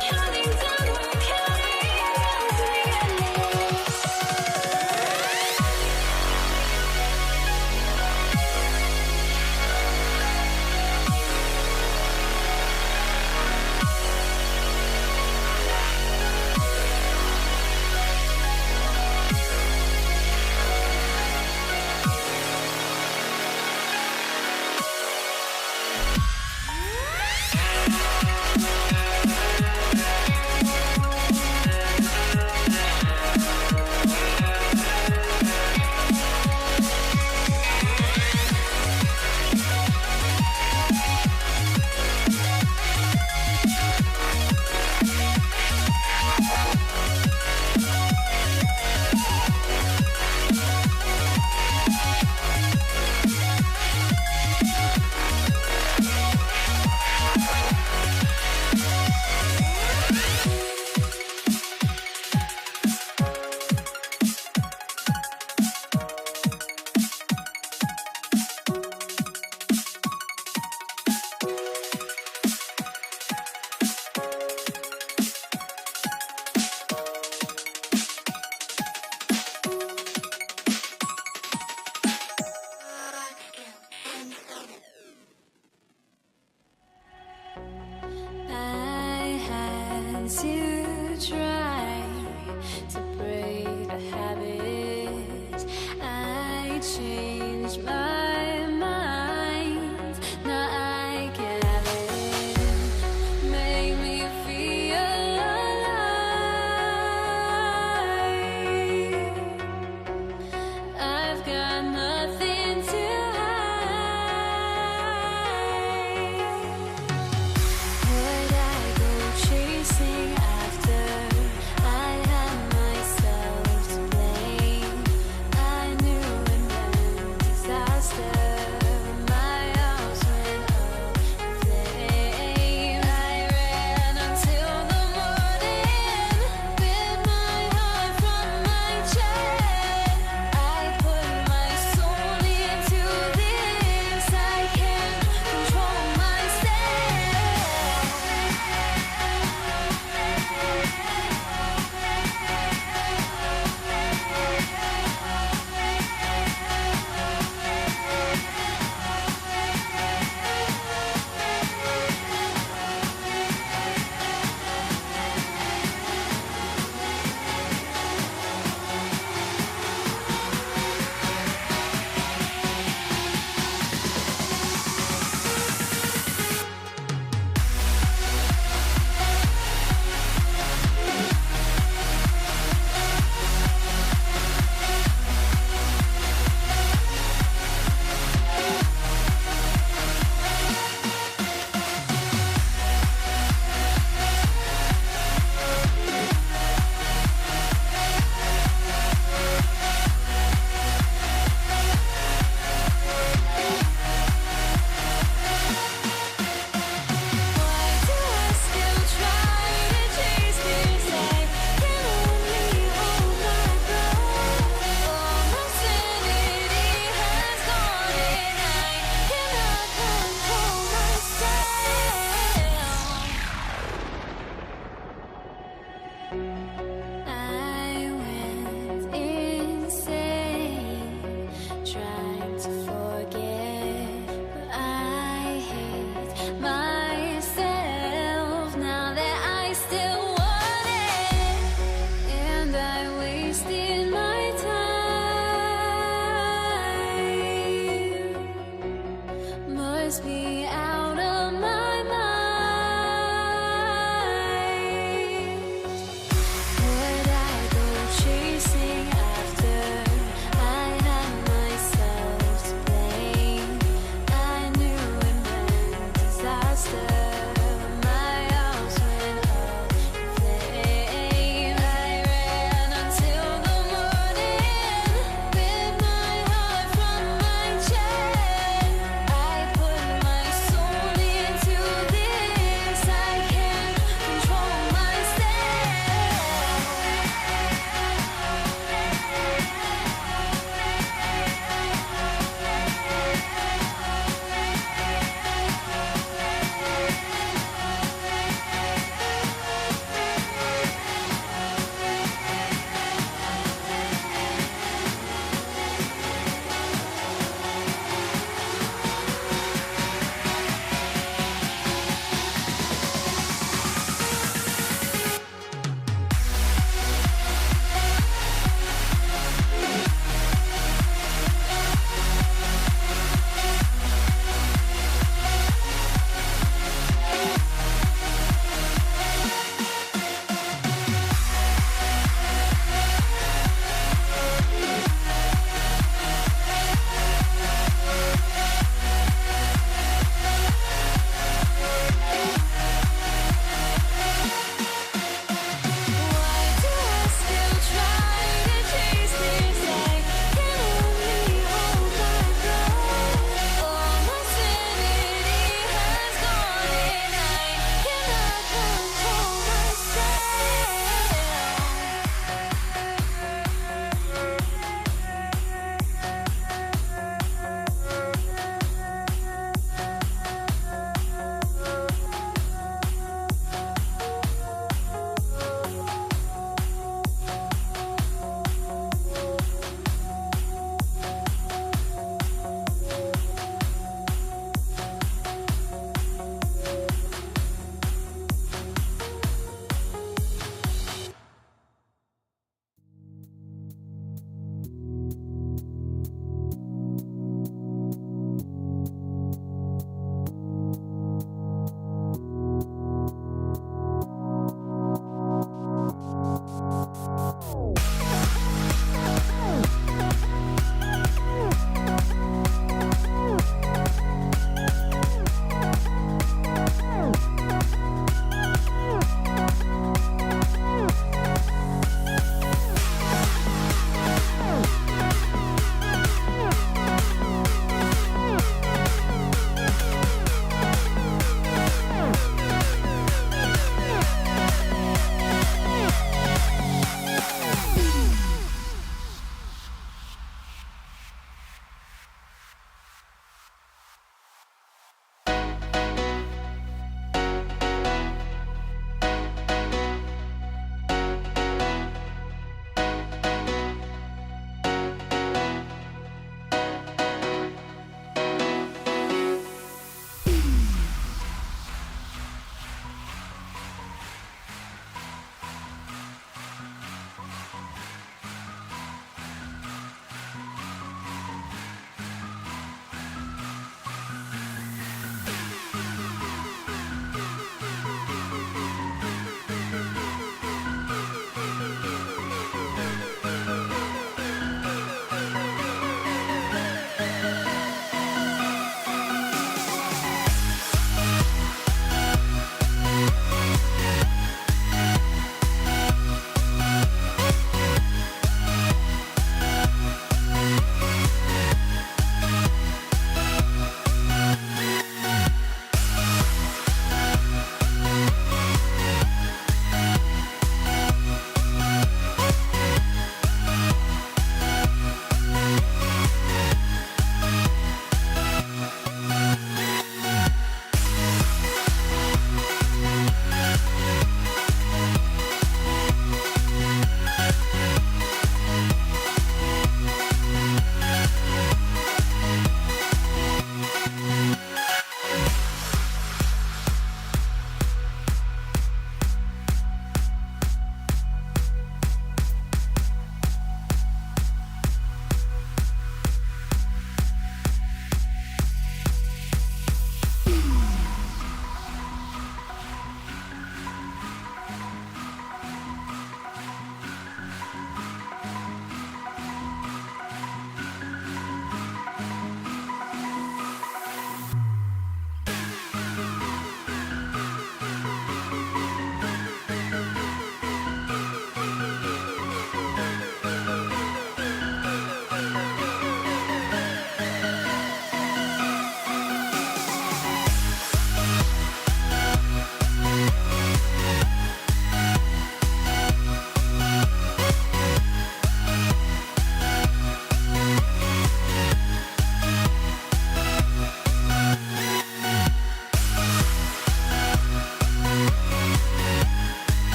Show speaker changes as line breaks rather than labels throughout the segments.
Counting downward, counting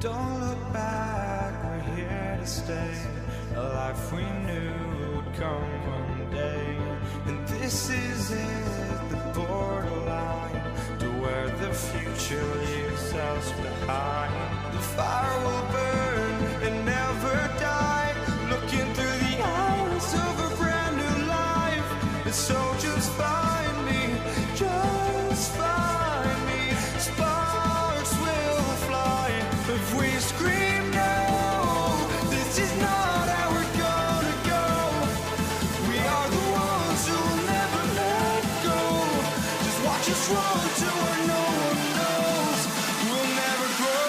Don't look back, we're here to stay. A life we knew would come one day. And this is it, the borderline to where the future leaves us behind. The fire will burn and never die, looking through the eyes of a brand new life. And so just find me, just find me. Sparks will fly if we scream no. This is not how we're gonna go. We are the ones who will never let go. Just watch us run to where no one knows. We'll never grow.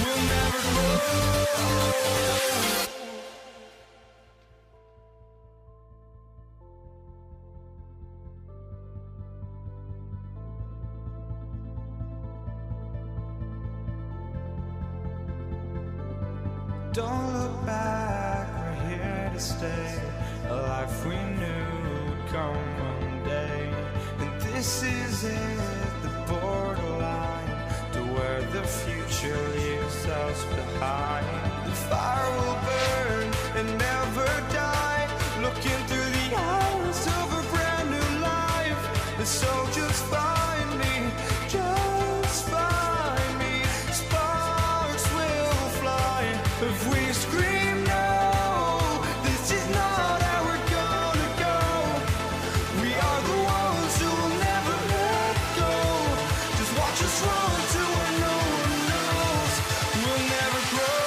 We'll never grow. Don't look back, we're here to stay. A life we knew would come one day. And this is it, the borderline to where the future leaves us behind. The fire will burn and never die, looking through the eyes of a brand new life. And so just find me, just find me. Sparks will fly if we scream no. This is not how we're gonna go. We are the ones who will never let go. Just watch us run to where no one knows. We'll never grow.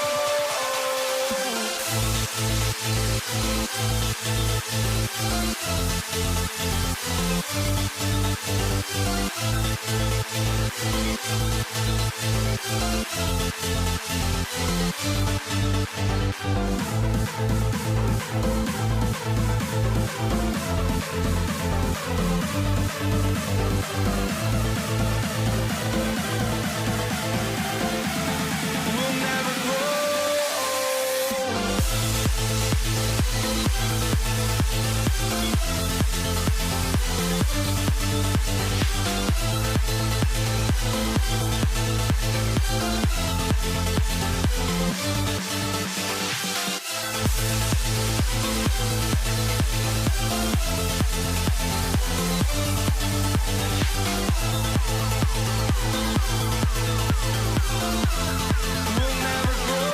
We'll never grow. We'll never grow.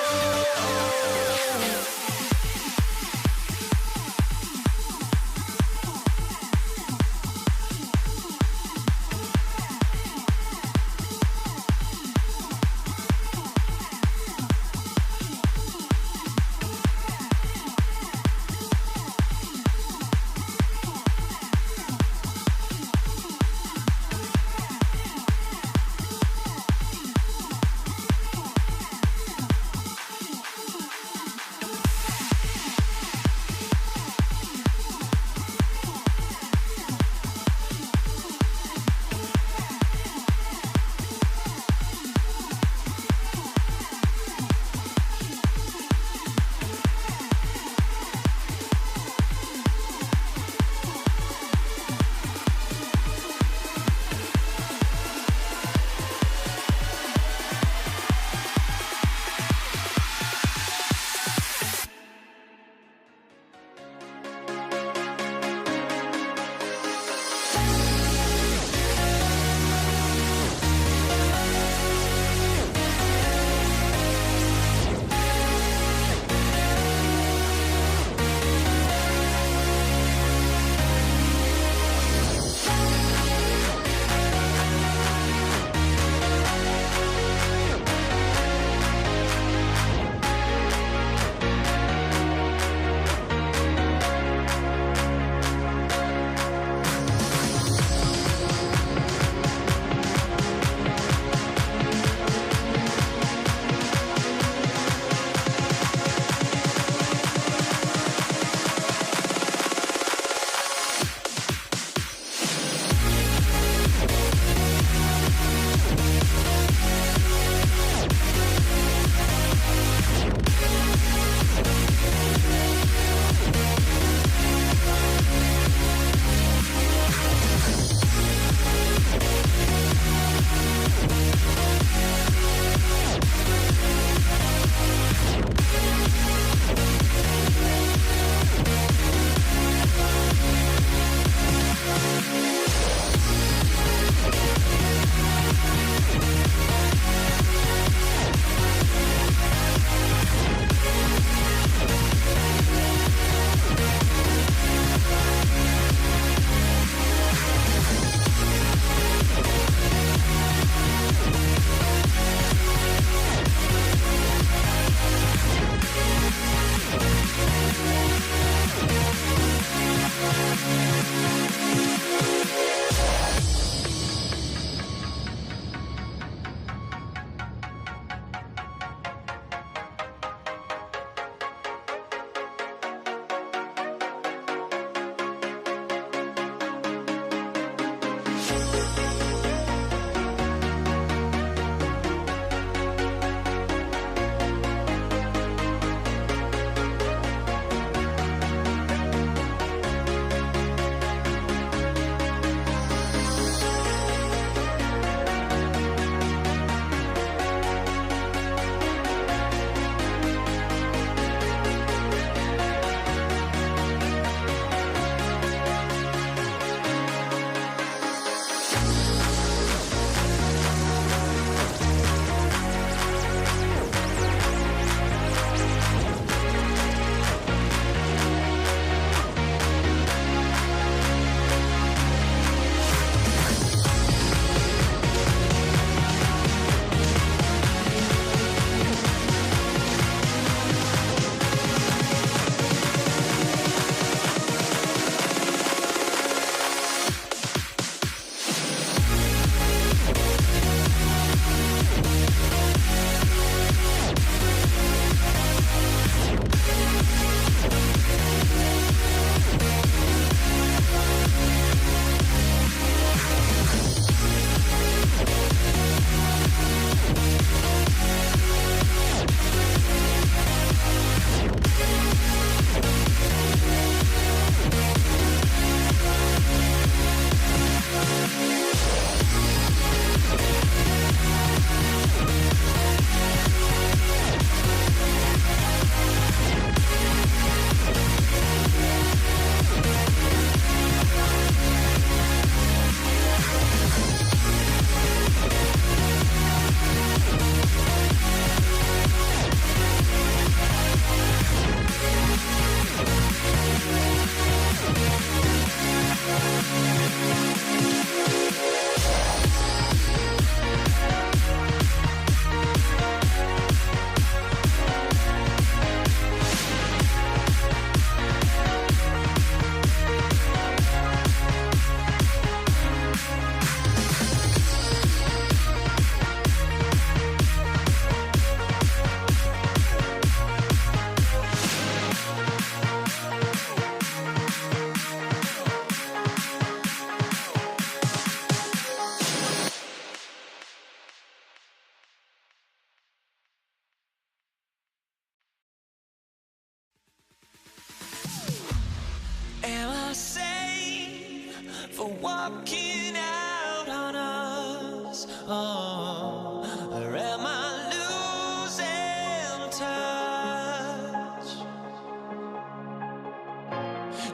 looking out on us? Oh, or am I losing touch?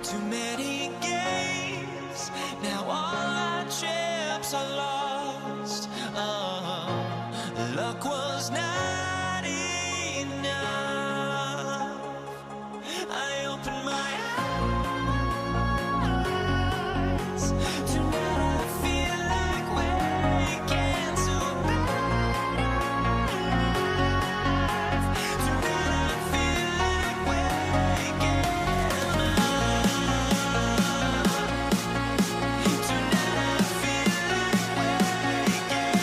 Too many games, now all our chips are lost. Oh, luck was not enough. I opened my eyes. Tonight I feel like waking to a better life. Tonight I feel like waking up. Tonight I feel like waking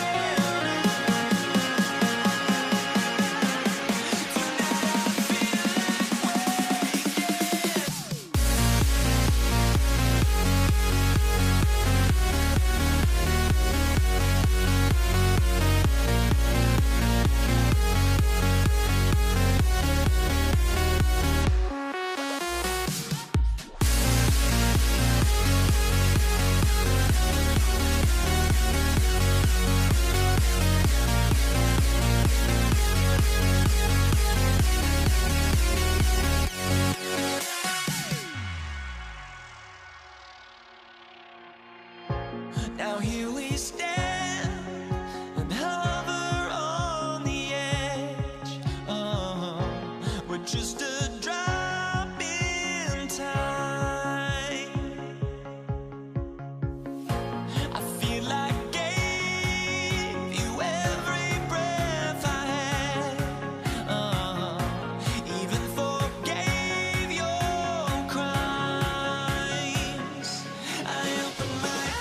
now here we stand and hover on the edge. Oh, we're just a drop in time. I feel like I gave you every breath I had. Oh, even forgave your crimes. I opened my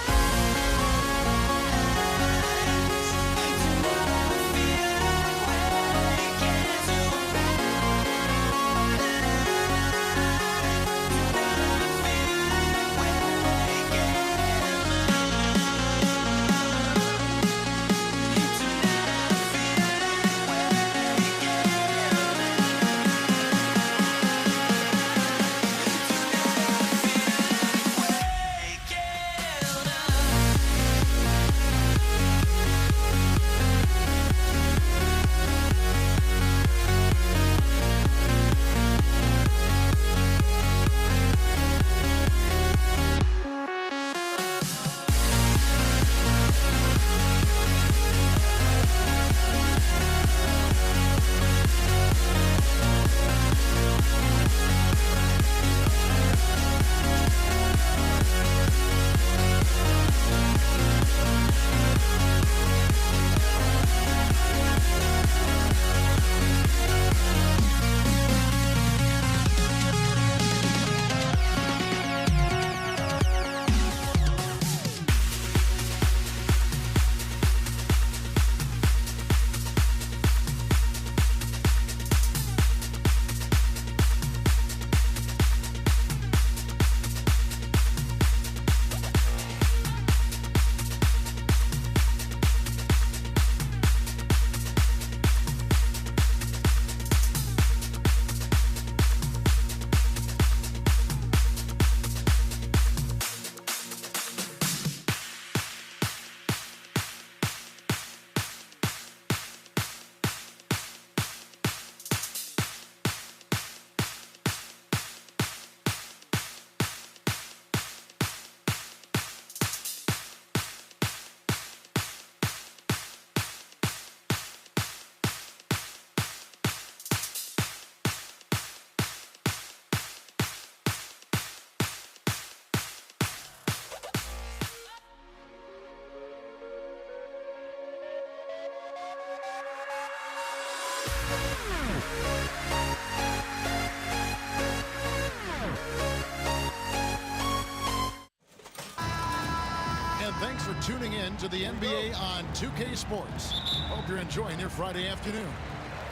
Thanks for tuning in to the NBA on 2K Sports. Hope you're enjoying your Friday afternoon.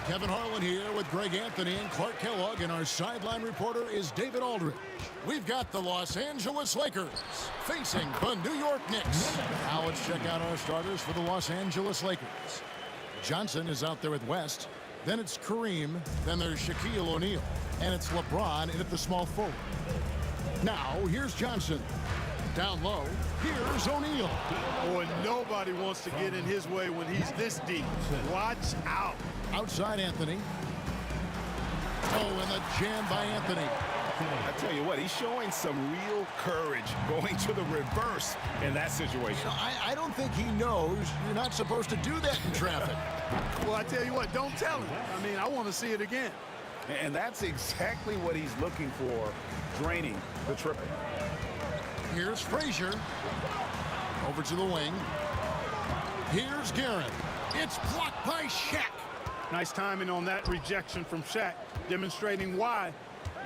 Kevin Harlan here with Greg Anthony and Clark Kellogg, and our sideline reporter is David Aldridge. We've got the Los Angeles Lakers facing the New York Knicks. Now let's check out our starters for the Los Angeles Lakers. Johnson is out there with West. Then it's Kareem. Then there's Shaquille O'Neal. And it's LeBron in at the small forward. Now, here's Johnson. Down low, here's O'Neal.
Boy, nobody wants to get in his way when he's this deep. Watch out.
Outside Anthony. Oh, and the jam by Anthony.
I tell you what, he's showing some real courage going to the reverse in that situation.
I don't think he knows you're not supposed to do that in traffic.
Well, I tell you what, don't tell him. I mean, I want to see it again.
And that's exactly what he's looking for, draining the triple.
Here's Frazier. Over to the wing. Here's Guerin. It's blocked by Shaq.
Nice timing on that rejection from Shaq, demonstrating why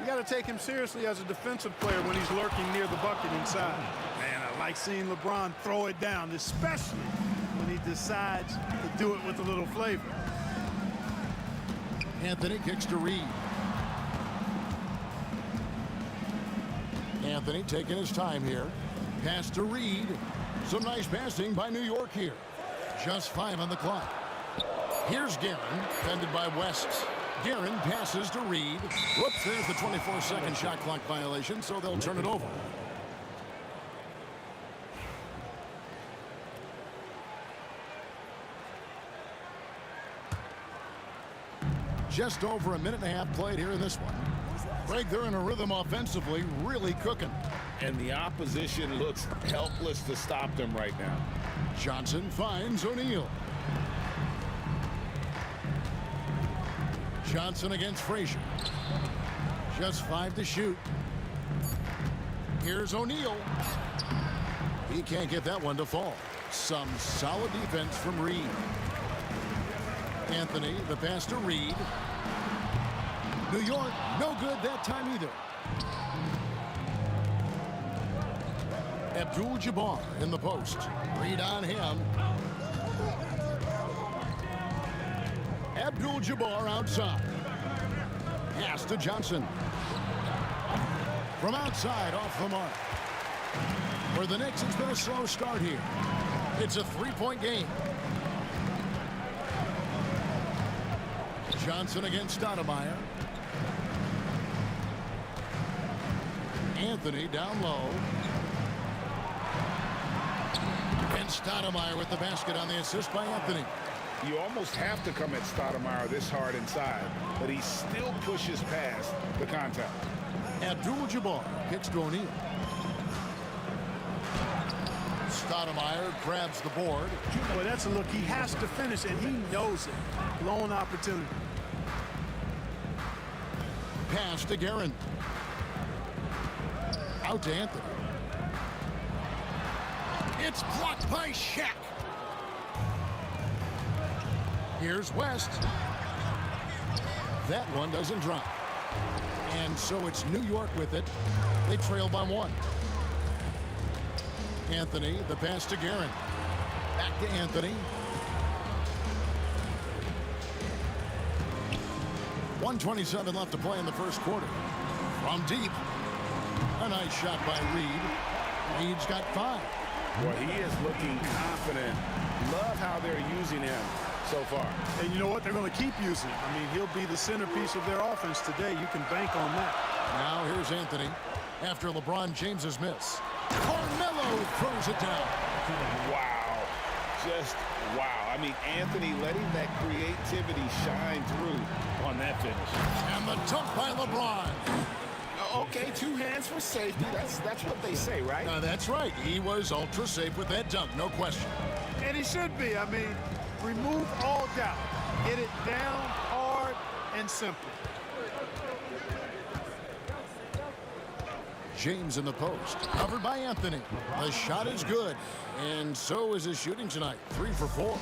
you got to take him seriously as a defensive player when he's lurking near the bucket inside. Man, I like seeing LeBron throw it down, especially when he decides to do it with a little flavor.
Anthony kicks to Reed. Anthony taking his time here. Pass to Reed. Some nice passing by New York here. Just 5 on the clock. Here's Guerin, defended by West. Guerin passes to Reed. Whoops, there's the 24-second shot clock violation, so they'll turn it over. Just over a minute and a half played here in this one. Greg, they're in a rhythm offensively, really cooking.
And the opposition looks helpless to stop them right now.
Johnson finds O'Neal. Johnson against Frazier. Just 5 to shoot. Here's O'Neal. He can't get that one to fall. Some solid defense from Reed. Anthony, the pass to Reed. New York, no good that time either. Abdul-Jabbar in the post. Reed on him. Abdul-Jabbar outside. Pass to Johnson. From outside, off the mark. For the Knicks, it's been a slow start here. It's a 3-point game. Johnson against Stoudemire. Anthony down low. And Stoudemire with the basket on the assist by Anthony.
You almost have to come at Stoudemire this hard inside, but he still pushes past the contact.
Abdul-Jabbar kicks to O'Neal. Stoudemire grabs the board.
Boy, that's a look he has to finish, and he knows it. Lone opportunity.
Pass to Guerin. Out to Anthony. It's blocked by Shaq. Here's West. That one doesn't drop. And so it's New York with it. They trail by 1. Anthony, the pass to Guerin. Back to Anthony. 1:27 left to play in the first quarter. From deep. A nice shot by Reed. Reed's got 5.
Well, he is looking confident. Love how they're using him so far.
And you know what? They're going to keep using him. I mean, he'll be the centerpiece of their offense today. You can bank on that.
Now here's Anthony after LeBron James's miss. Carmelo throws it down.
Wow. Just wow. I mean, Anthony letting that creativity shine through on that finish.
And the dunk by LeBron.
Okay, 2 hands for safety. That's what they say, right?
That's right. He was ultra safe with that dunk, no question.
And he should be. I mean, remove all doubt. Get it down hard and simple.
James in the post. Covered by Anthony. The shot is good. And so is his shooting tonight. 3 for 4.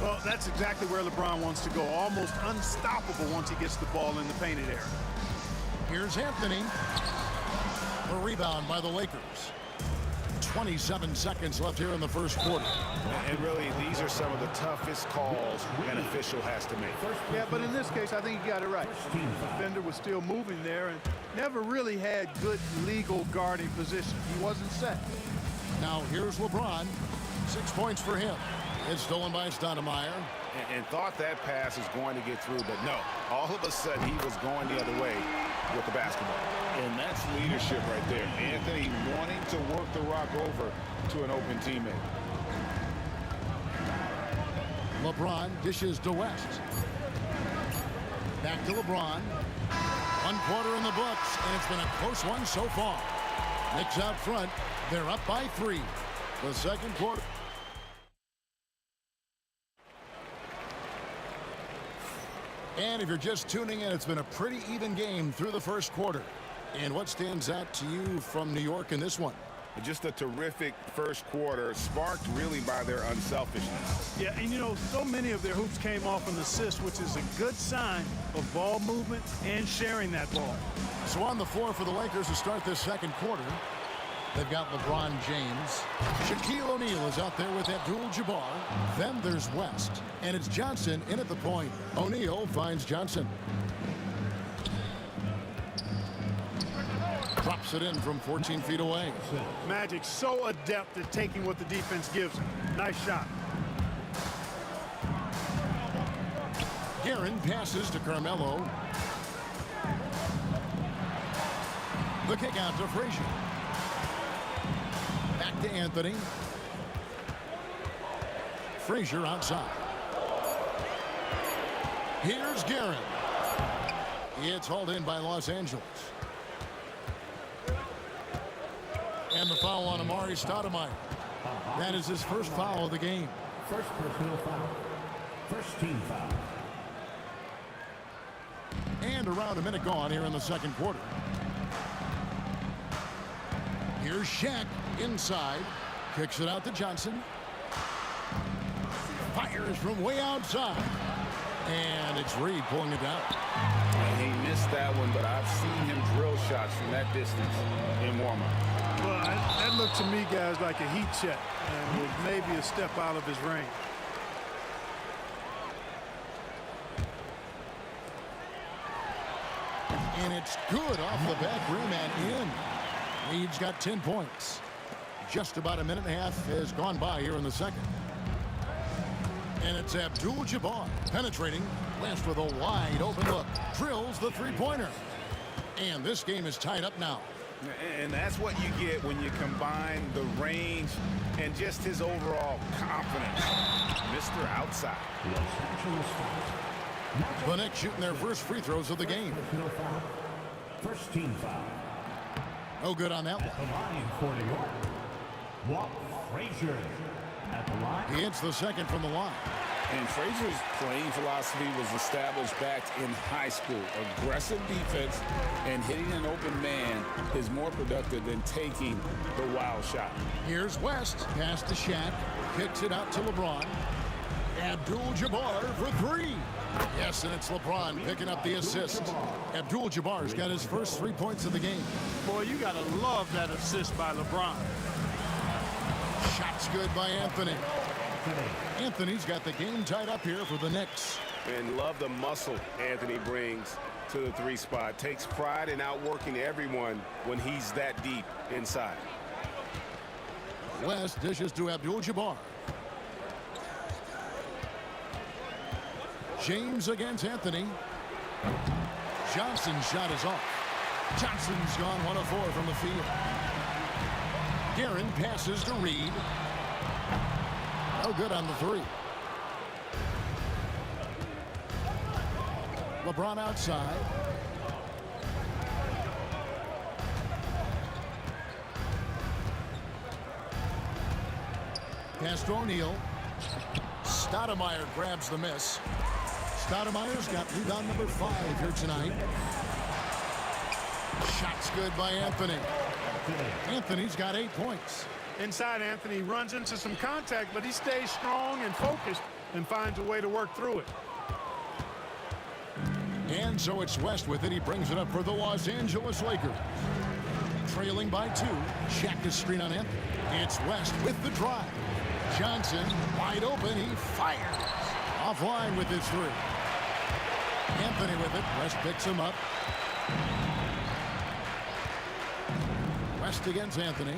Well, that's exactly where LeBron wants to go. Almost unstoppable once he gets the ball in the painted area.
Here's Anthony. A rebound by the Lakers. 27 seconds left here in the first quarter.
And really, these are some of the toughest calls an official has to make.
Yeah, but in this case, I think he got it right. The defender was still moving there and never really had good legal guarding position. He wasn't set.
Now here's LeBron. 6 points for him. It's stolen by Stoudemire.
And thought that pass was going to get through, but no. All of a sudden, he was going the other way. with the basketball. And that's leadership right there. Anthony wanting to work the rock over to an open teammate.
LeBron dishes to West. Back to LeBron. 1 quarter in the books, and it's been a close one so far. Knicks out front. They're up by 3. The second quarter. And if you're just tuning in, it's been a pretty even game through the first quarter. And what stands out to you from New York in this one?
Just a terrific first quarter, sparked really by their unselfishness.
Yeah, and you know, so many of their hoops came off an assist, which is a good sign of ball movement and sharing that ball.
So on the floor for the Lakers to start this second quarter, they've got LeBron James. Shaquille O'Neal is out there with Abdul-Jabbar. Then there's West. And it's Johnson in at the point. O'Neal finds Johnson. Drops it in from 14 feet away.
Magic so adept at taking what the defense gives him. Nice shot.
Guerin passes to Carmelo. The kick out to Frazier. Back to Anthony. Frazier outside. Here's Guerin. It's hauled in by Los Angeles. And the foul on Amari Stoudemire. That is his first foul of the game.
First personal foul. First team foul.
And around a minute gone here in the second quarter. Here's Shaq inside. Kicks it out to Johnson. Fires from way outside. And it's Reed pulling it down.
And he missed that one, but I've seen him drill shots from that distance in warm-up.
Well, that looked to me, guys, like a heat check, and was maybe a step out of his range.
And it's good off the back rim and in. Reed's got 10 points. Just about a minute and a half has gone by here in the second. And it's Abdul-Jabbar penetrating. West with a wide open look. Drills the three-pointer. And this game is tied up now.
And that's what you get when you combine the range and just his overall confidence. Mr. Outside.
The Knicks shooting their first free throws of the game.
First team foul.
No good on that
At the line for New York. Walt Frazier. At the line.
He hits the second from the line.
And Frazier's playing philosophy was established back in high school. Aggressive defense and hitting an open man is more productive than taking the wild shot.
Here's West. Pass to Shaq. Kicks it out to LeBron. Abdul-Jabbar for 3. Yes, and it's LeBron picking up the assist. Abdul-Jabbar's got his first 3 points of the game.
Boy, you got to love that assist by LeBron.
Shot's good by Anthony. Anthony's got the game tied up here for the Knicks.
And love the muscle Anthony brings to the 3 spot. Takes pride in outworking everyone when he's that deep inside.
West dishes to Abdul-Jabbar. James against Anthony. Johnson's shot is off. Johnson's gone 1 of 4 from the field. Guerin passes to Reed. No good on the 3. LeBron outside. Pass to O'Neal. Stoudemire grabs the miss. Stoudemire's got rebound number 5 here tonight. Shot's good by Anthony. Anthony's got 8 points.
Inside, Anthony runs into some contact, but he stays strong and focused and finds a way to work through it.
And so it's West with it. He brings it up for the Los Angeles Lakers. Trailing by 2. Shaq is screen on Anthony. It's West with the drive. Johnson wide open. He fires. Offline with his 3. Anthony with it. West picks him up. West against Anthony.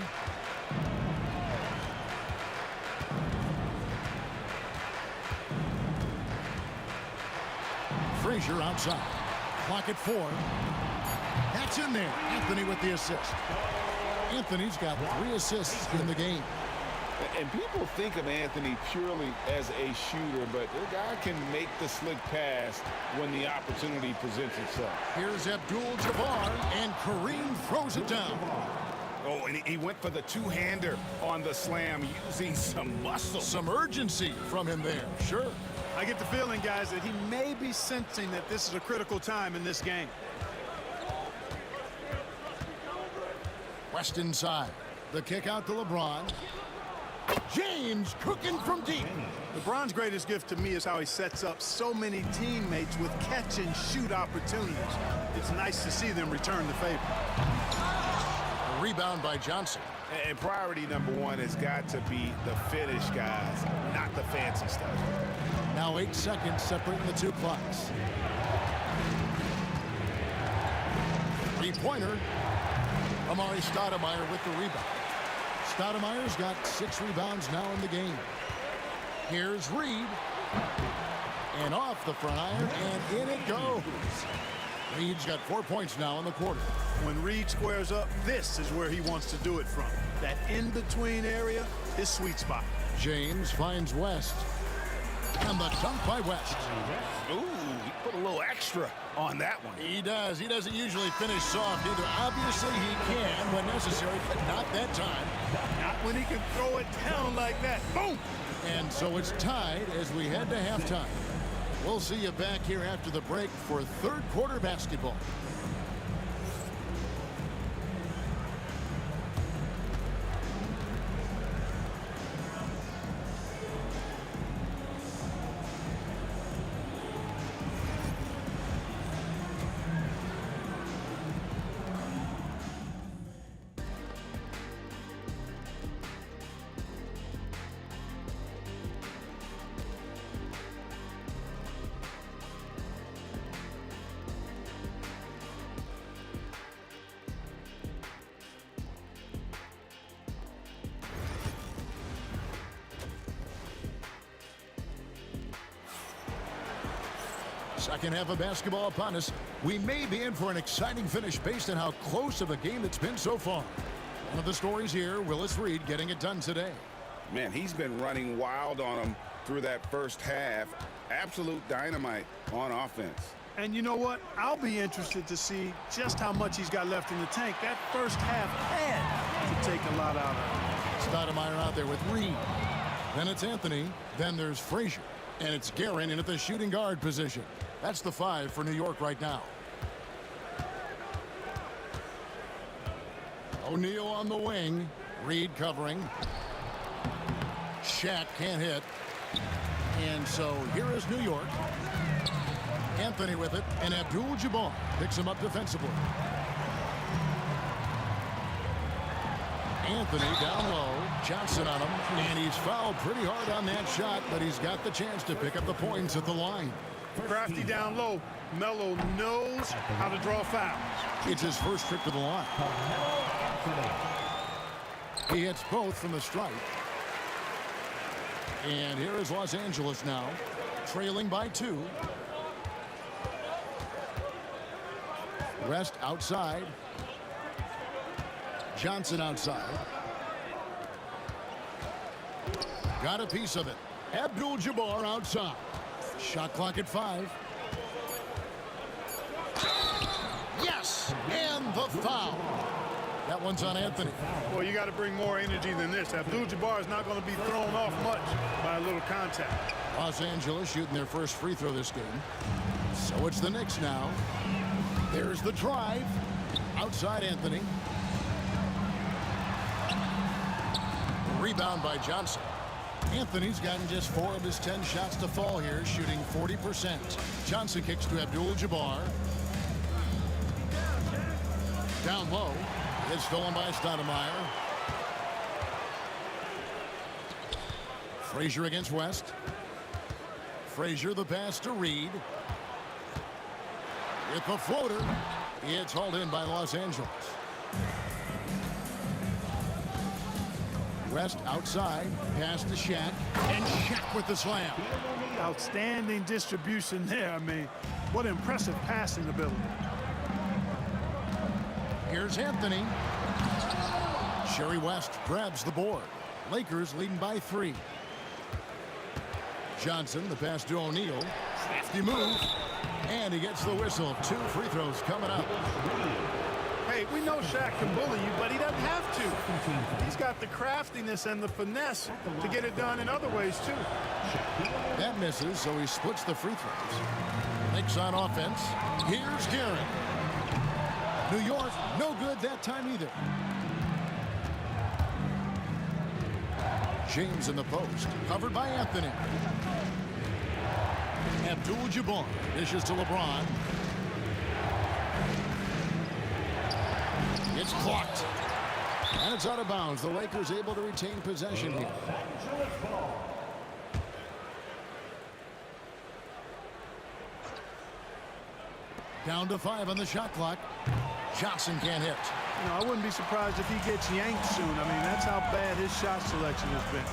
Frazier outside. Clock at 4. That's in there. Anthony with the assist. Anthony's got 3 assists in the game.
And people think of Anthony purely as a shooter, but the guy can make the slick pass when the opportunity presents itself.
Here's Abdul-Jabbar, and Kareem throws it down.
Oh, and he went for the two-hander on the slam, using some muscle.
Some urgency from him there, sure.
I get the feeling, guys, that he may be sensing that this is a critical time in this game.
West inside. The kick out to LeBron. James cooking from deep.
LeBron's greatest gift to me is how he sets up so many teammates with catch-and-shoot opportunities. It's nice to see them return the favor.
A rebound by Johnson.
And priority number 1 has got to be the finish, guys, not the fancy stuff.
Now 8 seconds separating the 2 clocks. 3-pointer. Amari Stoudemire with the rebound. Stoudemire's got 6 rebounds now in the game. Here's Reed. And off the front iron, and in it goes. Reed's got 4 points now in the quarter.
When Reed squares up, this is where he wants to do it from. That in-between area, his sweet spot.
James finds West. And the dunk by West.
Ooh, he put a little extra on that one.
He does. He doesn't usually finish soft either. Obviously, he can when necessary, but not that time.
Not when he can throw it down like that. Boom!
And so it's tied as we head to halftime. We'll see you back here after the break for third quarter basketball. Second half of basketball upon us. We may be in for an exciting finish based on how close of a game it's been so far. One of the stories here, Willis Reed getting it done today.
Man, he's been running wild on him through that first half. Absolute dynamite on offense.
And you know what? I'll be interested to see just how much he's got left in the tank. That first half had to take a lot out of him.
Stoudemire out there with Reed. Then it's Anthony. Then there's Frazier. And it's Guerin in at the shooting guard position. That's the 5 for New York right now. O'Neal on the wing. Reed covering. Shaq can't hit. And so here is New York. Anthony with it. And Abdul-Jabbar picks him up defensively. Anthony down low. Johnson on him. And he's fouled pretty hard on that shot, but he's got the chance to pick up the points at the line.
Crafty down low. Melo knows how to draw fouls.
It's his first trip to the line. He hits both from the stripe. And here is Los Angeles now, trailing by 2. West outside. Johnson outside. Got a piece of it. Abdul-Jabbar outside. Shot clock at 5. Yes! And the foul. That one's on Anthony.
Well, you got to bring more energy than this. Abdul-Jabbar is not going to be thrown off much by a little contact.
Los Angeles shooting their first free throw this game. So it's the Knicks now. There's the drive. Outside Anthony. Rebound by Johnson. Anthony's gotten just 4 of his 10 shots to fall here, shooting 40%. Johnson kicks to Abdul-Jabbar. Down low. It's stolen by Stoudemire. Frazier against West. Frazier the pass to Reed. With the floater. It's hauled in by Los Angeles. West outside, pass to Shaq, and Shaq with the slam.
Outstanding distribution there. I mean, what impressive passing ability.
Here's Anthony. Sherry West grabs the board. Lakers leading by 3. Johnson, the pass to O'Neal. Crafty move. And he gets the whistle. 2 free throws coming up.
Hey, we know Shaq can bully you, but he doesn't have to. He's got the craftiness and the finesse to get it done in other ways, too.
That misses, so he splits the free throws. Knicks on offense. Here's Guerin. New York, no good that time either. James in the post, covered by Anthony. Abdul-Jabbar dishes to LeBron. It's clocked. And it's out of bounds. The Lakers able to retain possession here. Down to 5 on the shot clock. Johnson can't hit.
You know, I wouldn't be surprised if he gets yanked soon. I mean, that's how bad his shot selection has been.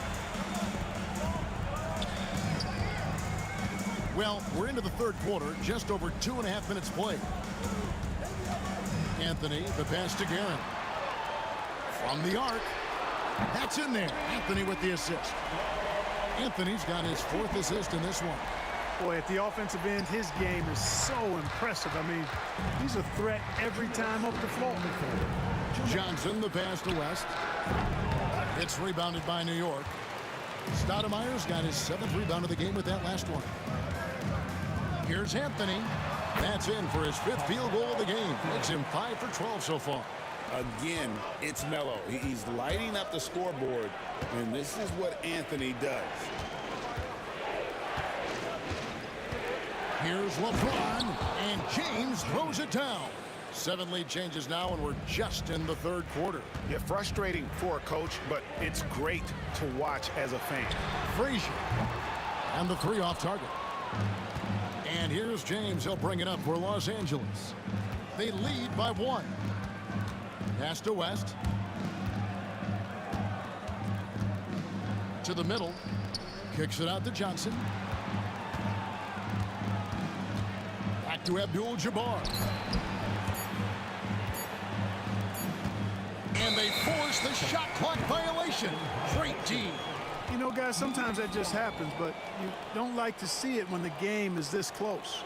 Well, we're into the third quarter, just over 2.5 minutes played. Anthony, the pass to Guerin. From the arc. That's in there. Anthony with the assist. Anthony's got his 4th assist in this one.
Boy, at the offensive end, his game is so impressive. I mean, he's a threat every time up the floor.
Johnson, the pass to West. It's rebounded by New York. Stoudemire's got his 7th rebound of the game with that last one. Here's Anthony. That's in for his 5th field goal of the game. Makes him 5 for 12 so far.
Again, it's Melo. He's lighting up the scoreboard, and this is what Anthony does.
Here's LeBron, and James throws it down. 7 lead changes now, and we're just in the third quarter.
Yeah, frustrating for a coach, but it's great to watch as a fan.
Frazier, and the 3 off target. And here's James. He'll bring it up for Los Angeles. They lead by 1. Pass to West. To the middle. Kicks it out to Johnson. Back to Abdul-Jabbar. And they force the shot clock violation. Great D.
You know, guys, sometimes that just happens, but you don't like to see it when the game is this close.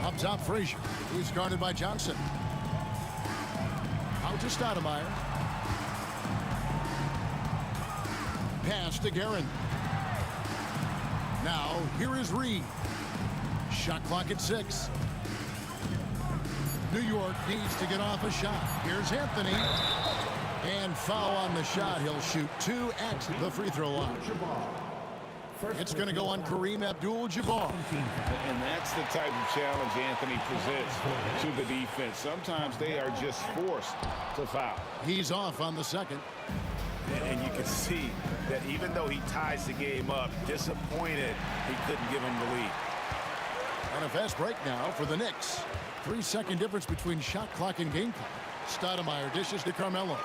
Up top, Frazier. He's guarded by Johnson. Out to Stoudemire. Pass to Guerin. Now, here is Reed. Shot clock at 6. New York needs to get off a shot. Here's Anthony. And foul on the shot. He'll shoot 2 at the free throw line. It's going to go on Kareem Abdul-Jabbar.
And that's the type of challenge Anthony presents to the defense. Sometimes they are just forced to foul.
He's off on the second.
And you can see that even though he ties the game up, disappointed he couldn't give him the lead.
And a fast break now for the Knicks. 3-second difference between shot clock and game clock. Stoudemire dishes to Carmelo.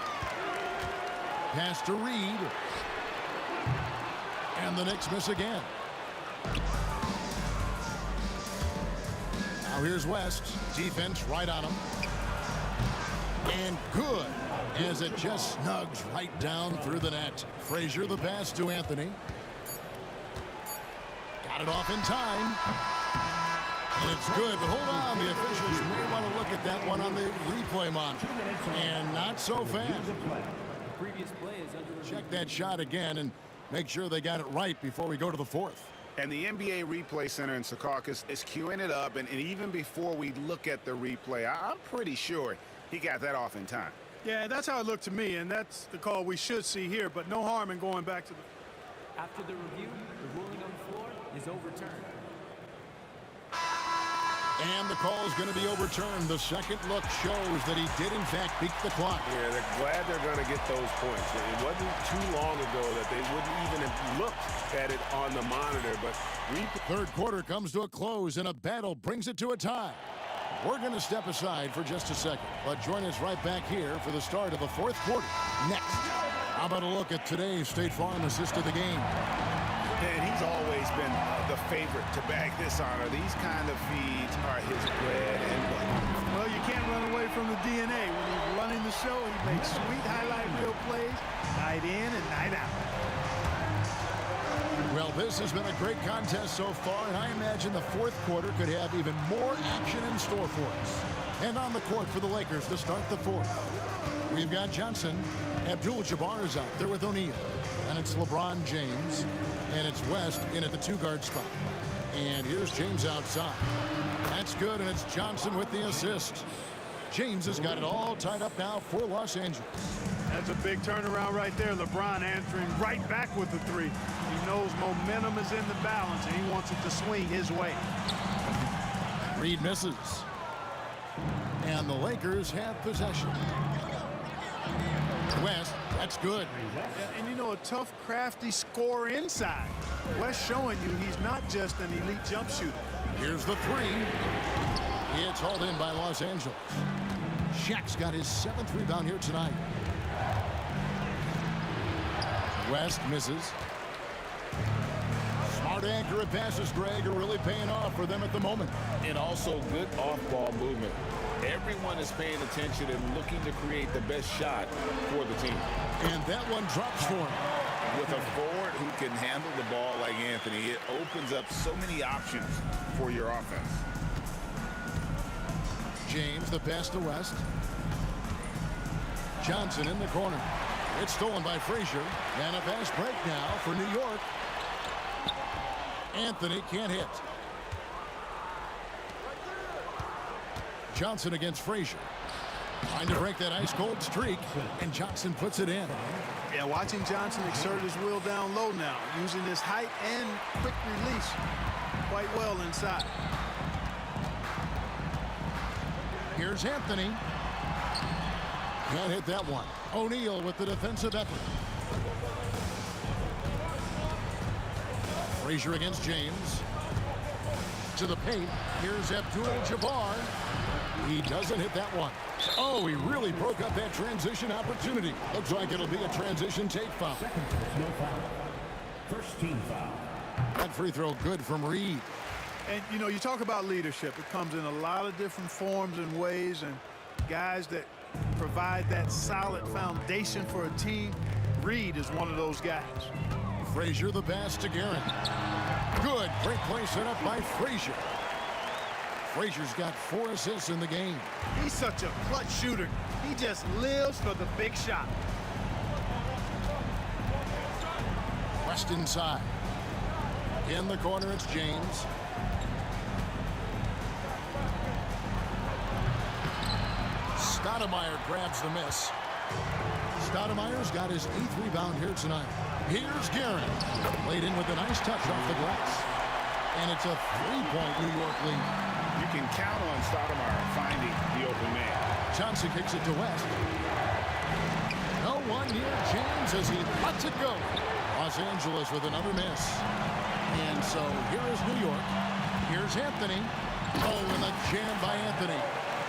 Pass to Reed. And the Knicks miss again. Now here's West. Defense right on him. And good, as it just snugs right down through the net. Frazier, the pass to Anthony. Got it off in time. And it's good, but hold on. The officials may want to look at that one on the replay monitor. And not so fast. Check that shot again and make sure they got it right before we go to the 4th.
And the NBA Replay Center in Secaucus is queuing it up, and even before we look at the replay, I'm pretty sure he got that off in time.
Yeah, that's how it looked to me, and that's the call we should see here, but no harm in going back to the...
After the review, the ruling on the floor is overturned.
And the call is going to be overturned. The second look shows that he did, in fact, beat the clock.
Yeah, they're glad they're going to get those points. It wasn't too long ago that they wouldn't even have looked at it on the monitor. But
third quarter comes to a close, and a battle brings it to a tie. We're going to step aside for just a second, but join us right back here for the start of the 4th quarter next. How about a look at today's State Farm assist of the game?
And he's always been the favorite to bag this honor. These kind of feeds are his bread and butter.
Well, you can't run away from the DNA. When he's running the show, he makes sweet highlight reel plays night in and night out.
Well, this has been a great contest so far, and I imagine the fourth quarter could have even more action in store for us. And on the court for the Lakers to start the fourth, we've got Johnson. Abdul-Jabbar is out there with O'Neal. And it's LeBron James. And it's West in at the two-guard spot. And here's James outside. That's good, and it's Johnson with the assist. James has got it all tied up now for Los Angeles.
That's a big turnaround right there. LeBron answering right back with the three. He knows momentum is in the balance, and he wants it to swing his way.
Reed misses. And the Lakers have possession. West, that's good.
And you know, a tough, crafty scorer inside. West showing you he's not just an elite jump shooter.
Here's the three. It's hauled in by Los Angeles. Shaq's got his 7th rebound here tonight. West misses. Smart, accurate passes, Greg, are really paying off for them at the moment.
And also good off-ball movement. Everyone is paying attention and looking to create the best shot for the team.
And that one drops for him.
With a forward who can handle the ball like Anthony, it opens up so many options for your offense.
James, the pass to West. Johnson in the corner. It's stolen by Frazier. And a fast break now for New York. Anthony can't hit. Johnson against Frazier. Trying to break that ice-cold streak, and Johnson puts it in.
Yeah, watching Johnson exert his will down low now, using his height and quick release quite well inside.
Here's Anthony. Can't hit that one. O'Neal with the defensive effort. Frazier against James. To the paint. Here's Abdul-Jabbar. He doesn't hit that one. Oh, he really broke up that transition opportunity. Looks like it'll be a transition take foul.
No foul. First team foul.
That free throw good from Reed.
And, you know, you talk about leadership. It comes in a lot of different forms and ways, and guys that provide that solid foundation for a team. Reed is one of those guys.
Frazier the pass to Guerin. Good. Great play set up by Frazier. Frazier's got 4 assists in the game.
He's such a clutch shooter. He just lives for the big shot.
West inside. In the corner, it's James. Stoudemire grabs the miss. Stoudemire's got his 8th rebound here tonight. Here's Guerin. Laid in with a nice touch off the glass. And it's a 3-point New York lead.
You can count on Stoudemire finding the open man.
Johnson kicks it to West. No one near James as he lets it go. Los Angeles with another miss. And so here is New York. Here's Anthony. Oh, and a jam by Anthony.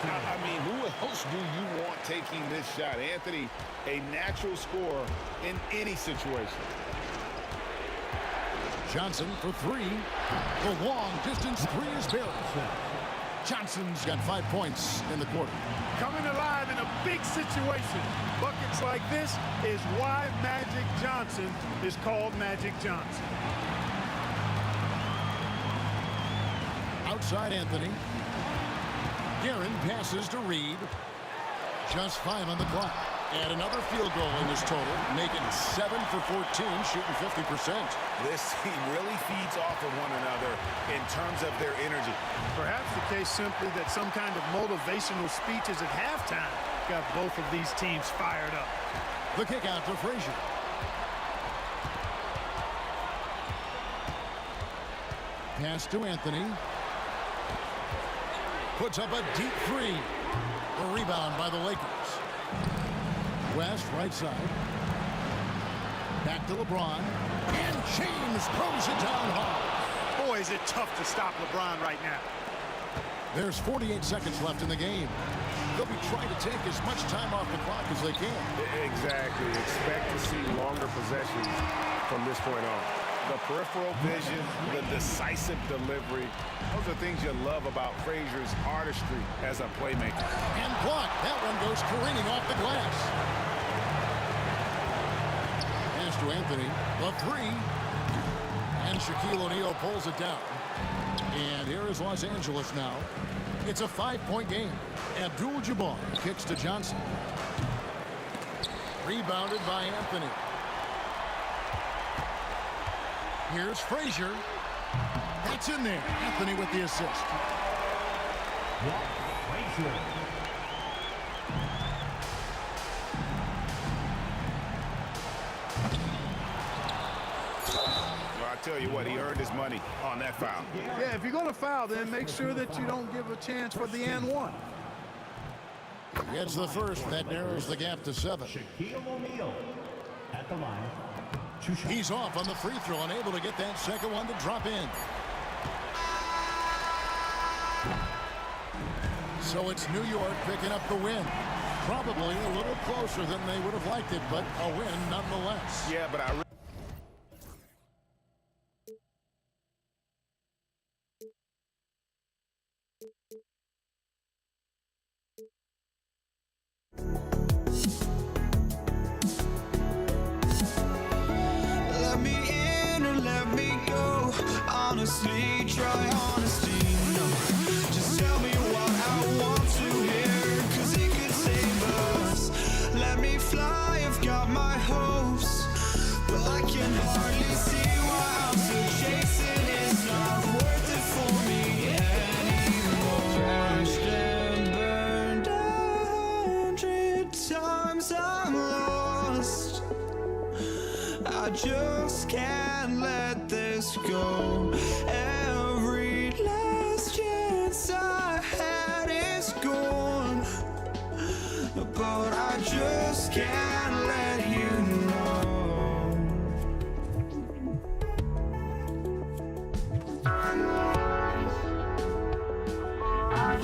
I mean, who else do you want taking this shot? Anthony, a natural scorer in any situation.
Johnson for 3. The long distance 3 is buried. Johnson's got 5 points in the quarter.
Coming alive in a big situation. Buckets like this is why Magic Johnson is called Magic Johnson.
Outside Anthony. Guerin passes to Reed. Just 5 on the clock. And another field goal in this total, making 7 for 14, shooting 50%.
This team really feeds off of one another in terms of their energy.
Perhaps the case simply that some kind of motivational speeches at halftime got both of these teams fired up.
The kick out to Frazier. Pass to Anthony. Puts up a deep 3. A rebound by the Lakers. West, right side. Back to LeBron. And James throws it down hard.
Boy, is it tough to stop LeBron right now.
There's 48 seconds left in the game. They'll be trying to take as much time off the clock as they can.
Exactly. Expect to see longer possessions from this point on. The peripheral vision, the decisive delivery. Those are things you love about Frazier's artistry as a playmaker.
And blocked. That one goes careening off the glass. Pass to Anthony. The three. And Shaquille O'Neal pulls it down. And here is Los Angeles now. It's a 5-point game. Abdul-Jabbar kicks to Johnson. Rebounded by Anthony. Here's Frazier. That's in there. Anthony with the assist.
Walt Frazier.
Well, I tell you what, he earned his money on that foul.
Yeah, if you're going to foul, then make sure that you don't give a chance for the and one.
Gets the first. That narrows the gap to 7.
Shaquille O'Neal at the line.
He's off on the free throw, unable to get that second one to drop in. So it's New York picking up the win. Probably a little closer than they would have liked it, but a win nonetheless.
Yeah, but I
Let me in or let me go. Honestly, try honesty. No, just tell me what I want to hear, 'cause it could save us. Let me fly, I've got my hopes, but I can hardly see why I'm still chasing. It's not worth it for me anymore. Crashed and burned 100 times, I'm lost. I just can't let this go. Every last chance I had is gone, but I just can't let you know. I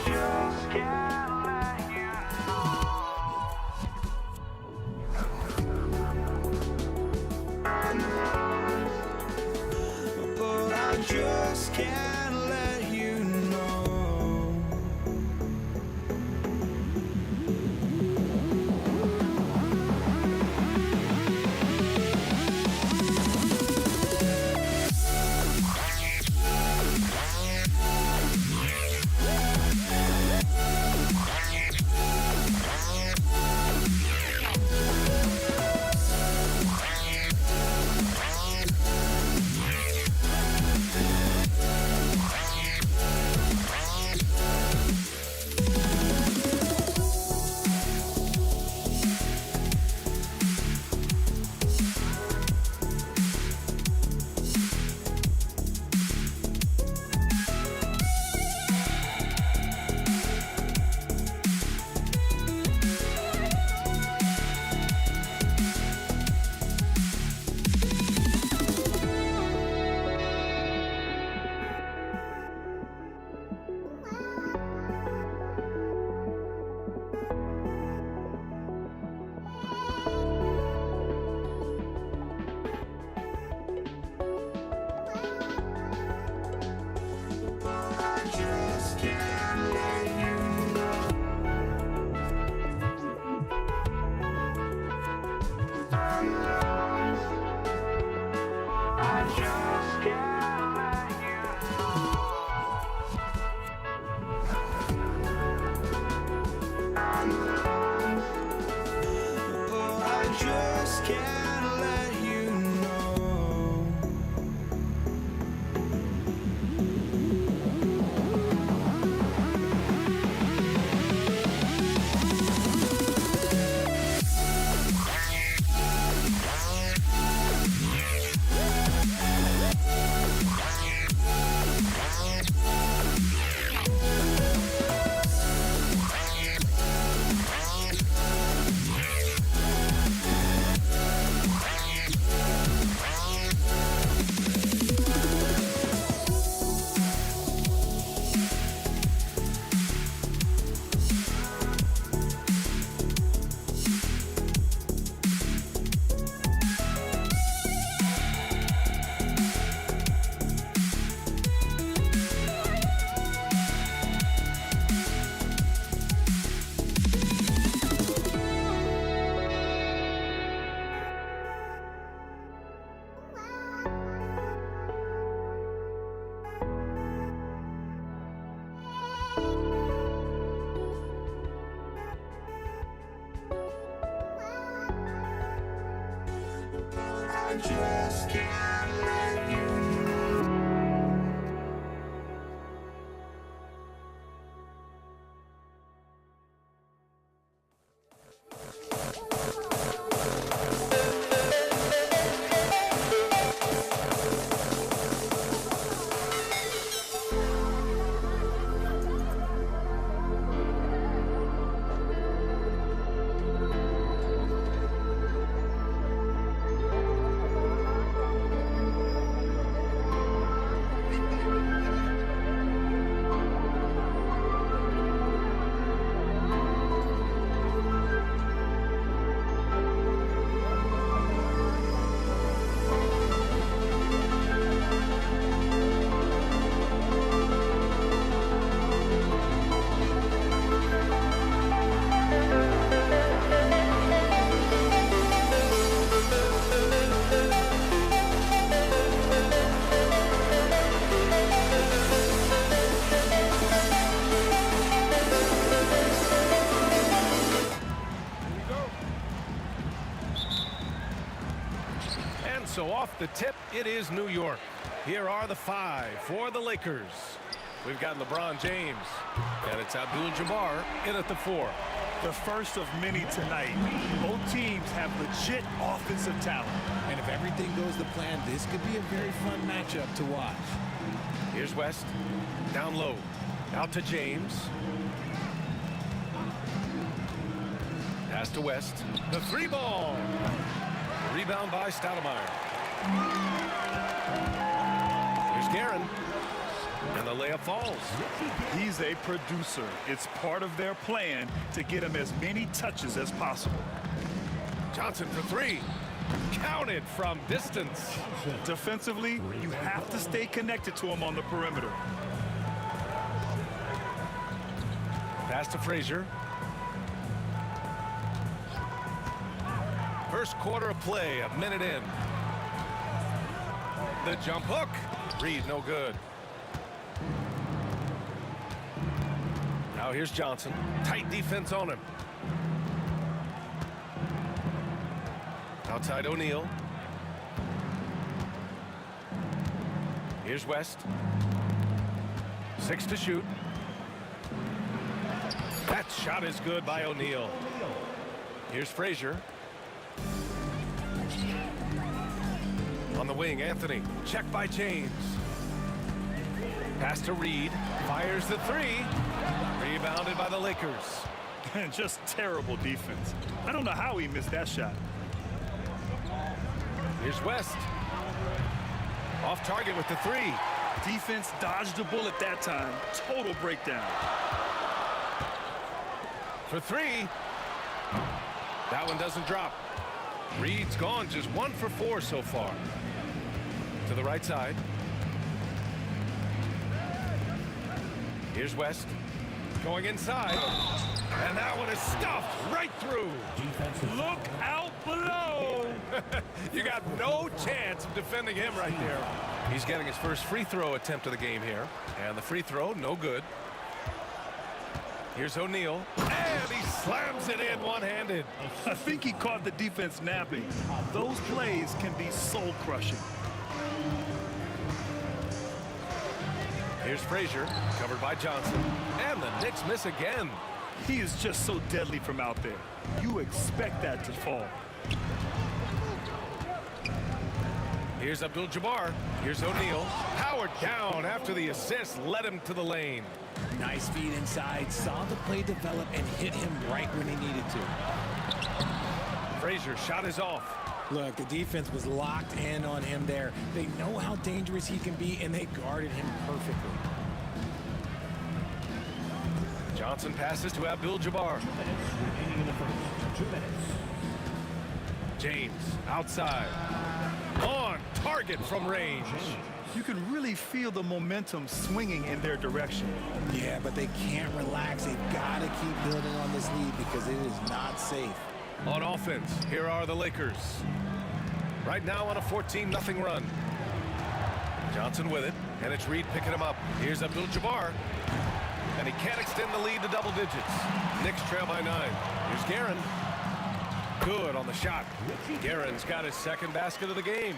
just can't let you know. But I just can't let you know. just can't let you know.
So off the tip, it is New York. Here are the 5 for the Lakers. We've got LeBron James, and it's Abdul-Jabbar in at the 4.
The first of many tonight. Both teams have legit offensive talent.
And if everything goes to plan, this could be a very fun matchup to watch.
Here's West, down low, out to James. Pass to West, the 3 ball. Rebound by Stoudemire. Here's Guerin, and the layup falls.
He's a producer. It's part of their plan to get him as many touches as possible.
Johnson for 3. Counted from distance.
Defensively, you have to stay connected to him on the perimeter.
Pass to Frazier. First quarter of play, a minute in. The jump hook. Reed, no good. Now here's Johnson. Tight defense on him. Outside O'Neal. Here's West. 6 to shoot. That shot is good by O'Neal. Here's Frazier. On the wing, Anthony. Check by James. Pass to Reed. Fires the 3. Rebounded by the Lakers.
Just terrible defense. I don't know how he missed that shot.
Here's West. Off target with the 3.
Defense dodged a bullet that time. Total breakdown.
For 3. That one doesn't drop. Reed's gone, just 1 for 4 so far. To the right side. Here's West. Going inside. And that one is stuffed right through.
Look out below.
You got no chance of defending him right there. He's getting his first free throw attempt of the game here. And the free throw, no good. Here's O'Neal. And he slams it in one-handed.
I think he caught the defense napping. Those plays can be soul-crushing.
Here's Frazier, covered by Johnson. And the Knicks miss again.
He is just so deadly from out there. You expect that to fall.
Here's Abdul-Jabbar. Here's O'Neal. Powered down after the assist led him to the lane.
Nice feed inside, saw the play develop and hit him right when he needed to.
Frazier shot is off.
Look, the defense was locked in on him there. They know how dangerous he can be, and they guarded him perfectly.
Johnson passes to Abdul-Jabbar. James outside. On target from range.
You can really feel the momentum swinging in their direction.
Yeah, but they can't relax. They've got to keep building on this lead because it is not safe.
On offense, here are the Lakers. Right now on a 14-0 run. Johnson with it, and it's Reed picking him up. Here's Abdul-Jabbar. And he can't extend the lead to double digits. Knicks trail by 9. Here's Guerin. Good on the shot. Guerin's got his second basket of the game.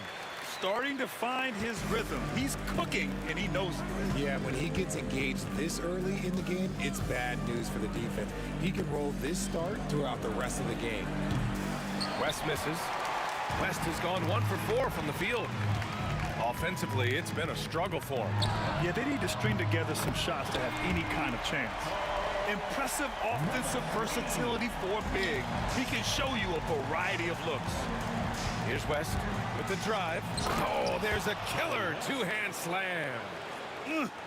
Starting to find his rhythm. He's cooking, and he knows it.
Yeah, when he gets engaged this early in the game, it's bad news for the defense. He can roll this start throughout the rest of the game.
West misses. West has gone 1 for 4 from the field. Offensively, it's been a struggle for him.
Yeah, they need to string together some shots to have any kind of chance. Impressive offensive versatility for big. He can show you a variety of looks.
Here's West with the drive. Oh, there's a killer two-hand slam.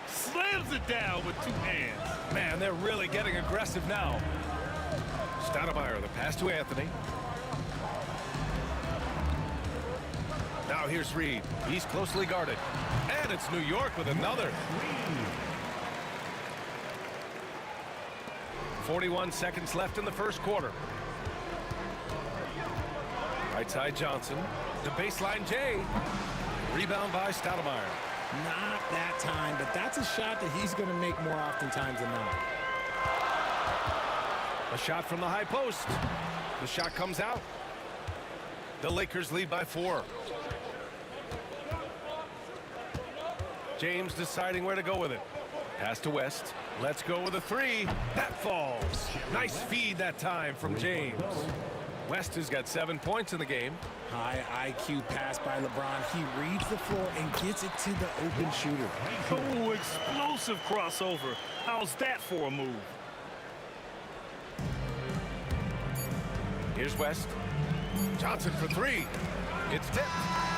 Slams it down with two hands.
Man, they're really getting aggressive now. Stoudemire, the pass to Anthony. Now here's Reed. He's closely guarded. And it's New York with another. 41 seconds left in the first quarter. Right side Johnson. The baseline Jay. Rebound by Stoudemire.
Not that time, but that's a shot that he's going to make more oftentimes than not.
A shot from the high post. The shot comes out. The Lakers lead by 4. James deciding where to go with it. Pass to West. Let's go with a 3. That falls. Nice feed that time from James. West has got 7 points in the game.
High IQ pass by LeBron. He reads the floor and gets it to the open shooter.
Oh, explosive crossover. How's that for a move?
Here's West. Johnson for 3. It's tipped.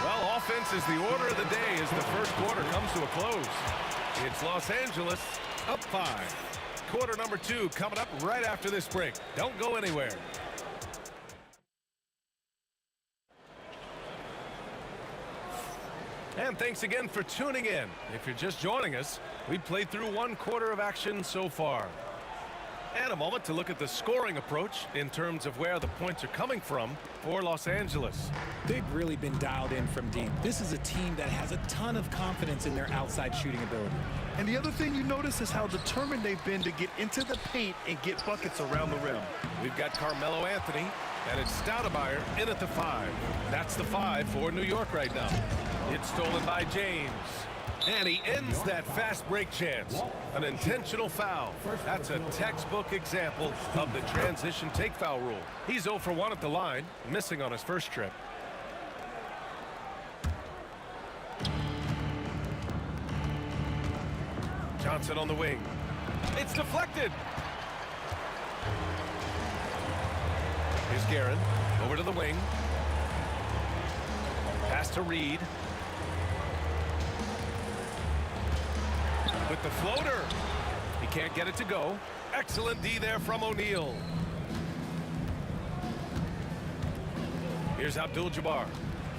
Well, offense is the order of the day as the first quarter comes to a close. It's Los Angeles up 5. Quarter number 2 coming up right after this break. Don't go anywhere. And thanks again for tuning in. If you're just joining us, we played through 1 quarter of action so far. And a moment to look at the scoring approach in terms of where the points are coming from for Los Angeles.
They've really been dialed in from deep. This is a team that has a ton of confidence in their outside shooting ability.
And the other thing you notice is how determined they've been to get into the paint and get buckets around the rim.
We've got Carmelo Anthony, and it's Stoudemire in at the 5. That's the 5 for New York right now. It's stolen by James. And he ends that fast break chance. An intentional foul. That's a textbook example of the transition take foul rule. He's 0 for 1 at the line, missing on his first trip. Johnson on the wing. It's deflected. Here's Guerin. Over to the wing. Pass to Reed. With the floater. He can't get it to go. Excellent D there from O'Neal. Here's Abdul-Jabbar.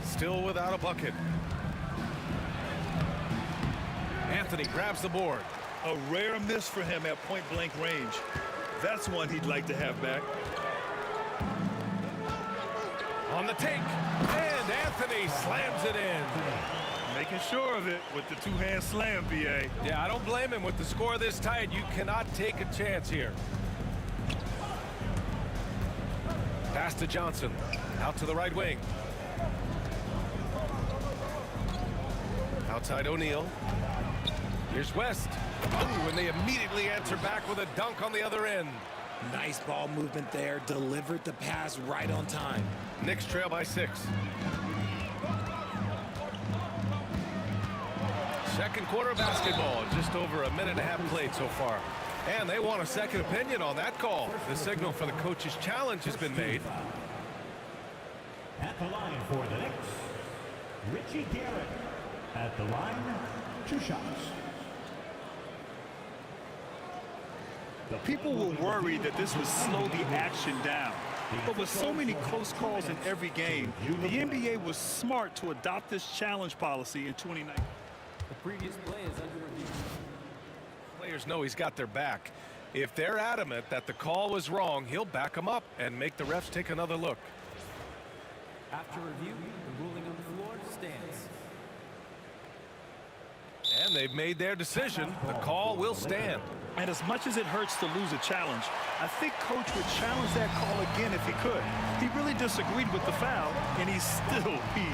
Still without a bucket. Anthony grabs the board.
A rare miss for him at point-blank range. That's one he'd like to have back.
On the take. And Anthony slams it in.
Making sure of it with the two-hand slam, BA.
Yeah, I don't blame him. With the score this tight, you cannot take a chance here. Pass to Johnson. Out to the right wing. Outside O'Neal. Here's West. Oh, and they immediately answer back with a dunk on the other end.
Nice ball movement there. Delivered the pass right on time.
Knicks trail by 6. Second quarter of basketball. Just over a minute and a half played so far. And they want a second opinion on that call. The signal for the coach's challenge has been made.
At the line for the Knicks, Richie Garrett. At the line, 2 shots.
People were worried that this would slow the action down. But with so many close calls in every game, the NBA was smart to adopt this challenge policy in 2019.
The previous play is under review.
Players know he's got their back. If they're adamant that the call was wrong, he'll back them up and make the refs take another look.
After review, the ruling on the floor stands.
And they've made their decision. The call will stand.
And as much as it hurts to lose a challenge, I think Coach would challenge that call again if he could. He really disagreed with the foul, and he's still peeved.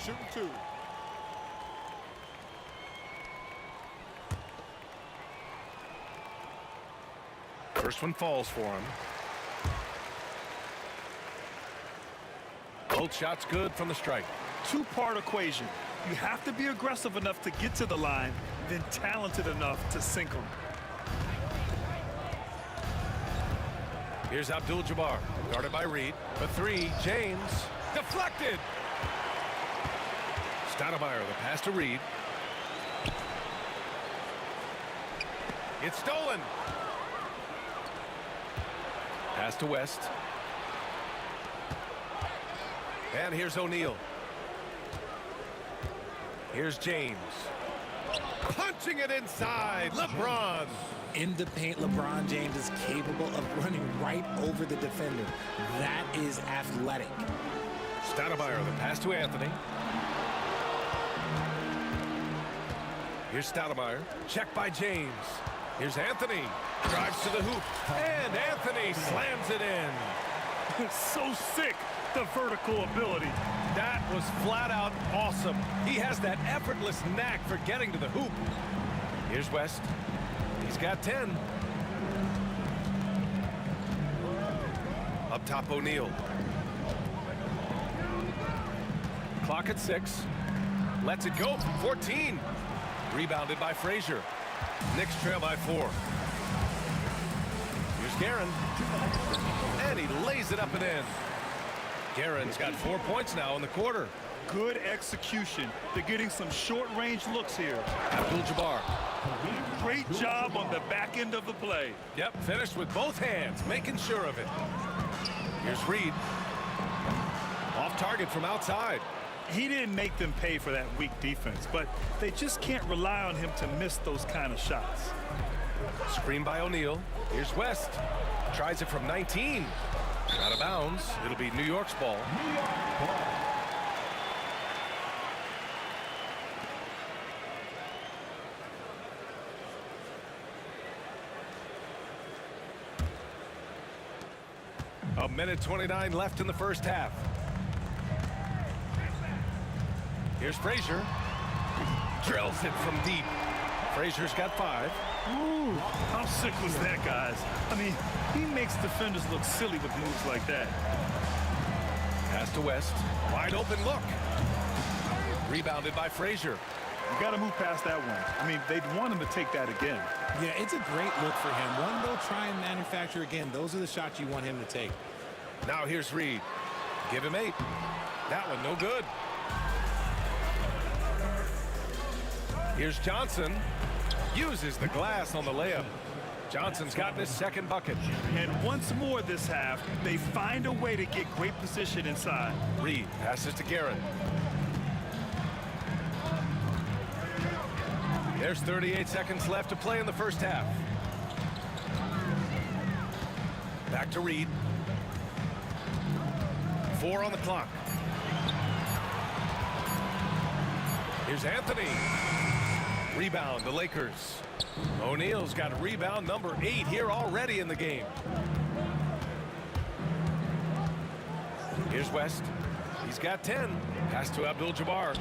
Shooting 2.
First one falls for him. Both shots good from the strike.
Two-part equation. You have to be aggressive enough to get to the line, then talented enough to sink them.
Here's Abdul-Jabbar, guarded by Reed. For 3, James. Deflected. Stoudemire, the pass to Reed. It's stolen. Pass to West. And here's O'Neal. Here's James. Punching it inside. LeBron.
In the paint, LeBron James is capable of running right over the defender. That is athletic.
Stoudemire, the pass to Anthony. Here's Stoudemire. Check by James. Here's Anthony. Drives to the hoop. And Anthony slams it in.
So sick, the vertical ability.
That was flat out awesome. He has that effortless knack for getting to the hoop. Here's West. He's got 10. Up top, O'Neal. Clock at 6. Lets it go from 14. Rebounded by Frazier. Knicks trail by 4. Here's Guerin. And he lays it up and in. Guerin's got 4 points now in the quarter.
Good execution. They're getting some short-range looks here.
Abdul-Jabbar.
Great job on the back end of the play.
Yep, finished with both hands, making sure of it. Here's Reed. Off target from outside.
He didn't make them pay for that weak defense, but they just can't rely on him to miss those kind of shots.
Screen by O'Neal. Here's West. Tries it from 19. Out of bounds. It'll be New York's ball. A minute 29 left in the first half. Here's Frazier. Drills it from deep. Frazier's got 5.
Ooh, how sick was that, guys? I mean, he makes defenders look silly with moves like that.
Pass to West. Wide open look. Rebounded by Frazier.
You got to move past that one. I mean, they'd want him to take that again.
Yeah, it's a great look for him. One they'll try and manufacture again. Those are the shots you want him to take.
Now here's Reed. Give him 8. That one no good. Here's Johnson. Uses the glass on the layup. Johnson's gotten his second bucket.
And once more this half, they find a way to get great position inside.
Reed passes to Guerin. There's 38 seconds left to play in the first half. Back to Reed. 4 on the clock. Here's Anthony. Rebound, the Lakers. O'Neal's got rebound number 8 here already in the game. Here's West. He's got 10. Pass to Abdul-Jabbar.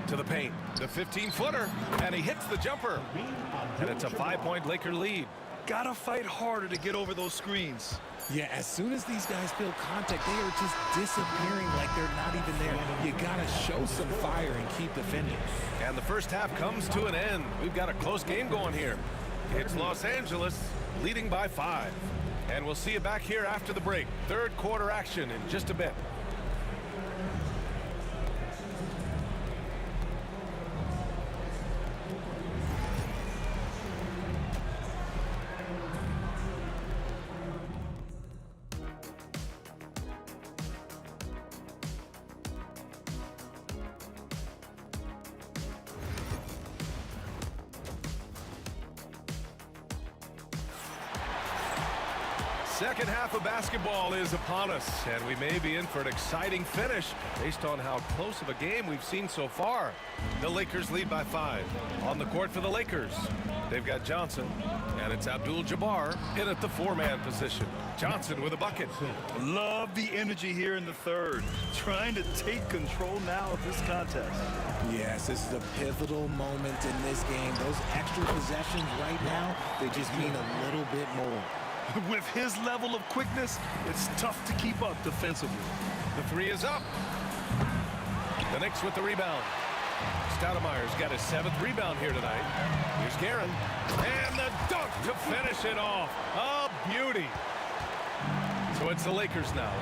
To the paint. The 15-footer. And he hits the jumper. And it's a 5-point Laker lead.
Gotta fight harder to get over those screens.
Yeah, as soon as these guys feel contact, they are just disappearing like they're not even there. You gotta show some fire and keep defending.
And the first half comes to an end. We've got a close game going here. It's Los Angeles leading by 5. And we'll see you back here after the break. Third quarter action in just a bit. Second half of basketball is upon us, and we may be in for an exciting finish based on how close of a game we've seen so far. The Lakers lead by 5. On the court for the Lakers, they've got Johnson, and it's Abdul-Jabbar in at the 4-man position. Johnson with a bucket.
Love the energy here in the third. Trying to take control now of this contest.
Yes, this is a pivotal moment in this game. Those extra possessions right now, they just mean a little bit more.
With his level of quickness, it's tough to keep up defensively.
The 3 is up. The Knicks with the rebound. Stoudemire's got his 7th rebound here tonight. Here's Guerin. And the dunk to finish it off. A beauty. So it's the Lakers now.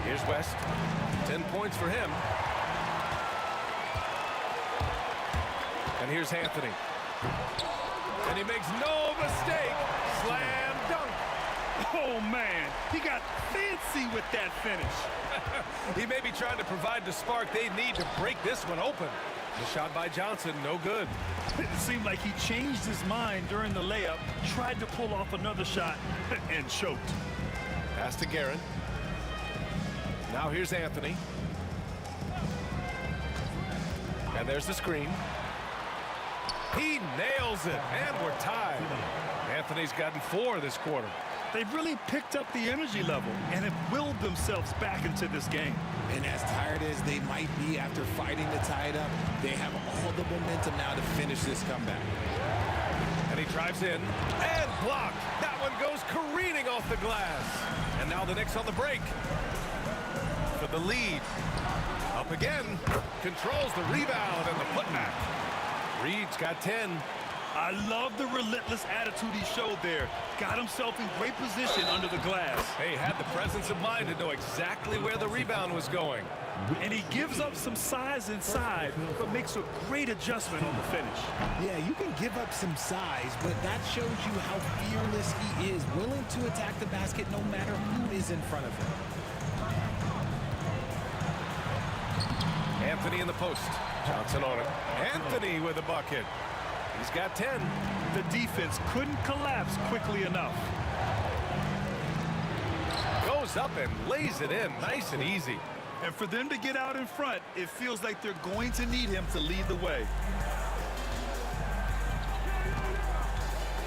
Here's West. 10 points for him. And here's Anthony. And he makes no mistake. Slam dunk.
Oh, man. He got fancy with that finish.
He may be trying to provide the spark they need to break this one open. The shot by Johnson, no good.
It seemed like he changed his mind during the layup, tried to pull off another shot, and choked.
Pass to Guerin. Now here's Anthony. And there's the screen. He nails it, and we're tied. Anthony's gotten 4 this quarter.
They've really picked up the energy level and have willed themselves back into this game.
And as tired as they might be after fighting to tie it up, they have all the momentum now to finish this comeback.
And he drives in and blocked. That one goes careening off the glass. And now the Knicks on the break. For the lead. Up again. Controls the rebound and the putback. Reed's got 10.
I love the relentless attitude he showed there. Got himself in great position under the glass.
He had the presence of mind to know exactly where the rebound was going.
And he gives up some size inside, but makes a great adjustment on the finish.
Yeah, you can give up some size, but that shows you how fearless he is, willing to attack the basket no matter who is in front of him.
Anthony in the post. Johnson on it. Anthony with a bucket. He's got 10.
The defense couldn't collapse quickly enough.
Goes up and lays it in nice and easy.
And for them to get out in front, it feels like they're going to need him to lead the way.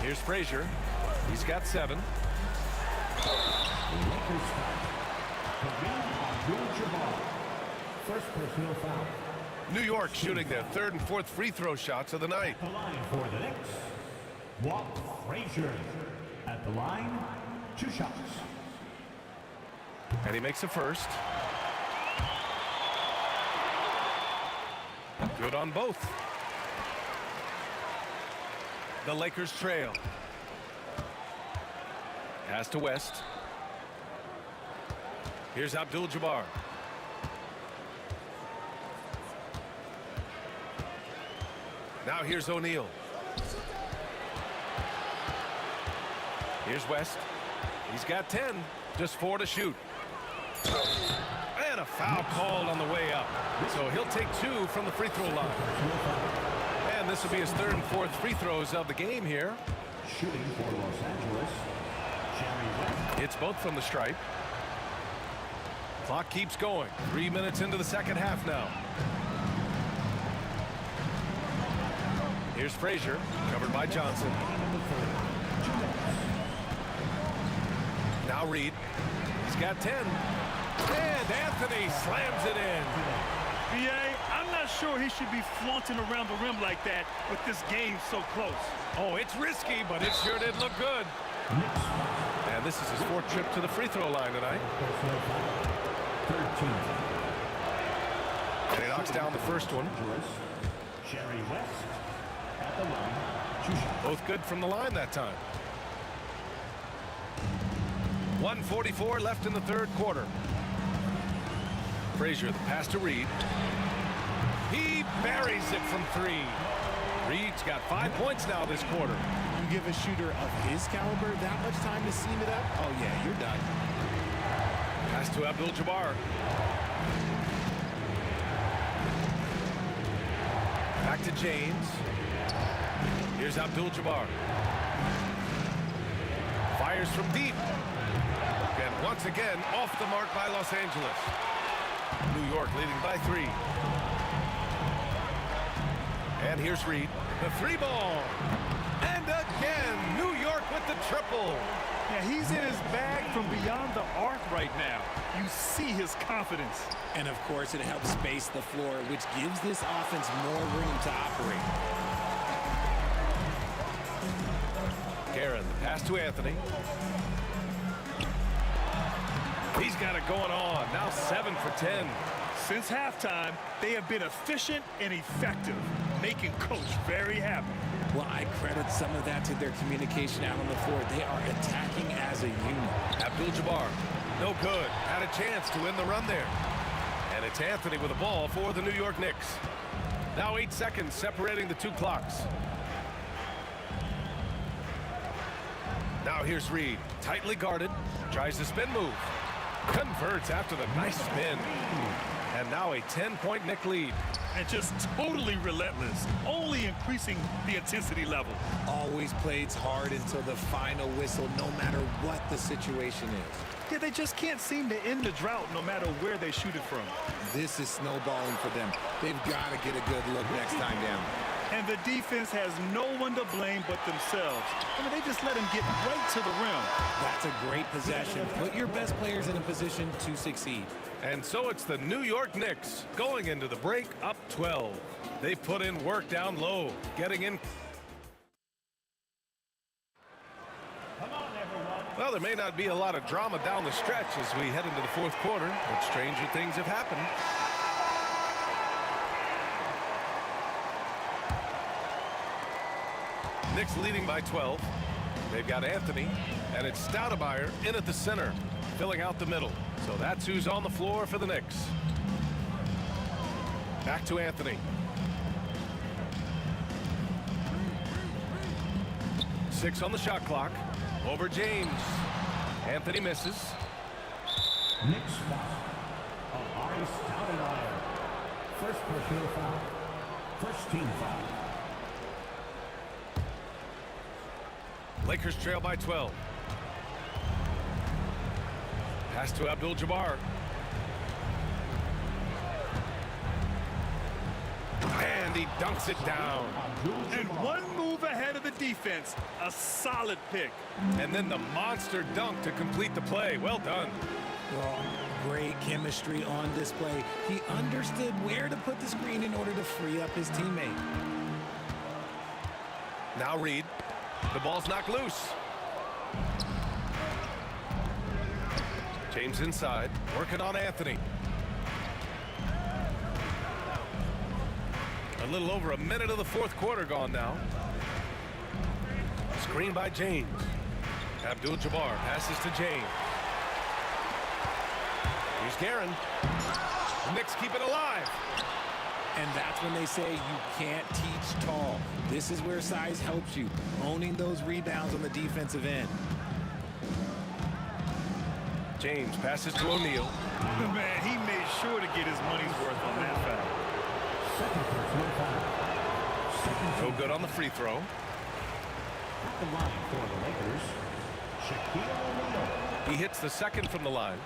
Here's Frazier. He's got 7.
First personal foul.
New York shooting their 3rd and 4th free throw shots of the night.
The line for the Knicks, Walt Frazier. At the line, 2 shots.
And he makes a first. Good on both. The Lakers trail. Pass to West. Here's Abdul-Jabbar. Now here's O'Neal. Here's West. He's got 10. Just 4 to shoot. And a foul called on the way up. So he'll take 2 from the free throw line. And this will be his 3rd and 4th free throws of the game here.
Shooting for Los Angeles, Jerry West.
It's both from the stripe. Clock keeps going. 3 minutes into the second half now. Here's Frazier, covered by Johnson. Now Reed. He's got 10. And Anthony slams it in.
B.A., I'm not sure he should be flaunting around the rim like that with this game so close.
Oh, it's risky, but it sure did look good. And this is his 4th trip to the free throw line tonight.
13.
And he knocks down the first one.
Jerry West at the line, 2 shots.
Both good from the line that time. 1:44 left in the 3rd quarter. Frazier, the pass to Reed. He buries it from 3. Reed's got 5 points now this quarter.
You give a shooter of his caliber that much time to seam it up, oh yeah, you're done.
Pass to Abdul-Jabbar. Back to James. Here's Abdul-Jabbar. Fires from deep. And once again, off the mark by Los Angeles. New York leading by 3. And here's Reed. The 3 ball. And again, New York with the triple.
Yeah, he's in his bag from beyond the arc right now. You see his confidence.
And of course, it helps space the floor, which gives this offense more room to operate.
Guerin, the pass to Anthony. He's got it going on. Now 7 for 10.
Since halftime, they have been efficient and effective, making Coach very happy.
Well, I credit some of that to their communication out on the floor. They are attacking as a unit.
Abdul-Jabbar, no good. Had a chance to win the run there. And it's Anthony with the ball for the New York Knicks. Now 8 seconds separating the 2 clocks. Now here's Reed, tightly guarded, tries the spin move. Converts after the nice spin. And now a 10-point Knick lead.
And just totally relentless, only increasing the intensity level.
Always plays hard until the final whistle, no matter what the situation is.
Yeah, they just can't seem to end the drought no matter where they shoot it from.
This is snowballing for them. They've got to get a good look next time down.
And the defense has no one to blame but themselves. I mean, they just let him get right to the rim.
That's a great possession. Put your best players in a position to succeed.
And so it's the New York Knicks going into the break up 12. They put in work down low, getting in. Well, there may not be a lot of drama down the stretch as we head into the 4th quarter, but stranger things have happened. Knicks leading by 12. They've got Anthony, and it's Stoudemire in at the center, filling out the middle. So that's who's on the floor for the Knicks. Back to Anthony. 6 on the shot clock. Over James. Anthony misses.
Knicks foul. Amari Stoudemire. First personal foul. First team foul.
Lakers trail by 12. Pass to Abdul-Jabbar. And he dunks it down.
And one move ahead of the defense. A solid pick.
And then the monster dunk to complete the play. Well done.
Well, great chemistry on display. He understood where to put the screen in order to free up his teammate.
Now Reed. The ball's knocked loose. James inside, working on Anthony. A little over a minute of the 4th quarter gone now. Screen by James. Abdul-Jabbar passes to James. Here's Guerin. Knicks keep it alive.
And that's when they say you can't teach tall. This is where size helps you, owning those rebounds on the defensive end.
James passes to O'Neal.
Man, he made sure to get his money's worth on that foul.
Second personal foul.
No good on the free throw.
At the line for the Lakers, Shaquille O'Neal.
He hits the second from the line.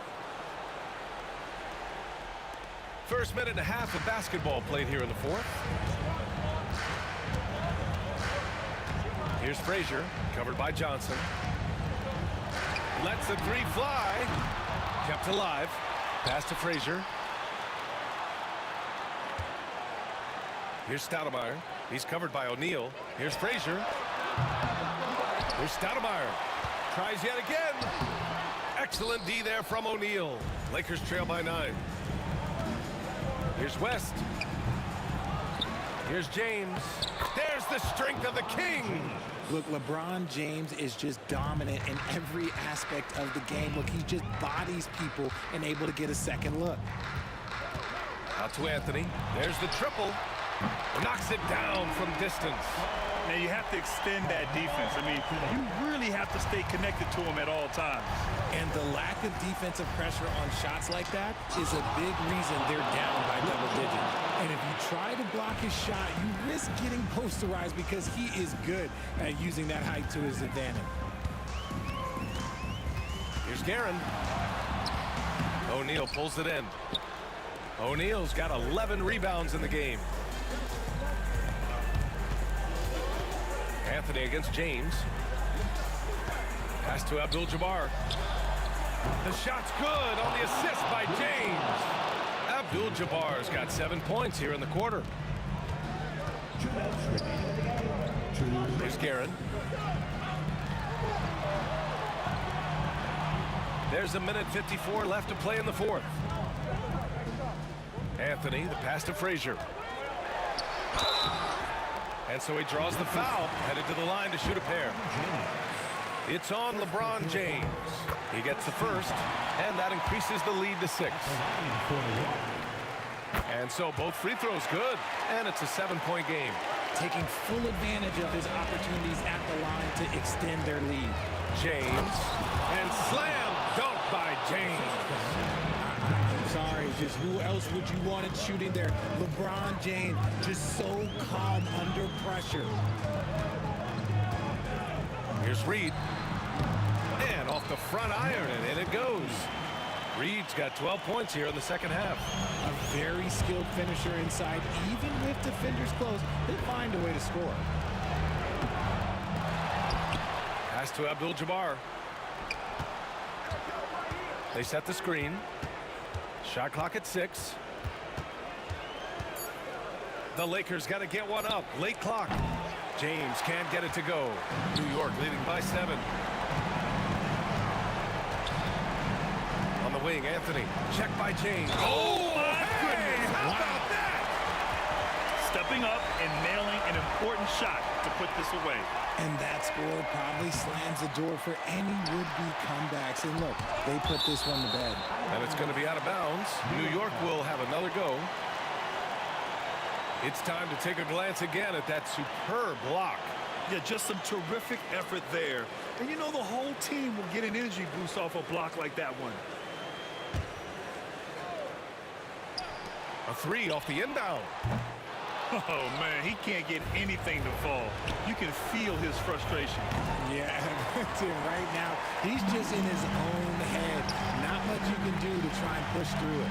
First minute and a half of basketball played here in the 4th. Here's Frazier, covered by Johnson. Lets the 3 fly. Kept alive. Pass to Frazier. Here's Stoudemire. He's covered by O'Neal. Here's Frazier. Here's Stoudemire. Tries yet again. Excellent D there from O'Neal. Lakers trail by 9. Here's West. Here's James. There's the strength of the king.
Look, LeBron James is just dominant in every aspect of the game. Look, he just bodies people and able to get a second look.
Out to Anthony. There's the triple. Knocks it down from distance.
Now, you have to extend that defense. I mean, you really have to stay connected to him at all times.
And the lack of defensive pressure on shots like that is a big reason they're down by double digits. And if you try to block his shot, you risk getting posterized because he is good at using that height to his advantage.
Guerin. O'Neal pulls it in. O'Neal's got 11 rebounds in the game. Anthony against James. Pass to Abdul-Jabbar. The shot's good on the assist by James. Abdul-Jabbar's got 7 points here in the quarter. Here's Guerin. There's a minute 54 left to play in the fourth. Anthony, the pass to Frazier. And so he draws the foul, headed to the line to shoot a pair. It's on LeBron James. He gets the first, and that increases the lead to 6. And so both free throws good, and it's a 7-point game.
Taking full advantage of his opportunities at the line to extend their lead.
James, and slam dunk by James.
I'm sorry, just who else would you want it shooting there? LeBron James, just so calm under pressure.
Here's Reed. And off the front iron, and in it goes. Reed's got 12 points here in the second half.
A very skilled finisher inside. Even with defenders close, they find a way to score.
Pass to Abdul-Jabbar. They set the screen. Shot clock at 6. The Lakers got to get one up. Late clock. James can't get it to go. New York leading by 7. On the wing, Anthony. Check by James. Oh, my goodness. How about that?
Stepping up and nailing an important shot to put this away.
And that score probably slams the door for any would-be comebacks. And look, they put this one to bed.
And it's going to be out of bounds. New York will have another go. It's time to take a glance again at that superb block.
Yeah, just some terrific effort there. And you know the whole team will get an energy boost off a block like that one.
A 3 off the inbound.
Oh, man, he can't get anything to fall. You can feel his frustration.
Yeah, right now, he's just in his own head. Not much you can do to try and push through it.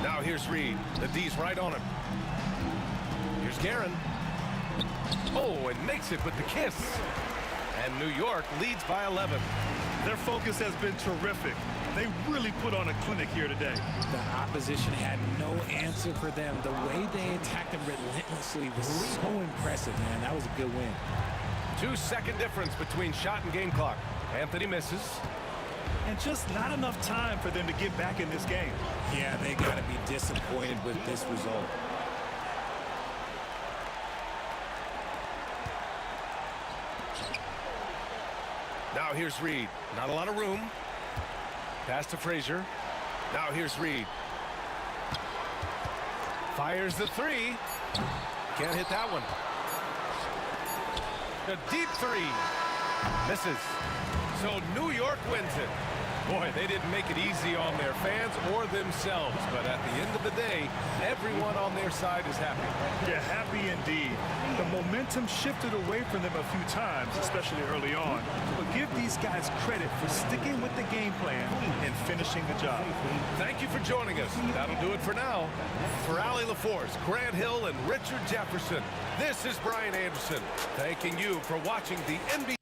Now here's Reed. The D's right on him. Here's Guerin. Oh, and makes it with the kiss. And New York leads by 11.
Their focus has been terrific. They really put on a clinic here today.
The opposition had no answer for them. The way they attacked them relentlessly was so impressive, man. That was a good win.
2-second difference between shot and game clock. Anthony misses.
And just not enough time for them to get back in this game.
Yeah, they got to be disappointed with this result.
Now here's Reed. Not a lot of room. Pass to Frazier. Now here's Reed. Fires the 3. Can't hit that one. A deep 3. Misses. So New York wins it. Boy, they didn't make it easy on their fans or themselves. But at the end of the day, everyone on their side is happy.
Yeah, happy indeed. The momentum shifted away from them a few times, especially early on. But give these guys credit for sticking with the game plan and finishing the job.
Thank you for joining us. That'll do it for now. For Allie LaForce, Grant Hill, and Richard Jefferson, this is Brian Anderson, thanking you for watching the NBA.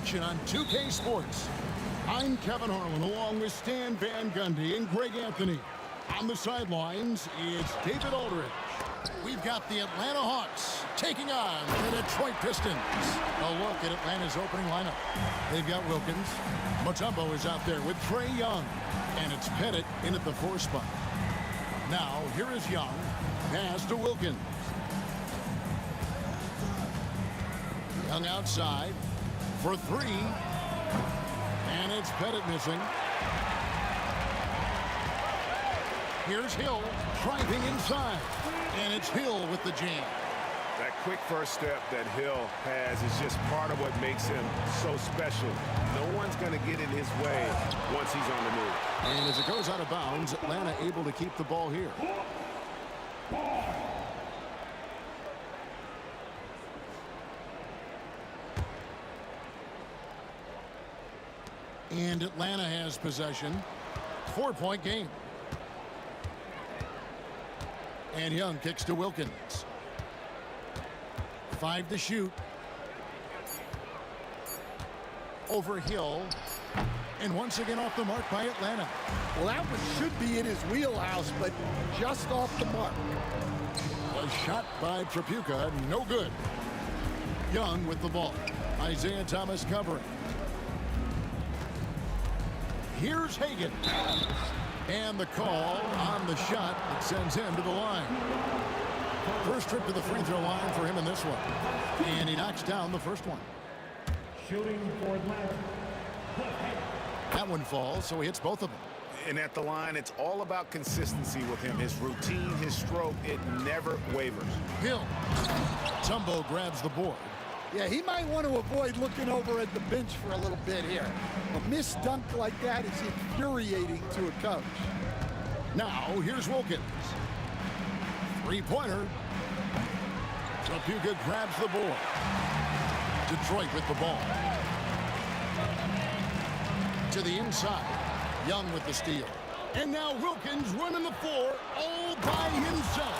On 2K Sports. I'm Kevin Harlan along with Stan Van Gundy and Greg Anthony. On the sidelines, it's David Aldridge. We've got the Atlanta Hawks taking on the Detroit Pistons. A look at Atlanta's opening lineup. They've got Wilkins. Mutombo is out there with Trae Young. And it's Pettit in at the 4 spot. Now, here is Young. Pass to Wilkins. Young outside for 3, and it's Pettit missing. Here's Hill driving inside, and it's Hill with the jam.
That quick first step that Hill has is just part of what makes him so special. No one's going to get in his way once he's on the move.
And as it goes out of bounds, Atlanta able to keep the ball here. And Atlanta has possession. 4-point game. And Young kicks to Wilkins. 5 to shoot. Over Hill. And once again off the mark by Atlanta.
Well, that one should be in his wheelhouse, but just off the mark.
A shot by Trapuka, no good. Young with the ball. Isaiah Thomas covering. Here's Hagan. And the call on the shot that sends him to the line. First trip to the free throw line for him in this one. And he knocks down the first one.
Shooting for Atlanta.
That one falls, so he hits both of them.
And at the line, it's all about consistency with him. His routine, his stroke, it never wavers.
Hill. Tumbo grabs the board.
Yeah, he might want to avoid looking over at the bench for a little bit here. A missed dunk like that is infuriating to a coach.
Now, here's Wilkins. 3-pointer. Trapuka grabs the board. Detroit with the ball. To the inside. Young with the steal. And now Wilkins running the floor all by himself.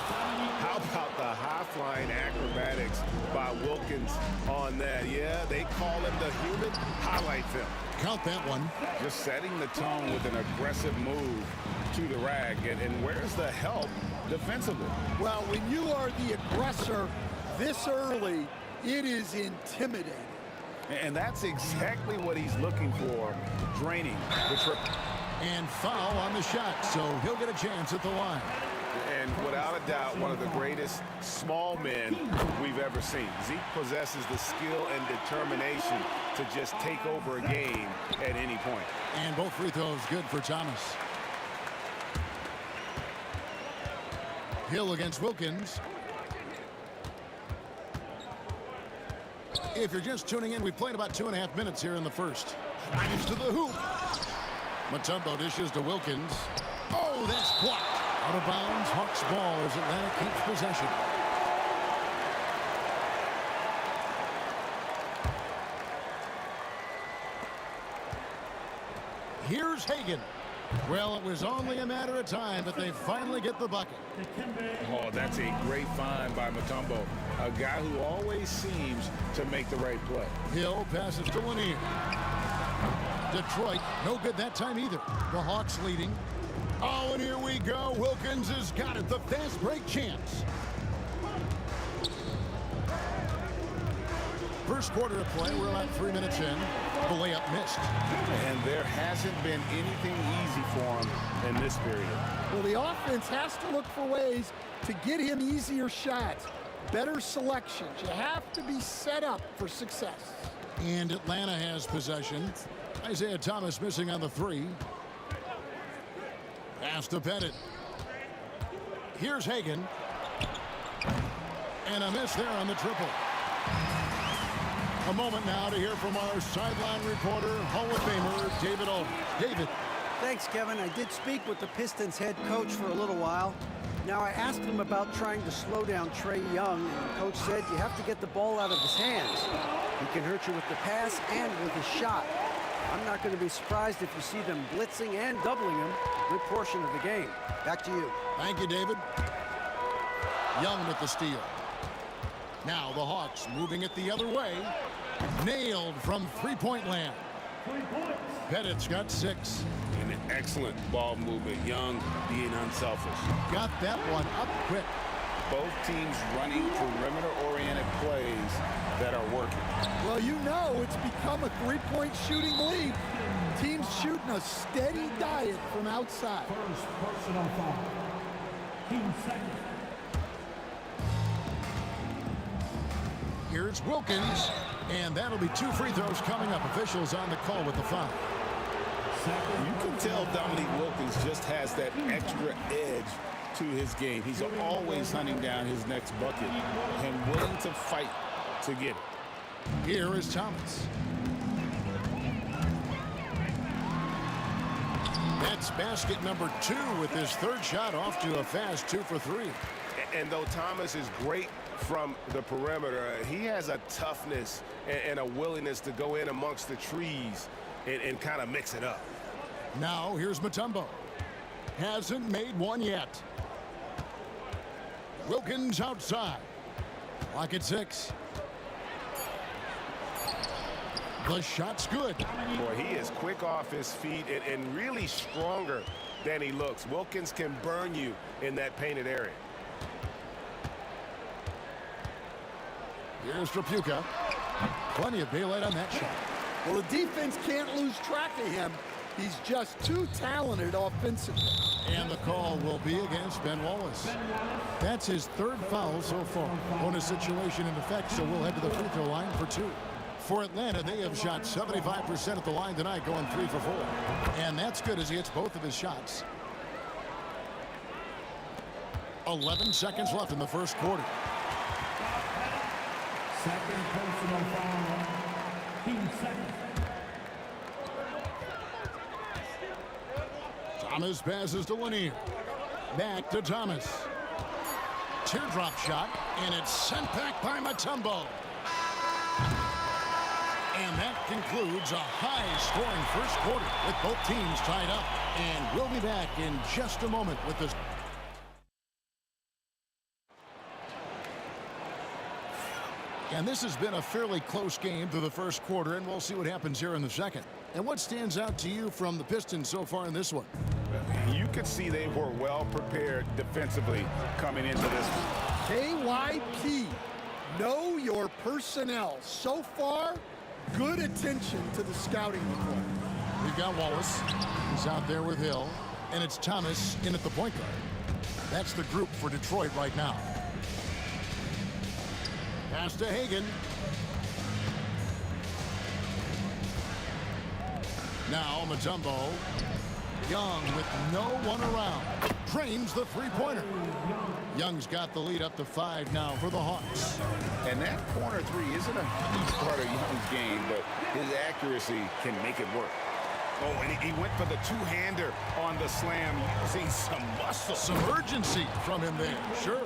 How about the high-flying acrobatics by Wilkins on that? Yeah, they call him the human highlight film.
Count that one.
Just setting the tone with an aggressive move to the rack. And where's the help defensively?
Well, when you are the aggressor this early, it is intimidating.
And that's exactly what he's looking for, draining the trip.
And foul on the shot, so he'll get a chance at the line.
And without a doubt, one of the greatest small men we've ever seen. Zeke possesses the skill and determination to just take over a game at any point.
And both free throws good for Thomas. Hill against Wilkins. If you're just tuning in, we played about 2.5 minutes here in the first. Drives to the hoop. Mutombo dishes to Wilkins. Oh, that's blocked. Out of bounds, Hawks ball as Atlanta keeps possession. Here's Hagan. Well, it was only a matter of time, but they finally get the bucket.
Oh, that's a great find by Mutombo. A guy who always seems to make the right play.
Hill passes to Lanier. Detroit, no good that time either. The Hawks leading. Oh, and here we go. Wilkins has got it. The fast break chance. First quarter of play. We're about 3 minutes in. The layup missed.
And there hasn't been anything easy for him in this period.
Well, the offense has to look for ways to get him easier shots. Better selections. You have to be set up for success.
And Atlanta has possession. Isaiah Thomas missing on the 3. Pass to Pettit. Here's Hagan. And a miss there on the triple. A moment now to hear from our sideline reporter, Hall of Famer David Aldridge. David.
Thanks, Kevin. I did speak with the Pistons head coach for a little while. Now, I asked him about trying to slow down Trae Young, and the coach said you have to get the ball out of his hands. He can hurt you with the pass and with his shot. I'm not going to be surprised if you see them blitzing and doubling him a good portion of the game. Back to you.
Thank you, David. Young with the steal. Now the Hawks moving it the other way. Nailed from three-point land. Pettit's got 6.
An excellent ball movement. Young being unselfish.
Got that one up quick.
Both teams running perimeter-oriented plays that are working.
Well, you know it's become a three-point shooting league. Teams shooting a steady diet from outside.
First personal foul. Team second.
Here's Wilkins, and that'll be 2 free throws coming up. Officials on the call with the foul.
You can tell Dominique Wilkins just has that extra edge to his game. He's always hunting down his next bucket and willing to fight to get it.
Here is Thomas. That's basket number 2 with his 3rd shot off to a fast 2 for 3.
And though Thomas is great from the perimeter, he has a toughness and a willingness to go in amongst the trees and kind of mix it up.
Now here's Mutombo. Hasn't made one yet. Wilkins outside. Clock at 6. The shot's good.
Boy, he is quick off his feet and really stronger than he looks. Wilkins can burn you in that painted area.
Here's Trapuka. Plenty of daylight on that shot.
Well, the defense can't lose track of him. He's just too talented offensively.
And the call will be against Ben Wallace. That's his 3rd foul so far. Bonus situation in effect, so we'll head to the free throw line for 2. For Atlanta, they have shot 75% at the line tonight, going 3 for 4. And that's good as he hits both of his shots. 11 seconds left in the first quarter.
Second personal foul. Team second.
Thomas passes to Lanier. Back to Thomas. Teardrop shot, and it's sent back by Mutombo. And that concludes a high-scoring first quarter with both teams tied up. And we'll be back in just a moment with this. And this has been a fairly close game through the first quarter, and we'll see what happens here in the second. And what stands out to you from the Pistons so far in this one?
You could see they were well prepared defensively coming into this one.
KYP, know your personnel. So far, good attention to the scouting report.
We've got Wallace. He's out there with Hill. And it's Thomas in at the point guard. That's the group for Detroit right now. Pass to Hagan. Now Mutombo. Young with no one around. Drains the three-pointer. Young's got the lead up to 5 now for the Hawks.
And that corner 3 isn't a huge part of Young's game, but his accuracy can make it work.
Oh, and he went for the two-hander on the slam, using some muscle.
Some urgency from him there, sure.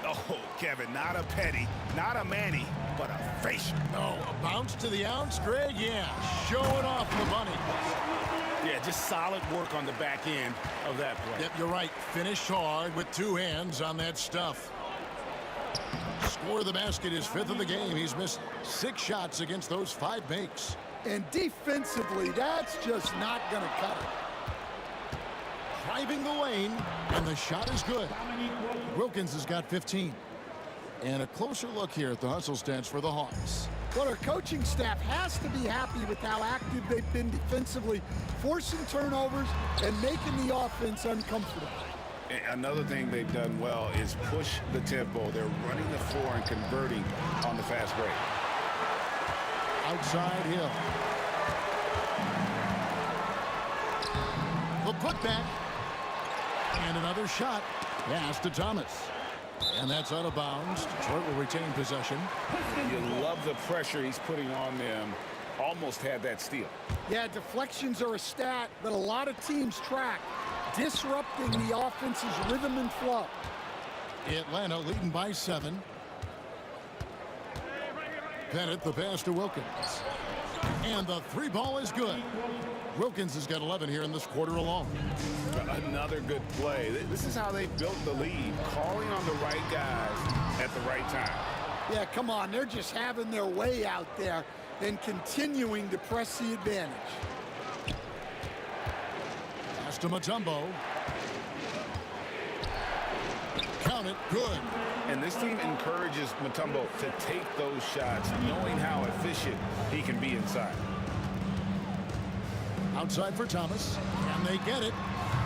Oh, Kevin, not a Petty, not a Manny, but a facial.
Oh, a bounce to the ounce, Greg? Yeah, showing off the bunny.
Yeah, just solid work on the back end of that play.
Yep, you're right. Finished hard with 2 hands on that stuff. Score of the basket, his 5th of the game. He's missed 6 shots against those 5 makes.
And defensively, that's just not going to cut it.
Driving the lane, and the shot is good. Wilkins has got 15. And a closer look here at the hustle stats for the Hawks.
But our coaching staff has to be happy with how active they've been defensively, forcing turnovers and making the offense uncomfortable.
Another thing they've done well is push the tempo. They're running the floor and converting on the fast break.
outside Hill. The putback. And another shot. Pass to Thomas. And that's out of bounds. Detroit will retain possession.
You love the pressure he's putting on them. Almost had that steal.
Yeah, deflections are a stat that a lot of teams track, disrupting the offense's rhythm and flow.
Atlanta leading by 7. Bennett, the pass to Wilkins. And the 3-ball is good. Wilkins has got 11 here in this quarter alone.
Another good play. This is how they built the lead, calling on the right guys at the right time.
Yeah, come on. They're just having their way out there and continuing to press the advantage.
Pass to Mutombo. Count it. Good.
And this team encourages Mutombo to take those shots, knowing how efficient he can be inside.
Outside for Thomas, and they get it.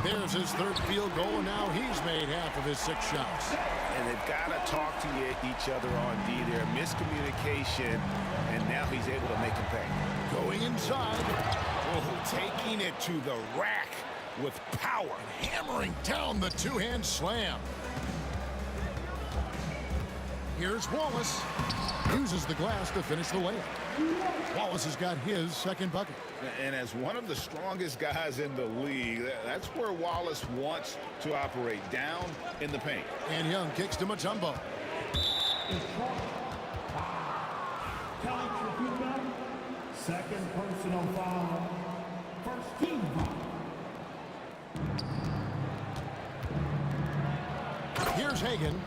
There's his third field goal, and now he's made half of his 6 shots.
And they've got to talk to each other on D there. Miscommunication, and now he's able to make him pay.
Going inside.
Oh, taking it to the rack with power.
And hammering down the two-hand slam. Here's Wallace. Uses the glass to finish the layup. Wallace has got his second bucket.
And as one of the strongest guys in the league, that's where Wallace wants to operate, down in the paint.
And Young kicks to Mutombo.
Second personal foul. First team foul.
Here's Hagan.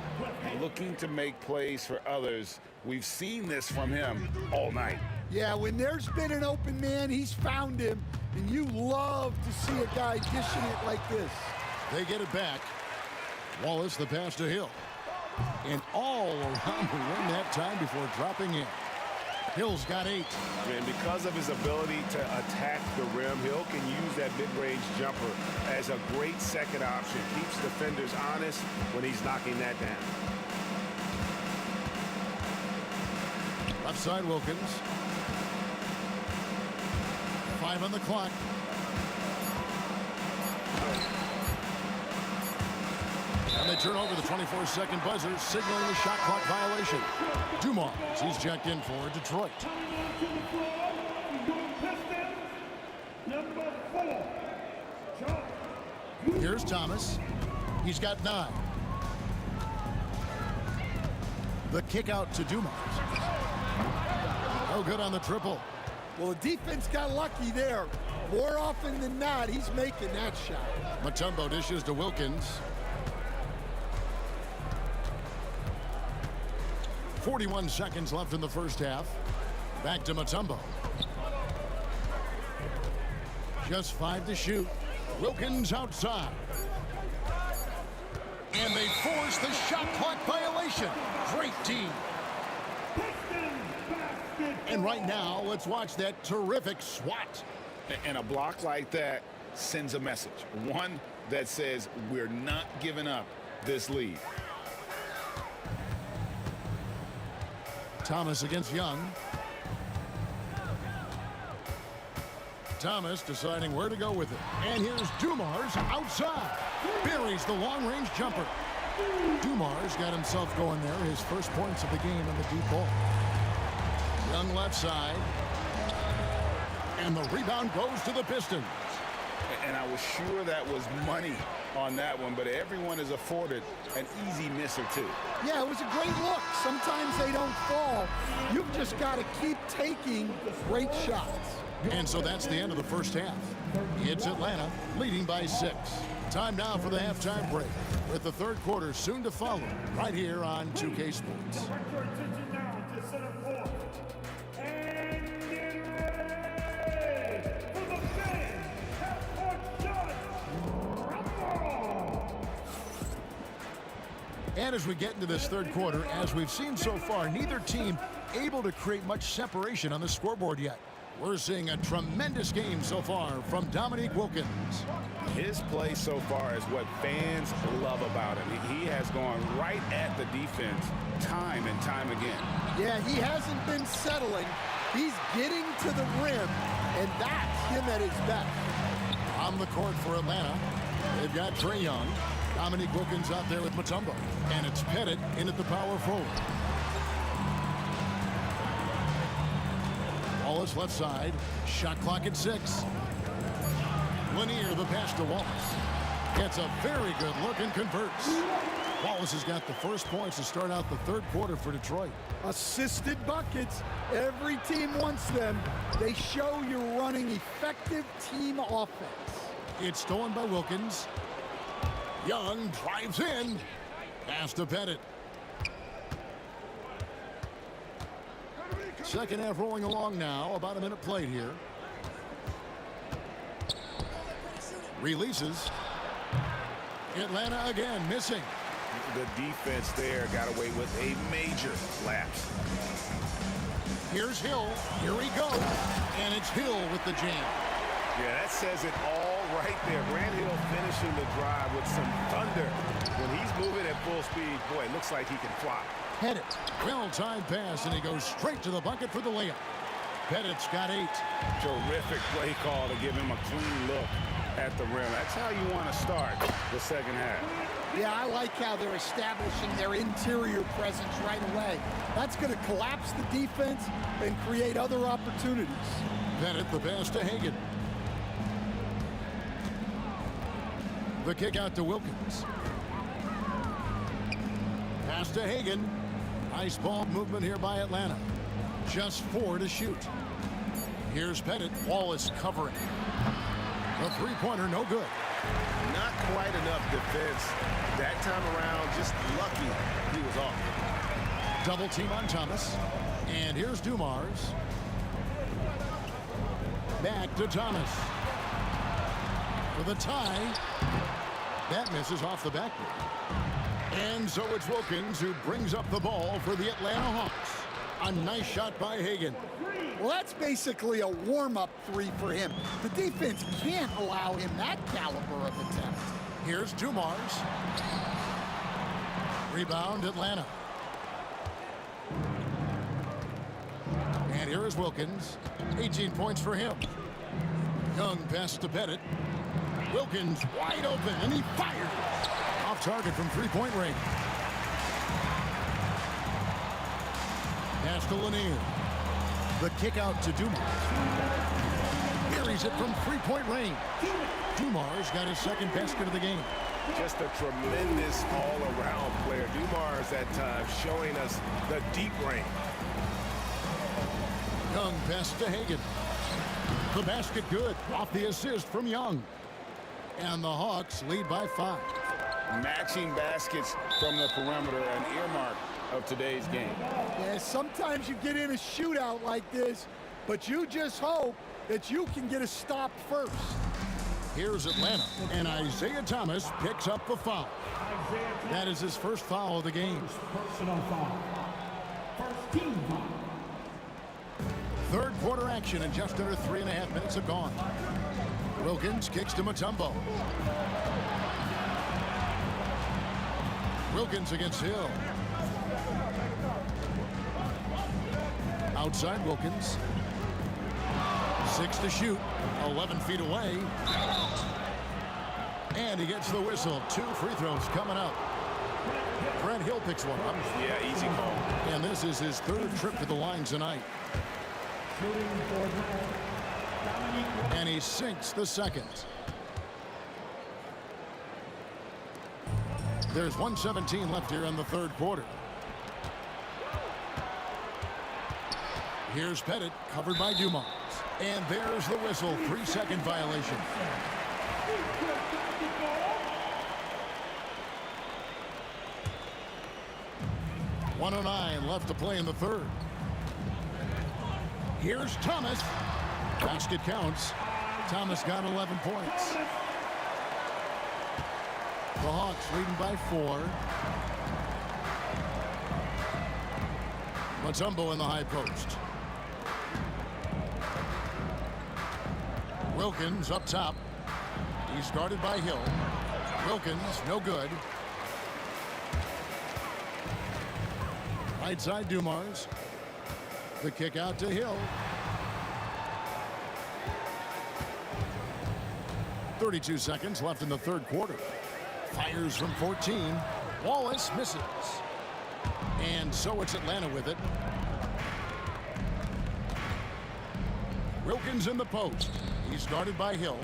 Looking to make plays for others. We've seen this from him all night.
Yeah, when there's been an open man, he's found him, and you love to see a guy dishing it like this.
They get it back. Wallace, the pass to Hill. And all around the rim that time before dropping in. Hill's got 8.
And because of his ability to attack the rim, Hill can use that mid-range jumper as a great second option. Keeps defenders honest when he's knocking that down.
Left side Wilkins. 5 on the clock. And they turn over the 24-second buzzer, signaling the shot clock violation. Dumars, he's checked in for Detroit. Here's Thomas. He's got 9. The kick out to Dumars. Oh, good on the triple.
Well, the defense got lucky there. More often than not, he's making that shot.
Mutombo dishes to Wilkins. 41 seconds left in the first half. Back to Mutombo. Just 5 to shoot. Wilkins outside. And they force the shot clock violation. Great team. And right now, let's watch that terrific swat.
And a block like that sends a message. One that says we're not giving up this lead.
Thomas against Young. Thomas deciding where to go with it. And here's Dumars outside. Buries the long-range jumper. Dumars got himself going there. His first points of the game on the deep ball. Young left side. And the rebound goes to the Pistons.
And I was sure that was money on that one, but everyone is afforded an easy miss or two.
Yeah, it was a great look. Sometimes they don't fall. You've just got to keep taking great shots.
And so that's the end of the first half. It's Atlanta leading by 6. Time now for the halftime break, with the third quarter soon to follow right here on 2K Sports. And as we get into this third quarter, as we've seen so far, neither team able to create much separation on the scoreboard yet. We're seeing a tremendous game so far from Dominique Wilkins.
His play so far is what fans love about him. He has gone right at the defense time and time again.
Yeah, he hasn't been settling. He's getting to the rim, and that's him at his best.
On the court for Atlanta, they've got Trae Young. Dominique Wilkins out there with Mutombo. And it's Pettit in at the power forward. Wallace left side. Shot clock at 6. Lanier the pass to Wallace. Gets a very good look and converts. Wallace has got the first points to start out the third quarter for Detroit.
Assisted buckets. Every team wants them. They show you're running effective team offense.
It's stolen by Wilkins. Young drives in. Pass to Pettit. Second half rolling along now. About a minute played here. Releases. Atlanta again missing.
The defense there got away with a major lapse.
Here's Hill. Here he goes. And it's Hill with the jam.
Yeah, that says it all right there. Grant Hill finishing the drive with some thunder. When he's moving at full speed, boy, it looks like he can fly.
Pettit. Well-timed pass, and he goes straight to the bucket for the layup. Pettit's got 8.
Terrific play call to give him a clean look at the rim. That's how you want to start the second half.
Yeah, I like how they're establishing their interior presence right away. That's going to collapse the defense and create other opportunities.
Pettit the pass to Hagan. The kick out to Wilkins. Pass to Hagan. Nice ball movement here by Atlanta. Just 4 to shoot. Here's Pettit. Wallace covering. The three-pointer no good.
Not quite enough defense that time around. Just lucky he was off.
Double team on Thomas. And here's Dumars. Back to Thomas. For the tie. That misses off the backboard. And so it's Wilkins who brings up the ball for the Atlanta Hawks. A nice shot by Hagan.
Well, that's basically a warm-up 3 for him. The defense can't allow him that caliber of attempt.
Here's Dumars. Rebound Atlanta. And here is Wilkins. 18 points for him. Young pass to Pettit. Wilkins wide open, and he fires. Off target from three-point range. Pass to Lanier. The kick out to Dumars. Buries it from three-point range. Dumars got his second basket of the game.
Just a tremendous all-around player. Dumars at times showing us the deep range.
Young pass to Hagan. The basket good. Off the assist from Young. And the Hawks lead by 5.
Matching baskets from the perimeter, an earmark of today's game.
Yeah, sometimes you get in a shootout like this, but you just hope that you can get a stop first.
Here's Atlanta, and Isaiah Thomas picks up the foul. That is his first foul of the game.
Personal foul. First team foul.
Third quarter action, and just under 3.5 minutes have gone. Wilkins kicks to Mutombo. Wilkins against Hill. Outside Wilkins. 6 to shoot. 11 feet away. And he gets the whistle. 2 free throws coming up. Grant Hill picks one up.
Yeah, easy call.
And this is his 3rd trip to the line tonight. And he sinks the second. There's 1:17 left here in the third quarter. Here's Pettit, covered by Dumars. And there's the whistle, 3-second violation. .109 left to play in the third. Here's Thomas. Basket counts. Thomas got 11 points. The Hawks leading by 4. Mutombo in the high post. Wilkins up top. He's guarded by Hill. Wilkins, no good. Right side, Dumars. The kick out to Hill. 32 seconds left in the third quarter. Fires from 14. Wallace misses. And so it's Atlanta with it. Wilkins in the post. He's guarded by Hill.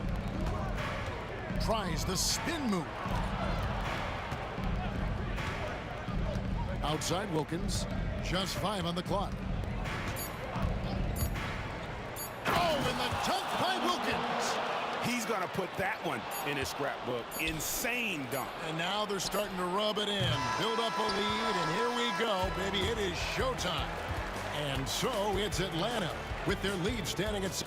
Tries the spin move. Outside Wilkins. Just 5 on the clock. Oh, and the dunk by Wilkins.
He's going to put that one in his scrapbook. Insane dunk.
And now they're starting to rub it in. Build up a lead, and here we go, baby. It is showtime. And so it's Atlanta with their lead standing at...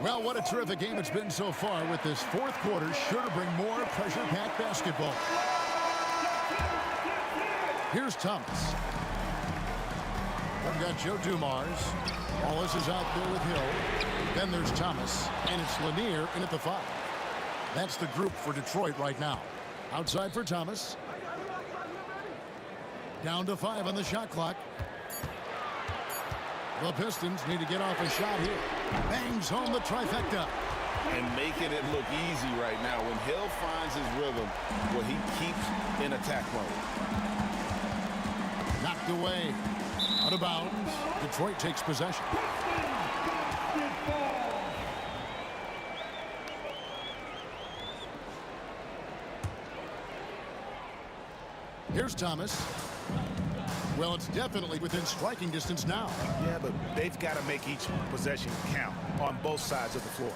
Well, what a terrific game it's been so far with this fourth quarter. Sure to bring more pressure-packed basketball. Here's Thomas. We've got Joe Dumars. Wallace is out there with Hill. Then there's Thomas, and it's Lanier in at the 5. That's the group for Detroit right now. Outside for Thomas. Down to 5 on the shot clock. The Pistons need to get off a shot here. Bangs home the trifecta.
And making it look easy right now. When Hill finds his rhythm, well, he keeps in attack mode.
Knocked away. Out of bounds. Detroit takes possession. Here's Thomas. Well, it's definitely within striking distance now.
Yeah, but they've got to make each possession count on both sides of the floor.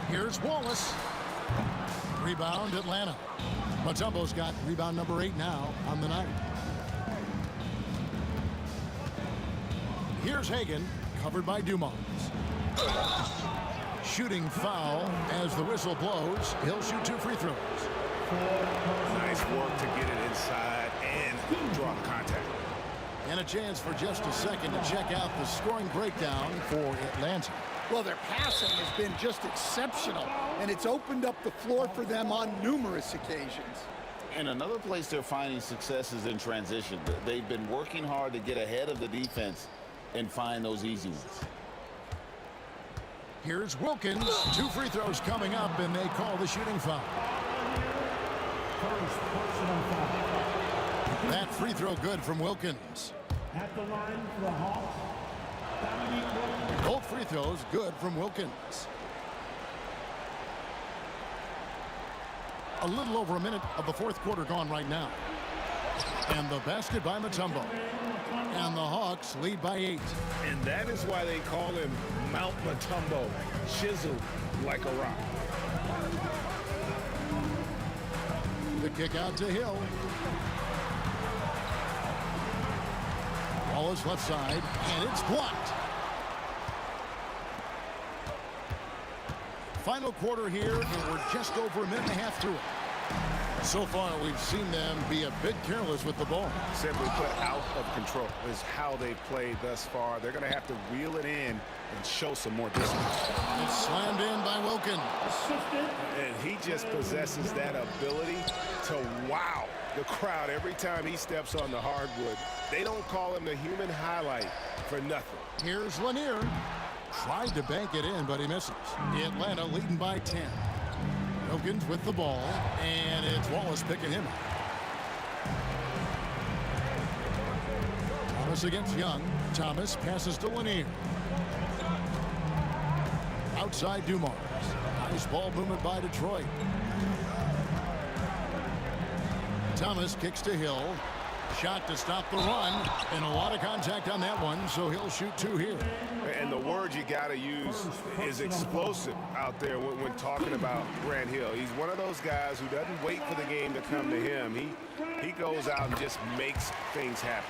Here's Wallace. Rebound, Atlanta. Mutombo's got rebound number 8 now on the night. Here's Hagan, covered by Dumars. Shooting foul as the whistle blows. He'll shoot 2 free throws.
Nice work to get it inside and draw the contact.
And a chance for just a second to check out the scoring breakdown for Atlanta.
Well, their passing has been just exceptional, and it's opened up the floor for them on numerous occasions.
And another place they're finding success is in transition. They've been working hard to get ahead of the defense and find those easy ones.
Here's Wilkins. 2 free throws coming up, and they call the shooting foul. That free throw good from Wilkins.
At the line for the Hawks,
both free throws good from Wilkins. A little over a minute of the fourth quarter gone right now. And the basket by Mutombo. And the Hawks lead by 8.
And that is why they call him Mount Mutombo, chiseled like a rock.
The kick out to Hill. Wallace left side, and it's blocked. Final quarter here, and we're just over a minute and a half through it. So far, we've seen them be a bit careless with the ball.
Simply put, out of control is how they've played thus far. They're going to have to reel it in and show some more discipline.
It's slammed in by Wilkins.
And he just possesses that ability to wow the crowd every time he steps on the hardwood. They don't call him the human highlight for nothing.
Here's Lanier. Tried to bank it in, but he misses. Atlanta leading by 10. Wilkins with the ball, and it's Wallace picking him up. Thomas against Young. Thomas passes to Lanier. Outside Dumars. Nice ball movement by Detroit. Thomas kicks to Hill. Shot to stop the run, and a lot of contact on that one, so he'll shoot 2 here.
And the word you got to use is explosive out there when talking about Grant Hill. He's one of those guys who doesn't wait for the game to come to him. He goes out and just makes things happen.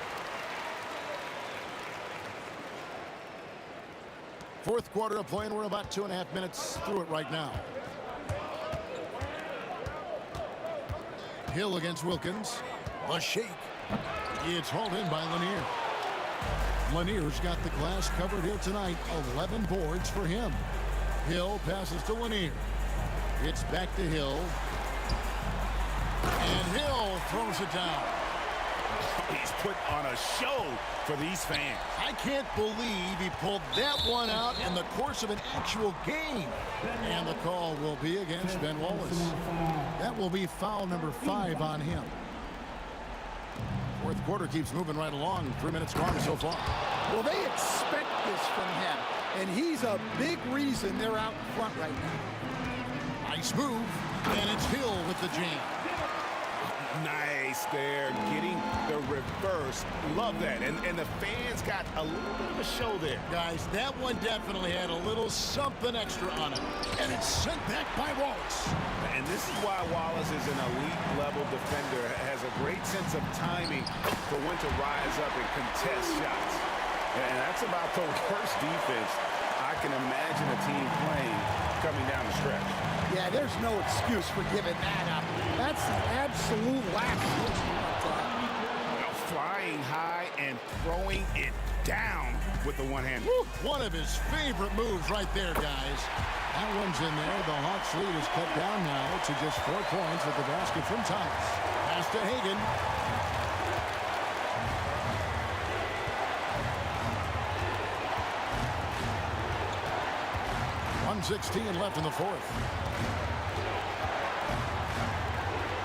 Fourth quarter of play, and we're about 2.5 minutes through it right now. Hill against Wilkins. A shake. It's hauled in by Lanier. Lanier's got the glass covered here tonight. 11 boards for him. Hill passes to Lanier. It's back to Hill. And Hill throws it down.
He's put on a show for these fans.
I can't believe he pulled that one out in the course of an actual game. And the call will be against Ben Wallace. That will be foul number 5 on him. Fourth quarter keeps moving right along. 3 minutes gone so far.
Well, they expect this from him, and he's a big reason they're out in front right now.
Nice move, and it's Hill with the jam.
Nice there, getting the reverse. Love that. And the fans got a little bit of a show there.
Guys, that one definitely had a little something extra on it. And it's sent back by Wallace.
And this is why Wallace is an elite-level defender, has a great sense of timing for when to rise up and contest shots. And that's about the worst defense I can imagine a team playing coming down the stretch.
Yeah, there's no excuse for giving that up. That's the absolute last
flying high and throwing it down with the one-hand.
One of his favorite moves right there, guys. That one's in there. The Hawks lead is cut down now to just 4 points with the basket from Thomas. Pass to Hagan. .116 left in the fourth.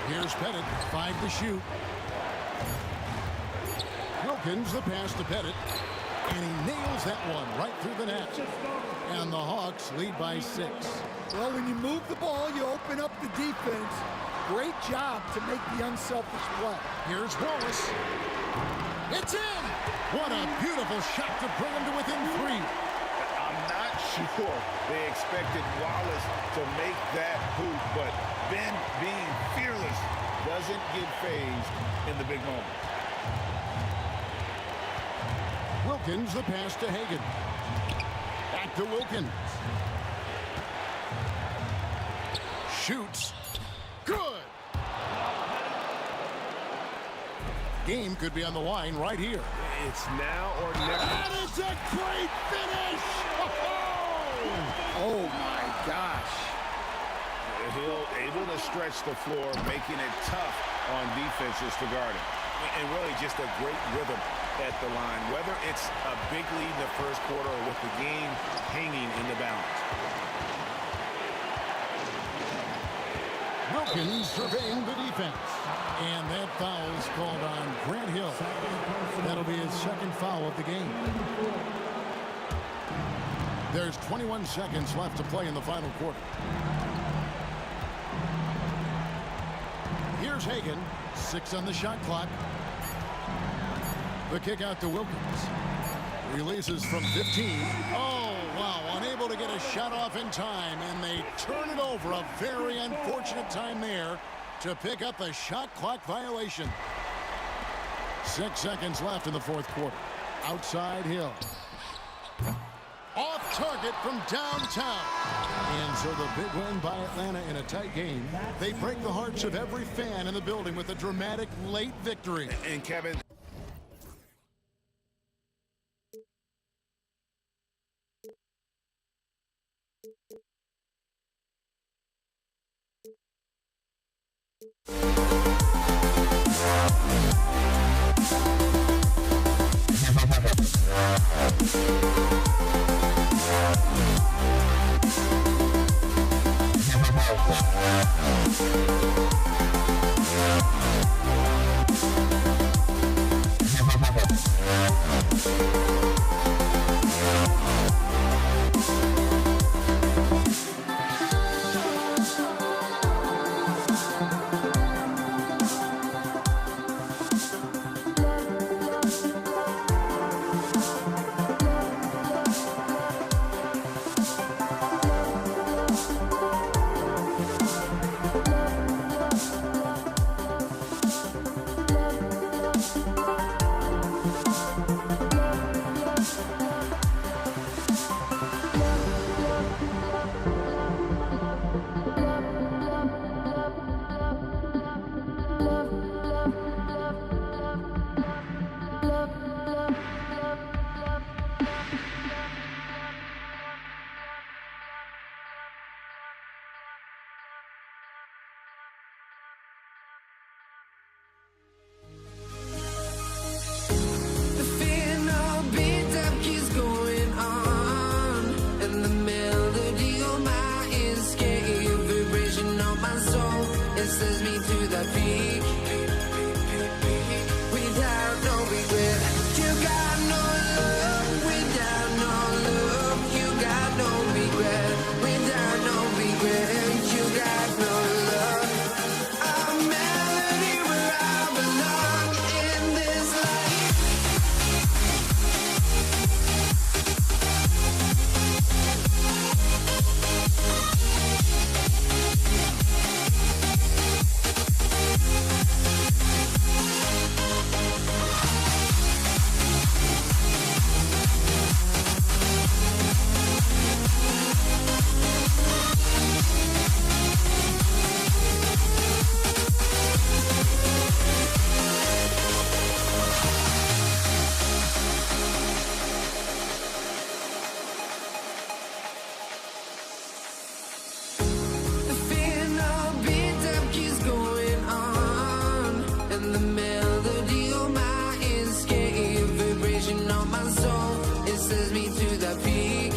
Here's Pettit, 5 to shoot. Wilkins the pass to Pettit, and he nails that one right through the net. And the Hawks lead by 6.
Well, when you move the ball, you open up the defense. Great job to make the unselfish play.
Here's Wallace. It's in! What a beautiful shot to bring him to within 3.
I'm not sure they expected Wallace to make that hoop, but Ben, being fearless, doesn't get phased in the big moment.
Wilkins the pass to Hagan. Back to Wilkins. Shoots. Good! Game could be on the line right here.
It's now or never.
That is a great finish!
Oh my gosh.
Hill able to stretch the floor, making it tough on defenses to guard him. And really just a great rhythm at the line, whether it's a big lead in the first quarter or with the game hanging in the balance.
Wilkins surveying the defense. And that foul is called on Grant Hill. That'll be his second foul of the game. There's 21 seconds left to play in the final quarter. Here's Hagan. 6 on the shot clock. The kick out to Wilkins. Releases from 15. Oh, wow. Unable to get a shot off in time, and they turn it over. A very unfortunate time there to pick up a shot clock violation. 6 seconds left in the fourth quarter. Outside Hill. Off target from downtown. And so the big win by Atlanta in a tight game. They break the hearts of every fan in the building with a dramatic late victory.
And Kevin,
sends me to the peak. Without no regret, you got no love. Without no love, you got no regret. Without no regret, you got no love. A melody where I belong in this life. The final beat up keeps going on, and the melody on my escape, vibration on my soul, it sends me to the peak.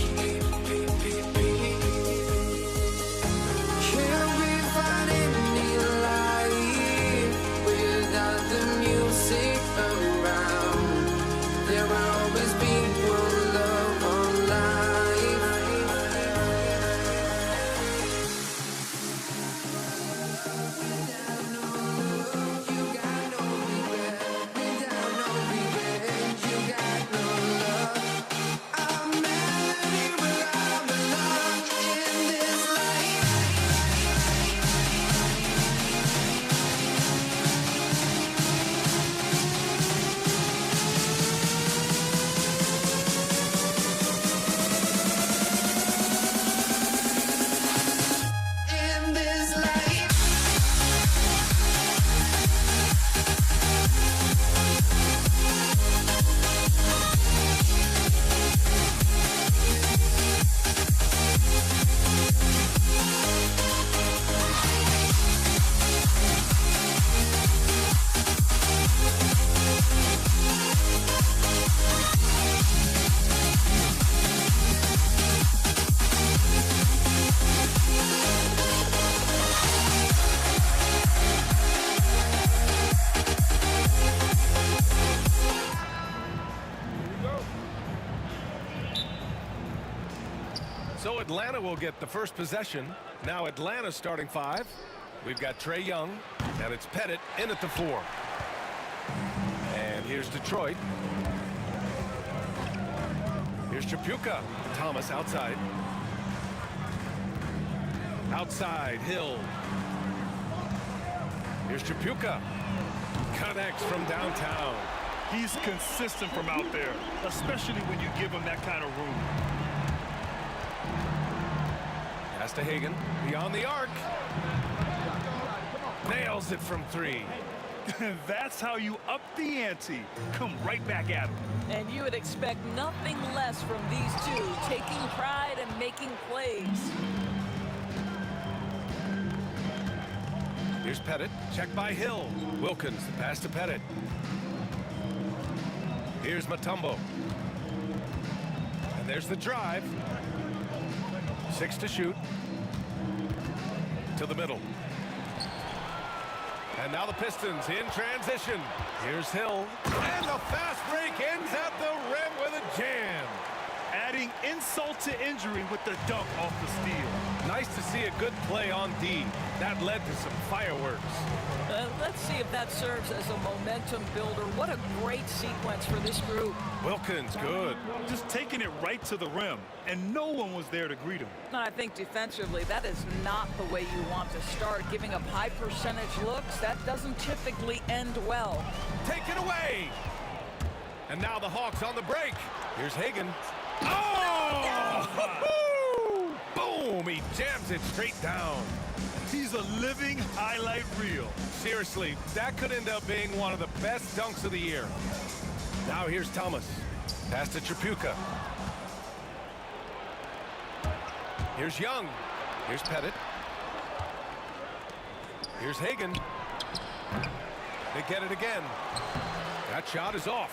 Can't we find any light without the music around? There will always be one love, one life. Without no love, you got no regret. Without no regret, you got no love. A melody where I belong in this life. In this life.
So Atlanta will get the first possession. Now Atlanta starting 5. We've got Trey Young, and it's Pettit in at the 4. And here's Detroit. Here's Chapuka. Thomas outside. Outside, Hill. Here's Chapuka. Connects from downtown.
He's consistent from out there, especially when you give him that kind of room.
Pass to Hagan, beyond the arc. Nails it from 3.
That's how you up the ante. Come right back at him.
And you would expect nothing less from these two, taking pride and making plays.
Here's Pettit, checked by Hill. Wilkins, the pass to Pettit. Here's Mutombo. And there's the drive. 6 to shoot. To the middle. And now the Pistons in transition. Here's Hill. And the fast break ends at the rim with a jam.
Adding insult to injury with the dunk off the steal.
Nice to see a good play on D. That led to some fireworks.
Let's see if that serves as a momentum builder. What a great sequence for this group.
Wilkins, good.
Just taking it right to the rim, and no one was there to greet him.
And I think defensively, that is not the way you want to start. Giving up high percentage looks, that doesn't typically end well.
Take it away. And now the Hawks on the break. Here's Hagan. Oh! Boom! He jams it straight down.
He's a living highlight reel.
Seriously, that could end up being one of the best dunks of the year. Now here's Thomas. Pass to Chapuka. Here's Young. Here's Pettit. Here's Hagan. They get it again. That shot is off.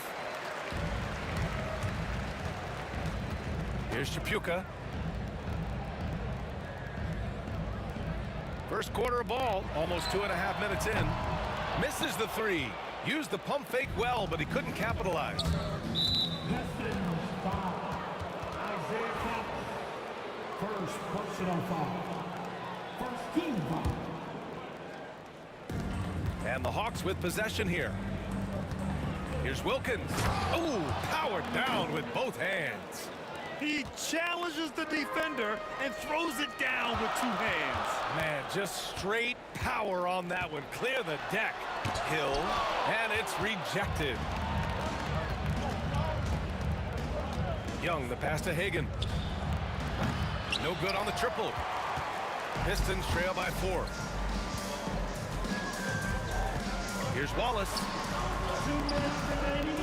Here's Chapuka. First quarter ball, almost 2.5 minutes in. Misses the three. Used the pump fake well, but he couldn't capitalize.
First personal foul. First team foul.
And the Hawks with possession here. Here's Wilkins. Oh, powered down with both hands.
He challenges the defender and throws it down with 2 hands.
Man, just straight power on that one. Clear the deck. Hill, and it's rejected. Young, the pass to Hagan. No good on the triple. Pistons trail by 4. Here's Wallace.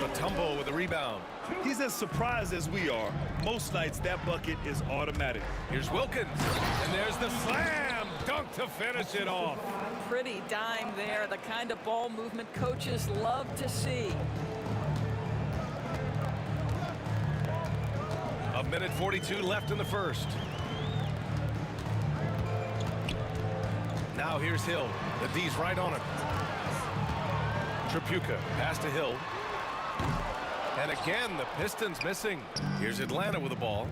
Mutombo with a rebound.
He's as surprised as we are. Most nights that bucket is automatic.
Here's Wilkins, and there's the slam dunk to finish it off.
Pretty dime there, the kind of ball movement coaches love to see.
A minute 42 left in the first. Now here's Hill. The D's right on it. Tripucka, pass to Hill. And again, the Pistons missing. Here's Atlanta with the ball.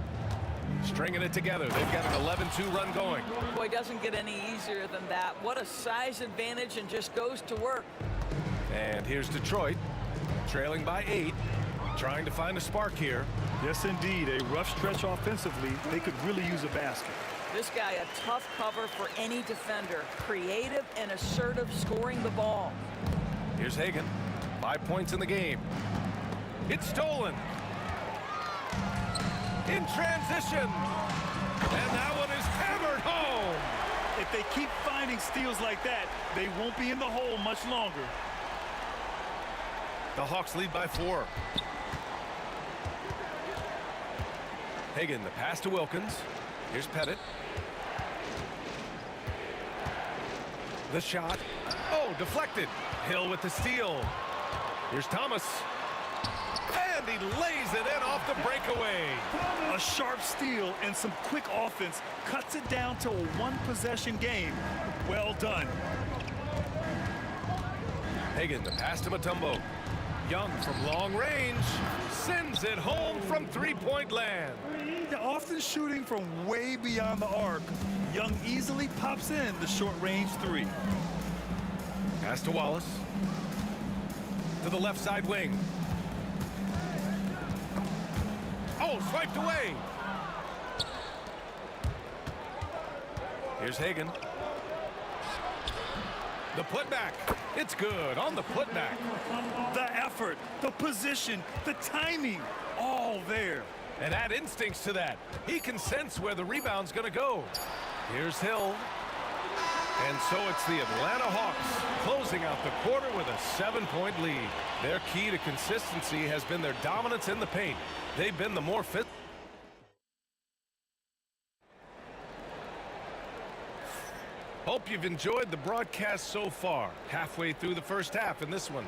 Stringing it together. They've got an 11-2 run going.
Boy, doesn't get any easier than that. What a size advantage, and just goes to work.
And here's Detroit, trailing by 8, trying to find a spark here.
Yes, indeed. A rough stretch offensively. They could really use a basket.
This guy, a tough cover for any defender. Creative and assertive scoring the ball.
Here's Hagan. 5 points in the game. It's stolen. In transition. And that one is hammered home.
If they keep finding steals like that, they won't be in the hole much longer.
The Hawks lead by 4. Hagan, the pass to Wilkins. Here's Pettit. The shot. Oh, deflected. Hill with the steal. Here's Thomas. And he lays it in off the breakaway.
A sharp steal and some quick offense cuts it down to a 1-possession game. Well done.
Hagan, the pass to Mutombo. Young from long range sends it home from 3-point land.
They're often shooting from way beyond the arc. Young easily pops in the short-range 3.
Pass to Wallace. To the left side wing. Oh, swiped away. Here's Hagan. The putback. It's good on the putback.
The effort, the position, the timing, all there.
And add instincts to that. He can sense where the rebound's going to go. Here's Hill. And so it's the Atlanta Hawks closing out the quarter with a 7-point lead. Their key to consistency has been their dominance in the paint. They've been the more fit. Hope you've enjoyed the broadcast so far. Halfway through the first half in this one.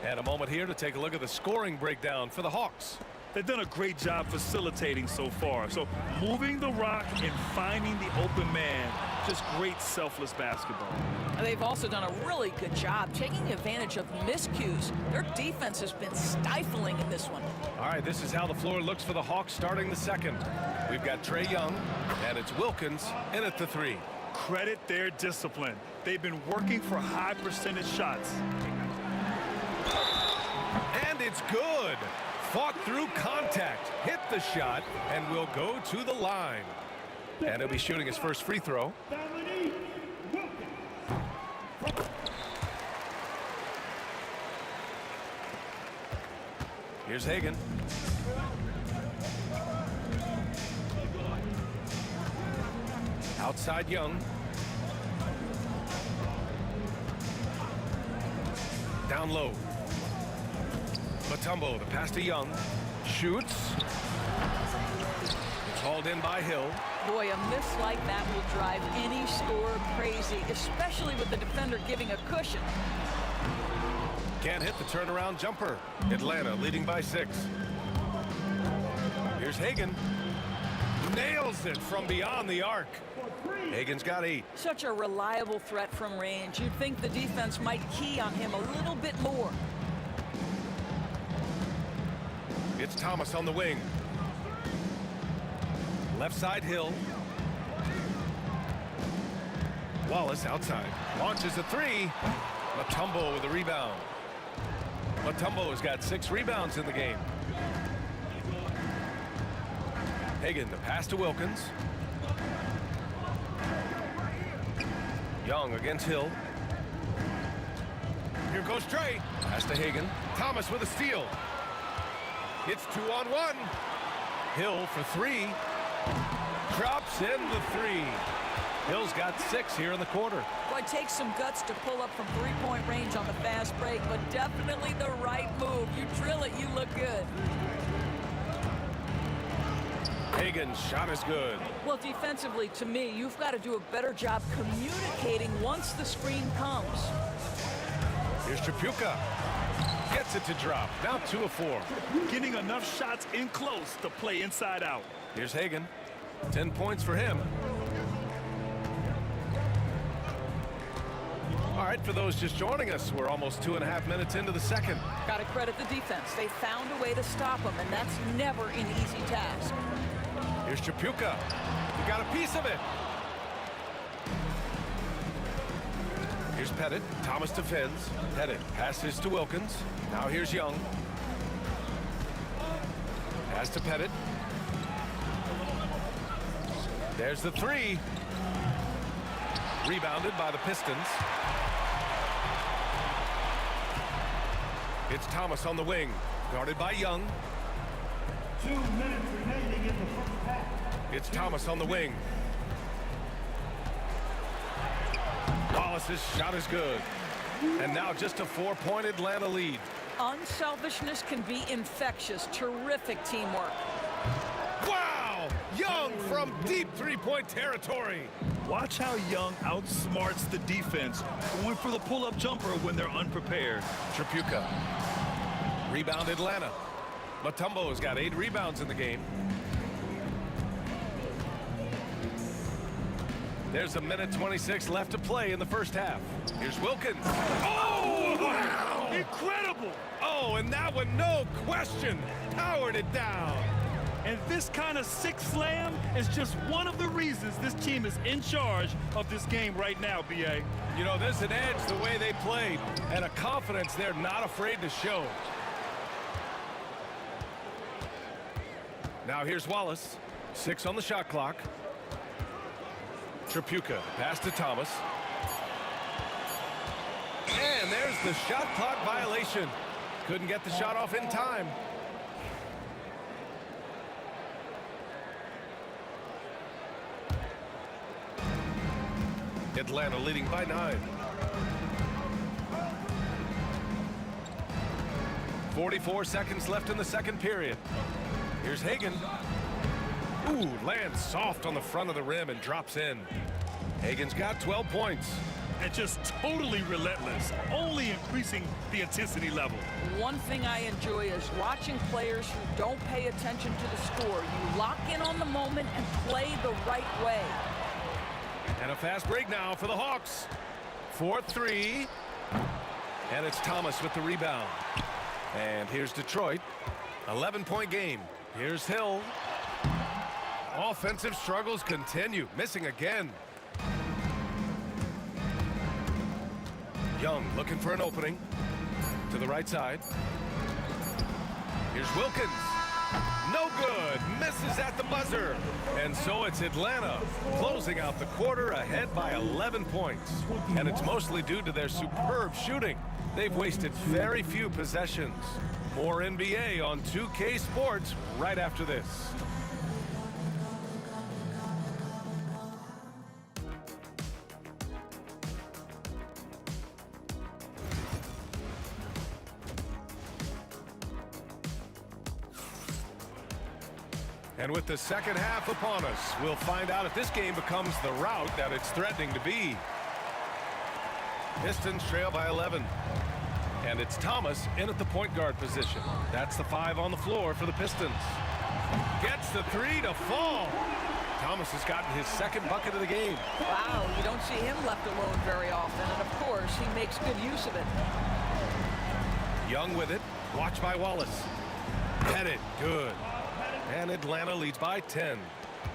And a moment here to take a look at the scoring breakdown for the Hawks.
They've done a great job facilitating so far. So moving the rock and finding the open man. Just great selfless basketball.
They've also done a really good job taking advantage of miscues. Their defense has been stifling in this one.
All right, this is how the floor looks for the Hawks starting the second. We've got Trae Young, and it's Wilkins in at the 3.
Credit their discipline. They've been working for high percentage shots.
And it's good. Fought through contact, hit the shot, and will go to the line. And he'll be shooting his first free throw. Here's Hagan. Outside Young. Down low. Mutombo, the pass to Young. Shoots. Hauled in by Hill.
Boy, a miss like that will drive any scorer crazy, especially with the defender giving a cushion.
Can't hit the turnaround jumper. Atlanta leading by 6. Here's Hagan. nails it from beyond the arc. Hagen's got 8.
Such a reliable threat from range. You'd think the defense might key on him a little bit more.
It's Thomas on the wing. Left side Hill. Wallace outside. Launches a 3. Mutombo with a rebound. Mutombo has got 6 rebounds in the game. Hagen, the pass to Wilkins. Young against Hill. Here goes Trey. Pass to Hagen. Thomas with a steal. It's 2-on-1. Hill for 3. Drops in the 3. Hill's got 6 here in the quarter.
Boy, it takes some guts to pull up from three-point range on the fast break, but definitely the right move. You drill it, you look good.
Hagen's shot is good.
Well, defensively, to me, you've got to do a better job communicating once the screen comes.
Here's Tripucka. Gets it to drop. Now 2 of 4.
Getting enough shots in close to play inside out.
Here's Hagen. 10 points for him. All right, for those just joining us, we're almost 2.5 minutes into the second.
Got to credit the defense. They found a way to stop him, and that's never an easy task.
Here's Tripucka. He got a piece of it. Here's Pettit. Thomas defends. Pettit passes to Wilkins. Now here's Young. Pass to Pettit. There's the 3. Rebounded by the Pistons. It's Thomas on the wing, guarded by Young.
2 minutes remaining in the first half.
It's Thomas on the wing. Wallace's shot is good. And now just a 4-point Atlanta lead.
Unselfishness can be infectious. Terrific teamwork.
Wow! Young from deep three-point territory.
Watch how Young outsmarts the defense, going for the pull-up jumper when they're unprepared.
Tripucka. Rebound Atlanta. Mutombo's got 8 rebounds in the game. There's a minute 26 left to play in the first half. Here's Wilkins. Oh, wow!
Incredible!
Oh, and that one, no question, powered it down.
And this kind of sick slam is just one of the reasons this team is in charge of this game right now, B.A.
You know, there's an edge the way they played and a confidence they're not afraid to show. Now here's Wallace. 6 on the shot clock. Tripucka, pass to Thomas. And there's the shot clock violation. Couldn't get the shot off in time. Atlanta leading by 9. 44 seconds left in the second period. Here's Hagen. Ooh, lands soft on the front of the rim and drops in. Hagen's got 12 points.
And just totally relentless, only increasing the intensity level.
One thing I enjoy is watching players who don't pay attention to the score. You lock in on the moment and play the right way.
And a fast break now for the Hawks. 4-3. And it's Thomas with the rebound. And here's Detroit. 11-point game. Here's Hill. Offensive struggles continue. Missing again. Young looking for an opening. To the right side. Here's Wilkins. No good. Misses at the buzzer. And so it's Atlanta closing out the quarter ahead by 11 points. And it's mostly due to their superb shooting. They've wasted very few possessions. More NBA on 2K Sports right after this. And with the second half upon us, we'll find out if this game becomes the rout that it's threatening to be. Pistons trail by 11. And it's Thomas in at the point guard position. That's the 5 on the floor for the Pistons. Gets the 3 to fall. Thomas has gotten his second bucket of the game.
Wow, you don't see him left alone very often, and of course, he makes good use of it.
Young with it. Watched by Wallace. Pettit, good. And Atlanta leads by 10.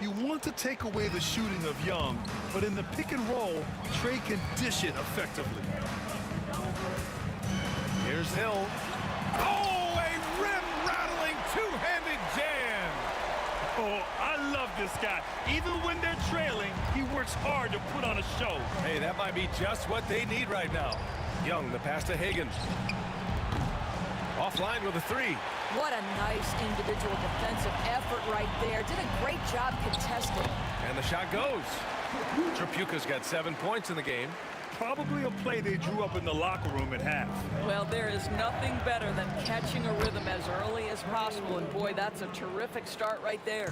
You want to take away the shooting of Young, but in the pick and roll, Trey can dish it effectively.
Here's Hill. Oh, a rim-rattling two-handed jam.
Oh, I love this guy. Even when they're trailing, he works hard to put on a show.
Hey, that might be just what they need right now. Young, the pass to Hagan. Offline with a three.
What a nice individual defensive effort right there. Did a great job contesting.
And the shot goes. Tripucka's got 7 points in the game.
Probably a play they drew up in the locker room at half.
Well, there is nothing better than catching a rhythm as early as possible. And boy, that's a terrific start right there.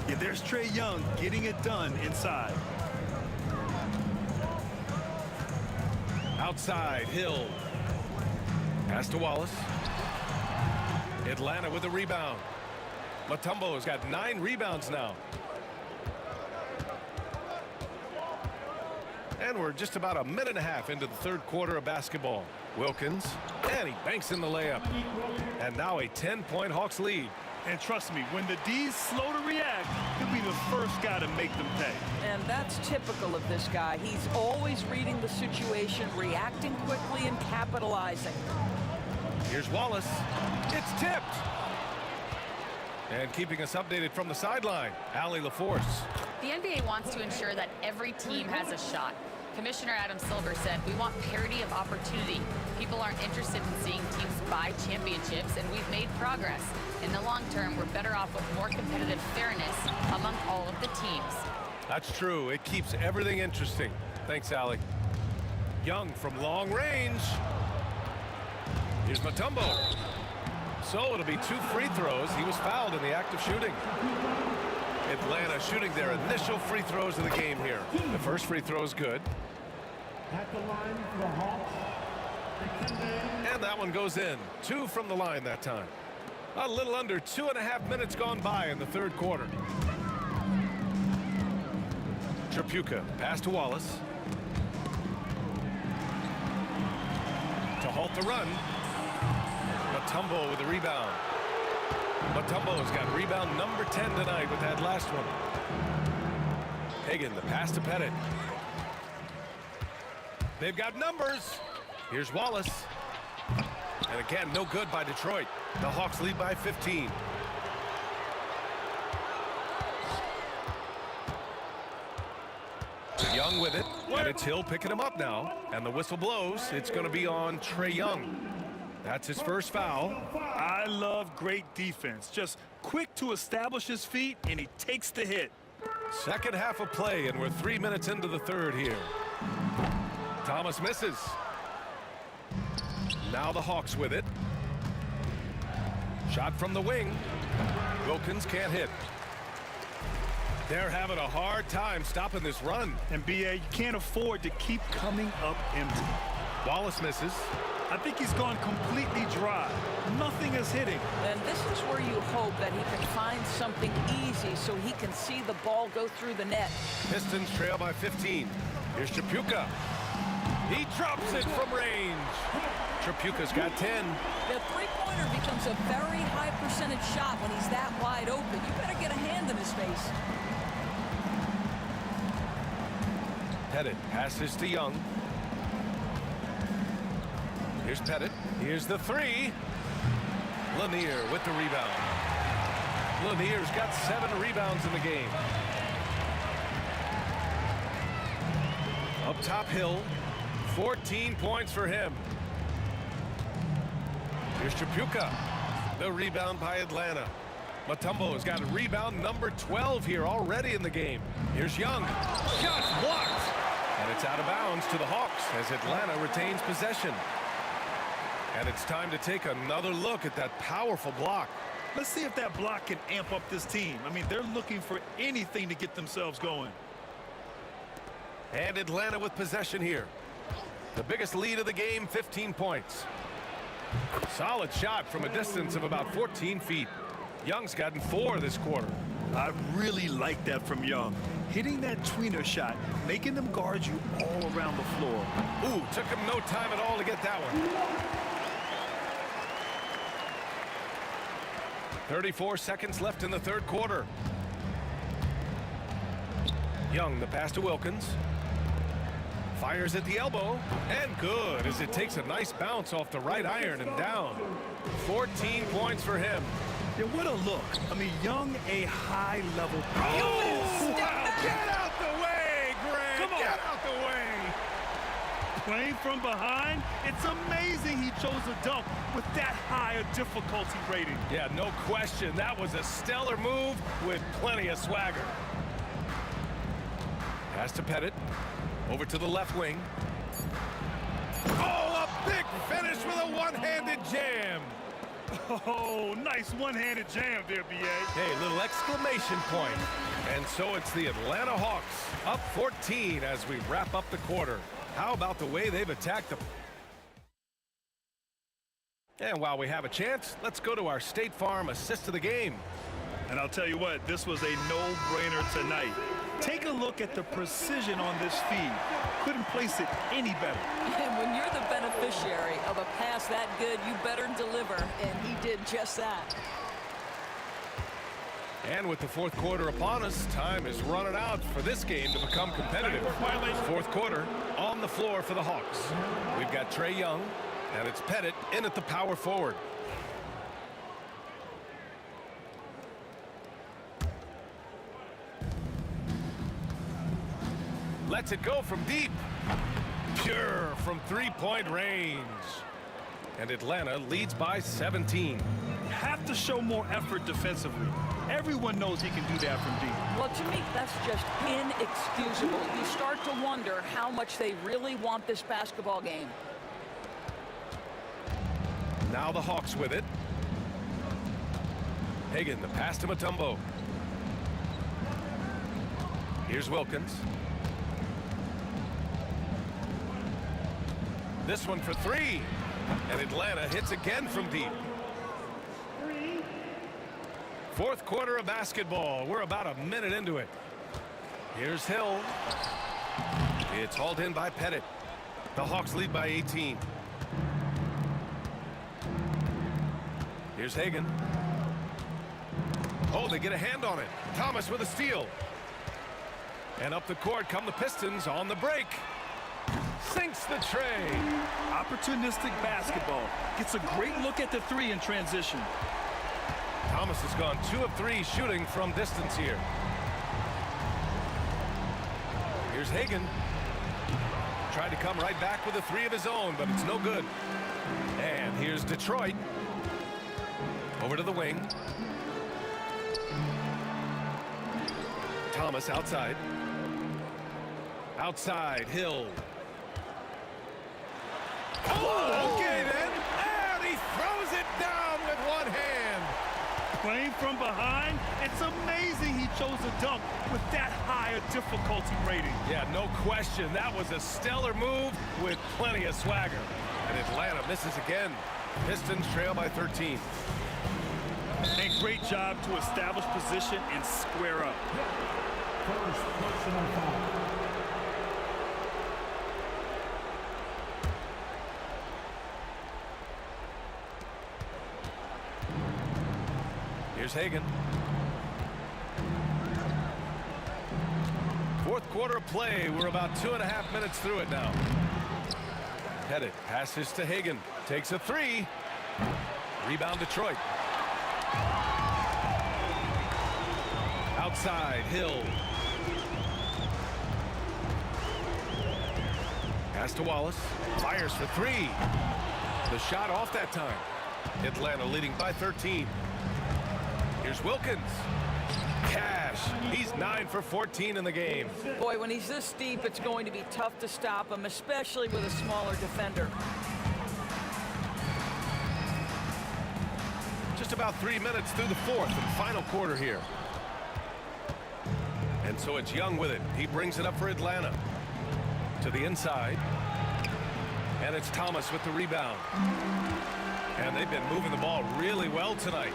Yeah, there's Trae Young getting it done inside.
Outside, Hill. Pass to Wallace. Atlanta with a rebound. Mutombo has got 9 rebounds now. And we're just about a minute and a half into the third quarter of basketball. Wilkins, and he banks in the layup. And now a 10-point Hawks lead.
And trust me, when the D's slow to react, he'll be the first guy to make them pay.
And that's typical of this guy. He's always reading the situation, reacting quickly, and capitalizing.
Here's Wallace. It's tipped. And keeping us updated from the sideline, Allie LaForce.
The NBA wants to ensure that every team has a shot. Commissioner Adam Silver said, "We want parity of opportunity. People aren't interested in seeing teams buy championships, and we've made progress. In the long term, we're better off with more competitive fairness among all of the teams."
That's true. It keeps everything interesting. Thanks, Allie. Young from long range. Here's Mutombo. So it'll be 2 free throws. He was fouled in the act of shooting. Atlanta shooting their initial free throws of the game here. The first free throw is good.
At the line for the Hawks.
And that one goes in. 2 from the line that time. A little under 2.5 minutes gone by in the third quarter. Tripucka, pass to Wallace. To halt the run. Mutombo with the rebound. Mutombo's got rebound number 10 tonight with that last one. Hagan, the pass to Pettit. They've got numbers. Here's Wallace. And again, no good by Detroit. The Hawks lead by 15. Young with it, and it's Hill picking him up now. And the whistle blows. It's going to be on Trae Young. That's his first foul.
I love great defense. Just quick to establish his feet, and he takes the hit.
Second half of play, and we're 3 minutes into the third here. Thomas misses. Now the Hawks with it. Shot from the wing. Wilkins can't hit. They're having a hard time stopping this run.
And B.A., you can't afford to keep coming up empty.
Wallace misses.
I think he's gone completely dry. Nothing is hitting.
And this is where you hope that he can find something easy so he can see the ball go through the net.
Pistons trail by 15. Here's Tripucka. He drops it from range. Tripucka's got 10.
The three-pointer becomes a very high percentage shot when he's that wide open. You better get a hand in his face.
Pettit passes to Young. Here's Pettit. Here's the three. Lanier with the rebound. Lanier's got 7 rebounds in the game. Up top, Hill. 14 points for him. Here's Tripucka. The rebound by Atlanta. Mutombo has got a rebound number 12 here already in the game. Here's Young. Shots blocked. And it's out of bounds to the Hawks as Atlanta retains possession. And it's time to take another look at that powerful block.
Let's see if that block can amp up this team. I mean, they're looking for anything to get themselves going.
And Atlanta with possession here. The biggest lead of the game, 15 points. Solid shot from a distance of about 14 feet. Young's gotten 4 this quarter.
I really like that from Young. Hitting that tweener shot, making them guard you all around the floor.
Ooh, took him no time at all to get that one. 34 seconds left in the third quarter. Young, the pass to Wilkins. Fires at the elbow, and good as it takes a nice bounce off the right iron and down. 14 points for him.
Yeah, what a look. I mean, Young, a high-level.
Oh, wow. Get out the way, Greg.
Come on.
Get out the way.
Playing from behind, it's amazing he chose a dunk with that higher difficulty rating.
Yeah, no question. That was a stellar move with plenty of swagger. Pass to Pettit. Over to the left wing. Oh, a big finish with a one-handed jam.
Oh, nice one-handed jam there, B.A.
Hey, little exclamation point. And so it's the Atlanta Hawks up 14 as we wrap up the quarter. How about the way they've attacked the... And while we have a chance, let's go to our State Farm assist of the game.
And I'll tell you what, this was a no-brainer tonight. Take a look at the precision on this feed. Couldn't place it any better.
And when you're the beneficiary of a pass that good, you better deliver, and he did just that.
And with the fourth quarter upon us, time is running out for this game to become competitive. Fourth quarter on the floor for the Hawks. We've got Trae Young, and it's Pettit in at the power forward. Lets it go from deep. Pure from three-point range. And Atlanta leads by 17.
You have to show more effort defensively. Everyone knows he can do that from deep.
Well, to me, that's just inexcusable. You start to wonder how much they really want this basketball game.
Now the Hawks with it. Hagan, the pass to Mutombo. Here's Wilkins. This one for three. And Atlanta hits again from deep. Fourth quarter of basketball. We're about a minute into it. Here's Hill. It's hauled in by Pettit. The Hawks lead by 18. Here's Hagan. Oh, they get a hand on it. Thomas with a steal. And up the court come the Pistons on the break. Sinks the tray.
Opportunistic basketball. Gets a great look at the three in transition.
Thomas has gone 2 of 3 shooting from distance here. Here's Hagan. Tried to come right back with a 3 of his own, but it's no good. And here's Detroit. Over to the wing. Thomas outside. Outside, Hill. Oh, okay then. And he throws it down with one hand.
Playing from behind, it's amazing he chose a dunk with that higher difficulty rating.
Yeah, no question. That was a stellar move with plenty of swagger. And Atlanta misses again. Pistons trail by 13.
And great job to establish position and square up.
First personal foul.
Here's Hagan. Fourth quarter of play. We're about 2.5 minutes through it now. Pettit passes to Hagan. Takes a 3. Rebound Detroit. Outside, Hill. Pass to Wallace. Fires for 3. The shot off that time. Atlanta leading by 13. Here's Wilkins. Cash. He's 9 for 14 in the game.
Boy, when he's this deep, it's going to be tough to stop him, especially with a smaller defender.
Just about 3 minutes through the fourth and final quarter here. And so it's Young with it. He brings it up for Atlanta. To the inside. And it's Thomas with the rebound. And they've been moving the ball really well tonight.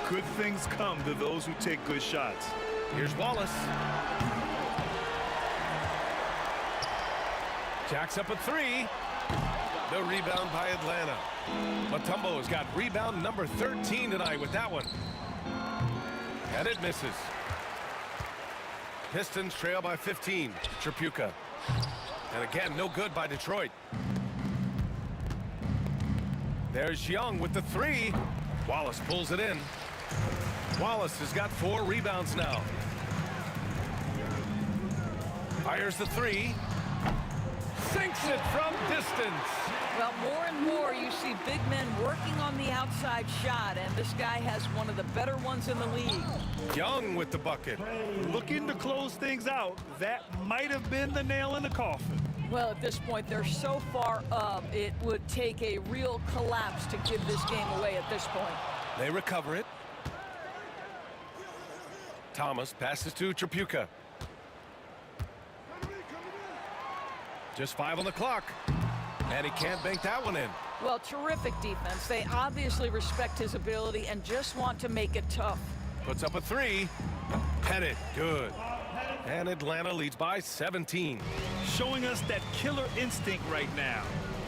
Good things come to those who take good shots.
Here's Wallace. Jacks up a three. The rebound by Atlanta. Mutombo's got rebound number 13 tonight with that one. And it misses. Pistons trail by 15. Tripucka. And again, no good by Detroit. There's Young with the three. Wallace pulls it in. Wallace has got 4 rebounds now. Fires the three. Sinks it from distance.
Well, more and more you see big men working on the outside shot, and this guy has one of the better ones in the league.
Young with the bucket.
Looking to close things out. That might have been the nail in the coffin.
Well, at this point, they're so far up, it would take a real collapse to give this game away at this point.
They recover it. Thomas passes to Tripucka. Just 5 on the clock. And he can't bank that one in.
Well, terrific defense. They obviously respect his ability and just want to make it tough.
Puts up a three. Pettit, good. And Atlanta leads by 17.
Showing us that killer instinct right now.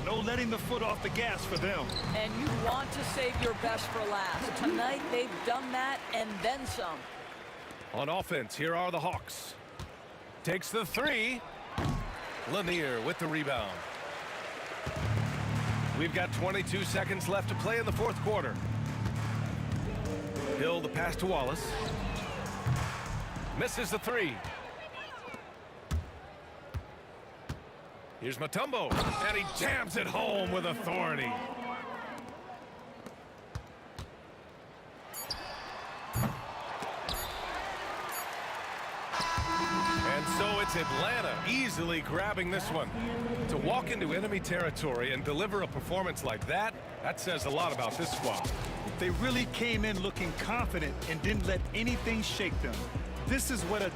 No letting the foot off the gas for them.
And you want to save your best for last. Tonight, they've done that and then some.
On offense, here are the Hawks. Takes the three. Lanier with the rebound. We've got 22 seconds left to play in the fourth quarter. Hill the pass to Wallace. Misses the three. Here's Mutombo, and he jams it home with authority. And so it's Atlanta easily grabbing this one. To walk into enemy territory and deliver a performance like that, that says a lot about this squad.
They really came in looking confident and didn't let anything shake them. This is what a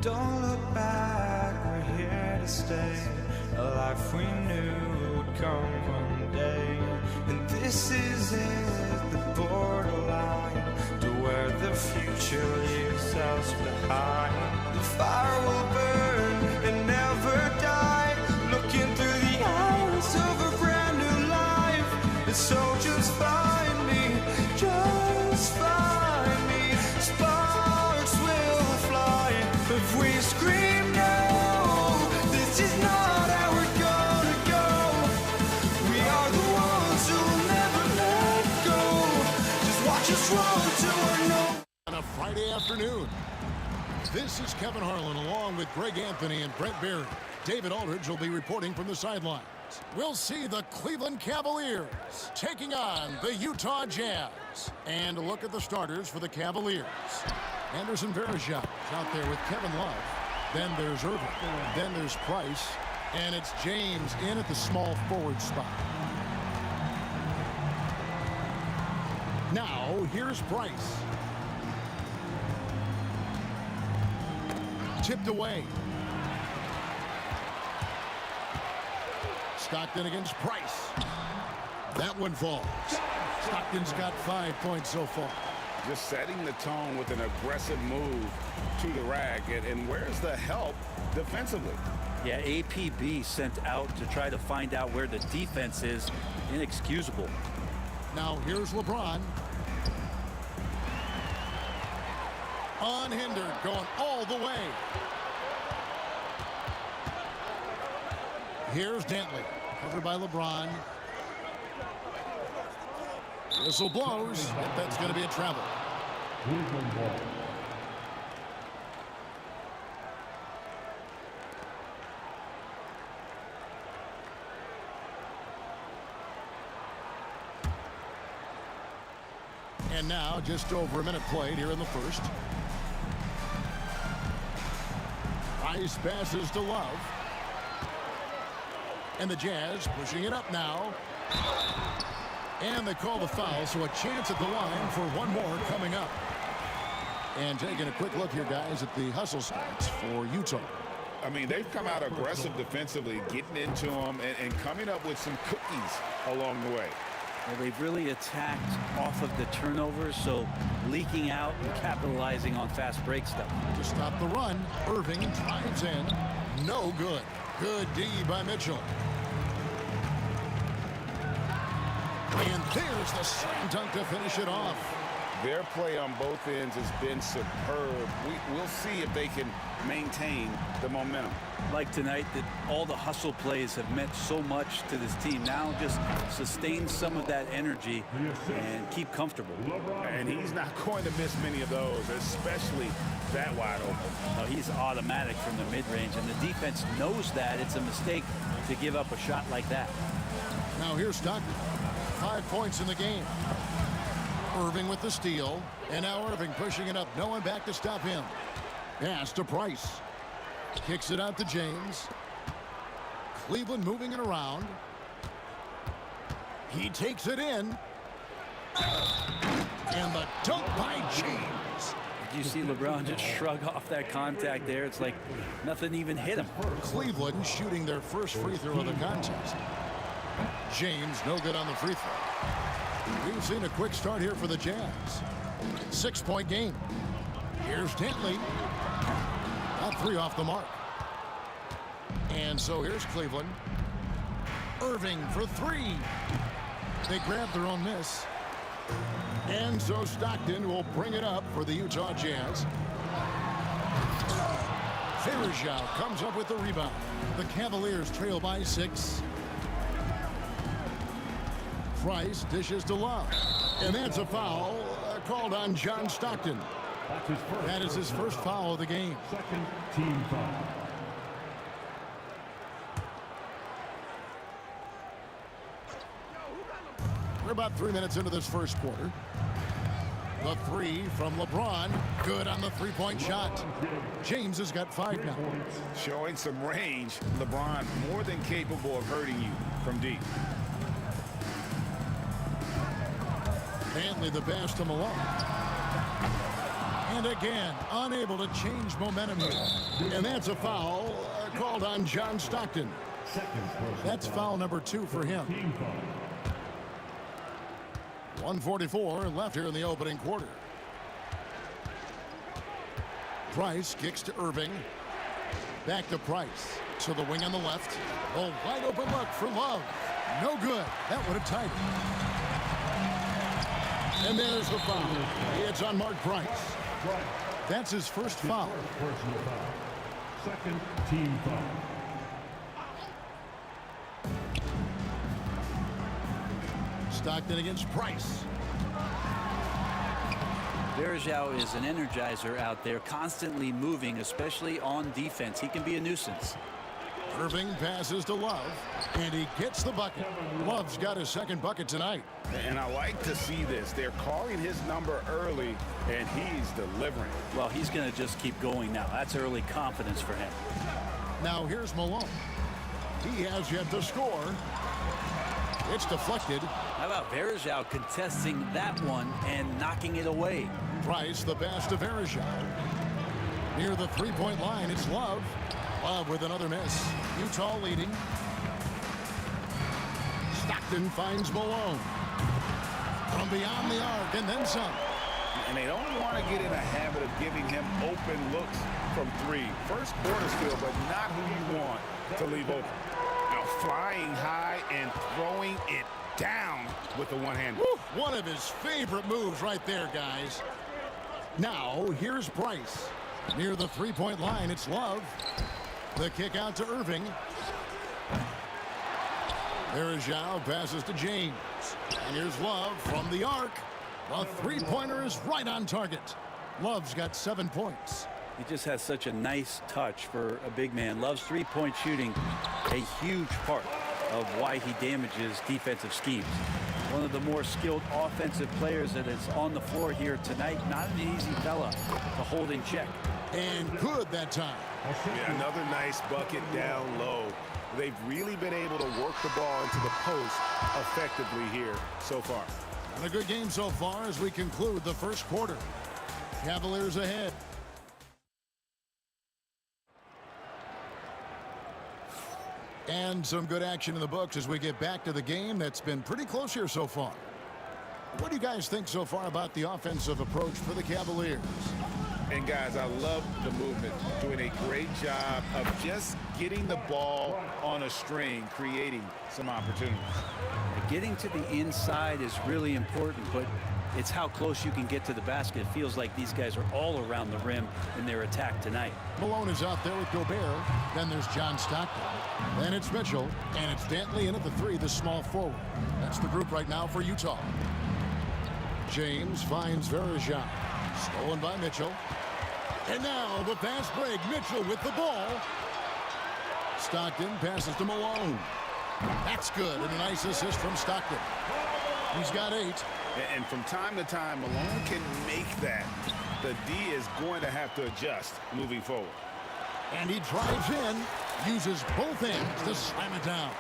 Don't look back, we're here to stay. A life we knew would come one day. And this is it, the borderline to where the future leaves us behind. The fire will burn and never die, looking through the eyes of a brand new life. And so just find me, just find me. Sparks will fly if we scream no. This is not how we're gonna go. We are the ones who will never let go. Just watch us run to our no.
On a Friday afternoon, this is Kevin Harlan along with Greg Anthony and Brent Barry. David Aldridge will be reporting from the sidelines. We'll see the Cleveland Cavaliers taking on the Utah Jazz. And a look at the starters for the Cavaliers. Anderson Varejao out there with Kevin Love. Then there's Irving. Then there's Price. And it's James in at the small forward spot. Now, here's Price. Tipped away. Stockton against Price. That one falls. Stockton's got 5 points so far.
Just setting the tone with an aggressive move to the rack. And where's the help defensively?
Yeah, APB sent out to try to find out where the defense is. Inexcusable.
Now here's LeBron. Unhindered, going all the way. Here's Dantley, covered by LeBron. Whistle blows. That's going to be a travel. And now, just over a minute played here in the first. Price passes to Love. And the Jazz pushing it up now. And they call the foul, so a chance at the line for one more coming up. And taking a quick look here, guys, at the hustle spots for Utah.
I mean, they've come out aggressive defensively, getting into them and coming up with some cookies along the way.
Well, they've really attacked off of the turnovers, so leaking out and capitalizing on fast break stuff.
To stop the run, Irving drives in. No good. Good D by Mitchell. And there's the slam dunk to finish it off.
Their play on both ends has been superb. We'll see if they can maintain the momentum.
Like tonight, that all the hustle plays have meant so much to this team. Now just sustain some of that energy and keep comfortable.
And he's not going to miss many of those, especially that wide open.
No, he's automatic from the mid-range, and the defense knows that. It's a mistake to give up a shot like that.
Now here's Stockton. 5 points in the game. Irving with the steal. And now Irving pushing it up. No one back to stop him. Pass to Price. Kicks it out to James. Cleveland moving it around. He takes it in. And the dunk by James.
Did you see LeBron just shrug off that contact there? It's like nothing even hit him.
Cleveland shooting their first free throw of the contest. James no good on the free throw. We've seen a quick start here for the Jazz. 6-point game. Here's Dantley. Got 3 off the mark. And so here's Cleveland. Irving for 3. They grab their own miss. And so Stockton will bring it up for the Utah Jazz. Varejao comes up with the rebound. The Cavaliers trail by 6. Price dishes to Love. And that's a foul called on John Stockton. That is his first foul of the game.
Second team foul.
We're about 3 minutes into this first quarter. The 3 from LeBron. Good on the three-point shot. James has got 5 now.
Showing some range. LeBron more than capable of hurting you from deep.
Dantley the pass to Malone. And again, unable to change momentum here. And that's a foul called on John Stockton. That's foul number 2 for him. 1:44 left here in the opening quarter. Price kicks to Irving. Back to Price. To the wing on the left. A wide open look for Love. No good. That would have tied it. And there's the foul. It's on Mark Price. That's his first foul.
Personal foul. Second team foul.
Stockton against Price.
Varejao is an energizer out there, constantly moving, especially on defense. He can be a nuisance.
Irving passes to Love, and he gets the bucket. Love's got his second bucket tonight.
And I like to see this. They're calling his number early, and he's delivering.
Well, he's going to just keep going now. That's early confidence for him.
Now here's Malone. He has yet to score. It's deflected.
How about Varejao contesting that one and knocking it away?
Price the pass to Varejao. Near the three-point line, it's Love. Love with another miss. Utah leading. Stockton finds Malone. From beyond the arc and then some.
And they don't want to get in a habit of giving him open looks from 3. First quarter still, but not who you want to leave open. Now flying high and throwing it down with the one-hander.
One of his favorite moves right there, guys. Now here's Price. Near the three-point line, it's Love. The kick out to Irving. Varejao passes to James. And here's Love from the arc. The three-pointer is right on target. Love's got 7 points.
He just has such a nice touch for a big man. Love's three-point shooting, a huge part of why he damages defensive schemes. One of the more skilled offensive players that is on the floor here tonight. Not an easy fella to hold in check.
And good that time.
Yeah, another nice bucket down low. They've really been able to work the ball into the post effectively here so far.
And a good game so far as we conclude the first quarter. Cavaliers ahead. And some good action in the books as we get back to the game that's been pretty close here so far. What do you guys think so far about the offensive approach for the Cavaliers?
And guys, I love the movement, doing a great job of just getting the ball on a string, creating some opportunities.
Getting to the inside is really important, but it's how close you can get to the basket. It feels like these guys are all around the rim in their attack tonight.
Malone is out there with Gobert. Then there's John Stockton. Then it's Mitchell. And it's Dantley in at the 3, the small forward. That's the group right now for Utah. James finds Varejao. Stolen by Mitchell. And now the fast break. Mitchell with the ball. Stockton passes to Malone. That's good. And a nice assist from Stockton. He's got 8.
And from time to time, Malone can make that. The D is going to have to adjust moving forward.
And he drives in, uses both hands to slam it down.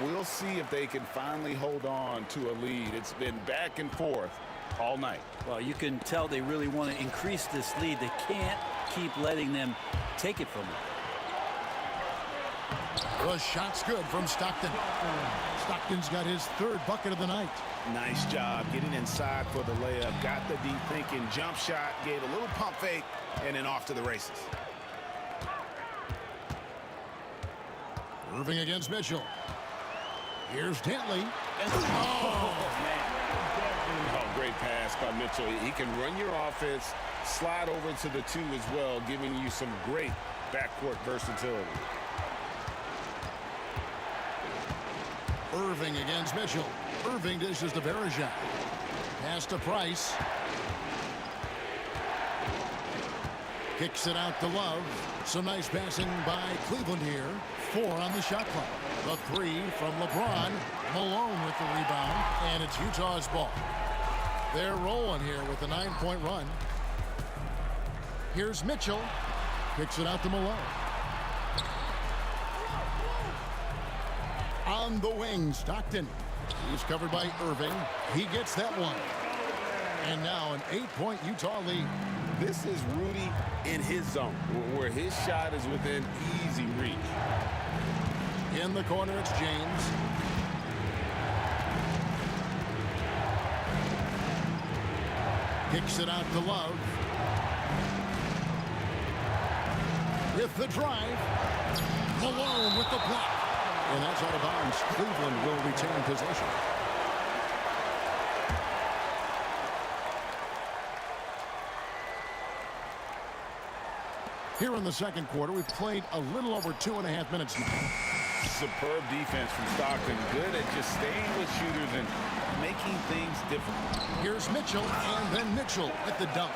We'll see if they can finally hold on to a lead. It's been back and forth all night.
Well, you can tell they really want to increase this lead. They can't keep letting them take it from them.
The shot's good from Stockton. Stockton's got his 3rd bucket of the night.
Nice job getting inside for the layup. Got the deep thinking jump shot, gave a little pump fake, and then off to the races.
Irving against Mitchell. Here's Dantley.
Oh, great pass by Mitchell. He can run your offense, slide over to the 2 as well, giving you some great backcourt versatility.
Irving against Mitchell. Irving dishes to Varejao. Pass to Price. Kicks it out to Love. Some nice passing by Cleveland here. 4 on the shot clock. The 3 from LeBron. Malone with the rebound. And it's Utah's ball. They're rolling here with a 9-point run. Here's Mitchell. Kicks it out to Malone. On the wing, Stockton. He's covered by Irving. He gets that one. And now an 8-point Utah lead.
This is Rudy in his zone, where his shot is within easy reach.
In the corner, it's James. Kicks it out to Love. With the drive. Malone with the block. And that's out of bounds. Cleveland will retain possession. Here in the second quarter, we've played a little over 2.5 minutes now.
Superb defense from Stockton. Good at just staying with shooters and making things difficult.
Here's Mitchell, and then Mitchell at the dunk.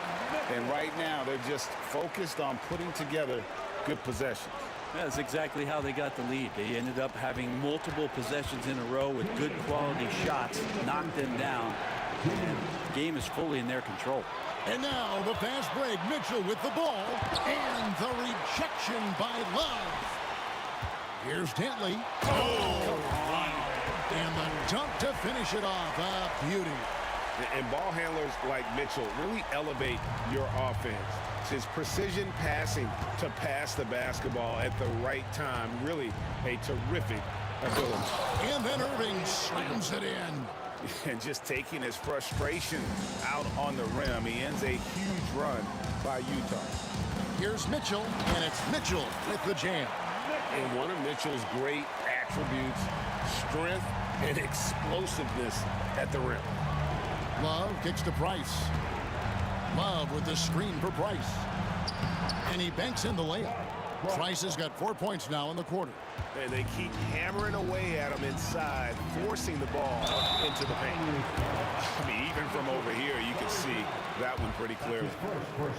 And right now, they're just focused on putting together good possessions.
That's exactly how they got the lead. They ended up having multiple possessions in a row with good quality shots, knocked them down. And the game is fully in their control.
And now the fast break. Mitchell with the ball. And the rejection by Love. Here's Dantley. Oh! And the dunk to finish it off. A beauty.
And ball handlers like Mitchell really elevate your offense. It's his precision passing to pass the basketball at the right time. Really a terrific ability.
And then Irving slams it in.
And just taking his frustration out on the rim. He ends a huge run by Utah.
Here's Mitchell, and it's Mitchell with the jam.
And one of Mitchell's great attributes, strength and explosiveness at the rim.
Love kicks to Price. Love with the screen for Price. And he banks in the layup. Price has got 4 points now in the quarter.
And they keep hammering away at him inside, forcing the ball into the paint. I mean, even from over here, you can see that one pretty clearly.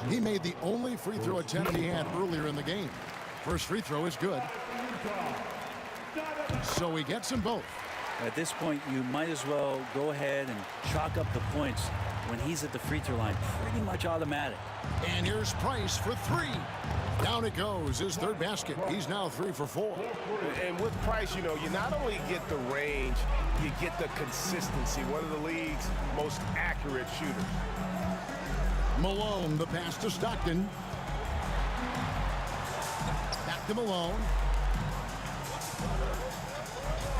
He made the only free throw attempt he had earlier in the game. First free throw is good. So he gets them both.
At this point, you might as well go ahead and chalk up the points when he's at the free throw line. Pretty much automatic.
And here's Price for three. Down it goes, his third basket. He's now 3 for 4.
And with Price, you know, you not only get the range, you get the consistency. One of the league's most accurate shooters.
Malone, the pass to Stockton. Back to Malone.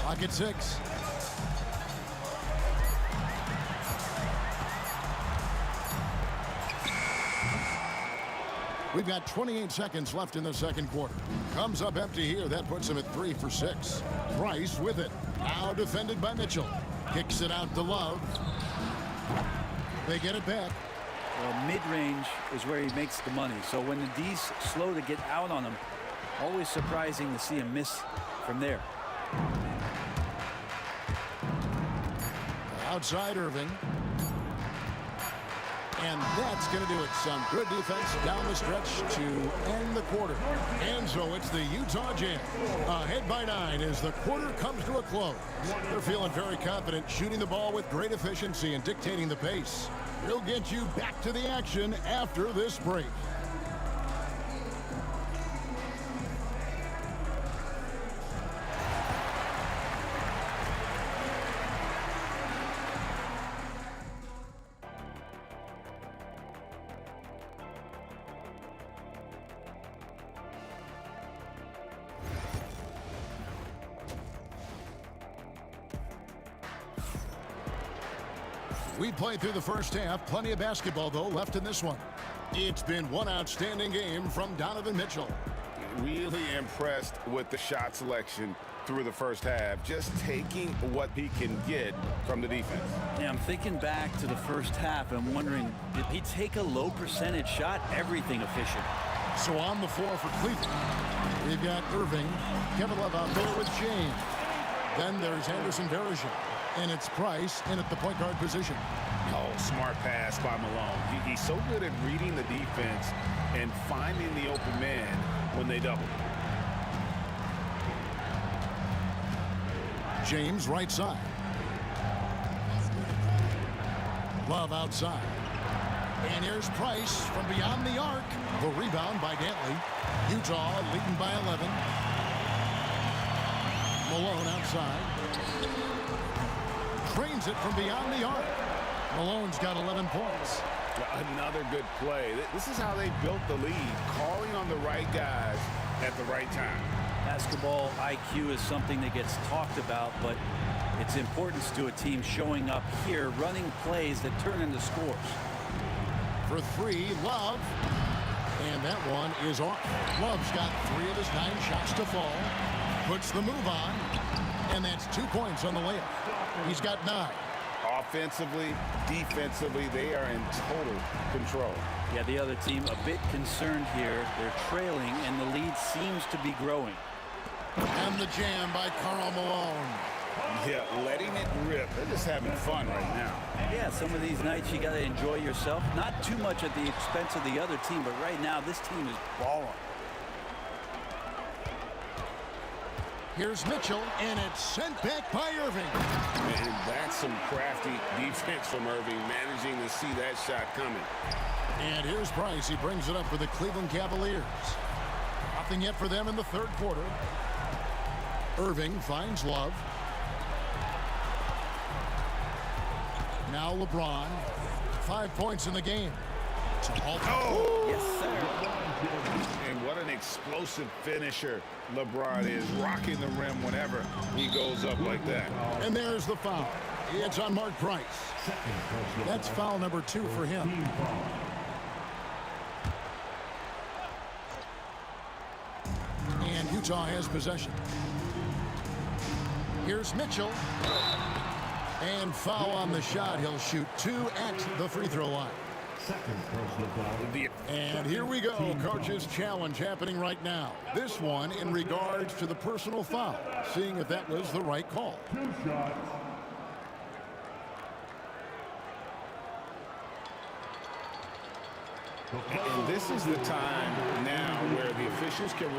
Pocket 6. We've got 28 seconds left in the second quarter. Comes up empty here. That puts him at 3 for 6. Price with it. Now defended by Mitchell. Kicks it out to Love. They get it back.
Well, mid-range is where he makes the money. So when the D's slow to get out on him, always surprising to see him miss from there.
Outside Irving. And that's going to do it. Some good defense down the stretch to end the quarter. And so it's the Utah Jazz ahead by 9 as the quarter comes to a close. They're feeling very confident, shooting the ball with great efficiency and dictating the pace. We'll get you back to the action after this break. We played through the first half. Plenty of basketball, though, left in this one. It's been one outstanding game from Donovan Mitchell.
Really impressed with the shot selection through the first half. Just taking what he can get from the defense.
Yeah, I'm thinking back to the first half. I'm wondering, did he take a low percentage shot? Everything efficient.
So on the floor for Cleveland, we've got Irving, Kevin Love out there with James. Then there's Anderson Varejao. And it's Price in at the point guard position.
Oh, smart pass by Malone. He's so good at reading the defense and finding the open man when they double.
James right side. Love outside. And here's Price from beyond the arc. The rebound by Dantley. Utah leading by 11. Malone outside. Trains it from beyond the arc. Malone's got 11 points.
Another good play. This is how they built the lead, calling on the right guys at the right time.
Basketball IQ is something that gets talked about, but its importance to a team showing up here, running plays that turn into scores.
For three, Love. And that one is off. Love's got 3 of his 9 shots to fall. Puts the move on. And that's 2 points on the layup. He's got 9.
Offensively, defensively, they are in total control.
Yeah, the other team a bit concerned here. They're trailing, and the lead seems to be growing.
And the jam by Karl Malone.
Yeah, letting it rip. They're just having fun right now.
Yeah, some of these nights you got to enjoy yourself. Not too much at the expense of the other team, but right now this team is balling.
Here's Mitchell, and it's sent back by Irving.
And that's some crafty defense from Irving, managing to see that shot coming.
And here's Price. He brings it up for the Cleveland Cavaliers. Nothing yet for them in the third quarter. Irving finds Love. Now LeBron. 5 points in the game.
Oh! Yes, sir. And what an explosive finisher LeBron is, rocking the rim whenever he goes up like that.
And there's the foul. It's on Mark Price. That's foul number 2 for him. And Utah has possession. Here's Mitchell. And foul on the shot. He'll shoot 2 at the free throw line. And here we go. Coach's challenge happening right now. This one in regards to the personal foul. Seeing if that was the right call.
2 shots.
And this is the time now where the officials can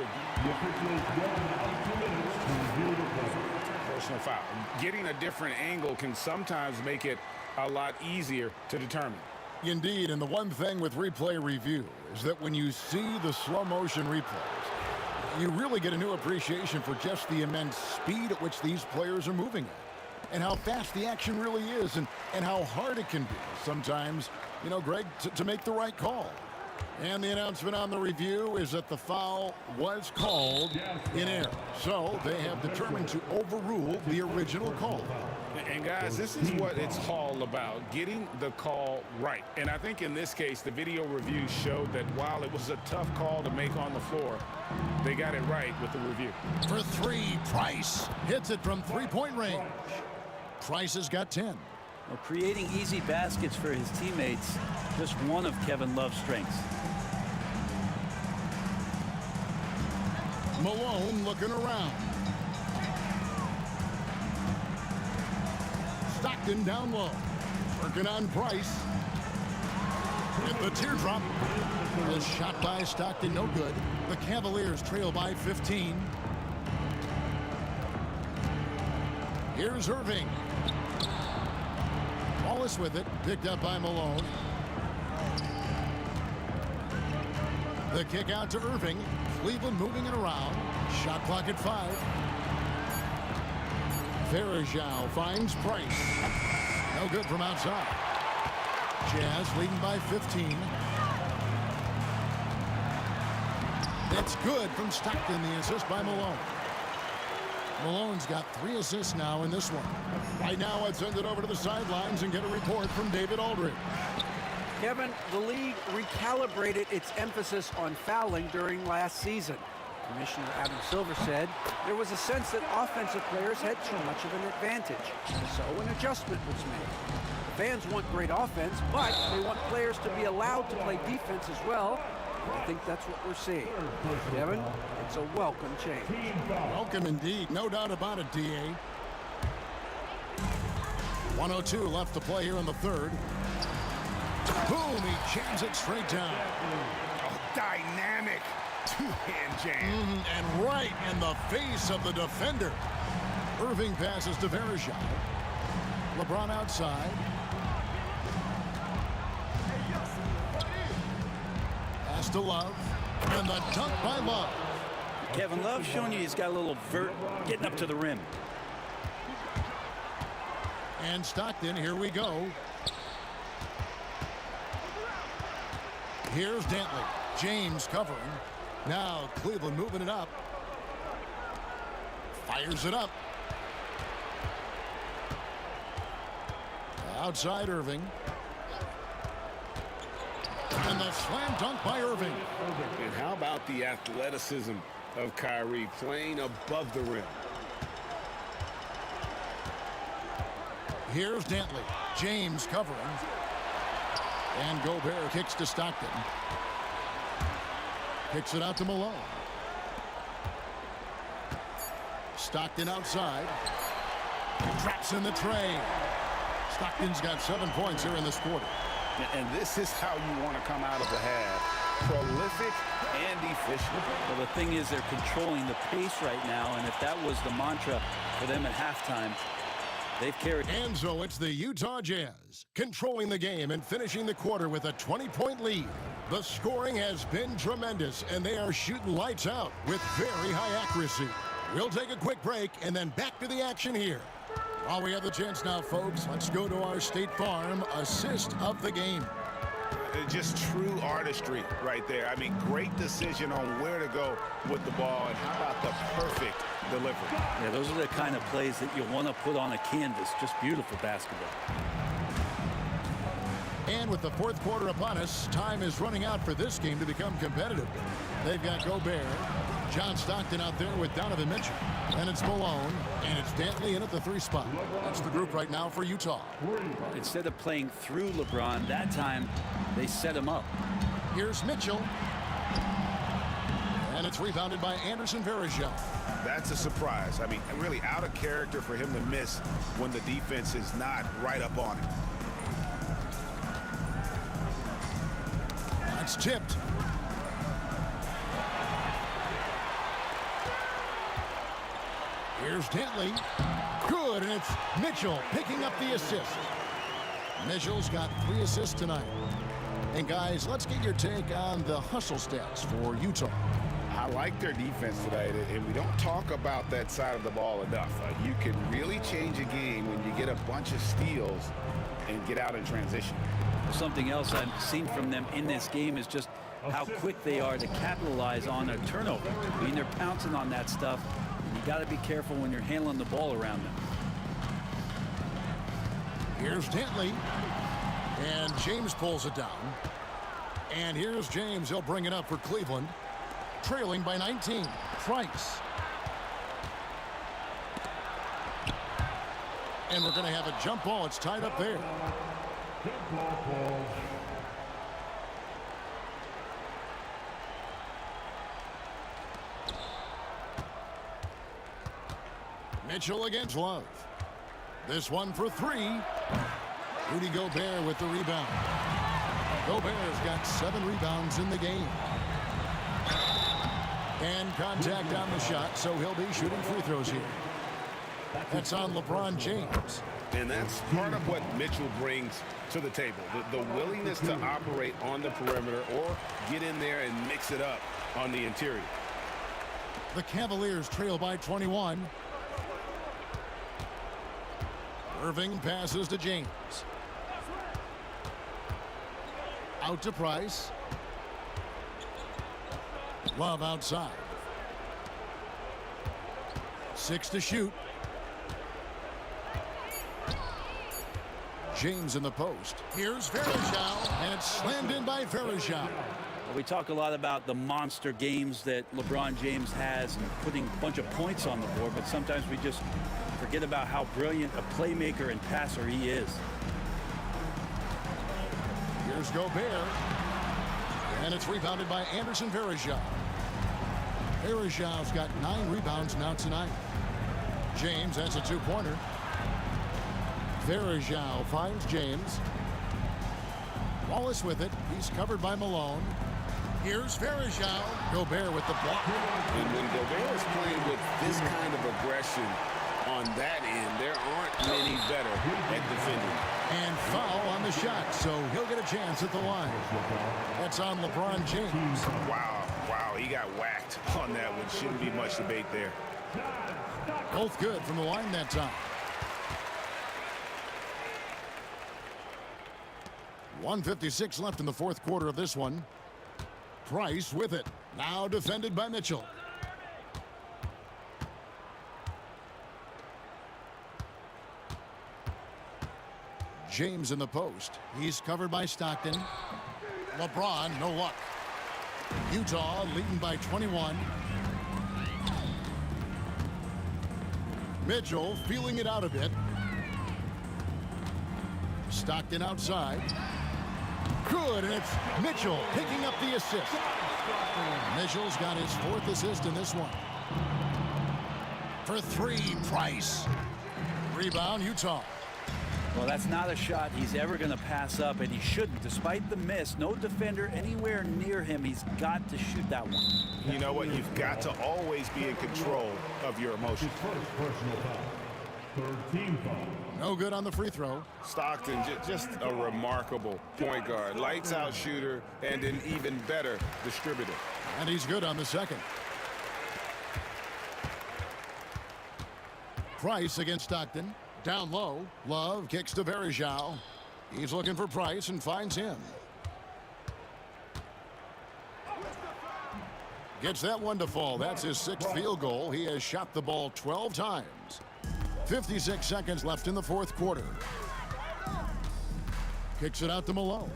personal foul. Getting a different angle can sometimes make it a lot easier to determine.
Indeed, and the one thing with replay review is that when you see the slow motion replays, you really get a new appreciation for just the immense speed at which these players are moving at, and how fast the action really is, and how hard it can be sometimes, you know, Greg, to make the right call. And the announcement on the review is that the foul was called in error. So they have determined to overrule the original call.
And guys, this is what it's all about, getting the call right. And I think in this case, the video review showed that while it was a tough call to make on the floor, they got it right with the review.
For 3, Price hits it from 3-point range. Price has got 10.
Well, creating easy baskets for his teammates, just one of Kevin Love's strengths.
Malone looking around. Stockton down low. Working on Price. With the teardrop. The shot by Stockton, no good. The Cavaliers trail by 15. Here's Irving. Wallace with it. Picked up by Malone. The kick out to Irving. Cleveland moving it around. Shot clock at 5. Verajao finds Price. No good from outside. Jazz leading by 15. That's good from Stockton. The assist by Malone. Malone's got 3 assists now in this one. Right now, let's send it over to the sidelines and get a report from David Aldridge.
Kevin, the league recalibrated its emphasis on fouling during last season. Commissioner Adam Silver said there was a sense that offensive players had too much of an advantage. So an adjustment was made. Fans want great offense, but they want players to be allowed to play defense as well. I think that's what we're seeing. Kevin, it's a welcome change.
Welcome indeed. No doubt about it, D.A. 1:02 left to play here in the third. Boom, he jams it straight down.
Oh, dynamic two-hand jam.
And right in the face of the defender. Irving passes to Verajao. LeBron outside. Pass to Love. And the dunk by Love.
Kevin Love showing you he's got a little vert getting up to the rim.
And Stockton, here we go. Here's Dantley. James covering. Now Cleveland moving it up. Fires it up. Outside Irving. And the slam dunk by Irving.
And how about the athleticism of Kyrie playing above the rim?
Here's Dantley. James covering. And Gobert kicks to Stockton. Kicks it out to Malone. Stockton outside. Traps in the tray. Stockton's got 7 points here in this quarter.
And this is how you want to come out of the half. Prolific and efficient.
Well, the thing is they're controlling the pace right now, and if that was the mantra for them at halftime, they've carried.
And so it's the Utah Jazz controlling the game and finishing the quarter with a 20-point lead. The scoring has been tremendous, and they are shooting lights out with very high accuracy. We'll take a quick break and then back to the action here. While we have the chance now, folks, let's go to our State Farm assist of the game.
Just true artistry right there. I mean, great decision on where to go with the ball, and how about the perfect delivery.
Yeah, those are the kind of plays that you want to put on a canvas. Just beautiful basketball.
And with the fourth quarter upon us, time is running out for this game to become competitive. They've got Gobert, John Stockton out there with Donovan Mitchell. And it's Malone, and it's Dantley in at the 3 spot. That's the group right now for Utah.
Instead of playing through LeBron, that time they set him up.
Here's Mitchell. And it's rebounded by Anderson Varejao.
That's a surprise. I mean, really out of character for him to miss when the defense is not right up on him.
That's tipped. Here's Dantley. Good, and it's Mitchell picking up the assist. Mitchell's got 3 assists tonight. And guys, let's get your take on the hustle stats for Utah.
I like their defense tonight, and we don't talk about that side of the ball enough. You can really change a game when you get a bunch of steals and get out in transition.
Something else I've seen from them in this game is just how quick they are to capitalize on a turnover. I mean, they're pouncing on that stuff. You got to be careful when you're handling the ball around them.
Here's Dantley. And James pulls it down. And here's James. He'll bring it up for Cleveland. Trailing by 19. Price. And we're going to have a jump ball. It's tied up there. Mitchell against Love. This one for 3. Rudy Gobert with the rebound. Gobert's got 7 rebounds in the game. And contact on the shot, so he'll be shooting free throws here. That's on LeBron James.
And that's part of what Mitchell brings to the table. The willingness to operate on the perimeter or get in there and mix it up on the interior.
The Cavaliers trail by 21. Irving passes to James. Out to Price. Love outside. 6 to shoot. James in the post. Here's Varejao, and it's slammed in by Varejao.
We talk a lot about the monster games that LeBron James has and putting a bunch of points on the board, but sometimes we just forget about how brilliant a playmaker and passer he is.
Here's Gobert. And it's rebounded by Anderson Varejao. Varejao's got 9 rebounds now tonight. James has a 2-pointer. Varejao finds James. Wallace with it. He's covered by Malone. Here's Varejao. Gobert with the block.
And when Gobert is playing with this kind of aggression on that end, there aren't many better at defending.
And foul on the shot, so he'll get a chance at the line. That's on LeBron James.
Wow, he got whacked on that one. Shouldn't be much debate there.
Both good from the line that time. 1:56 left in the fourth quarter of this one. Price with it. Now defended by Mitchell. James in the post. He's covered by Stockton. LeBron, no luck. Utah leading by 21. Mitchell feeling it out a bit. Stockton outside. Good, and it's Mitchell picking up the assist. Mitchell's got his 4th assist in this one. For 3, Price. Rebound, Utah.
Well, that's not a shot he's ever going to pass up, and he shouldn't. Despite the miss, no defender anywhere near him. He's got to shoot that one.
You know what? You've got to always be in control of your emotions.
Personal foul. 3rd team foul.
No good on the free throw.
Stockton, just a remarkable point guard. Lights out shooter and an even better distributor.
And he's good on the second. Price against Stockton. Down low. Love kicks to Varejao. He's looking for Price and finds him. Gets that one to fall. That's his 6th field goal. He has shot the ball 12 times. 56 seconds left in the 4th quarter. Kicks it out to Malone.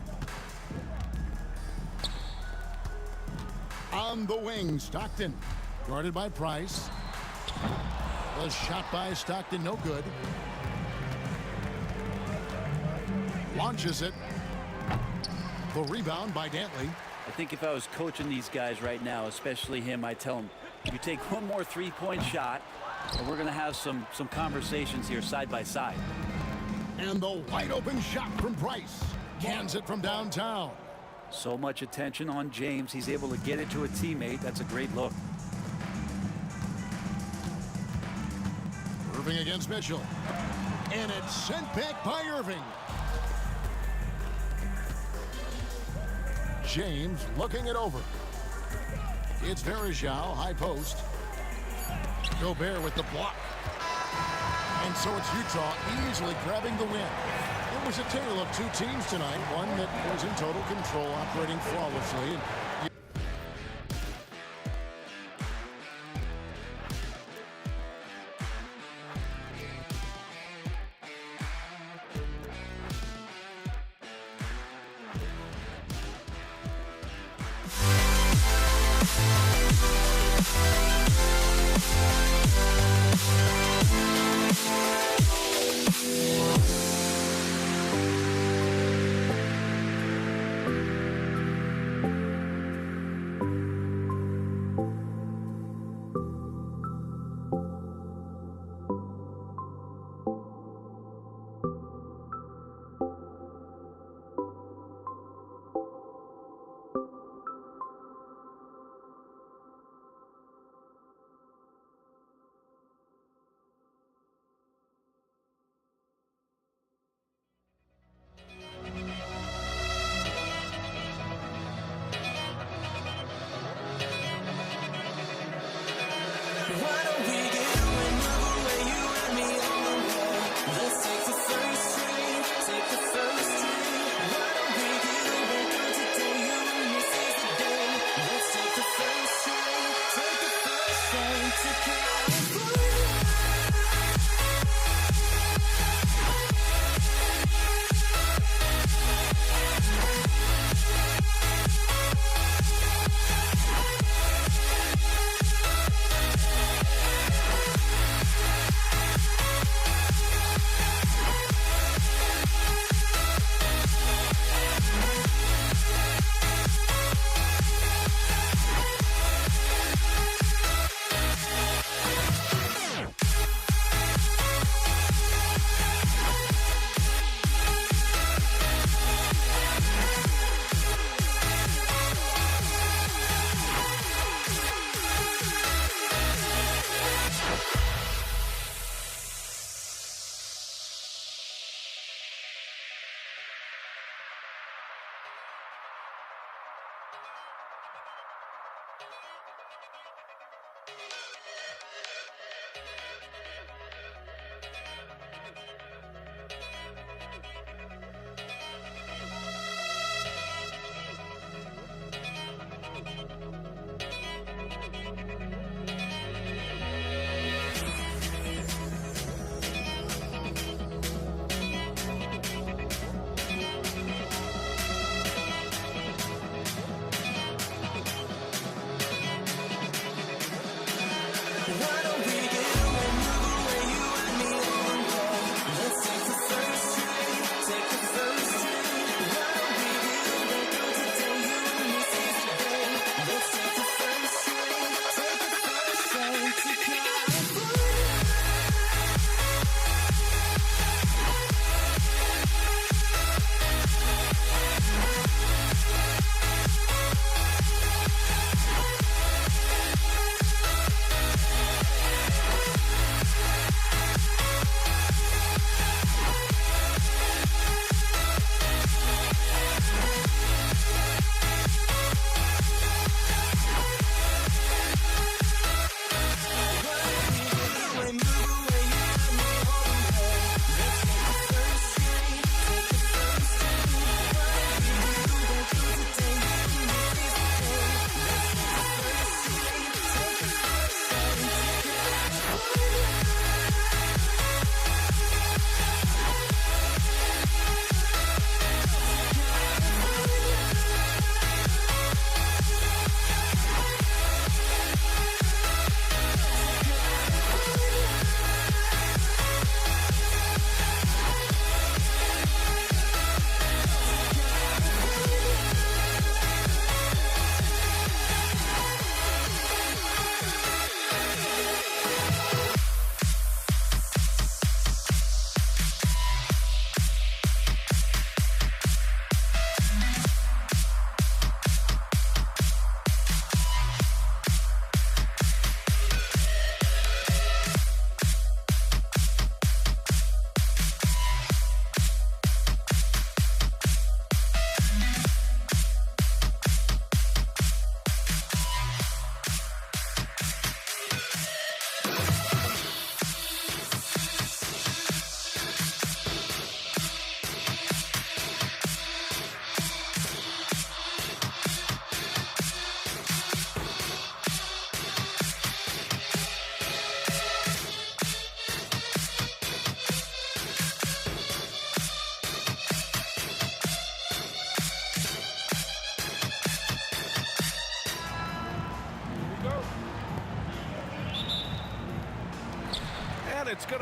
On the wing, Stockton. Guarded by Price. The shot by Stockton, no good. Launches it. The rebound by Dantley.
I think if I was coaching these guys right now, especially him, I'd tell him, you take one more 3-point shot, and we're going to have some conversations here side by side.
And the wide open shot from Price. Cans it from downtown.
So much attention on James. He's able to get it to a teammate. That's a great look.
Irving against Mitchell. And it's sent back by Irving. James looking it over. It's Varejao, high post. Gobert with the block. And so it's Utah easily grabbing the win. It was a tale of 2 teams tonight. One that was in total control, operating flawlessly.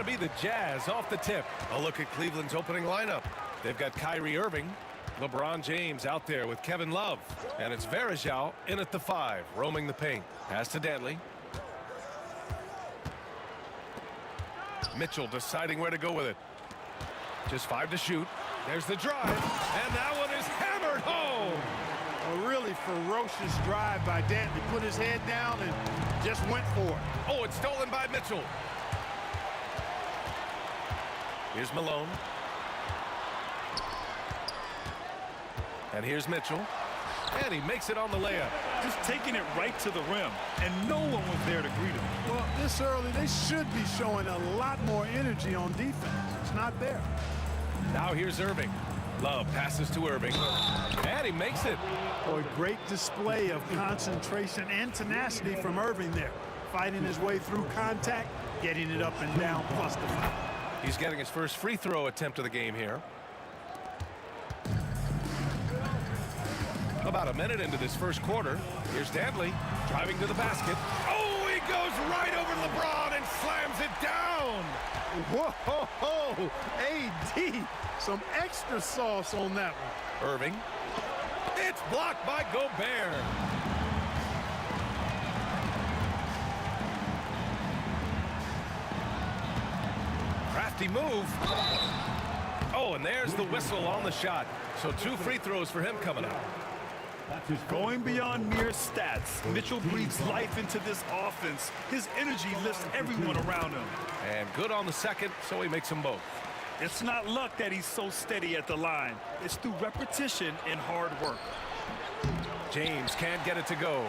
be the Jazz off the tip. A look at Cleveland's opening lineup. They've got Kyrie Irving, LeBron James out there with Kevin Love. And it's Varejao in at the 5, roaming the paint. Pass to Dantley. Mitchell deciding where to go with it. Just 5 to shoot. There's the drive, and that one is hammered home.
A really ferocious drive by Dantley. Put his head down and just went for it.
Oh, it's stolen by Mitchell. Here's Malone. And here's Mitchell. And he makes it on the layup.
Just taking it right to the rim, and no one was there to greet him.
Well, this early, they should be showing a lot more energy on defense. It's not there.
Now here's Irving. Love passes to Irving. And he makes it.
Boy, great display of concentration and tenacity from Irving there. Fighting his way through contact, getting it up and down, plus the foul.
He's getting his first free throw attempt of the game here. About a minute into this first quarter. Here's Dantley driving to the basket. Oh, he goes right over LeBron and slams it down.
Whoa, AD, some extra sauce on that one.
Irving. It's blocked by Gobert. Crafty move. Oh, and there's the whistle on the shot. So 2 free throws for him coming up.
Going beyond mere stats, Mitchell breathes life into this offense. His energy lifts everyone around him.
And good on the second, so he makes them both.
It's not luck that he's so steady at the line. It's through repetition and hard work.
James can't get it to go.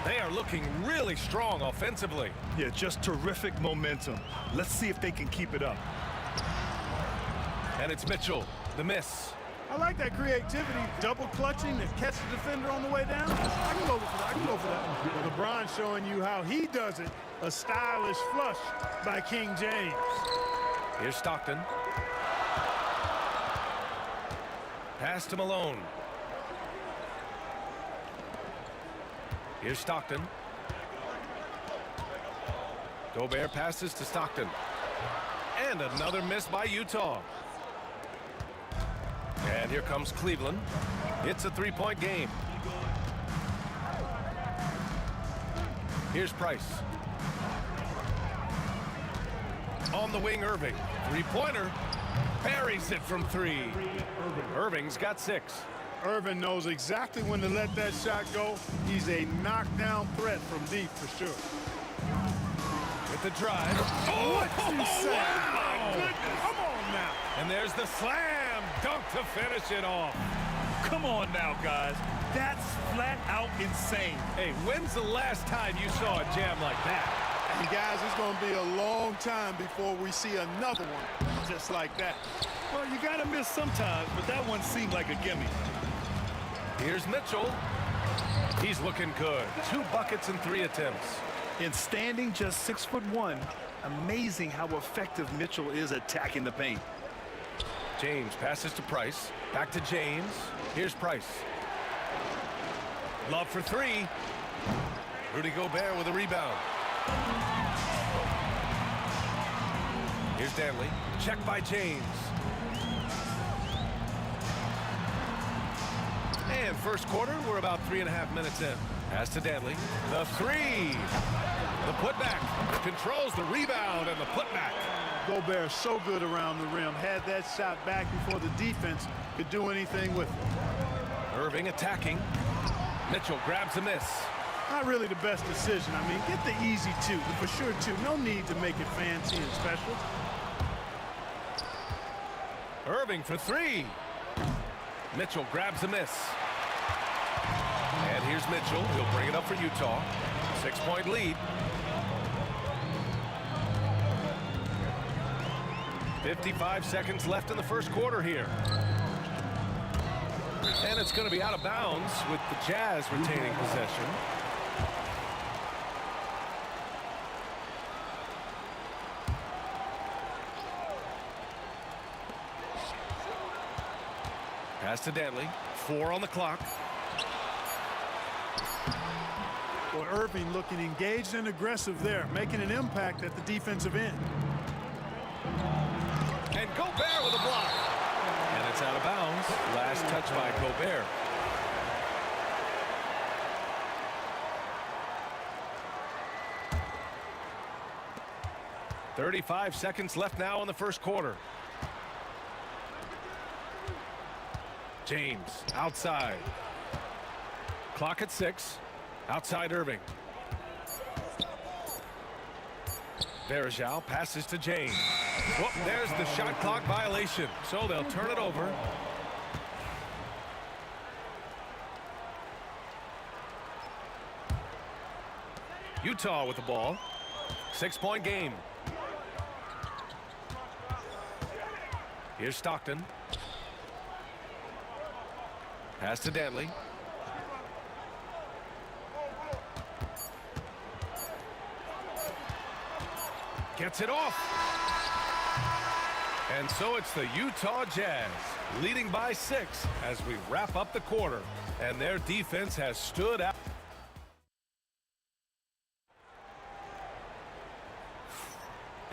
They are looking really strong offensively.
Yeah, just terrific momentum. Let's see if they can keep it up.
And it's Mitchell, the miss.
I like that creativity, double clutching to catch the defender on the way down. I can go for that. LeBron showing you how he does it. A stylish flush by King James.
Here's Stockton. Pass to Malone. Here's Stockton. Gobert passes to Stockton. And another miss by Utah. And here comes Cleveland. It's a 3-point game. Here's Price. On the wing, Irving. 3-pointer. Buries it from 3. Irving's got 6.
Irving knows exactly when to let that shot go. He's a knockdown threat from deep for sure.
With the drive. Oh,
what you say?
Wow.
Come on now.
And there's the slam dunk to finish it off.
Come on now, guys. That's flat out insane.
Hey, when's the last time you saw a jam like that?
Hey, guys, it's going to be a long time before we see another one just like that.
Well, you got to miss sometimes, but that one seemed like a gimme.
Here's Mitchell. He's looking good. 2 buckets and 3 attempts.
And standing just 6'1", amazing how effective Mitchell is attacking the paint.
James passes to Price. Back to James. Here's Price. Love for 3. Rudy Gobert with a rebound. Here's Dantley. Check by James. And first quarter, we're about 3.5 minutes in. Pass to Dantley. The 3. The putback. Controls the rebound and the putback.
Gobert so good around the rim. Had that shot back before the defense could do anything with it.
Irving attacking. Mitchell grabs a miss.
Not really the best decision. I mean, get the easy 2, for sure 2. No need to make it fancy and special.
Irving for 3. Mitchell grabs a miss. And here's Mitchell. He'll bring it up for Utah. 6-point lead. 55 seconds left in the first quarter here. And it's going to be out of bounds with the Jazz retaining possession. Pass to Dantley. 4 on the clock.
Well, Irving looking engaged and aggressive there, making an impact at the defensive end.
And Gobert with a block. And it's out of bounds. Last touch by Gobert. "35 seconds left now in the first quarter. James outside. Clock at 6. Outside Irving. Varejao passes to James. Whoop, there's the shot clock violation. So they'll turn it over. Utah with the ball. 6-point game. Here's Stockton. Pass to Dantley. Gets it off. And so it's the Utah Jazz leading by 6 as we wrap up the quarter. And their defense has stood out.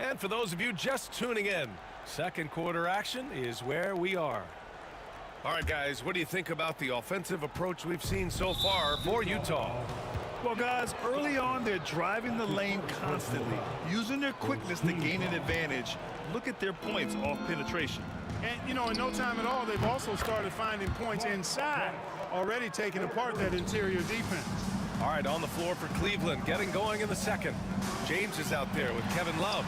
And for those of you just tuning in, second quarter action is where we are. All right, guys, what do you think about the offensive approach we've seen so far for Utah?
Well, guys, early on, they're driving the lane constantly, using their quickness to gain an advantage. Look at their points off penetration.
And, you know, in no time at all, they've also started finding points inside, already taking apart that interior defense.
All right, on the floor for Cleveland, getting going in the second. James is out there with Kevin Love.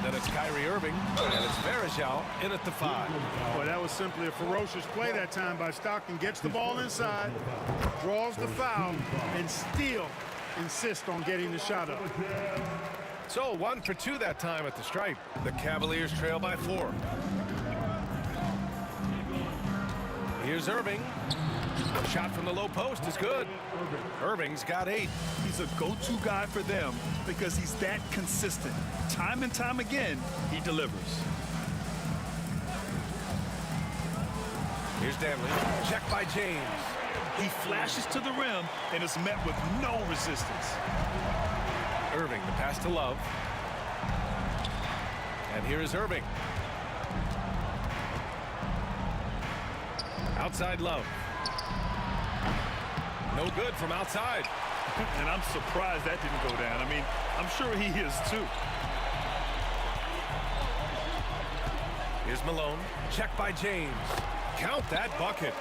Then it's Kyrie Irving, and it's Varejao in at the 5.
Boy, that was simply a ferocious play that time by Stockton. Gets the ball inside, draws the foul, and still insists on getting the shot up.
So 1 for 2 that time at the stripe. The Cavaliers trail by 4. Here's Irving. A shot from the low post is good. Irving's got 8.
He's a go-to guy for them because he's that consistent. Time and time again, he delivers.
Here's Dantley. Check by James.
He flashes to the rim and is met with no resistance.
Irving, the pass to Love. And here is Irving. Outside Love. No good from outside.
And I'm surprised that didn't go down. I mean, I'm sure he is too.
Here's Malone. Check by James. Count that bucket.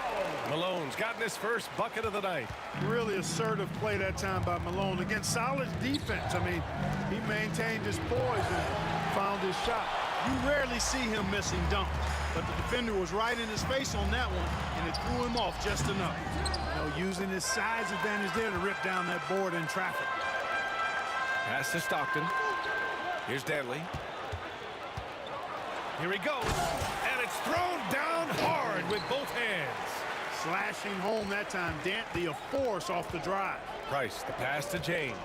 Malone's gotten his first bucket of the night.
Really assertive play that time by Malone against solid defense. I mean, he maintained his poise and found his shot. You rarely see him missing dunks, but the defender was right in his face on that one, and it threw him off just enough. You know, using his size advantage there to rip down that board in traffic.
Pass to Stockton. Here's Dantley. Here he goes, and it's thrown down hard with both hands.
Slashing home that time. Dantley a force off the drive.
Price, the pass to James.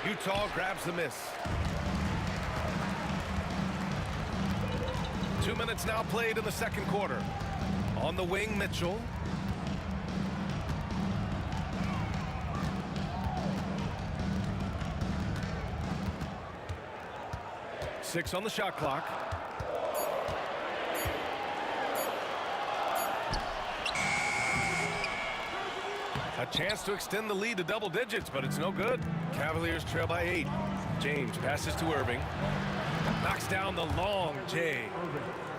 Utah grabs the miss. 2 minutes now played in the second quarter. On the wing, Mitchell. Six on the shot clock. A chance to extend the lead to double digits, but it's no good. Cavaliers trail by 8. James passes to Irving. Knocks down the long J.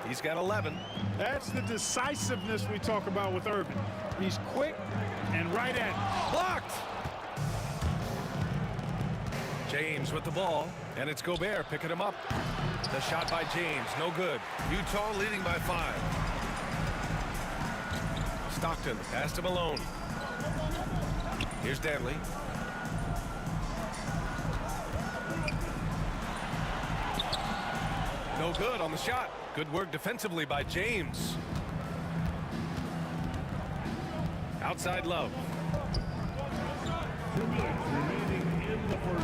He's got 11.
That's the decisiveness we talk about with Irving. He's quick and right at it.
Blocked! James with the ball, and it's Gobert picking him up. The shot by James, no good. Utah leading by 5. Stockton, pass to Malone. Here's Dantley. No good on the shot. Good work defensively by James. Outside Love.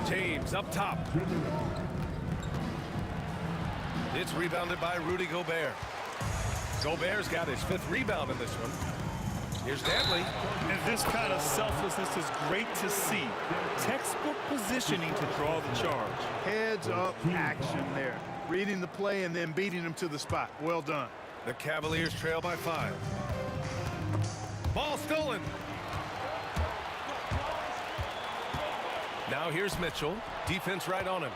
James up top. It's rebounded by Rudy Gobert. Gobert's got his 5th rebound in this one. Here's Dantley.
And this kind of selflessness is great to see. Textbook positioning to draw the charge.
Heads up action there. Reading the play and then beating him to the spot. Well done.
The Cavaliers trail by 5. Ball stolen. Now here's Mitchell. Defense right on him.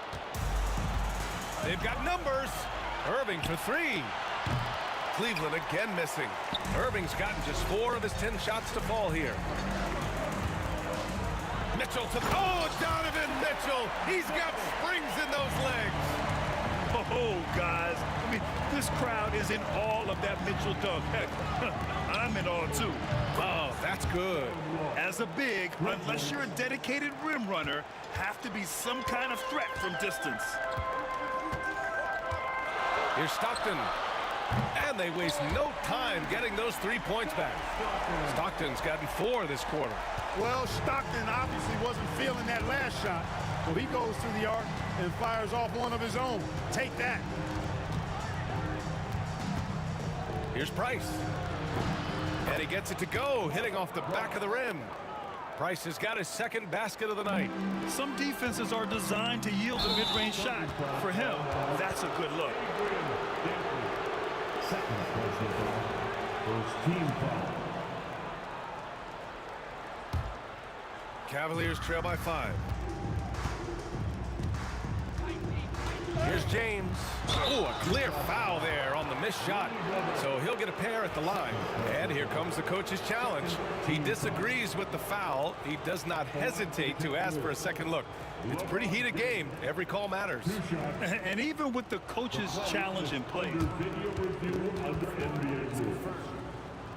They've got numbers. Irving for 3. Cleveland again missing. Irving's gotten just 4 of his 10 shots to fall here. Mitchell to Donovan Mitchell. He's got springs in those legs.
Oh, guys. I mean, this crowd is in awe of that Mitchell dunk. Heck, I'm in awe, too.
Oh, that's good.
As a big, unless you're a dedicated rim runner, have to be some kind of threat from distance.
Here's Stockton. And they waste no time getting those 3 points back. Stockton's gotten 4 this quarter.
Well, Stockton obviously wasn't feeling that last shot. So he goes to the arc and fires off one of his own. Take that.
Here's Price. And he gets it to go, hitting off the back of the rim. Price has got his second basket of the night.
Some defenses are designed to yield a mid-range shot. For him, that's a good look.
Second personal foul. First team foul.
Cavaliers trail by 5. Here's James. Oh, a clear foul there on the missed shot. So he'll get a pair at the line. And here comes the coach's challenge. He disagrees with the foul. He does not hesitate to ask for a second look. It's a pretty heated game. Every call matters.
And even with the coach's challenge in play.
Video review under NBA rules.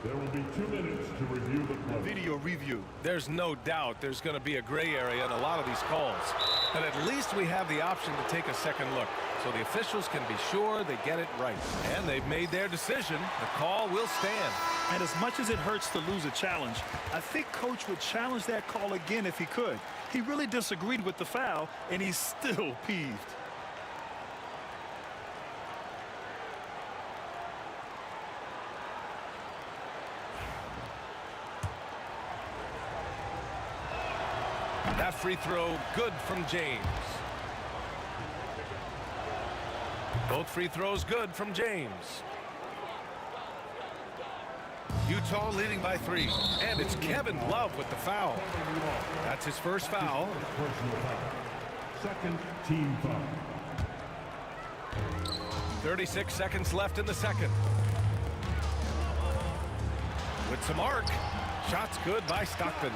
There will be 2 minutes to review the play.
Video review.
There's no doubt there's going to be a gray area in a lot of these calls. But at least we have the option to take a second look. So the officials can be sure they get it right. And they've made their decision. The call will stand.
And as much as it hurts to lose a challenge, I think Coach would challenge that call again if he could. He really disagreed with the foul, and he's still peeved.
That free throw good from James. Both free throws good from James. Utah leading by 3. And it's Kevin Love with the foul. That's his first foul.
Second team foul.
36 seconds left in the second. With some arc. Shots good by Stockton.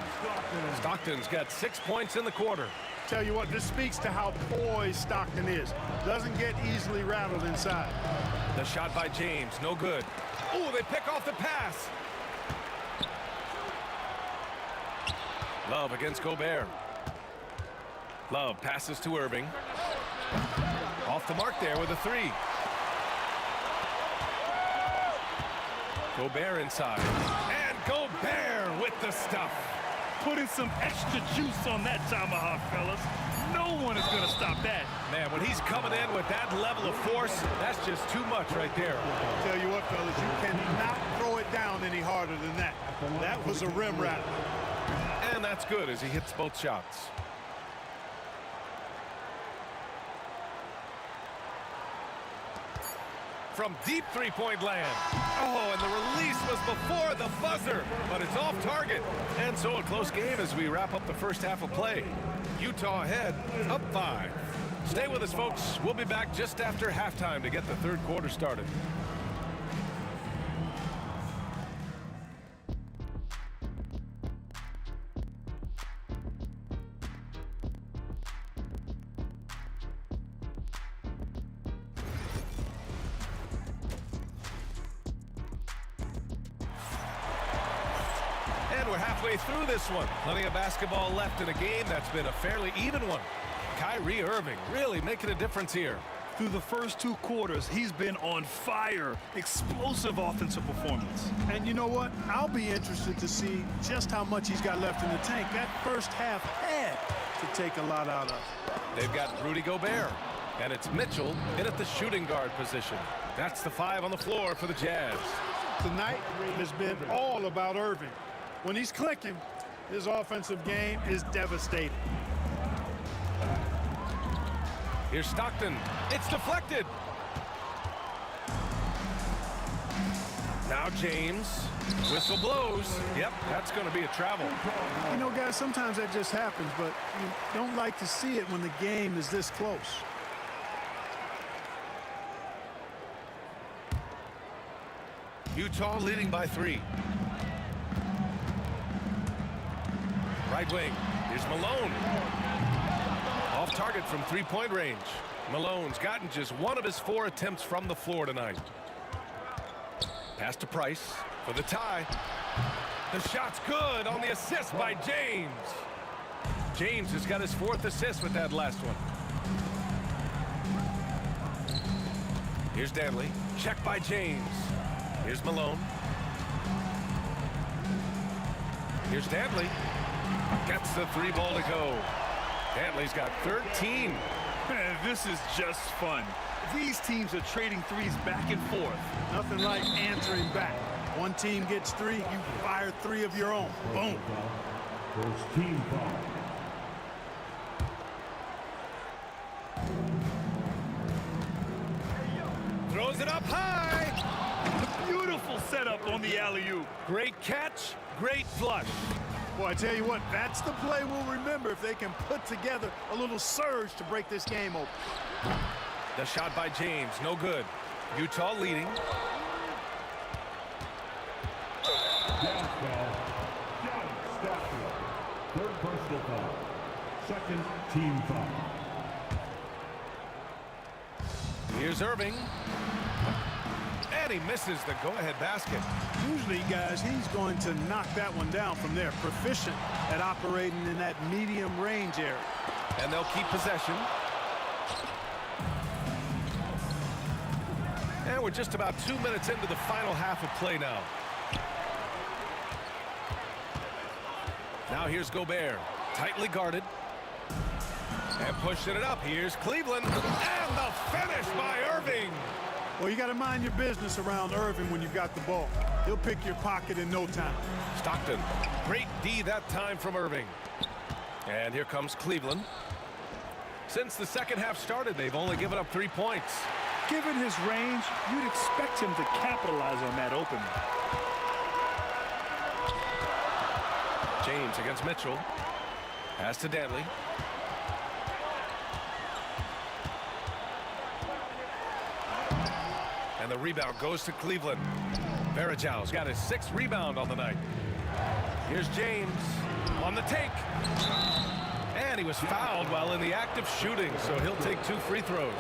Stockton's got 6 points in the quarter.
Tell you what, this speaks to how poised Stockton is. Doesn't get easily rattled inside.
The shot by James, no good. Oh, they pick off the pass. Love against Gobert. Love passes to Irving. Off the mark there with a 3. Gobert inside. And Gobert with the stuff.
Putting some extra juice on that tomahawk, fellas. No one is going to stop that.
Man, when he's coming in with that level of force, that's just too much right there.
Tell you what, fellas, you cannot throw it down any harder than that. That was a rim rattler.
And that's good as he hits both shots. From deep three-point land. Oh, and the release was before the buzzer, but it's off target. And so a close game as we wrap up the first half of play. Utah ahead, up 5. Stay with us, folks. We'll be back just after halftime to get the third quarter started. We're halfway through this one. Plenty of basketball left in a game that's been a fairly even one. Kyrie Irving really making a difference here.
Through the first 2 quarters, he's been on fire. Explosive offensive performance.
And you know what? I'll be interested to see just how much he's got left in the tank. That first half had to take a lot out of.
They've got Rudy Gobert. And it's Mitchell in at the shooting guard position. That's the 5 on the floor for the Jazz.
Tonight has been all about Irving. When he's clicking, his offensive game is devastating.
Here's Stockton. It's deflected. Now James. Whistle blows. Yep, that's going to be a travel.
You know, guys, sometimes that just happens, but you don't like to see it when the game is this close.
Utah leading by 3. Right wing. Here's Malone. Off target from three-point range. Malone's gotten just 1 of his 4 attempts from the floor tonight. Pass to Price for the tie. The shot's good on the assist by James. James has got his 4th assist with that last one. Here's Danley. Check by James. Here's Malone. Here's Danley. Gets the 3 ball to go. Danley's got 13.
Man, this is just fun. These teams are trading threes back and forth.
Nothing like answering back. One team gets 3, you fire 3 of your own. Boom.
First team foul.
Throws it up high.
Beautiful setup on the alley-oop.
Great catch, great flush.
Boy, I tell you what, that's the play we'll remember if they can put together a little surge to break this game open.
The shot by James, no good. Utah leading.
Down foul. Down, Stafford. 3rd personal foul. 2nd team foul.
Here's Irving. And he misses the go-ahead basket.
Usually, guys, he's going to knock that one down from there. Proficient at operating in that medium range area.
And they'll keep possession. And we're just about 2 minutes into the final half of play now. Now here's Gobert. Tightly guarded. And pushing it up. Here's Cleveland. And the finish by Irving.
Well, you got to mind your business around Irving when you've got the ball. He'll pick your pocket in no time.
Stockton. Great D that time from Irving. And here comes Cleveland. Since the second half started, they've only given up 3 points.
Given his range, you'd expect him to capitalize on that opening.
James against Mitchell. Pass to Danley. And the rebound goes to Cleveland. Varejau's got his 6th rebound on the night. Here's James on the take. And he was fouled while in the act of shooting, so he'll take 2 free throws.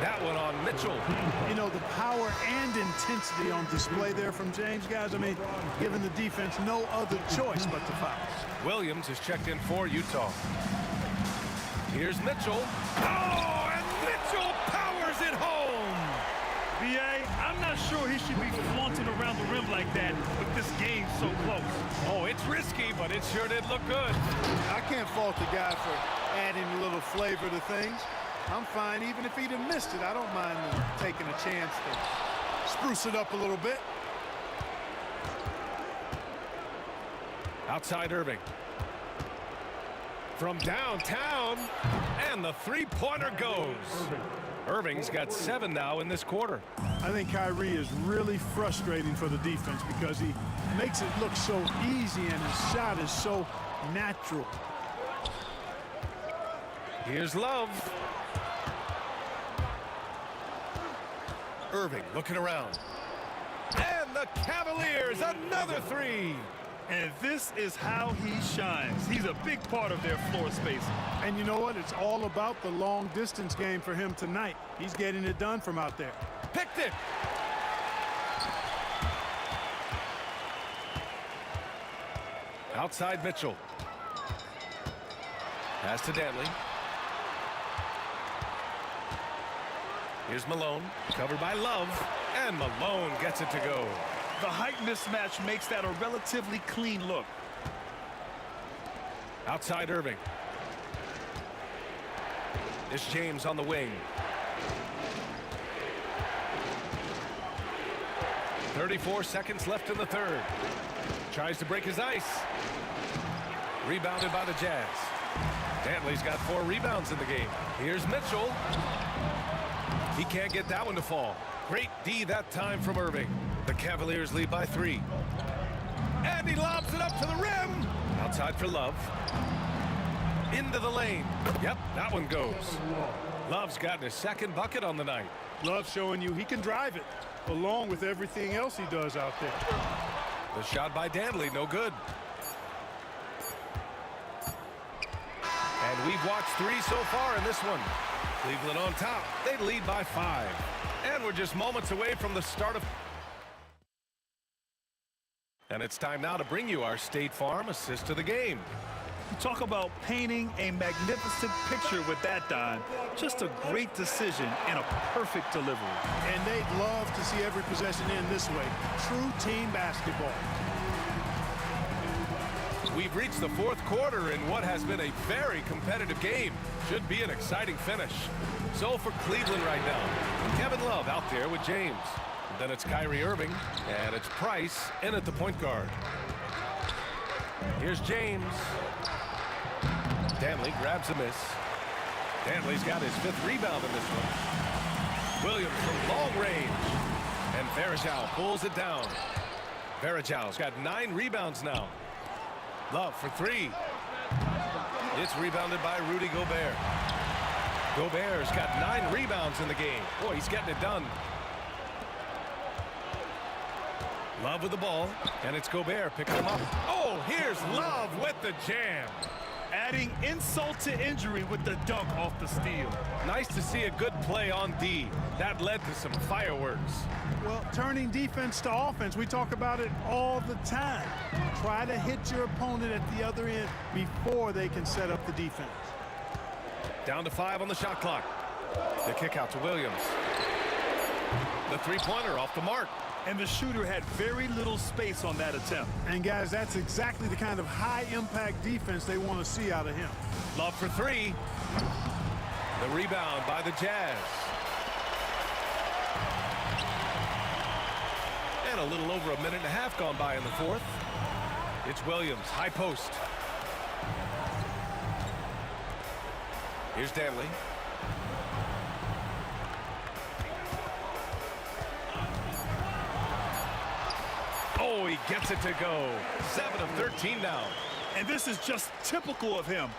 That one on Mitchell.
You know, the power and intensity on display there from James, guys. I mean, giving the defense no other choice but to foul.
Williams is checked in for Utah. Here's Mitchell. Oh, and Mitchell powers it home.
B.A., I'm not sure he should be flaunting around the rim like that with this game so close.
Oh, it's risky, but it sure did look good.
I can't fault the guy for adding a little flavor to things. I'm fine even if he'd have missed it. I don't mind taking a chance to spruce it up a little bit.
Outside Irving. From downtown, and the 3-pointer goes. Irving's got 7 now in this quarter.
I think Kyrie is really frustrating for the defense because he makes it look so easy and his shot is so natural.
Here's Love. Irving looking around. And the Cavaliers, another 3.
And this is how he shines. He's a big part of their floor space.
And you know what? It's all about the long distance game for him tonight. He's getting it done from out there.
Picked it. Outside Mitchell. Pass to Danley. Here's Malone, covered by Love, and Malone gets it to go.
The height mismatch makes that a relatively clean look.
Outside Irving. It's James on the wing. 34 seconds left in the third. Tries to break his ice. Rebounded by the Jazz. Dantley's got 4 rebounds in the game. Here's Mitchell. He can't get that one to fall. Great D that time from Irving. The Cavaliers lead by 3. And he lobs it up to the rim. Outside for Love. Into the lane. Yep, that one goes. Love's gotten his second bucket on the night.
Love showing you he can drive it, along with everything else he does out there.
The shot by Dantley, no good. And we've watched 3 so far in this one. Cleveland on top. They lead by 5. And we're just moments away from the start of... And it's time now to bring you our State Farm assist of the game.
You talk about painting a magnificent picture with that, Don. Just a great decision and a perfect delivery.
And they'd love to see every possession end this way. True team basketball.
We've reached the 4th quarter in what has been a very competitive game. Should be an exciting finish. So for Cleveland right now, Kevin Love out there with James. Then it's Kyrie Irving, and it's Price in at the point guard. Here's James. Dantley grabs a miss. Dantley's got his 5th rebound in this one. Williams from long range. And Varejao pulls it down. Varejao's got 9 rebounds now. Love for 3. It's rebounded by Rudy Gobert. Gobert's got 9 rebounds in the game. Boy, he's getting it done. Love with the ball, and it's Gobert picking him up. Oh, here's Love with the jam.
Adding insult to injury with the dunk off the steal.
Nice to see a good play on D. That led to some fireworks.
Well, turning defense to offense, we talk about it all the time. Try to hit your opponent at the other end before they can set up the defense.
Down to 5 on the shot clock. The kick out to Williams. The three-pointer off the mark.
And the shooter had very little space on that attempt.
And guys, that's exactly the kind of high-impact defense they want to see out of him.
Love for 3. The rebound by the Jazz. And a little over a minute and a half gone by in the 4th. It's Williams, high post. Here's Dantley. Oh, he gets it to go. 7 of 13 now.
And this is just typical of him.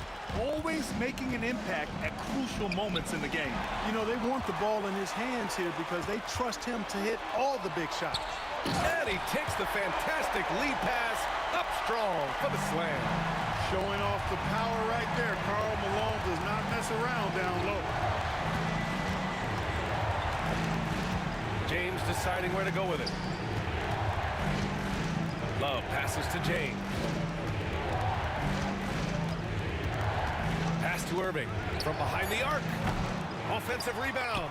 Always making an impact at crucial moments in the game.
You know, they want the ball in his hands here because they trust him to hit all the big shots.
And he takes the fantastic lead pass up strong for the slam.
Showing off the power right there. Karl Malone does not mess around down low.
James deciding where to go with it. Love passes to James. Pass to Irving from behind the arc. Offensive rebound.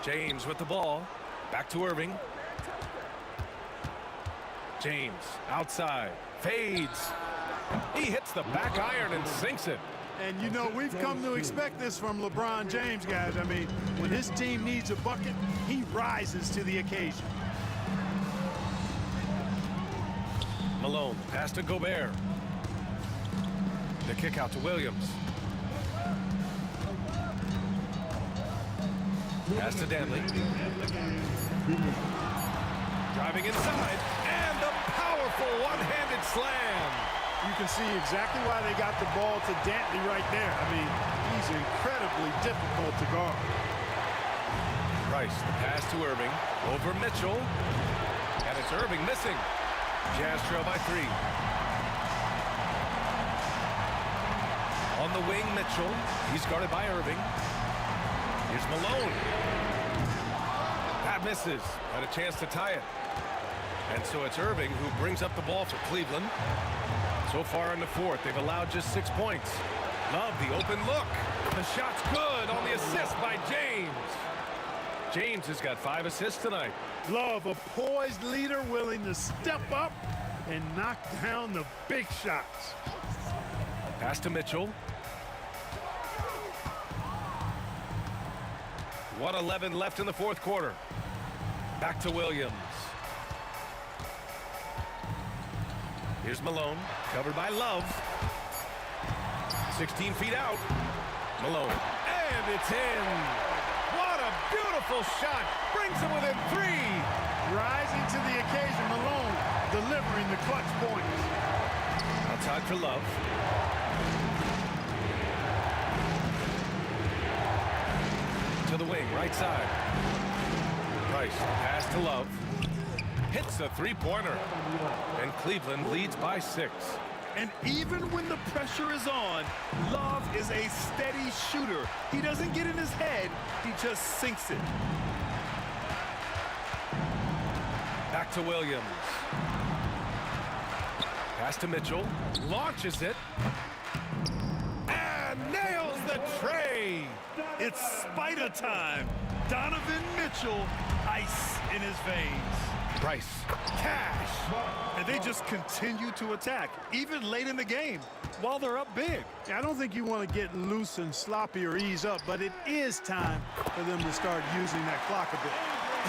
James with the ball. Back to Irving. James outside. Fades. He hits the back iron and sinks it.
And, you know, we've come to expect this from LeBron James, guys. I mean, when his team needs a bucket, he rises to the occasion.
Malone, pass to Gobert. The kick out to Williams. Pass to Dantley. Driving inside, and a powerful one-handed slam.
You can see exactly why they got the ball to Dantley right there. I mean, he's incredibly difficult to guard.
Price, the pass to Irving. Over Mitchell. And it's Irving missing. Jazz trail by 3. On the wing, Mitchell. He's guarded by Irving. Here's Malone. That misses. Had a chance to tie it. And so it's Irving who brings up the ball for Cleveland. So far in the 4th, they've allowed just 6 points. Love the open look. The shot's good on the assist by James. James has got 5 assists tonight.
Love, a poised leader willing to step up and knock down the big shots.
Pass to Mitchell. 1:11 left in the 4th quarter. Back to Williams. Here's Malone, covered by Love. 16 feet out. Malone, and it's in. What a beautiful shot. Brings him within 3.
Rising to the occasion, Malone delivering the clutch points.
Outside for Love. To the wing, right side. Price, pass to Love. Hits a three-pointer. And Cleveland leads by 6.
And even when the pressure is on, Love is a steady shooter. He doesn't get in his head, he just sinks it.
Back to Williams. Pass to Mitchell. Launches it. And nails the tray.
It's Spider time. Donovan Mitchell, ice in his veins.
Price, cash.
And they just continue to attack, even late in the game, while they're up big.
I don't think you want to get loose and sloppy or ease up, but it is time for them to start using that clock a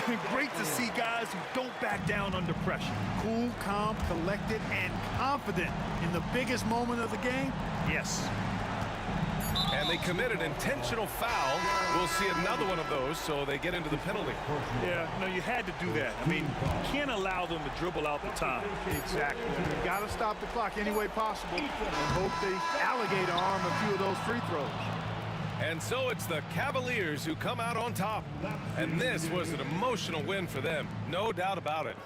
bit.
Great to see guys who don't back down under pressure.
Cool, calm, collected, and confident in the biggest moment of the game. Yes.
And they committed intentional foul. We'll see another one of those, so they get into the penalty.
Yeah, no, you had to do that. I mean, you can't allow them to dribble out the time.
Exactly. You got to stop the clock any way possible and hope they alligator arm a few of those free throws.
And so it's the Cavaliers who come out on top. And this was an emotional win for them. No doubt about it.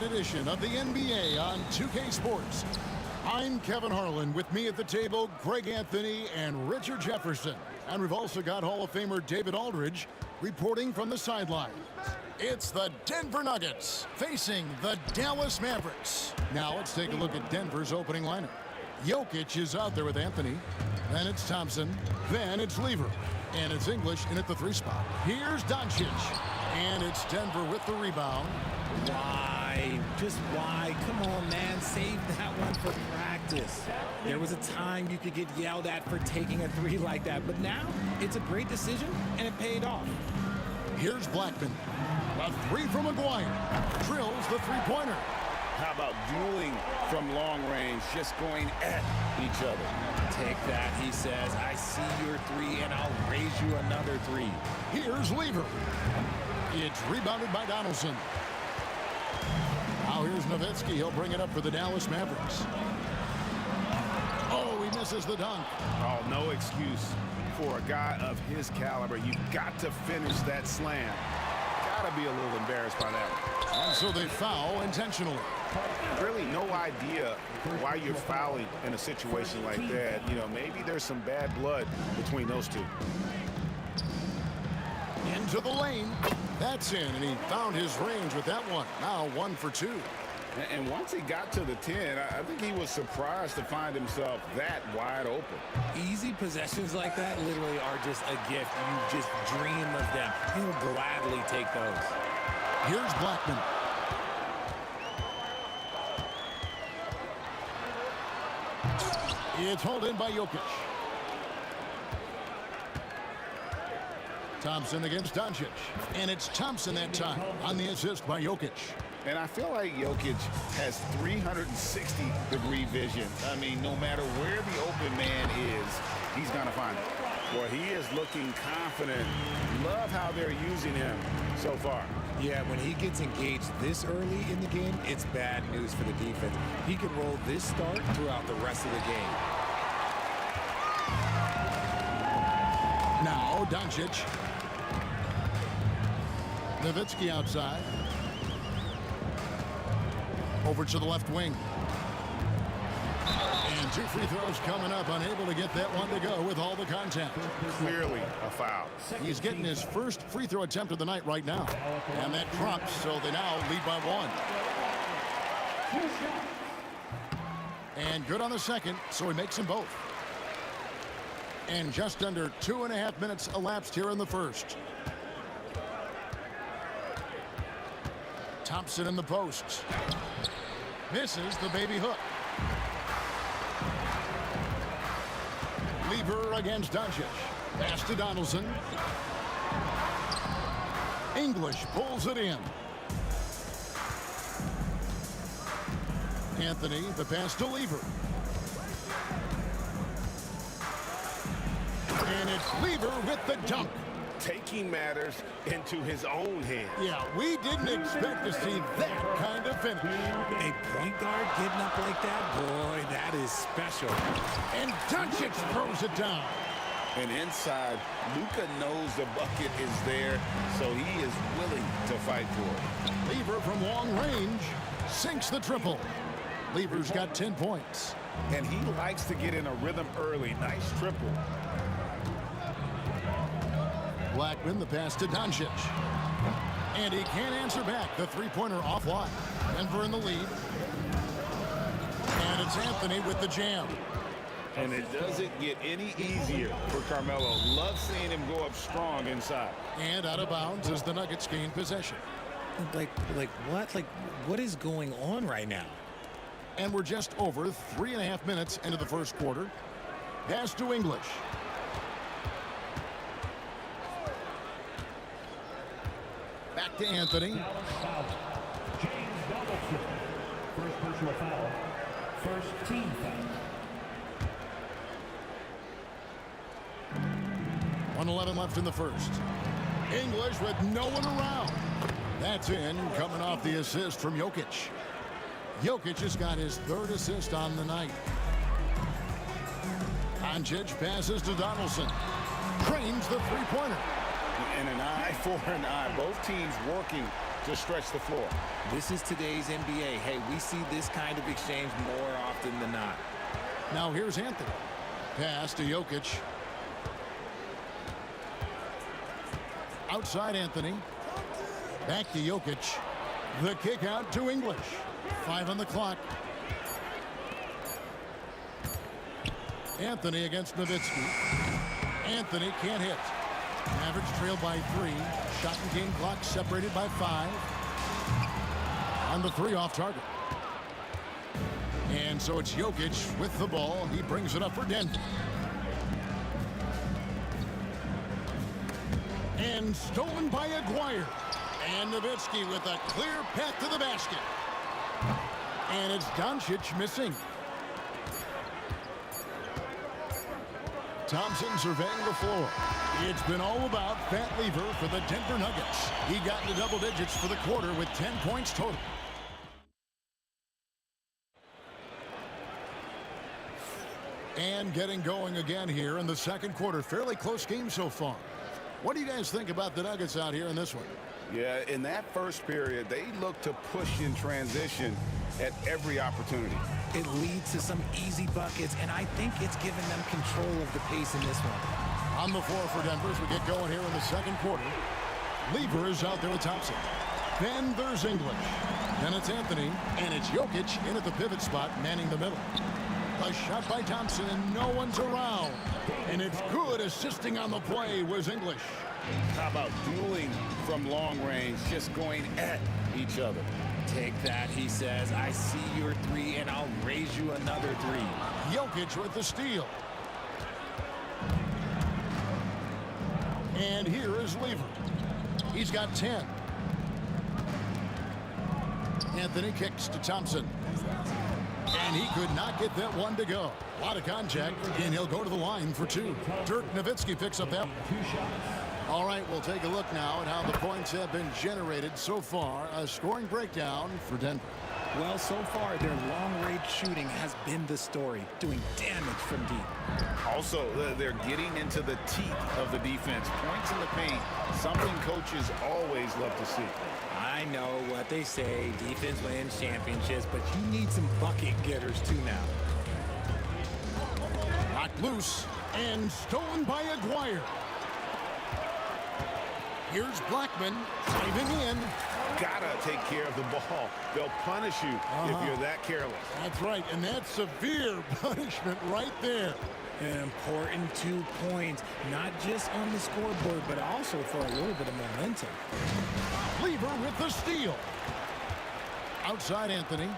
edition of the NBA on 2K Sports. I'm Kevin Harlan. With me at the table, Greg Anthony and Richard Jefferson. And we've also got Hall of Famer David Aldridge reporting from the sideline. It's the Denver Nuggets facing the Dallas Mavericks. Now let's take a look at Denver's opening lineup. Jokic is out there with Anthony. Then it's Thompson. Then it's Lever. And it's English in at the 3 spot. Here's Doncic. And it's Denver with the rebound.
Why? Just why? Come on, man. Save that one for practice. There was a time you could get yelled at for taking a 3 like that, but now it's a great decision, and it paid off.
Here's Blackman. A 3 from McGuire. Drills the 3-pointer.
How about dueling from long range, just going at each other?
Take that, he says. I see your 3, and I'll raise you another 3.
Here's Lever. It's rebounded by Donaldson. Now here's Nowitzki. He'll bring it up for the Dallas Mavericks. Oh, he misses the dunk.
Oh, no excuse for a guy of his caliber. You've got to finish that slam. Got to be a little embarrassed by that one.
And so they foul intentionally.
Really no idea why you're fouling in a situation like that. You know, maybe there's some bad blood between those two.
Into the lane. That's in, and he found his range with that one. Now 1 for 2.
And once he got to the 10, I think he was surprised to find himself that wide open.
Easy possessions like that literally are just a gift. You just dream of them. He'll gladly take those.
Here's Blackman. It's hauled in by Jokic. Thompson against Doncic. And it's Thompson that time on the assist by Jokic.
And I feel like Jokic has 360-degree vision. I mean, no matter where the open man is, he's going to find it. Well, he is looking confident. Love how they're using him so far.
Yeah, when he gets engaged this early in the game, it's bad news for the defense. He can roll this start throughout the rest of the game.
Now, Doncic. Nowitzki outside. Over to the left wing. And 2 free throws coming up. Unable to get that one to go with all the contact.
Clearly a foul.
He's getting his first free throw attempt of the night right now. And that drops, so they now lead by 1. And good on the second, so he makes them both. And just under 2.5 minutes elapsed here in the first. Thompson in the post. Misses the baby hook. Lever against Doncic. Pass to Donaldson. English pulls it in. Anthony, the pass to Lever. And it's Lever with the dunk.
Taking matters into his own hands.
Yeah, we didn't expect to see that kind of finish.
A point guard getting up like that, boy, that is special.
And Doncic throws it down.
And inside, Luka knows the bucket is there, so he is willing to fight for it.
Lever from long range sinks the triple. Lever's got 10 points.
And he likes to get in a rhythm early. Nice triple.
Blackman, the pass to Doncic. And he can't answer back. The 3-pointer offline. Denver in the lead. And it's Anthony with the jam.
And it doesn't get any easier for Carmelo. Love seeing him go up strong inside.
And out of bounds as the Nuggets gain possession.
Like what? Like, what is going on right now?
And we're just over 3.5 minutes into the first quarter. Pass to English. Back to Anthony.
James Donaldson. First personal foul. First team foul.
1:11 left in the first. English with no one around. That's in, coming off the assist from Jokic. Jokic has got his 3rd assist on the night. Doncic passes to Donaldson. Trains the 3-pointer.
And an eye for an eye. Both teams working
to stretch the floor.
This is today's NBA. Hey, we see this kind of exchange more often than not.
Now here's Anthony. Pass to Jokic. Outside Anthony. Back to Jokic. The kick out to English. 5 on the clock. Anthony against Nowitzki. Anthony can't hit. Mavericks trail by 3. Shot and game clock separated by 5. On the 3 off target. And so it's Jokic with the ball. He brings it up for Denver. And stolen by Aguirre. And Nowitzki with a clear path to the basket. And it's Doncic missing. Thompson surveying the floor. It's been all about Fat Lever for the Denver Nuggets. He got into double digits for the quarter with 10 points total. And getting going again here in the second quarter. Fairly close game so far. What do you guys think about the Nuggets out here in this one?
Yeah, in that first period, they look to push in transition at every opportunity.
It leads to some easy buckets, and I think it's given them control of the pace in this one.
On the floor for Denver as we get going here in the second quarter. Lever is out there with Thompson. Then there's English. Then it's Anthony, and it's Jokic in at the pivot spot, manning the middle. A shot by Thompson, and no one's around. And it's good. Assisting on the play was English.
How about dueling from long range, just going at each other?
Take that, he says. I see your 3, and I'll raise you another 3.
Jokic with the steal. And here is Lever. He's got 10. Anthony kicks to Thompson. And he could not get that one to go. A lot of contact, and he'll go to the line for 2. Dirk Nowitzki picks up that. All right, we'll take a look now at how the points have been generated so far. A scoring breakdown for Denver.
Well, so far, their long-range shooting has been the story, doing damage from deep.
Also, they're getting into the teeth of the defense. Points in the paint, something coaches always love to see.
I know what they say, defense wins championships, but you need some bucket getters too now.
Knocked loose and stolen by Aguirre. Here's Blackman driving in.
Gotta take care of the ball. They'll punish you if you're that careless.
That's right, and that's severe punishment right there.
An important 2 points, not just on the scoreboard, but also for a little bit of momentum.
Lever with the steal. Outside Anthony.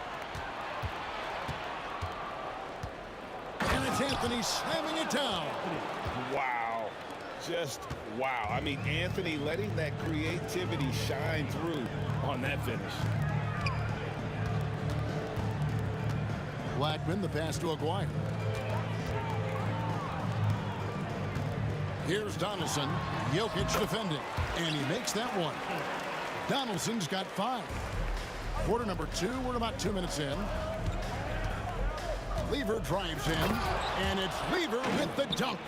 And it's Anthony slamming it down.
Wow. Just wow. I mean, Anthony letting that creativity shine through on that finish.
Blackman, the pass to Aguirre. Here's Donaldson. Jokic defending. And he makes that one. Donaldson's got 5. Quarter number 2. We're about 2 minutes in. Lever drives in. And it's Lever with the dunk.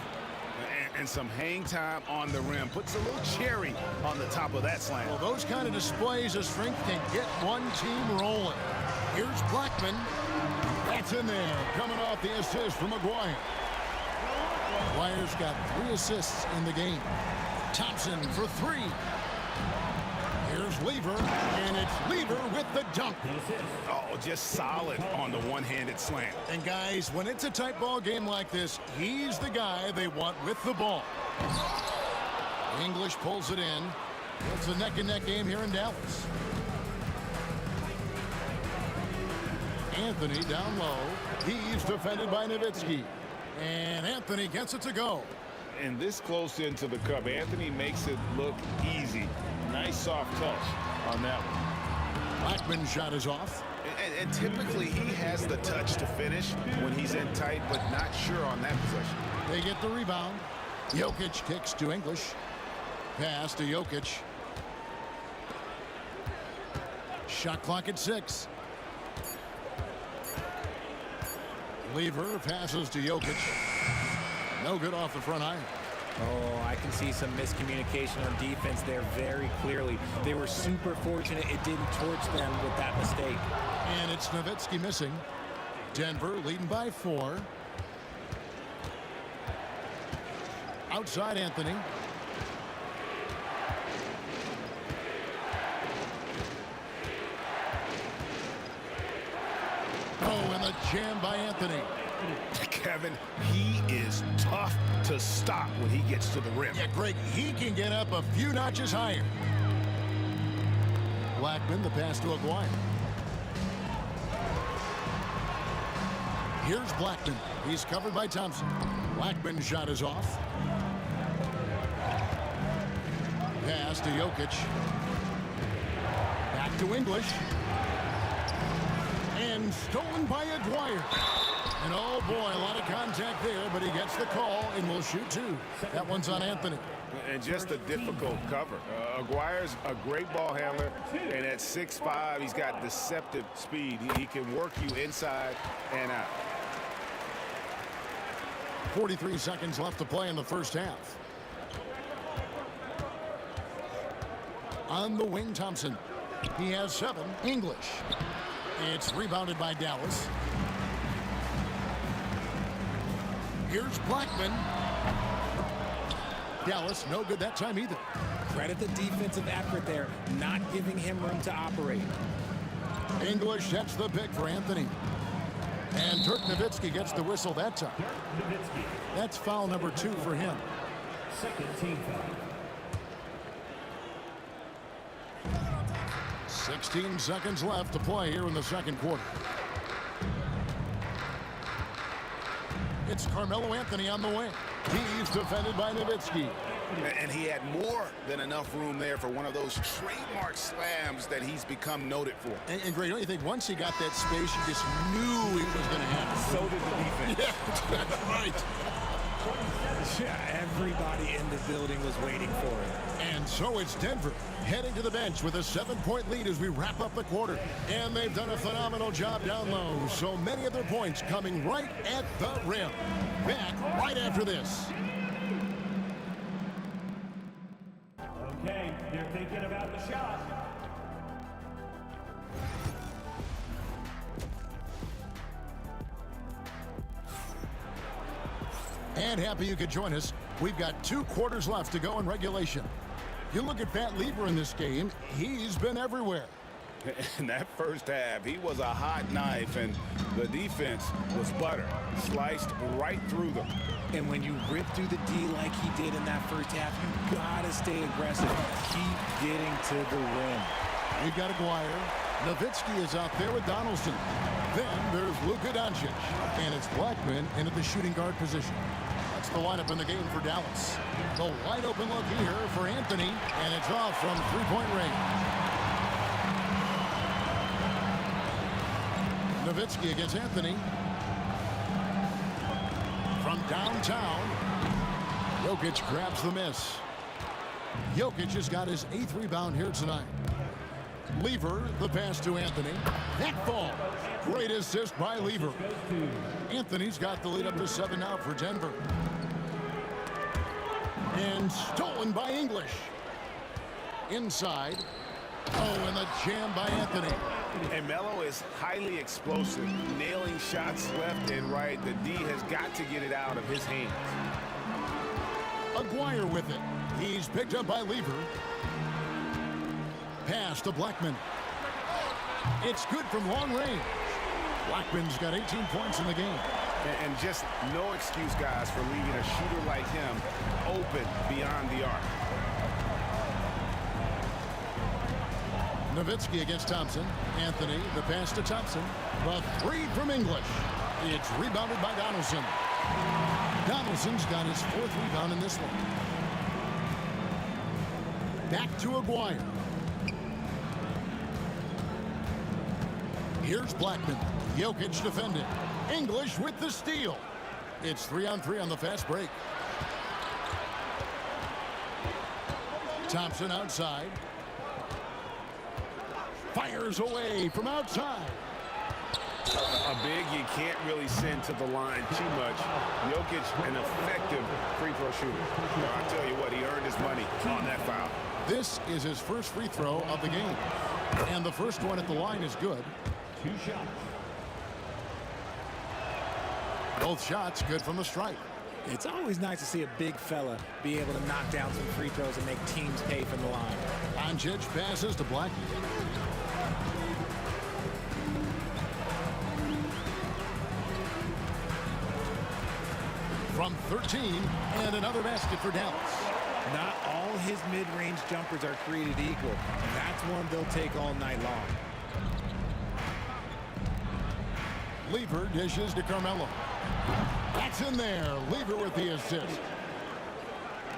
And some hang time on the rim. Puts a little cherry on the top of that slam.
Well, those kind of displays of strength can get one team rolling. Here's Blackman. That's in there. Coming off the assist from Aguirre. Aguirre's got 3 assists in the game. Thompson for 3. Here's Lever, and it's Lever with the dunk.
Oh, just solid on the one-handed slam.
And guys, when it's a tight ball game like this, he's the guy they want with the ball. English pulls it in. It's a neck-and-neck game here in Dallas. Anthony down low. He's defended by Nowitzki. And Anthony gets it to go.
And this close into the cup, Anthony makes it look easy. Nice soft touch on that one.
Blackman's shot is off.
And typically he has the touch to finish when he's in tight, but not sure on that possession.
They get the rebound. Jokic kicks to English. Pass to Jokic. Shot clock at 6. Lever passes to Jokic. No good off the front iron.
Oh, I can see some miscommunication on defense there very clearly. They were super fortunate it didn't torch them with that mistake.
And it's Nowitzki missing. Denver leading by 4. Outside Anthony. Oh, and the jam by Anthony.
Kevin, he is tough to stop when he gets to the rim.
Yeah, Greg, he can get up a few notches higher. Blackman, the pass to Aguirre. Here's Blackman. He's covered by Thompson. Blackman's shot is off. Pass to Jokic. Back to English. And stolen by Aguirre. And oh boy, a lot of contact there, but he gets the call and will shoot 2. That one's on Anthony.
And just a difficult cover. Aguirre's a great ball handler, and at 6'5", he's got deceptive speed. He can work you inside and out.
43 seconds left to play in the first half. On the wing, Thompson. He has 7. English. It's rebounded by Dallas. Here's Blackman. Dallas, no good that time either.
Credit the defensive effort there, not giving him room to operate.
English sets the pick for Anthony. And Dirk Nowitzki gets the whistle that time. That's foul number 2 for him.
Second team foul.
16 seconds left to play here in the second quarter. It's Carmelo Anthony on the wing. He's defended by Nowitzki.
And he had more than enough room there for one of those trademark slams that he's become noted for.
And Greg, don't you think once he got that space, you just knew it was going to happen?
So did the defense.
Yeah, that's right.
Yeah, everybody in the building was waiting for it.
And so it's Denver heading to the bench with a 7-point lead as we wrap up the quarter. And they've done a phenomenal job down low. So many of their points coming right at the rim. Back right after this.
Okay, they're thinking about the shot.
And happy you could join us. We've got 2 quarters left to go in regulation. You look at Pat Lever in this game, he's been everywhere.
In that first half, he was a hot knife, and the defense was butter, sliced right through them.
And when you rip through the D like he did in that first half, you gotta stay aggressive. Keep getting to the rim.
We've got Aguirre. Nowitzki is out there with Donaldson. Then there's Luka Doncic. And it's Blackman into the shooting guard position. That's the lineup in the game for Dallas. The wide open look here for Anthony, and it's off from 3-point range. Nowitzki against Anthony. From downtown, Jokic grabs the miss. Jokic has got his 8th rebound here tonight. Lever, the pass to Anthony. That ball. Great assist by Lever. Anthony's got the lead up to 7 now for Denver. And stolen by English. Inside. Oh, and the jam by Anthony.
And Melo is highly explosive, nailing shots left and right. The D has got to get it out of his hands.
Aguirre with it. He's picked up by Lever. Pass to Blackman. It's good from long range. Blackman's got 18 points in the game.
And just no excuse, guys, for leaving a shooter like him open beyond the arc.
Nowitzki against Thompson. Anthony, the pass to Thompson. The 3 from English. It's rebounded by Donaldson. Donaldson's got his 4th rebound in this one. Back to Aguirre. Here's Blackman. Jokic defending. English with the steal. It's 3-on-3 on the fast break. Thompson outside. Fires away from outside.
A big you can't really send to the line too much. Jokic, an effective free throw shooter. Well, I tell you what, he earned his money on that foul.
This is his first free throw of the game. And the first one at the line is good.
2 shots.
Both shots good from the stripe.
It's always nice to see a big fella be able to knock down some free throws and make teams pay from the line.
Doncic passes to Blackman. From 13, and another basket for Dallas.
Not all his mid-range jumpers are created equal. That's one they'll take all night long.
Lever dishes to Carmelo. That's in there. Lever with the assist.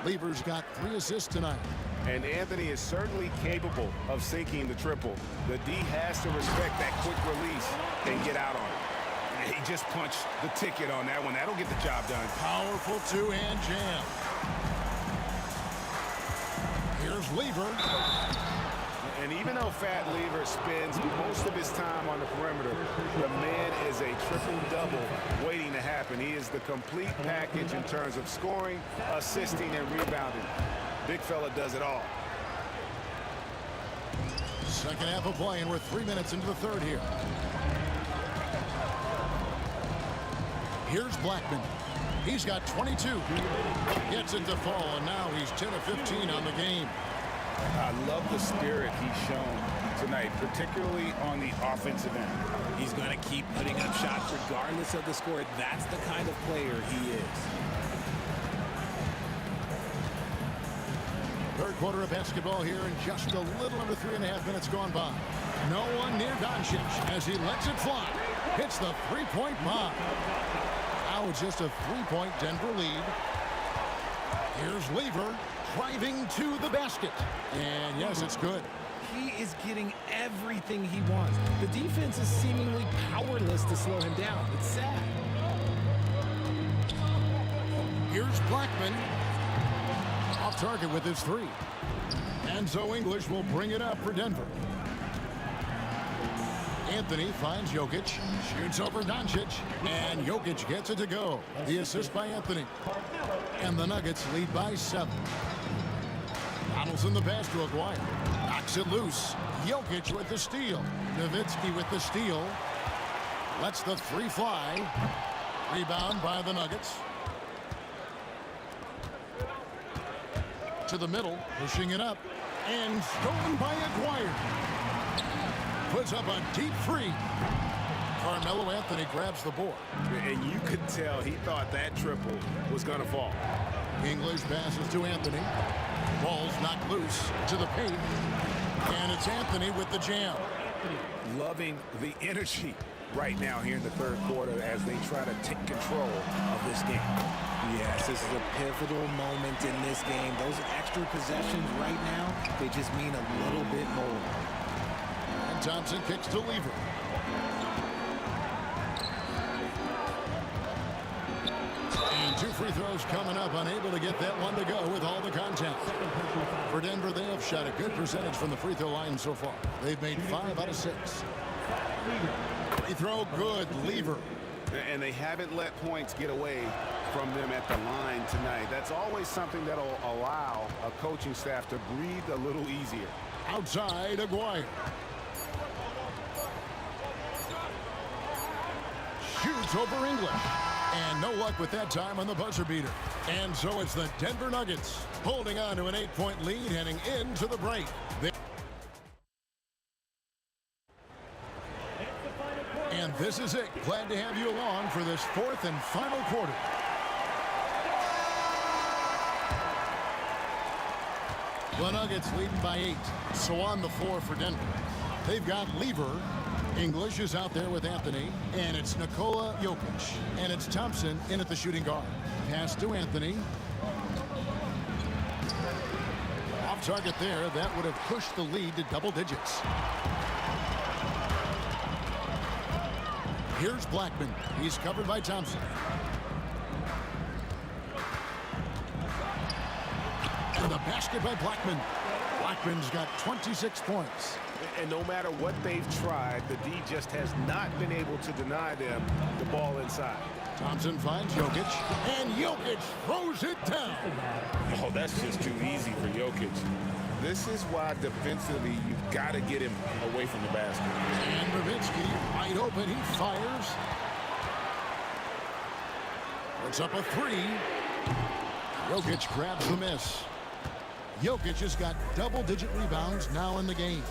Lever's got 3 assists tonight.
And Anthony is certainly capable of sinking the triple. The D has to respect that quick release and get out on it. He just punched the ticket on that one. That'll get the job done.
Powerful two-hand jam. Here's Lever.
And even though Fat Lever spends most of his time on the perimeter, the man is a triple-double waiting to happen. He is the complete package in terms of scoring, assisting, and rebounding. Big fella does it all.
Second half of play, and we're 3 minutes into the third here. Here's Blackman. He's got 22. Gets it to fall, and now he's 10 of 15 on the game.
I love the spirit he's shown tonight, particularly on the offensive end.
He's going to keep putting up shots regardless of the score. That's the kind of player he is.
Third quarter of basketball here, and just a little under 3.5 minutes gone by. No one near Doncic as he lets it fly. Hits the three-point bomb. Now it's just a 3-point Denver lead. Here's Lever driving to the basket. And yes, it's good.
He is getting everything he wants. The defense is seemingly powerless to slow him down. It's sad.
Here's Blackman. Off target with his 3. And so English will bring it up for Denver. Anthony finds Jokic, shoots over Doncic, and Jokic gets it to go. The assist by Anthony. And the Nuggets lead by 7. Donaldson the pass to Aguirre. Knocks it loose. Jokic with the steal. Nowitzki with the steal. Lets the 3 fly. Rebound by the Nuggets. To the middle, pushing it up. And stolen by Aguirre. Puts up a deep 3. Carmelo Anthony grabs the board.
And you could tell he thought that triple was going to fall.
English passes to Anthony. Ball's knocked loose to the paint. And it's Anthony with the jam.
Loving the energy right now here in the third quarter as they try to take control of this game.
Yes, this is a pivotal moment in this game. Those extra possessions right now, they just mean a little bit more.
And Thompson kicks to Lever. And 2 free throws coming up, unable to get that one to go with all the contact. For Denver, they have shot a good percentage from the free throw line so far. They've made 5 out of 6. Free throw good, Lever.
And they haven't let points get away from them at the line tonight. That's always something that'll allow a coaching staff to breathe a little easier.
Outside, Aguirre. Shoots over English. And no luck with that time on the buzzer beater. And so it's the Denver Nuggets holding on to an 8-point lead heading into the break. And this is it. Glad to have you along for this 4th and final quarter. The Nuggets leading by 8. So on the floor for Denver. They've got Lever. English is out there with Anthony. And it's Nikola Jokic. And it's Thompson in at the shooting guard. Pass to Anthony. Off target there. That would have pushed the lead to double digits. Here's Blackman. He's covered by Thompson. And the basket by Blackman. Blackman's got 26 points.
And no matter what they've tried, the D just has not been able to deny them the ball inside.
Thompson finds Jokic, and Jokic throws it down.
Oh, that's just too easy for Jokic. This is why defensively you've got to get him away from the basket.
And Nowitzki wide open, he fires. Puts up a three. Jokic grabs the miss. Jokic has got double-digit rebounds now in the game.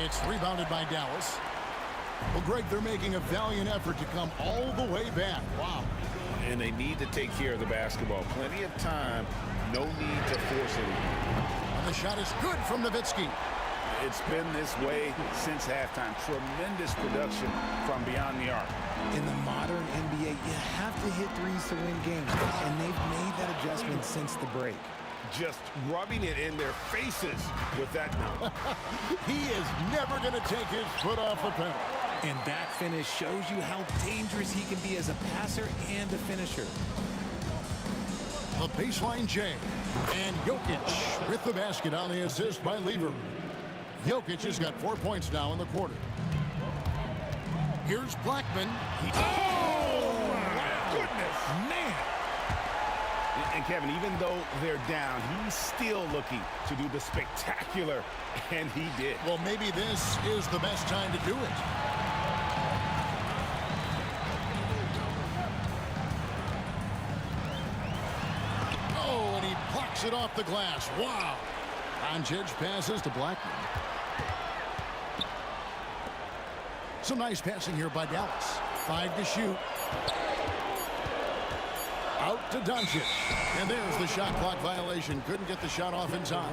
It's rebounded by Dallas. Well, Greg, they're making a valiant effort to come all the way back. Wow.
And they need to take care of the basketball. Plenty of time. No need to force it.
And the shot is good from Nowitzki.
It's been this way since halftime. Tremendous production from beyond the arc.
In the modern NBA, you have to hit threes to win games, and they've made that adjustment since the break.
Just rubbing it in their faces with that.
He is never going to take his foot off the pedal.
And that finish shows you how dangerous he can be as a passer and a finisher.
The baseline J. And Jokic with the basket on the assist by Lever. Jokic has got 4 points now in the quarter. Here's Blackman.
Oh, my goodness. Man. And Kevin, even though they're down, he's still looking to do the spectacular, and he did.
Well, maybe this is the best time to do it. Oh, and he blocks it off the glass. Wow. Doncic passes to Blackman. Some nice passing here by Dallas. 5 to shoot. Out to Doncic. And there's the shot clock violation. Couldn't get the shot off in time.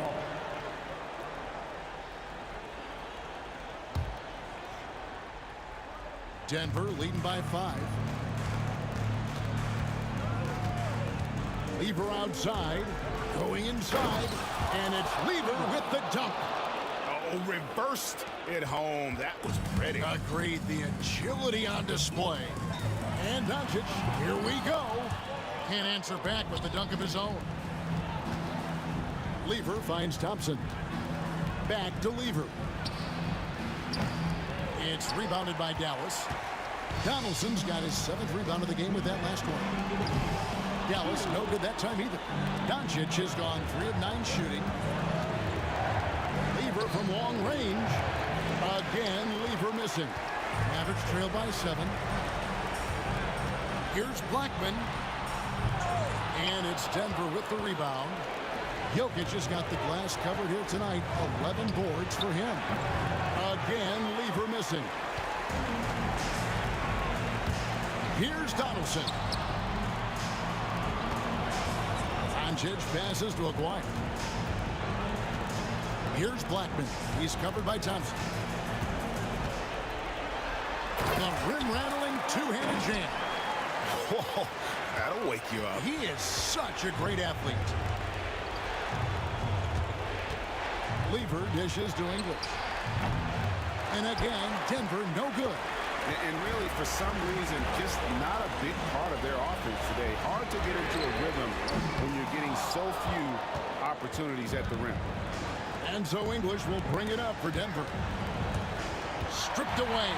Denver leading by 5. Lever outside. Going inside. And it's Lever with the dunk.
Oh, reversed it home. That was pretty.
Agreed. The agility on display. And Doncic, here we go. Can't answer back with the dunk of his own. Lever finds Thompson. Back to Lever. It's rebounded by Dallas. Donaldson's got his 7th rebound of the game with that last one. Dallas no good that time either. Doncic has gone 3 of 9 shooting. Lever from long range. Again, Lever missing. Mavericks trail by 7. Here's Blackman. And it's Denver with the rebound. Jokic has got the glass covered here tonight. 11 boards for him. Again, Lever missing. Here's Donaldson. Doncic passes to Aguirre. Here's Blackman. He's covered by Thompson. The rim-rattling two-handed jam.
Whoa, that'll wake you up.
He is such a great athlete. Lever dishes to English. And again, Denver no good.
And really, for some reason, just not a big part of their offense today. Hard to get into a rhythm when you're getting so few opportunities at the rim.
And so English will bring it up for Denver. Stripped away.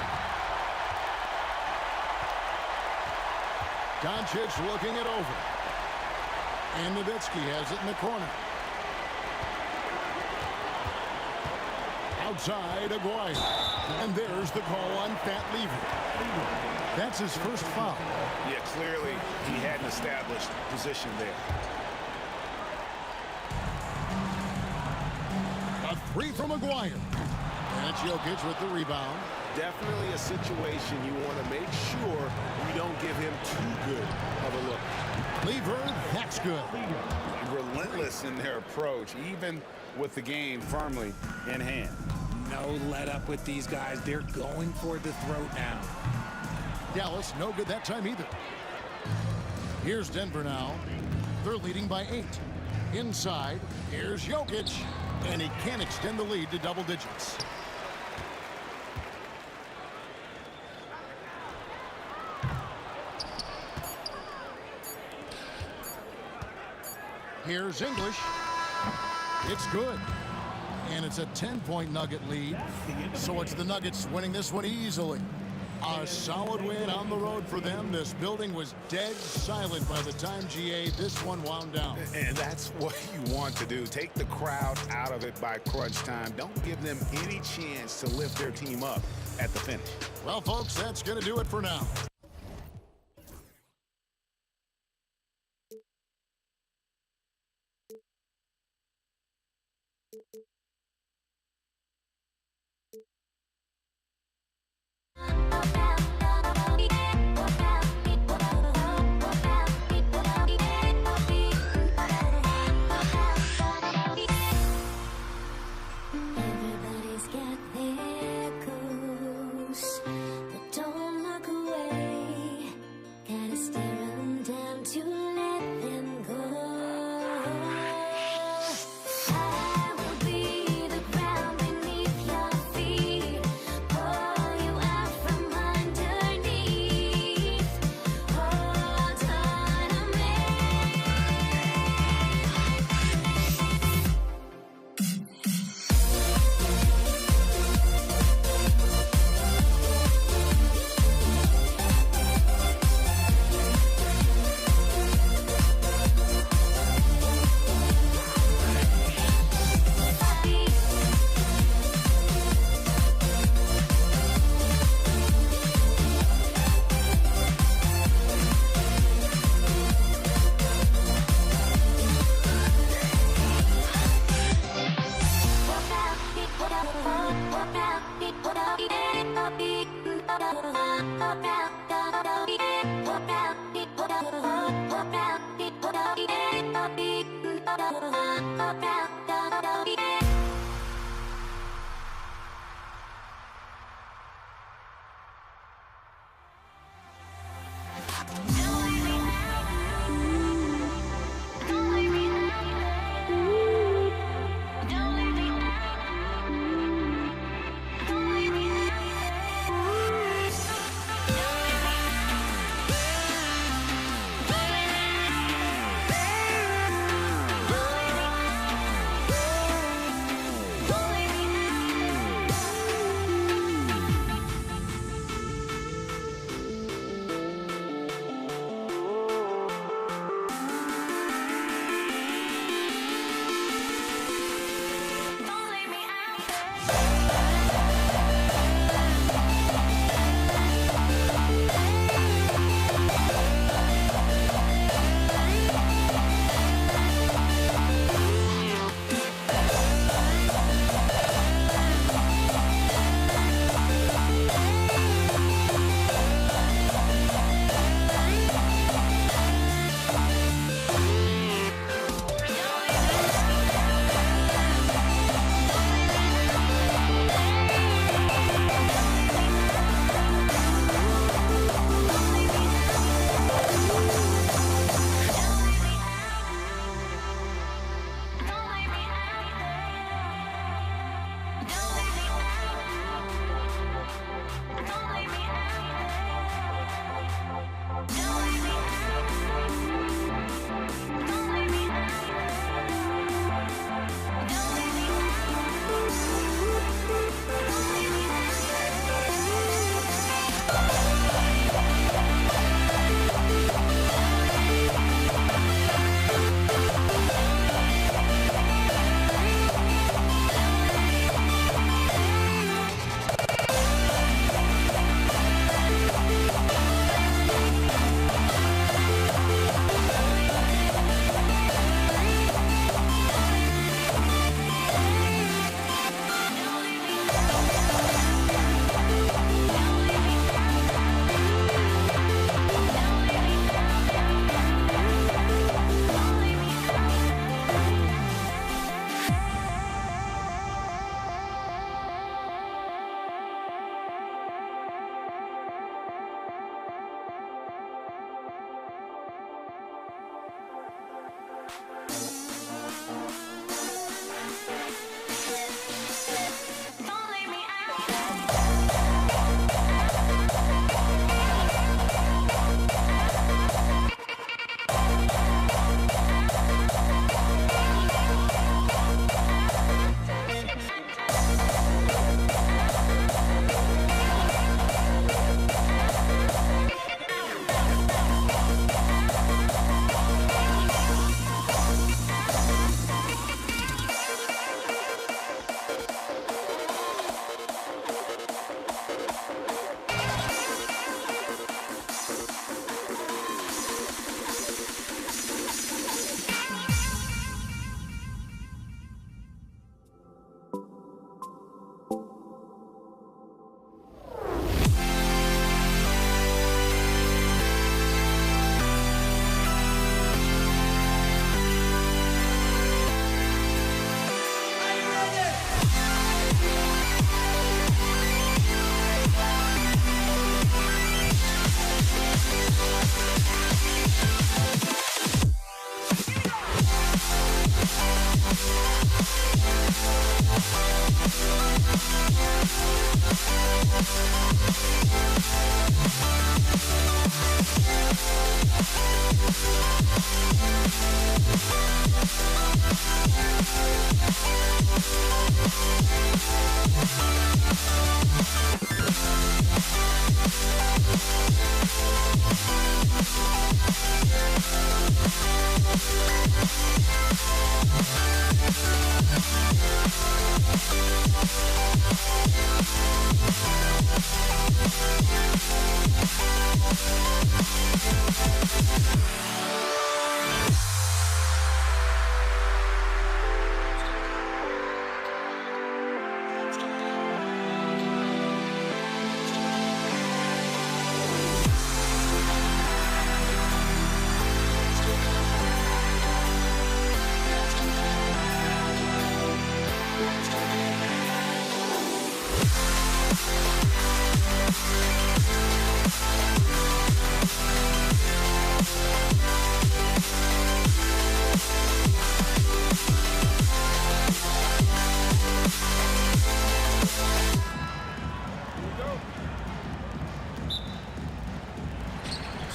Doncic looking it over. And Nowitzki has it in the corner. Outside, Aguirre. And there's the call on Fat Lever. That's his first foul.
Yeah, clearly he hadn't established position there.
A 3 from Aguirre. That's Jokic with the rebound.
Definitely a situation you want to make sure you don't give him too good of a look.
Lever, that's good.
Relentless in their approach, even with the game firmly in hand.
No let up with these guys. They're going for the throat now.
Dallas no good that time either. Here's Denver now. They're leading by 8. Inside, here's Jokic. And he can't extend the lead to double digits. Here's English. It's good. And it's a 10-point Nugget lead. So it's the Nuggets winning this one easily. A solid win on the road for them. This building was dead silent by the time, GA, this one wound down.
And that's what you want to do. Take the crowd out of it by crunch time. Don't give them any chance to lift their team up at the finish.
Well, folks, that's going to do it for now.
Everybody's got their goals, but don't look away. Gotta stare them down to let them go. I will be the ground beneath your feet, pull you out from underneath. Hold on to me.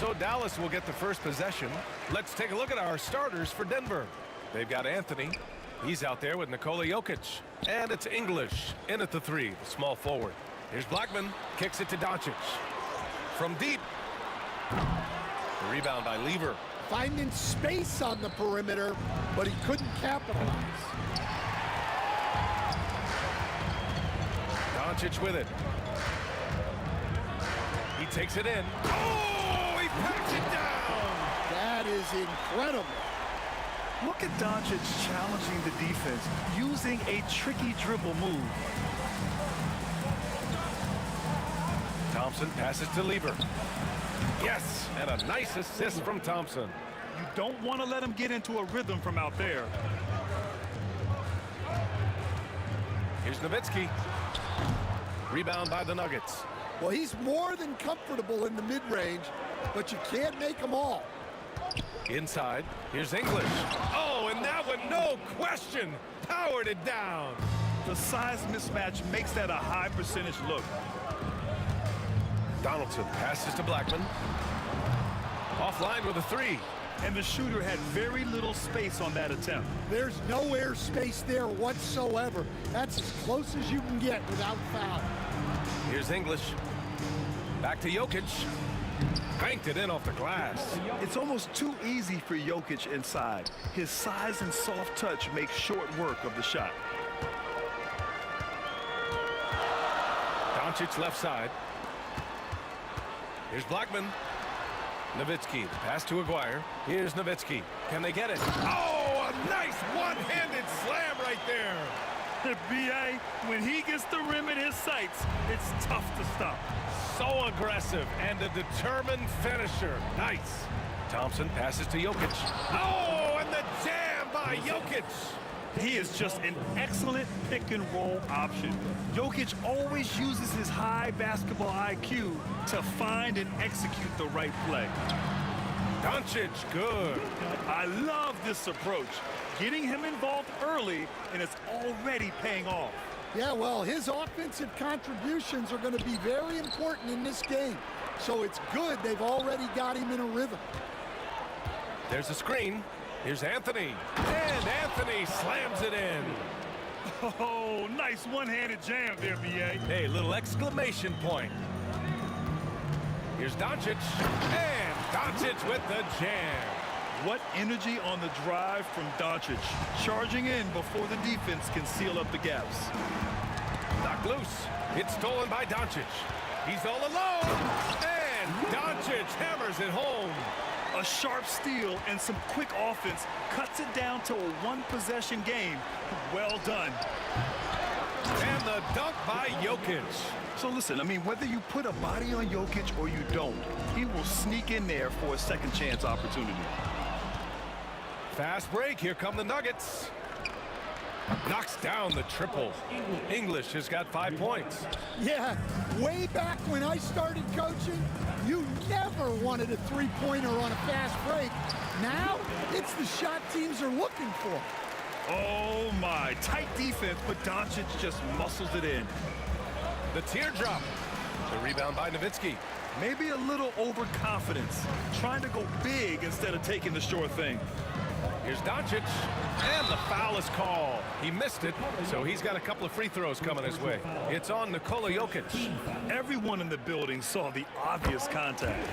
So Dallas will get the first possession. Let's take a look at our starters for Denver. They've got Anthony. He's out there with Nikola Jokic. And it's English in at the 3, the small forward. Here's Blackman. Kicks it to Doncic. From deep. The rebound by Lever.
Finding space on the perimeter, but he couldn't capitalize.
Doncic with it. He takes it in. Oh, he packs it down.
That is incredible.
Look at Doncic challenging the defense, using a tricky dribble move.
Thompson passes to Lever. Yes, and a nice assist from Thompson.
You don't want to let him get into a rhythm from out there.
Here's Nowitzki. Rebound by the Nuggets.
Well, he's more than comfortable in the mid-range, but you can't make them all.
Inside, here's English. Oh, and that one, no question, powered it down.
The size mismatch makes that a high percentage look.
Donaldson passes to Blackman. Offline with a 3.
And the shooter had very little space on that attempt.
There's no air space there whatsoever. That's as close as you can get without foul.
Here's English. Back to Jokic. Banked it in off the glass.
It's almost too easy for Jokic inside. His size and soft touch make short work of the shot.
Doncic left side. Here's Blackman. Nowitzki, the pass to Aguirre. Here's Nowitzki. Can they get it? Oh, a nice one-handed slam right there.
The B.A., when he gets the rim in his sights, it's tough to stop.
So aggressive and a determined finisher. Nice. Thompson passes to Jokic. Oh, and the jam by Jokic.
He is just an excellent pick-and-roll option. Jokic always uses his high basketball IQ to find and execute the right play.
Doncic, good.
I love this approach. Getting him involved early, and it's already paying off.
Yeah, well, his offensive contributions are going to be very important in this game. So it's good they've already got him in a rhythm.
There's a screen. Here's Anthony. And Anthony slams it in.
Oh, nice one-handed jam there, B.A.
Hey, little exclamation point. Here's Doncic. And Doncic with the jam.
What energy on the drive from Doncic. Charging in before the defense can seal up the gaps.
Knocked loose. It's stolen by Doncic. He's all alone. And Doncic hammers it home.
A sharp steal and some quick offense cuts it down to a one-possession game. Well done.
And the dunk by Jokic.
So listen, I mean, whether you put a body on Jokic or you don't, he will sneak in there for a second chance opportunity.
Fast break. Here come the Nuggets. Knocks down the triple. English has got 5 points.
Yeah, way back when I started coaching, you never wanted a three-pointer on a fast break. Now, it's the shot teams are looking for.
Oh, my. Tight defense, but Doncic just muscles it in.
The teardrop. The rebound by Nowitzki.
Maybe a little overconfidence, trying to go big instead of taking the sure thing.
Here's Doncic, and the foul is called. He missed it, so he's got a couple of free throws coming his way. It's on Nikola Jokic.
Everyone in the building saw the obvious contact.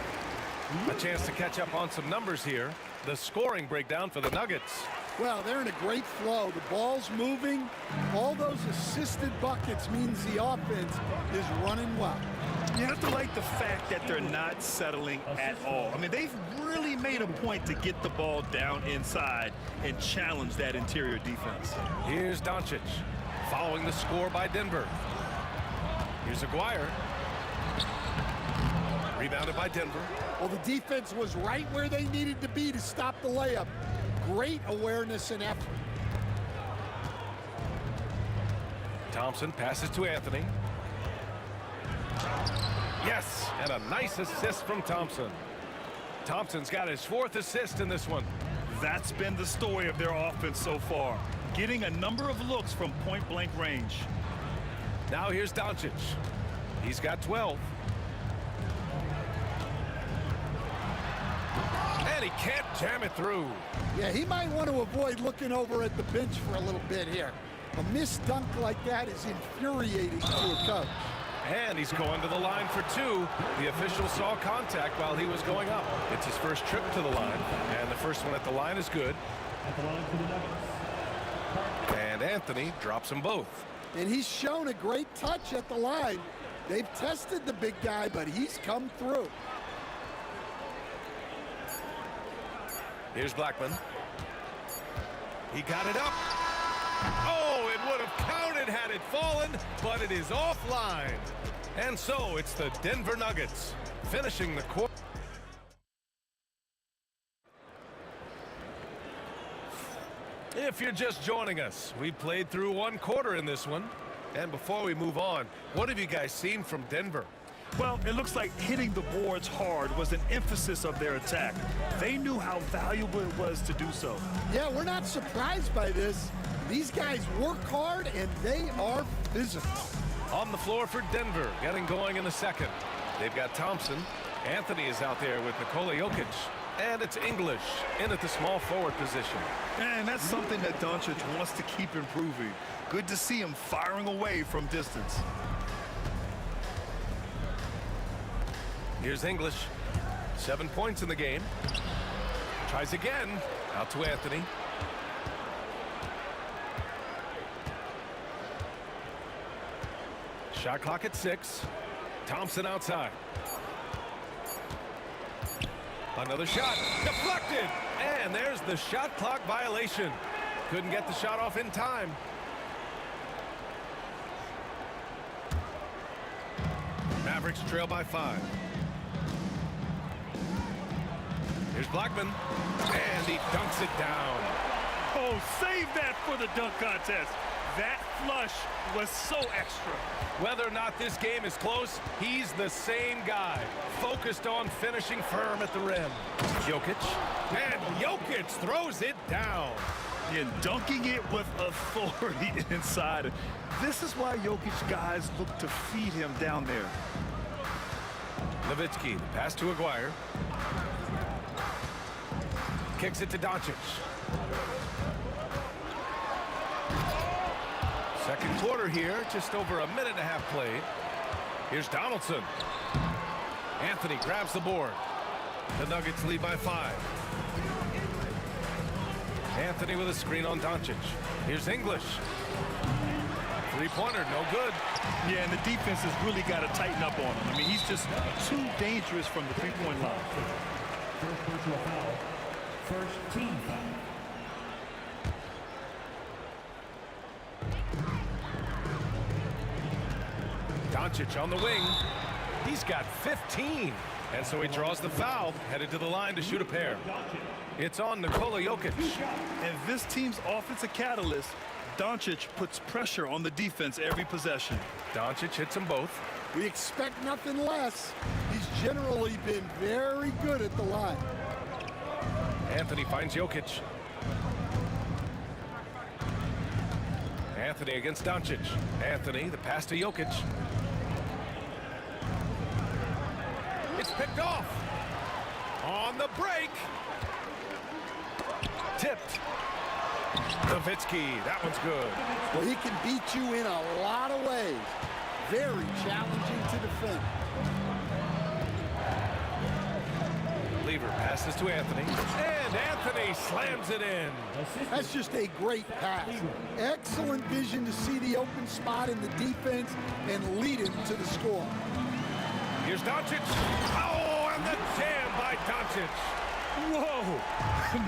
A chance to catch up on some numbers here. The scoring breakdown for the Nuggets.
Well, they're in a great flow. The ball's moving. All those assisted buckets means the offense is running well.
You have to like the fact that they're not settling at all. I mean, they've really made a point to get the ball down inside and challenge that interior defense.
Here's Doncic, following the score by Denver. Here's Aguirre. Rebounded by Denver.
Well, the defense was right where they needed to be to stop the layup. Great awareness and effort.
Thompson passes to Anthony. Yes, and a nice assist from Thompson. Thompson's got his 4th assist in this one.
That's been the story of their offense so far, getting a number of looks from point-blank range.
Now here's Doncic. He's got 12. And he can't jam it through.
Yeah, he might want to avoid looking over at the bench for a little bit here. A missed dunk like that is infuriating to a coach.
And he's going to the line for 2. The official saw contact while he was going up. It's his first trip to the line, and the first one at the line is good. And Anthony drops them both.
And he's shown a great touch at the line. They've tested the big guy, but he's come through.
Here's Blackman. He got it up. Oh, it would have counted had it fallen, but it is offline. And so it's the Denver Nuggets finishing the quarter. If you're just joining us, we played through 1 quarter in this one. And before we move on, what have you guys seen from Denver?
Well, it looks like hitting the boards hard was an emphasis of their attack. They knew how valuable it was to do so.
Yeah, we're not surprised by this. These guys work hard, and they are physical.
On the floor for Denver, getting going in the second. They've got Thompson. Anthony is out there with Nikola Jokic. And it's English in at the small forward position.
And that's something that Doncic wants to keep improving. Good to see him firing away from distance.
Here's English. 7 points in the game. Tries again. Out to Anthony. Shot clock at 6. Thompson outside. Another shot. Deflected. And there's the shot clock violation. Couldn't get the shot off in time. Mavericks trail by 5. Here's Blackman. And he dunks it down.
Oh, save that for the dunk contest. That flush was so extra.
Whether or not this game is close, he's the same guy. Focused on finishing firm at the rim. Jokic. And Jokic throws it down.
And dunking it with authority inside. This is why Jokic guys look to feed him down there.
Nowitzki, pass to Aguirre. Kicks it to Doncic. Second quarter here, just over a minute and a half played. Here's Donaldson. Anthony grabs the board. The Nuggets lead by 5. Anthony with a screen on Doncic. Here's English. Three-pointer, no good.
Yeah, and the defense has really got to tighten up on him. I mean, he's just too dangerous from the three-point line.
First personal foul. First team foul.
Doncic on the wing. He's got 15. And so he draws the foul, headed to the line to shoot a pair. It's on Nikola Jokic.
And this team's offensive catalyst, Doncic, puts pressure on the defense every possession.
Doncic hits them both.
We expect nothing less. He's generally been very good at the line.
Anthony finds Jokic. Anthony against Doncic. Anthony, the pass to Jokic. It's picked off. On the break. Tipped. Nowitzki, that one's good.
Well, he can beat you in a lot of ways. Very challenging to defend.
Lever passes to Anthony, and Anthony slams it in.
That's just a great pass. Excellent vision to see the open spot in the defense and lead him to the score.
Here's Doncic. Oh, and the jam by Doncic.
Whoa!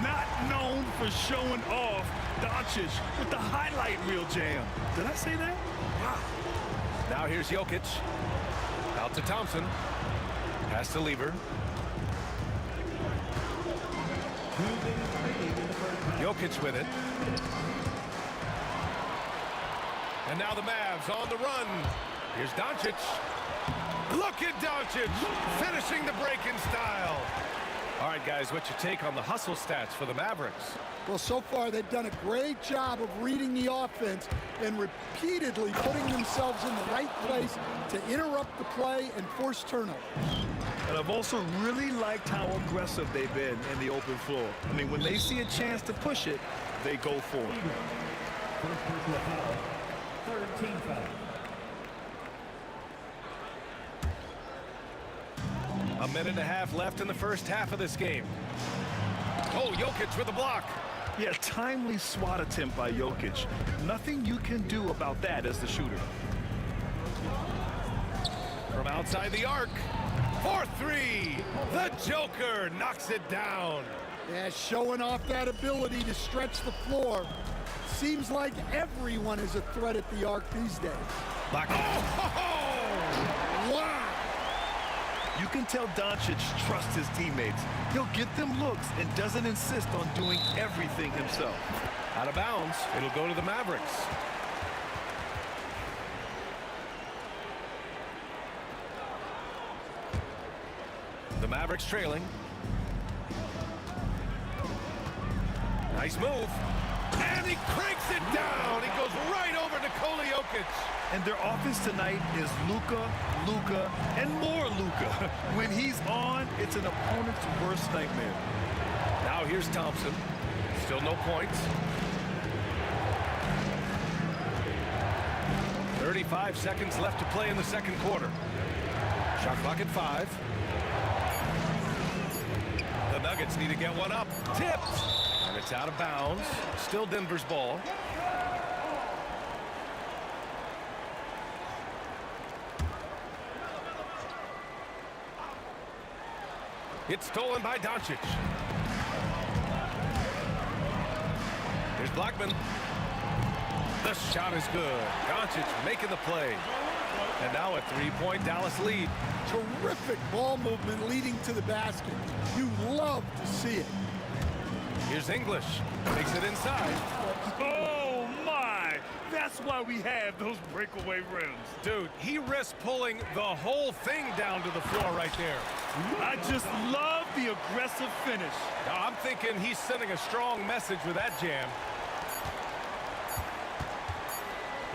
Not known for showing off, Doncic with the highlight reel jam. Did I say that? Wow.
Now here's Jokic. Out to Thompson. Pass to Lever. Jokic with it. And now the Mavs on the run. Here's Doncic. Look at Doncic finishing the break in style. All right, guys, what's your take on the hustle stats for the Mavericks?
Well, so far they've done a great job of reading the offense and repeatedly putting themselves in the right place to interrupt the play and force turnovers.
And I've also really liked how aggressive they've been in the open floor. I mean, when they see a chance to push it, they go for it.
First personal foul. Third team foul.
A minute and a half left in the first half of this game. Oh, Jokic with a block.
Yeah, timely swat attempt by Jokic. Nothing you can do about that as the shooter.
From outside the arc. 4-3. The Joker knocks it down.
Yeah, showing off that ability to stretch the floor. Seems like everyone is a threat at the arc these days.
Black. Oh!
Wow!
You can tell Doncic trusts his teammates. He'll get them looks and doesn't insist on doing everything himself.
Out of bounds. It'll go to the Mavericks. The Mavericks trailing. Nice move. And he cranks it down. He goes right over Nikola Jokic.
And their offense tonight is Luka, Luka, and more Luka. When he's on, it's an opponent's worst nightmare.
Now here's Thompson. Still no points. 35 seconds left to play in the second quarter. Shot clock at 5. The Nuggets need to get one up. Tipped. And it's out of bounds. Still Denver's ball. It's stolen by Doncic. Here's Blackman. The shot is good. Doncic making the play. And now a three-point Dallas lead.
Terrific ball movement leading to the basket. You love to see it.
Here's English. Takes it inside.
Oh, my! That's why we have those breakaway rims.
Dude, he risked pulling the whole thing down to the floor right there.
I just love the aggressive finish.
Now, I'm thinking he's sending a strong message with that jam.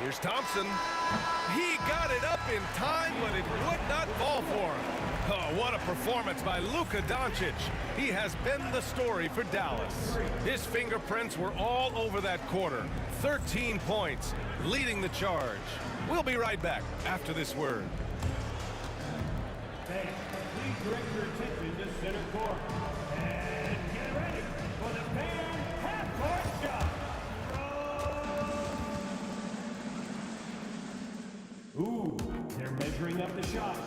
Here's Thompson. He got it up in time, but it would not fall for him. Oh, what a performance by Luka Doncic. He has been the story for Dallas. His fingerprints were all over that quarter. 13 points, leading the charge. We'll be right back after this word.
Hey, please direct your attention to center court. And get ready for the fan half-court shot. Ooh, they're measuring up the shot.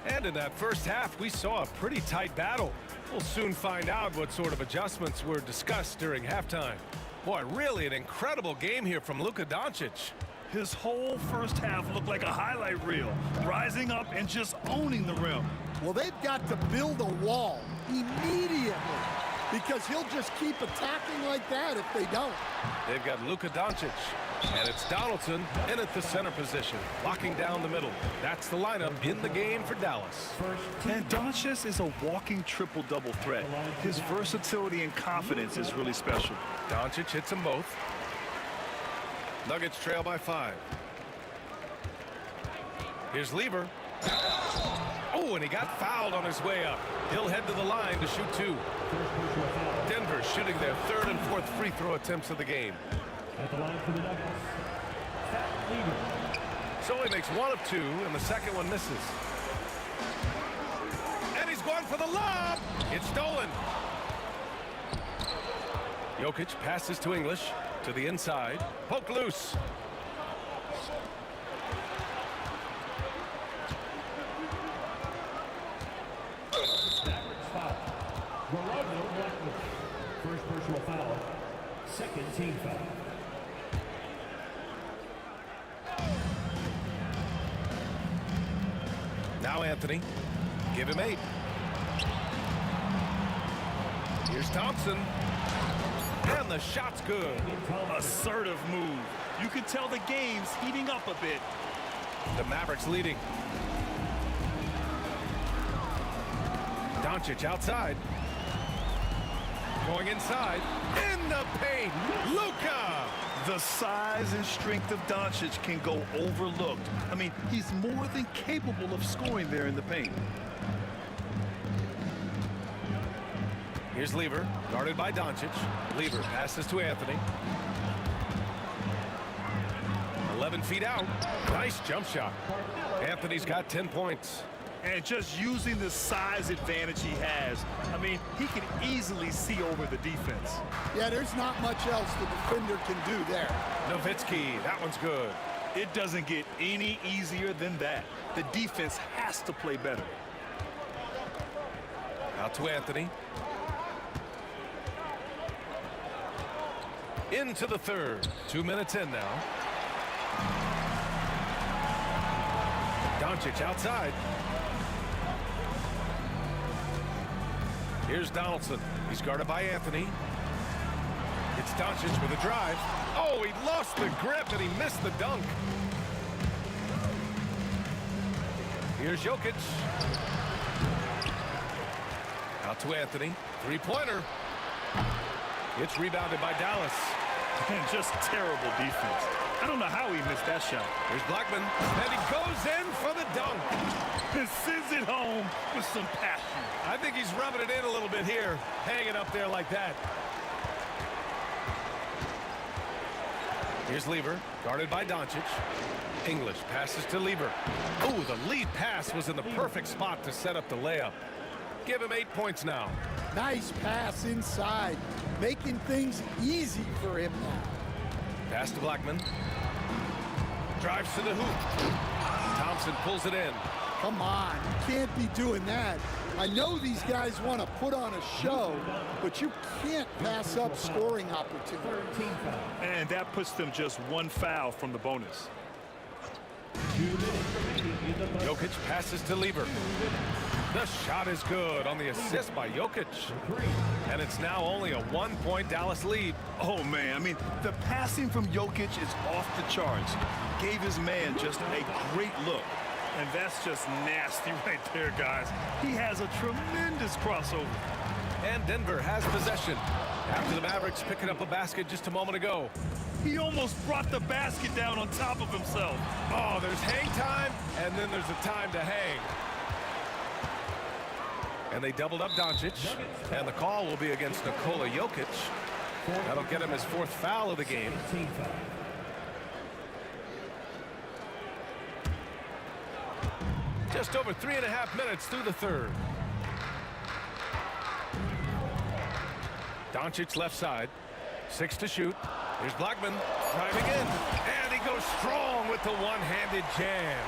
And in that first half, we saw a pretty tight battle. We'll soon find out what sort of adjustments were discussed during halftime. Boy, really an incredible game here from Luka Doncic.
His whole first half looked like a highlight reel, rising up and just owning the rim.
Well, they've got to build a wall immediately because he'll just keep attacking like that if they don't.
They've got Luka Doncic, and it's Donaldson in at the center position, locking down the middle. That's the lineup in the game for Dallas.
And Doncic is a walking triple-double threat. His versatility and confidence is really special.
Doncic hits them both. Nuggets trail by 5. Here's Lever. Oh, and he got fouled on his way up. He'll head to the line to shoot 2. Denver shooting their 3rd and 4th free throw attempts of the game.
At the line for the Nuggets, Lever.
So he makes 1 of 2, and the second one misses. And he's going for the lob. It's stolen. Jokic passes to English to the inside. Poke loose.
First personal foul, second team foul.
Now Anthony, give him 8. Here's Thompson, and the shot's good.
Assertive move. You can tell the game's heating up a bit.
The Mavericks leading. Doncic outside. Going inside. In the paint. Luka!
The size and strength of Doncic can go overlooked. I mean, he's more than capable of scoring there in the paint.
Here's Lever, guarded by Doncic. Lever passes to Anthony. 11 feet out. Nice jump shot. Anthony's got 10 points.
And just using the size advantage he has, I mean, he can easily see over the defense.
Yeah, there's not much else the defender can do there.
Nowitzki, that one's good.
It doesn't get any easier than that. The defense has to play better.
Out to Anthony. Into the third. 2 minutes in now. Doncic outside. Here's Donaldson. He's guarded by Anthony. It's Doncic with a drive. Oh, he lost the grip and he missed the dunk. Here's Jokic. Out to Anthony. 3-pointer. It's rebounded by Dallas.
And just terrible defense. I don't know how he missed that shot.
Here's Blackman. And he goes in for the dunk.
And sends it home with some passion.
I think he's rubbing it in a little bit here. Hanging up there like that. Here's Lever, guarded by Doncic. English passes to Lever. Oh, the lead pass was in the perfect spot to set up the layup. Give him 8 points now.
Nice pass inside, making things easy for him now.
Pass to Blackman. Drives to the hoop. Thompson pulls it in.
Come on, you can't be doing that. I know these guys want to put on a show, but you can't pass up scoring opportunity.
And that puts them just 1 foul from the bonus.
Jokic passes to Lever. The shot is good on the assist by Jokic. And it's now only a 1-point Dallas lead.
Oh, man, I mean, the passing from Jokic is off the charts. Gave his man just a great look. And that's just nasty right there, guys. He has a tremendous crossover.
And Denver has possession after the Mavericks picking up a basket just a moment ago.
He almost brought the basket down on top of himself.
Oh, there's hang time, and then there's a time to hang. And they doubled up Doncic, and the call will be against Nikola Jokic. That'll get him his 4th foul of the game. Just over 3.5 minutes through the third. Doncic left side. 6 to shoot. Here's Blackman driving in. And he goes strong with the one-handed jam.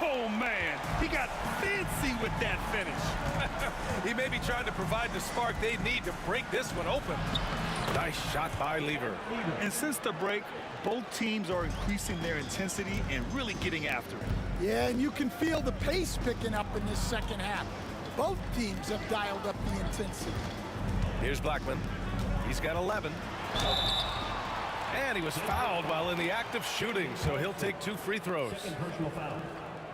Oh, man. He got fancy with that finish.
He may be trying to provide the spark they need to break this one open. Nice shot by Lever.
And since the break, both teams are increasing their intensity and really getting after it.
Yeah, and you can feel the pace picking up in this second half. Both teams have dialed up the intensity.
Here's Blackman. He's got 11. And he was fouled while in the act of shooting, so he'll take 2 free throws.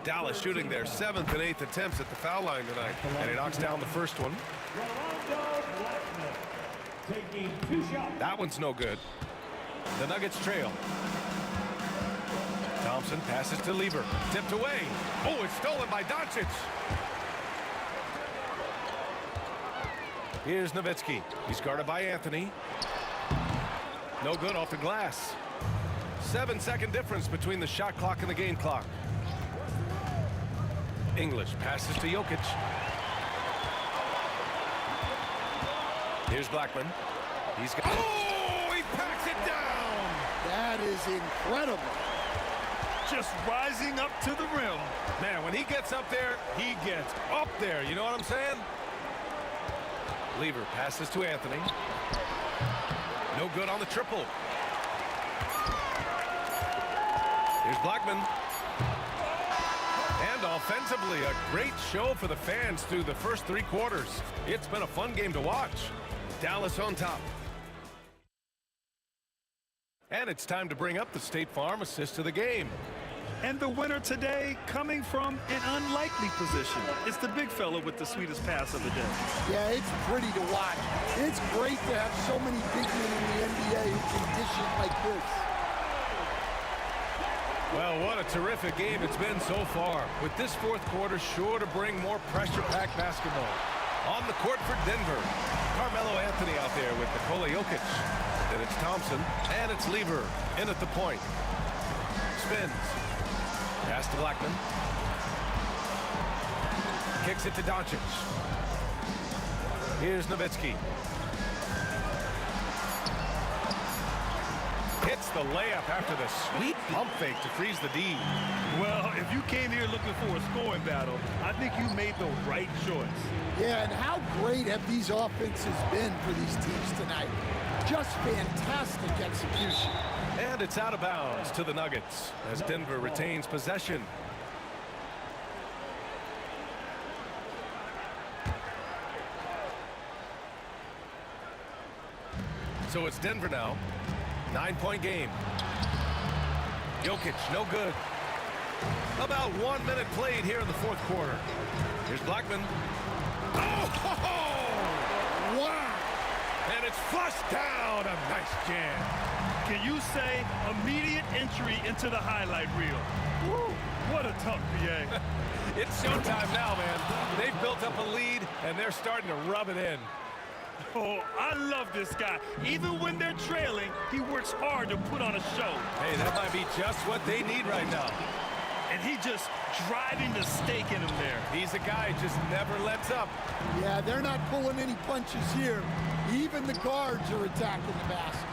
Dallas shooting their 7th and 8th attempts at the foul line tonight. And he knocks down the first one. That one's no good. The Nuggets trail. Thompson passes to Lever. Tipped away. Oh, it's stolen by Doncic. Here's Nowitzki. He's guarded by Anthony. No good off the glass. 7-second difference between the shot clock and the game clock. English passes to Jokic. Here's Blackman. He's got... Oh, he packs it down!
That is incredible.
Just rising up to the rim.
Man, when he gets up there, he gets up there. You know what I'm saying? Lever passes to Anthony. No good on the triple. Here's Blackman. And offensively, a great show for the fans through the first 3 quarters. It's been a fun game to watch. Dallas on top. And it's time to bring up the State Farm assist of the game.
And the winner today coming from an unlikely position. It's the big fella with the sweetest pass of the day.
Yeah, it's pretty to watch. It's great to have so many big men in the NBA who can dish it like this.
Well, what a terrific game it's been so far. With this fourth quarter sure to bring more pressure-packed basketball. On the court for Denver, Carmelo Anthony out there with Nikola Jokic. Then it's Thompson, and it's Lever in at the point. Spins. Pass to Blackman. Kicks it to Doncic. Here's Nowitzki. Hits the layup after the sweet pump fake to freeze the D.
Well, if you came here looking for a scoring battle, I think you made the right choice.
Yeah, and how great have these offenses been for these teams tonight? Just fantastic execution.
And it's out of bounds to the Nuggets as Denver retains possession. So it's Denver now. 9-point game. Jokic, no good. About 1 minute played here in the fourth quarter. Here's Blackman. Oh!
Wow!
And it's flushed down. A nice jam.
Can you say immediate entry into the highlight reel? Woo! What a tough PA.
It's showtime now, man. They've built up a lead, and they're starting to rub it in.
Oh, I love this guy. Even when they're trailing, he works hard to put on a show.
Hey, that might be just what they need right now.
And he just driving the stake in him there.
He's a guy who just never lets up.
Yeah, they're not pulling any punches here. Even the guards are attacking the basket.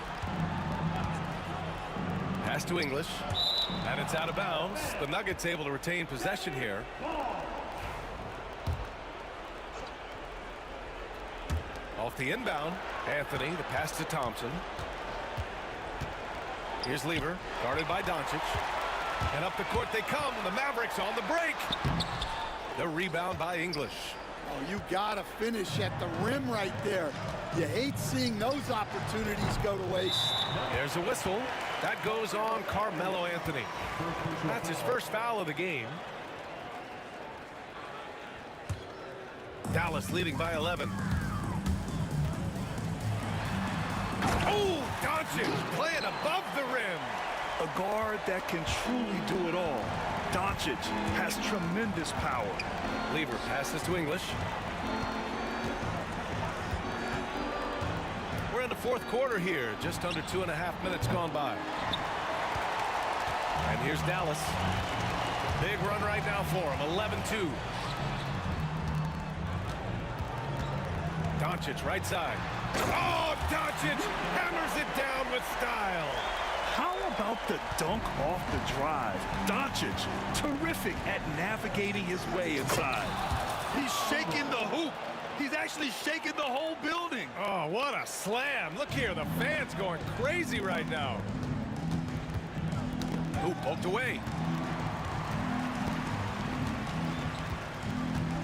Pass to English, and it's out of bounds. The Nuggets able to retain possession here. Off the inbound, Anthony, the pass to Thompson. Here's Lever, guarded by Doncic. And up the court they come, the Mavericks on the break. The rebound by English.
Oh, you gotta finish at the rim right there. You hate seeing those opportunities go to waste.
There's a whistle. That goes on Carmelo Anthony. That's his first foul of the game. Dallas leading by 11. Oh, Doncic playing above the rim.
A guard that can truly do it all. Doncic has tremendous power.
Lever passes to English. We're in the fourth quarter here. Just under 2.5 minutes gone by. And here's Dallas. Big run right now for him. 11-2. Doncic right side. Oh, Doncic hammers it down with style.
How about the dunk off the drive? Doncic, terrific at navigating his way inside. He's shaking the hoop. He's actually shaking the whole building.
Oh, what a slam. Look here, the fans going crazy right now. Hoop poked away.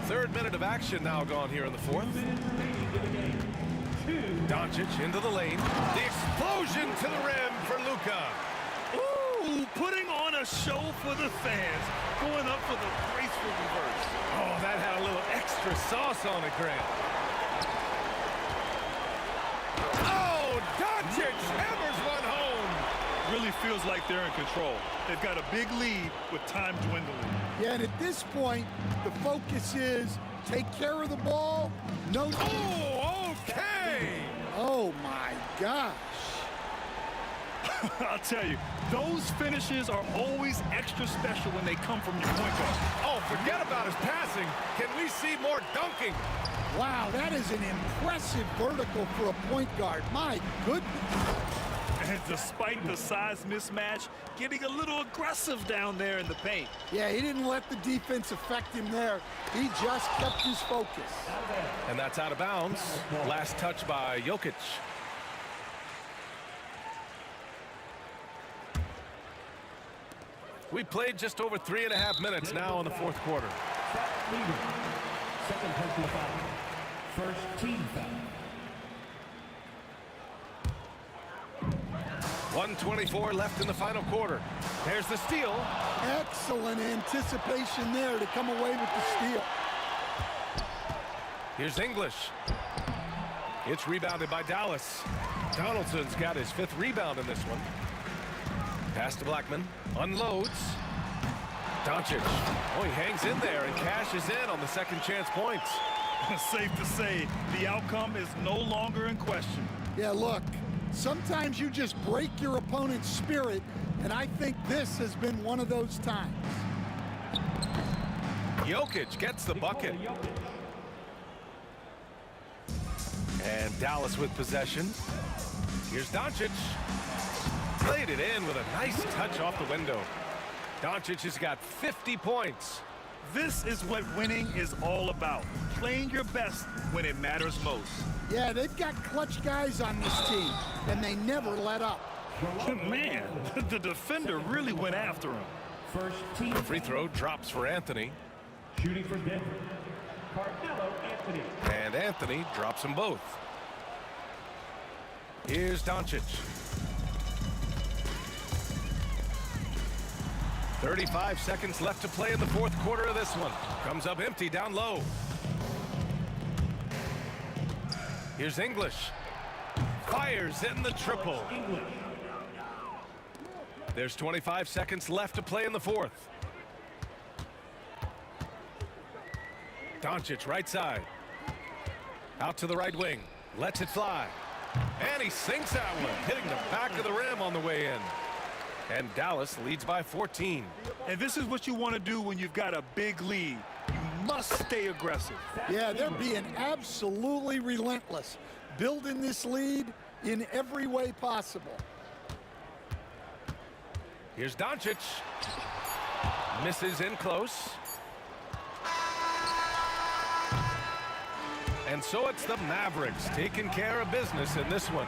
Third minute of action now gone here in the fourth. Doncic into the lane. The explosion to the rim for Luka.
Ooh, putting on a show for the fans. Going up for the graceful reverse.
Oh, that had a little extra sauce on it, Grant. Oh, Doncic hammers one home.
really feels like they're in control. They've got a big lead with time dwindling.
Yeah, and at this point, the focus is take care of the ball. No.
Oh, okay.
Oh, my gosh.
I'll tell you, those finishes are always extra special when they come from your point guard.
Oh, forget about his passing. Can we see more dunking?
Wow, that is an impressive vertical for a point guard. My goodness.
And despite the size mismatch, getting a little aggressive down there in the paint.
Yeah, he didn't let the defense affect him there. He just kept his focus.
And that's out of bounds. Last touch by Jokic. We played just over 3.5 minutes now in the fourth quarter.
Second personal foul. First team foul.
1:24 left in the final quarter. There's the steal.
Excellent anticipation there to come away with the steal.
Here's English. It's rebounded by Dallas. Donaldson's got his 5th rebound in this one. Pass to Blackman. Unloads. Doncic. Oh, he hangs in there and cashes in on the second chance points.
Safe to say, the outcome is no longer in question.
Yeah, look, sometimes you just break your opponent's spirit, and I think this has been one of those times.
Jokic gets the bucket. And Dallas with possession. Here's Doncic. Played it in with a nice touch off the window. Doncic has got 50 points.
This is what winning is all about. Playing your best when it matters most.
Yeah, they've got clutch guys on this team, and they never let up.
Man, the defender really went after him.
First team.
The free throw drops for Anthony.
Shooting for Denver. Carmelo Anthony.
And Anthony drops them both. Here's Doncic. 35 seconds left to play in the fourth quarter of this one. Comes up empty down low. Here's English. Fires in the triple. There's 25 seconds left to play in the fourth. Doncic right side. Out to the right wing. Lets it fly. And he sinks that one, hitting the back of the rim on the way in. And Dallas leads by 14.
And this is what you want to do when you've got a big lead. You must stay aggressive.
Yeah, they're being absolutely relentless, building this lead in every way possible.
Here's Doncic. Misses in close. And so it's the Mavericks taking care of business in this one.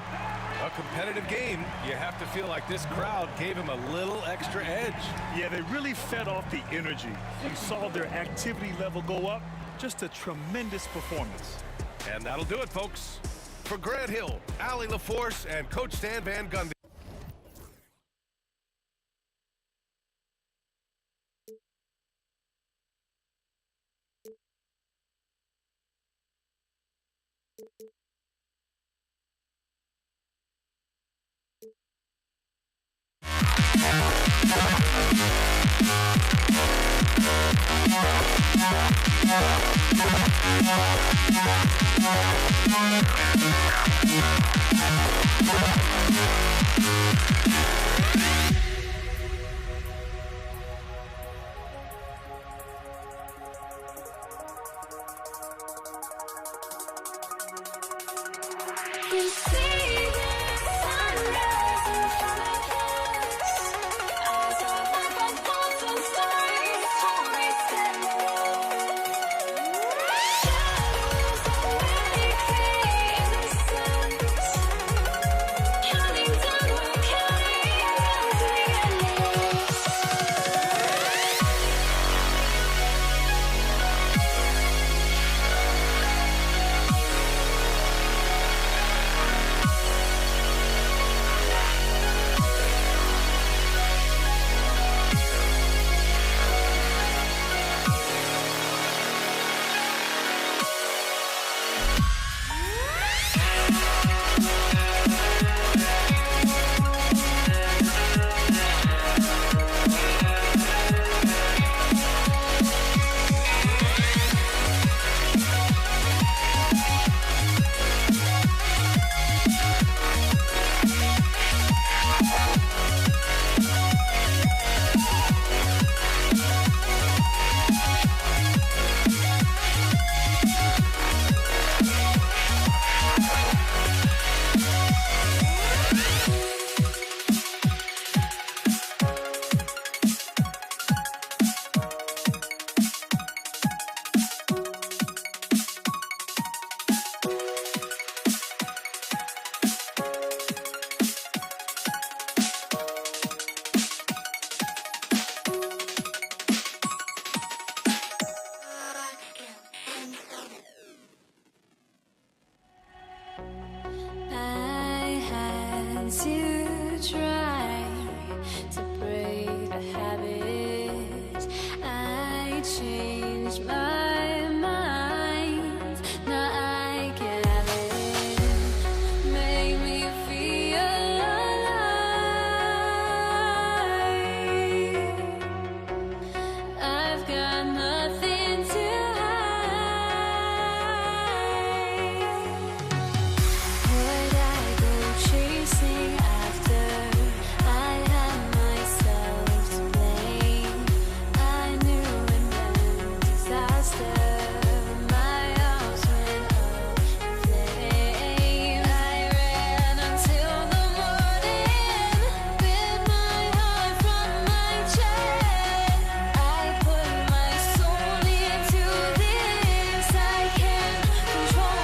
A competitive game. You have to feel like this crowd gave him a little extra edge.
Yeah, they really fed off the energy. You saw their activity level go up. Just a tremendous performance.
And that'll do it, folks. For Grant Hill, Allie LaForce, and Coach Stan Van Gundy.
changed my mind. Now I can have it. Make me feel alive. I've got nothing to hide. Would I go chasing after? I had myself to blame. I knew it meant disaster. My arms went up in flames. I ran until the morning, with my heart from my chest. I put my soul into this. I can't control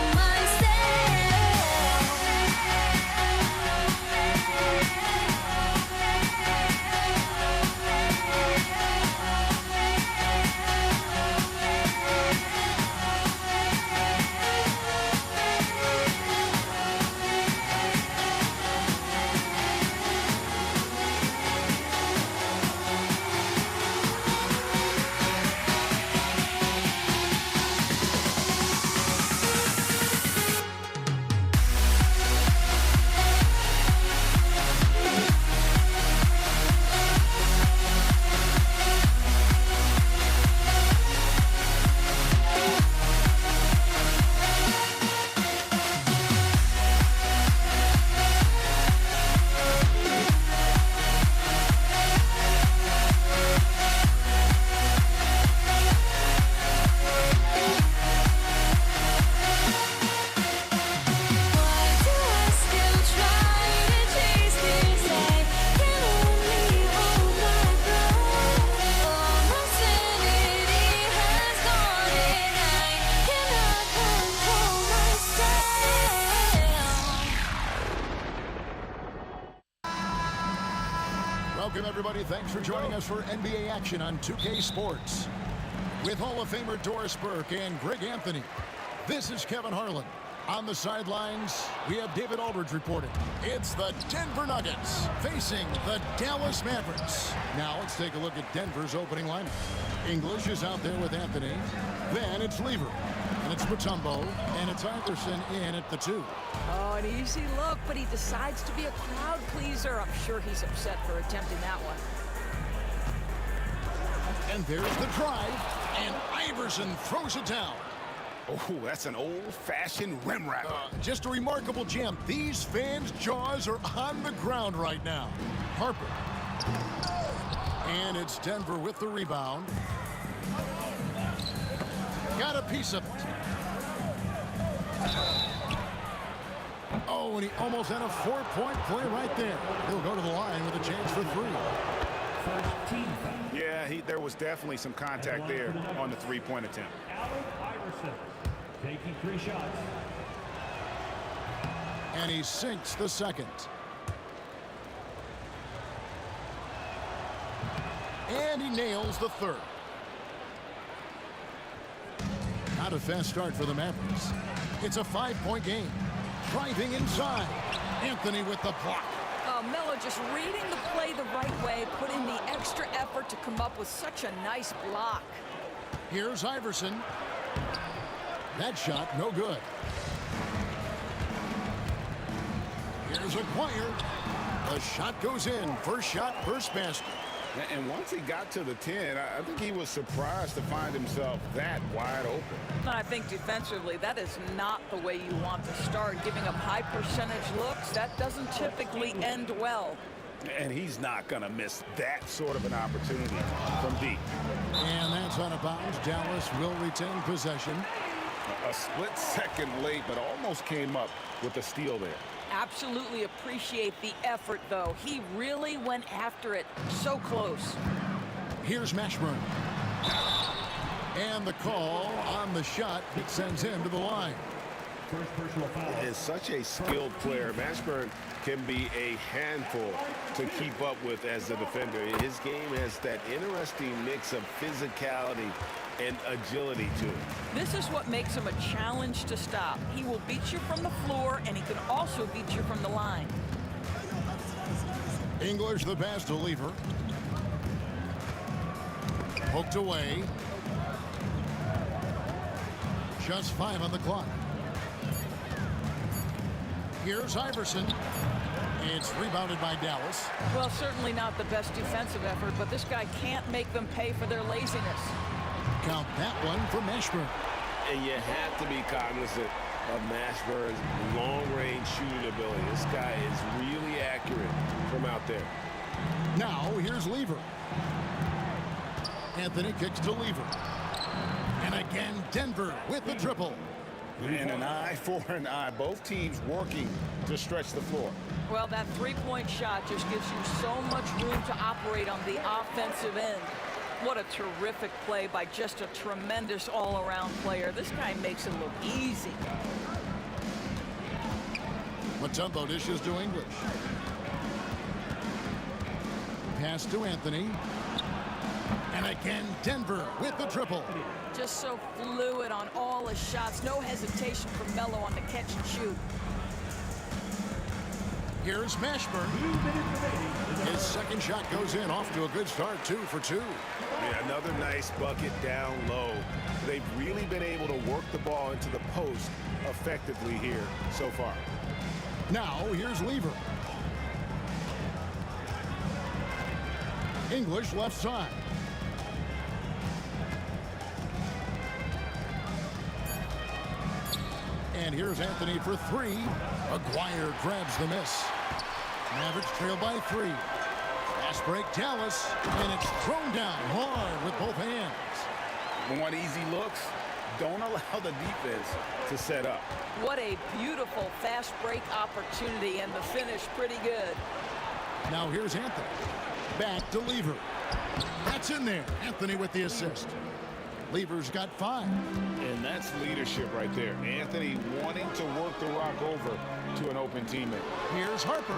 Welcome, everybody. Thanks for joining us for NBA action on 2K Sports. With Hall of Famer Doris Burke and Greg Anthony, this is Kevin Harlan. On the sidelines, we have David Aldridge reporting. It's the Denver Nuggets facing the Dallas Mavericks. Now let's take a look at Denver's opening lineup. English is out there with Anthony. Then it's Lever. And it's Mutombo. And it's Iverson in at the 2.
Oh, an easy look, but he decides to be a crowd pleaser. I'm sure he's upset for attempting that one.
And there's the drive. And Iverson throws it down.
Oh, that's an old-fashioned rim wrap.
Just a remarkable jam. These fans' jaws are on the ground right now. Harper. And it's Denver with the rebound. Got a piece of it. Oh, and he almost had a 4-point play right there. He'll go to the line with a chance for 3.
Yeah, there was definitely some contact there on the 3-point attempt.
Iverson taking 3 shots.
And he sinks the second. And he nails the third. Not a fast start for the Mavericks. It's a 5-point game. Driving inside. Anthony with the block.
Miller just reading the play the right way, putting the extra effort to come up with such a nice block.
Here's Iverson. That shot, no good. Here's Aguirre. The shot goes in. First shot, first basket.
And once he got to the 10, I think he was surprised to find himself that wide open.
I think defensively, that is not the way you want to start. Giving up high percentage looks, that doesn't typically end well.
And he's not going to miss that sort of an opportunity from deep.
And that's out of bounds. Dallas will retain possession.
A split second late, but almost came up with a steal there.
Absolutely appreciate the effort, though. He really went after it so close.
Here's Mashburn. And the call on the shot that sends him to the line.
First personal foul.
Is such a skilled player. Mashburn can be a handful to keep up with as a defender. His game has that interesting mix of physicality and agility to it.
This is what makes him a challenge to stop. He will beat you from the floor, and he can also beat you from the line.
English the pass to Lever. Poked away. Just 5 on the clock. Here's Iverson. It's rebounded by Dallas.
Well, certainly not the best defensive effort, but this guy can't make them pay for their laziness.
Count that one for Mashburn.
And you have to be cognizant of Mashburn's long-range shooting ability. This guy is really accurate from out there.
Now, here's Lever. Anthony kicks to Lever. And again, Denver with the triple.
And an eye for an eye. Both teams working to stretch the floor.
Well, that three-point shot just gives you so much room to operate on the offensive end. What a terrific play by just a tremendous all-around player. This guy makes it look easy.
Mutombo dishes to English. Pass to Anthony. And again, Denver with the triple.
Just so fluid on all his shots. No hesitation from Melo on the catch and shoot.
Here's Mashburn. His second shot goes in, off to a good start, 2 for 2.
Yeah, another nice bucket down low. They've really been able to work the ball into the post effectively here so far.
Now, here's Lever. English left side. And here's Anthony for 3. Aguirre grabs the miss. Mavericks trail by 3. Fast break Dallas, and it's thrown down hard with both hands.
Want easy looks? Don't allow the defense to set up.
What a beautiful fast break opportunity, and the finish pretty good.
Now here's Anthony. Back to Lever. That's in there. Anthony with the assist. Lever's got 5.
And that's leadership right there. Anthony wanting to work the rock over to an open teammate.
Here's Harper.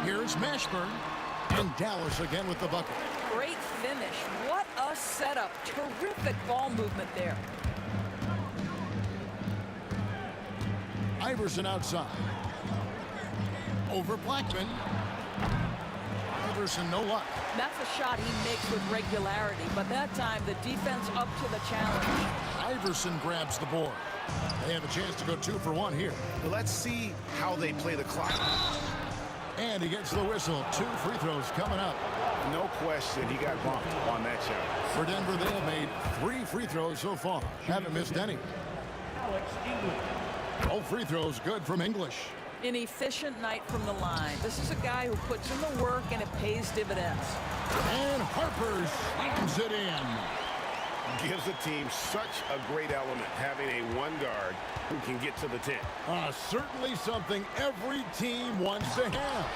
Here's Mashburn. And Dallas again with the bucket.
Great finish. What a setup. Terrific ball movement there.
Iverson outside. Over Blackman. Iverson, no luck.
That's a shot he makes with regularity, but that time the defense up to the challenge.
Iverson grabs the board. They have a chance to go 2 for 1 here.
Let's see how they play the clock.
And he gets the whistle. 2 free throws coming up.
No question, he got bumped on that shot.
For Denver, they have made 3 free throws so far. Haven't missed any. All free throws good from English.
An efficient night from the line. This is a guy who puts in the work, and it pays dividends.
And Harper slams it in.
Gives the team such a great element, having a one guard who can get to the 10.
Certainly something every team wants to have.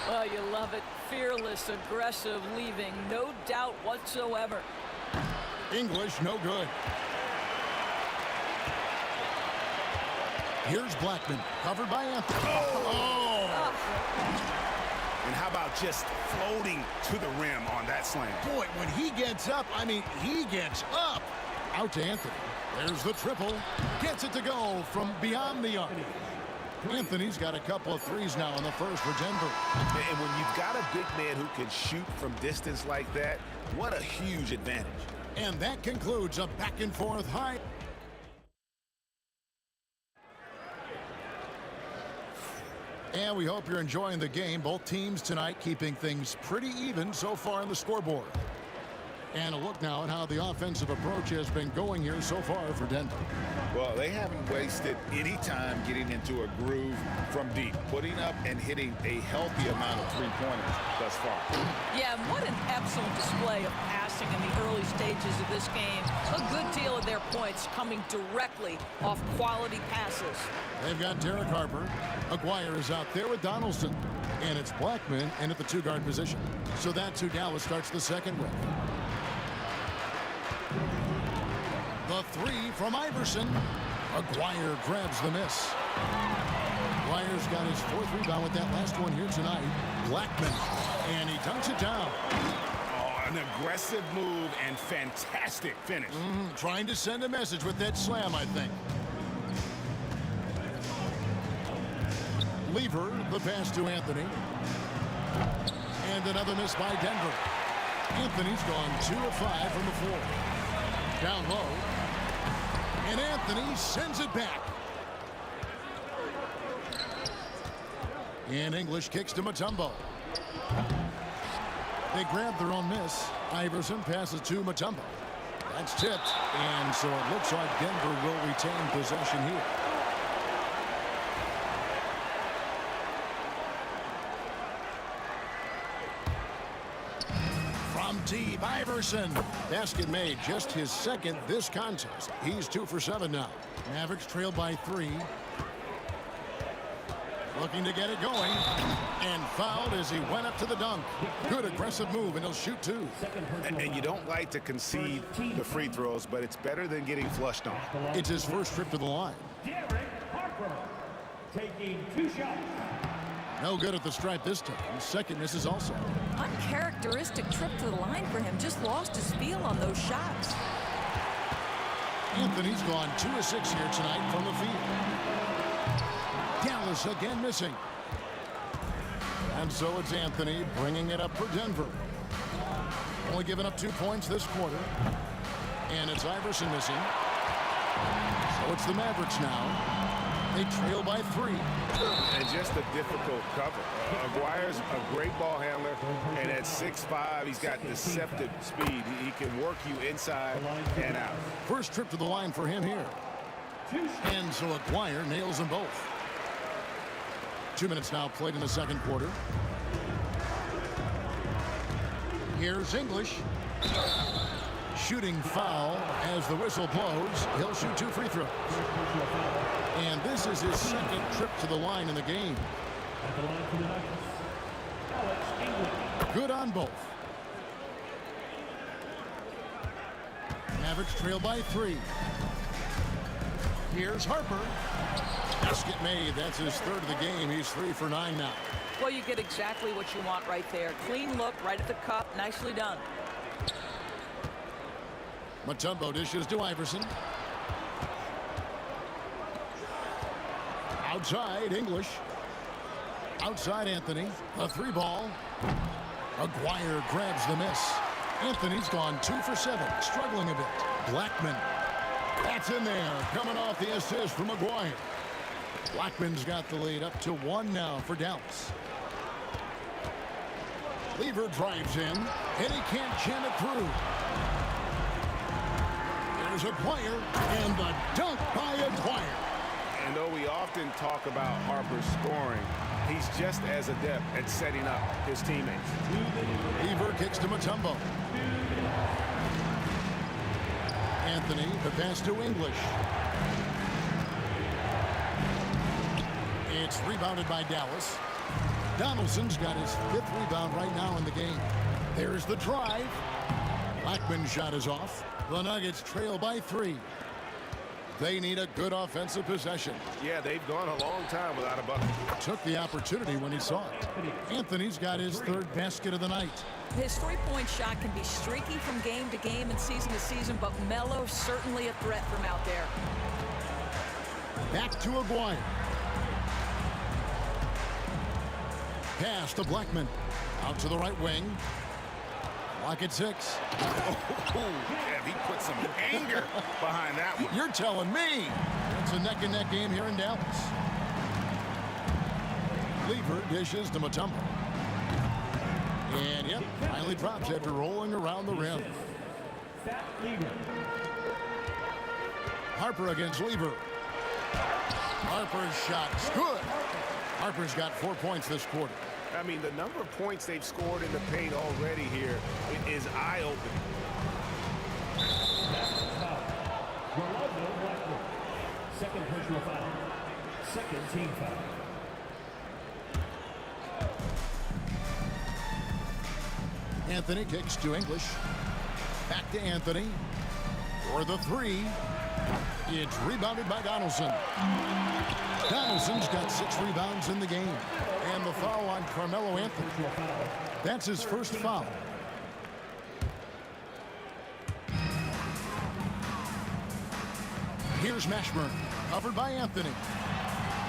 Oh, you love it. Fearless, aggressive, leaving no doubt whatsoever.
English, no good. Here's Blackman, covered by Anthony.
Oh! And how about just floating to the rim on that slam?
Boy, when he gets up, I mean, he gets up. Out to Anthony. There's the triple. Gets it to go from beyond the arc. Anthony's got a couple of threes now in the first for Denver.
And when you've got a big man who can shoot from distance like that, what a huge advantage.
And that concludes a back-and-forth high. And we hope you're enjoying the game. Both teams tonight keeping things pretty even so far on the scoreboard. And a look now at how the offensive approach has been going here so far for Denver.
Well, they haven't wasted any time getting into a groove from deep, putting up and hitting a healthy amount of three-pointers thus far.
Yeah, what an excellent display of passing in the early stages of this game. A good deal of their points coming directly off quality passes.
They've got Derek Harper. Aguirre is out there with Donaldson. And it's Blackman in at the 2-guard position. So that's who Dallas starts the second with. The 3 from Iverson. Aguirre grabs the miss. Aguirre's got his 4th rebound with that last one here tonight. Blackman, and he dunks it down.
Oh, an aggressive move and fantastic finish.
Trying to send a message with that slam, I think. Lever, the pass to Anthony. And another miss by Denver. Anthony's gone 2 of 5 from the floor. down low. And Anthony sends it back. And English kicks to Mutombo. They grab their own miss. Iverson passes to Mutombo. That's tipped. And so it looks like Denver will retain possession here. From deep, Iverson. Basket made, just his second this contest. He's 2 for 7 now. Mavericks trail by 3. Looking to get it going. And fouled as he went up to the dunk. Good aggressive move, and he'll shoot 2.
And you don't like to concede the free throws, but it's better than getting flushed on.
It's his first trip to the line.
Derek Harper taking 2 shots.
No good at the stripe this time. Second misses also.
Uncharacteristic trip to the line for him. Just lost his feel on those shots.
Anthony's gone 2 of 6 here tonight from the field. Dallas again missing. And so it's Anthony bringing it up for Denver. Only giving up 2 points this quarter. And it's Iverson missing. So it's the Mavericks now. They trail by 3.
And just a difficult cover. Aguirre's a great ball handler, and at 6'5", he's got deceptive speed. He can work you inside and out.
First trip to the line for him here. And so Aguirre nails them both. 2 minutes now played in the second quarter. Here's English. Shooting foul as the whistle blows. He'll shoot 2 free throws. And this is his second trip to the line in the game. Good on both. Mavericks trail by 3. Here's Harper. Basket made. That's his third of the game. He's 3 for 9 now.
Well, you get exactly what you want right there. Clean look right at the cup. Nicely done.
Mutombo dishes to Iverson. Outside, English. Outside, Anthony. A 3 ball. Aguirre grabs the miss. Anthony's gone 2 for 7, struggling a bit. Blackman. That's in there, coming off the assist from Aguirre. Blackman's got the lead up to 1 now for Dallas. Lever drives in, and he can't jam it through. There's Aguirre, and the dunk by Aguirre.
And though we often talk about Harper's scoring, he's just as adept at setting up his teammates.
Lever kicks to Mutombo. Anthony, the pass to English. It's rebounded by Dallas. Donaldson's got his 5th rebound right now in the game. There's the drive. Blackman's shot is off. The Nuggets trail by 3. They need a good offensive possession.
Yeah, they've gone a long time without a bucket.
Took the opportunity when he saw it. Anthony's got his 3rd basket of the night.
His 3-point shot can be streaky from game to game and season to season, but Melo's certainly a threat from out there.
Back to Aguirre. Pass to Blackman. Out to the right wing. Clock at 6.
Yeah, he put some anger behind that one.
You're telling me. It's a neck-and-neck game here in Dallas. Lever dishes to Mutombo. And, yep, finally drops after rolling around the rim. Harper against Lever. Harper's shot's good. Harper's got 4 points this quarter.
I mean, the number of points they've scored in the paint already here is eye-opening.
Second personal foul. Second team foul.
Anthony kicks to English. Back to Anthony. For the 3. It's rebounded by Donaldson. Donaldson's got 6 rebounds in the game. And the foul on Carmelo Anthony. That's his first foul. Here's Mashburn, covered by Anthony.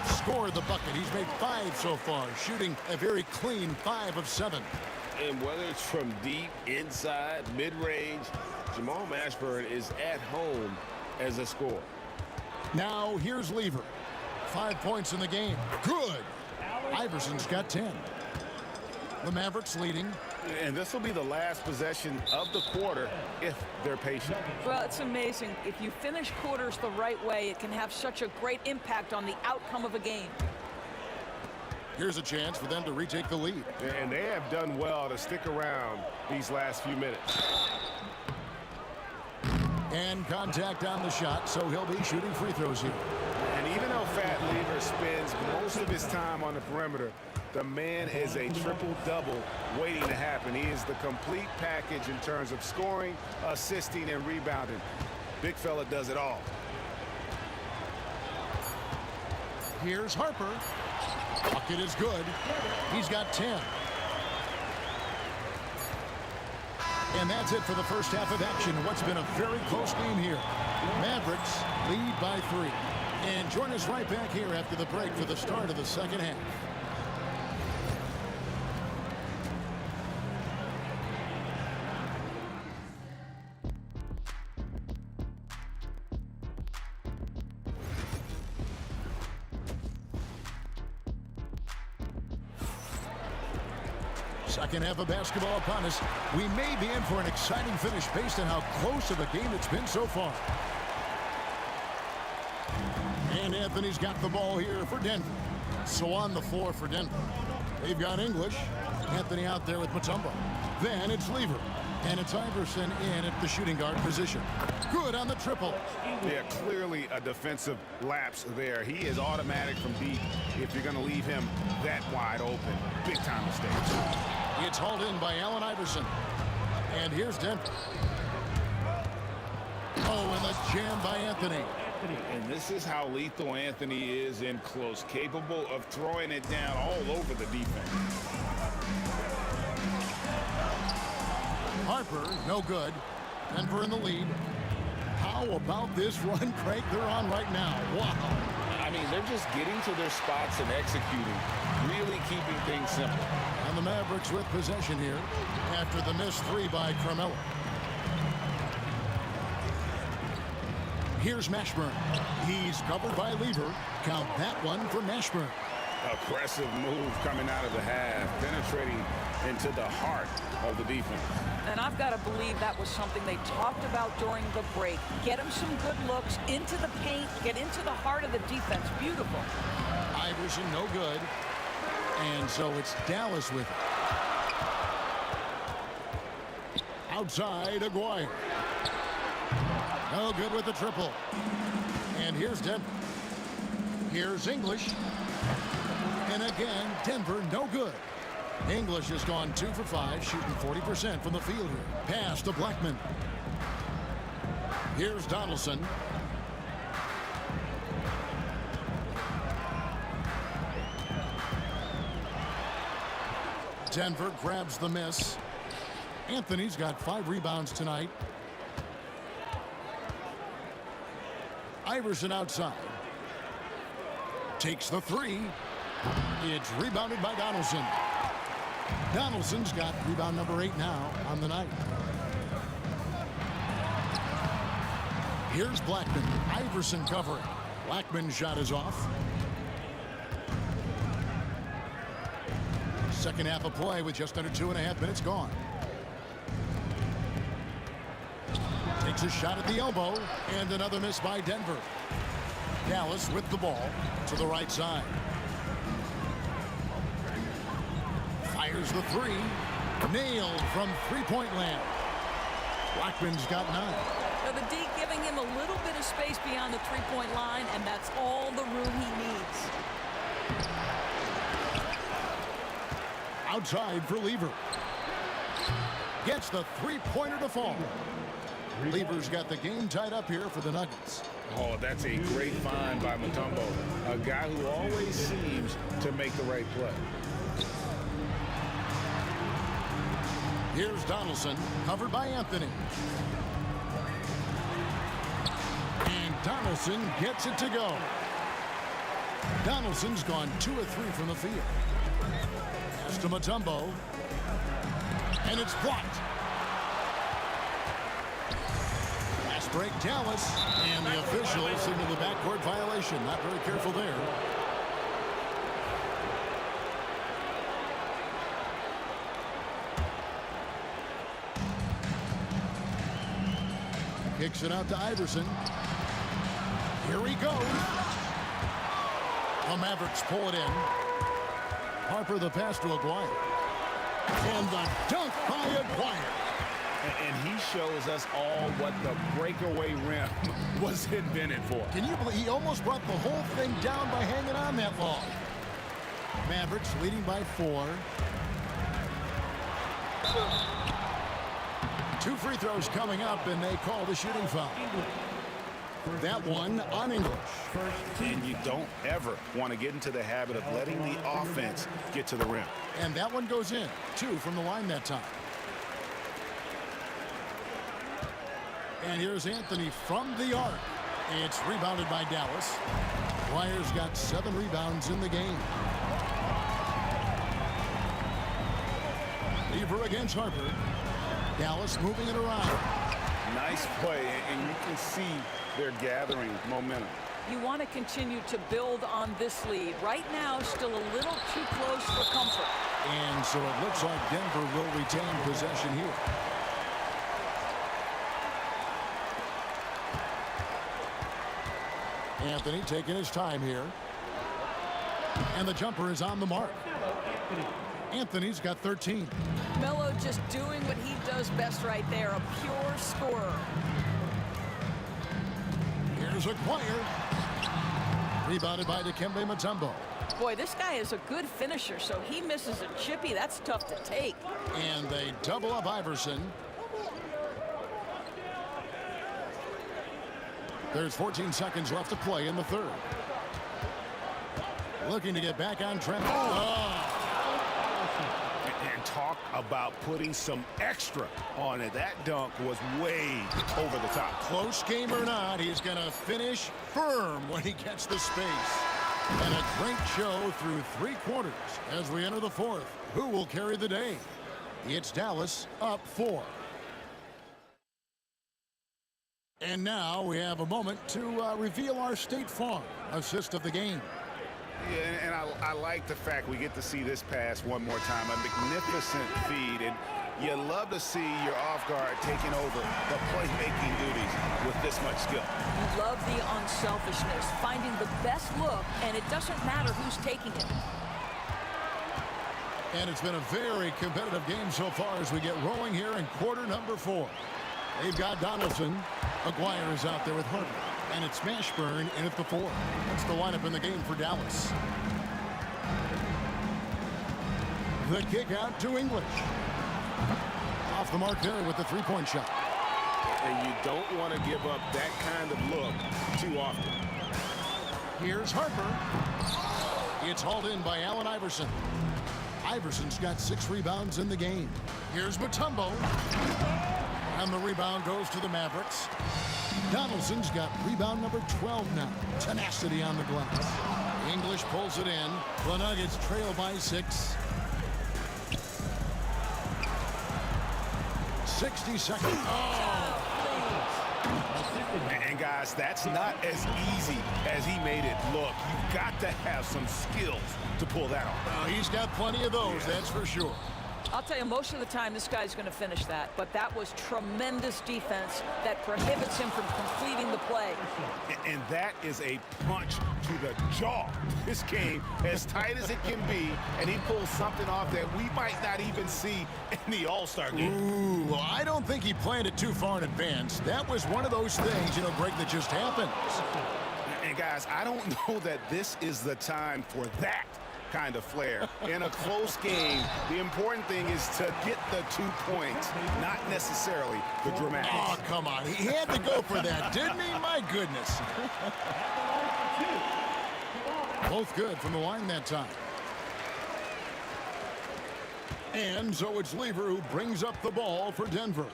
Scored the bucket. He's made 5 so far, shooting a very clean 5 of 7.
And whether it's from deep, inside, mid-range, Jamal Mashburn is at home as a scorer.
Now here's Lever. 5 points in the game. Good. Iverson's got 10. The Mavericks leading.
And this will be the last possession of the quarter if they're patient.
Well, it's amazing. If you finish quarters the right way, it can have such a great impact on the outcome of a game.
Here's a chance for them to retake the lead.
And they have done well to stick around these last few minutes.
And contact on the shot, so he'll be shooting free throws here.
And even though Fat Lever spends most of his time on the perimeter, the man is a triple-double waiting to happen. He is the complete package in terms of scoring, assisting, and rebounding. Big fella does it all.
Here's Harper. Bucket is good. He's got 10. And that's it for the first half of action. What's been a very close game here. Mavericks lead by 3. And join us right back here after the break for the start of the second half. Second half of basketball upon us. We may be in for an exciting finish based on how close of a game it's been so far. And Anthony's got the ball here for Denver. So on the floor for Denver. They've got English. Anthony out there with Mutombo. Then it's Lever. And it's Iverson in at the shooting guard position. Good on the triple.
Yeah, clearly a defensive lapse there. He is automatic from deep if you're going to leave him that wide open. Big time mistake.
It's hauled in by Allen Iverson. And here's Denver. Oh, and the jam by Anthony.
And this is how lethal Anthony is in close, capable of throwing it down all over the defense.
Harper, no good. Denver in the lead. How about this run, Craig, they're on right now? Wow.
I mean, they're just getting to their spots and executing, really keeping things simple.
And the Mavericks with possession here after the missed 3 by Carmelo. Here's Mashburn. He's covered by Lever. Count that one for Mashburn.
Aggressive move coming out of the half, penetrating into the heart of the defense.
And I've got to believe that was something they talked about during the break. Get him some good looks into the paint, get into the heart of the defense. Beautiful.
Iverson, no good. And so it's Dallas with it. Outside, Aguirre. No good with the triple. And here's Denver. Here's English. And again, Denver, no good. English has gone 2 for 5, shooting 40% from the field here. Pass to Blackman. Here's Donaldson. Denver grabs the miss. Anthony's got 5 rebounds tonight. Iverson outside. Takes the 3. It's rebounded by Donaldson. Donaldson's got rebound number 8 now on the night. Here's Blackman. Iverson covering. Blackman's shot is off. Second half of play with just under 2.5 minutes gone. Takes a shot at the elbow, and another miss by Denver. Dallas with the ball to the right side. Fires the 3. Nailed from three-point land. Blackman's got 9.
So the D giving him a little bit of space beyond the three-point line, and that's all the room he needs.
Outside for Lever. Gets the three-pointer to fall. Lever's got the game tied up here for the Nuggets.
Oh, that's a great find by Mutombo, a guy who always seems to make the right play.
Here's Donaldson, covered by Anthony. And Donaldson gets it to go. Donaldson's gone 2 of 3 from the field. Pass to Mutombo. And it's blocked. Fast break Dallas. And the official signaled the backcourt violation. Not very careful there. Kicks it out to Iverson. Here he goes. The Mavericks pull it in. Harper the pass to Aguirre. And the dunk by Aguirre.
And he shows us all what the breakaway rim was invented for.
Can you believe he almost brought the whole thing down by hanging on that long? Mavericks leading by 4. 2 free throws coming up, and they call the shooting foul. That one on English.
And you don't ever want to get into the habit of letting the offense get to the rim.
And that one goes in. 2 from the line that time. And here's Anthony from the arc. It's rebounded by Dallas. Dwyer's got 7 rebounds in the game. Lever against Harper. Dallas moving it around.
Nice play, and you can see they're gathering momentum.
You want to continue to build on this lead. Right now, still a little too close for comfort.
And so it looks like Denver will retain possession here. Anthony taking his time here. And the jumper is on the mark. Anthony's got 13.
Melo just doing what he does best right there, a pure scorer.
Here's Aguirre. Rebounded by Dikembe Mutombo.
Boy, this guy is a good finisher, so he misses a chippy. That's tough to take.
And they double up Iverson. There's 14 seconds left to play in the third. Looking to get back on track.
And talk about putting some extra on it. That dunk was way over the top.
Close game or not, he's going to finish firm when he gets the space. And a great show through 3 quarters as we enter the fourth. Who will carry the day? It's Dallas up 4. And now we have a moment to reveal our State Farm assist of the game.
Yeah, and I like the fact we get to see this pass one more time. A magnificent feed, and you love to see your off guard taking over the playmaking duties with this much skill.
You love the unselfishness, finding the best look, and it doesn't matter who's taking it.
And it's been a very competitive game so far as we get rolling here in quarter number 4. They've got Donaldson. Aguirre is out there with Harper. And it's Mashburn in at the 4. That's the lineup in the game for Dallas. The kick out to English. Off the mark there with the 3-point shot.
And you don't want to give up that kind of look too often.
Here's Harper. It's hauled in by Allen Iverson. Iverson's got 6 rebounds in the game. Here's Mutombo. And the rebound goes to the Mavericks. Donaldson's got rebound number 12 now. Tenacity on the glass. English pulls it in. The Nuggets trail by 6. 60 seconds.
And guys, that's not as easy as he made it look. You've got to have some skills to pull that off.
He's got plenty of those, that's for sure.
I'll tell you, most of the time this guy's going to finish that, but that was tremendous defense that prohibits him from completing the play.
And that is a punch to the jaw. This game, as tight as it can be, and he pulls something off that we might not even see in the All-Star game.
Ooh, well, I don't think he planned it too far in advance. That was one of those things, Greg, that just happened.
And guys, I don't know that this is the time for that kind of flair. In a close game, the important thing is to get the 2 points, not necessarily the dramatics.
Oh, come on. He had to go for that, didn't he? My goodness. Both good from the line that time. And so it's Lever who brings up the ball for Denver.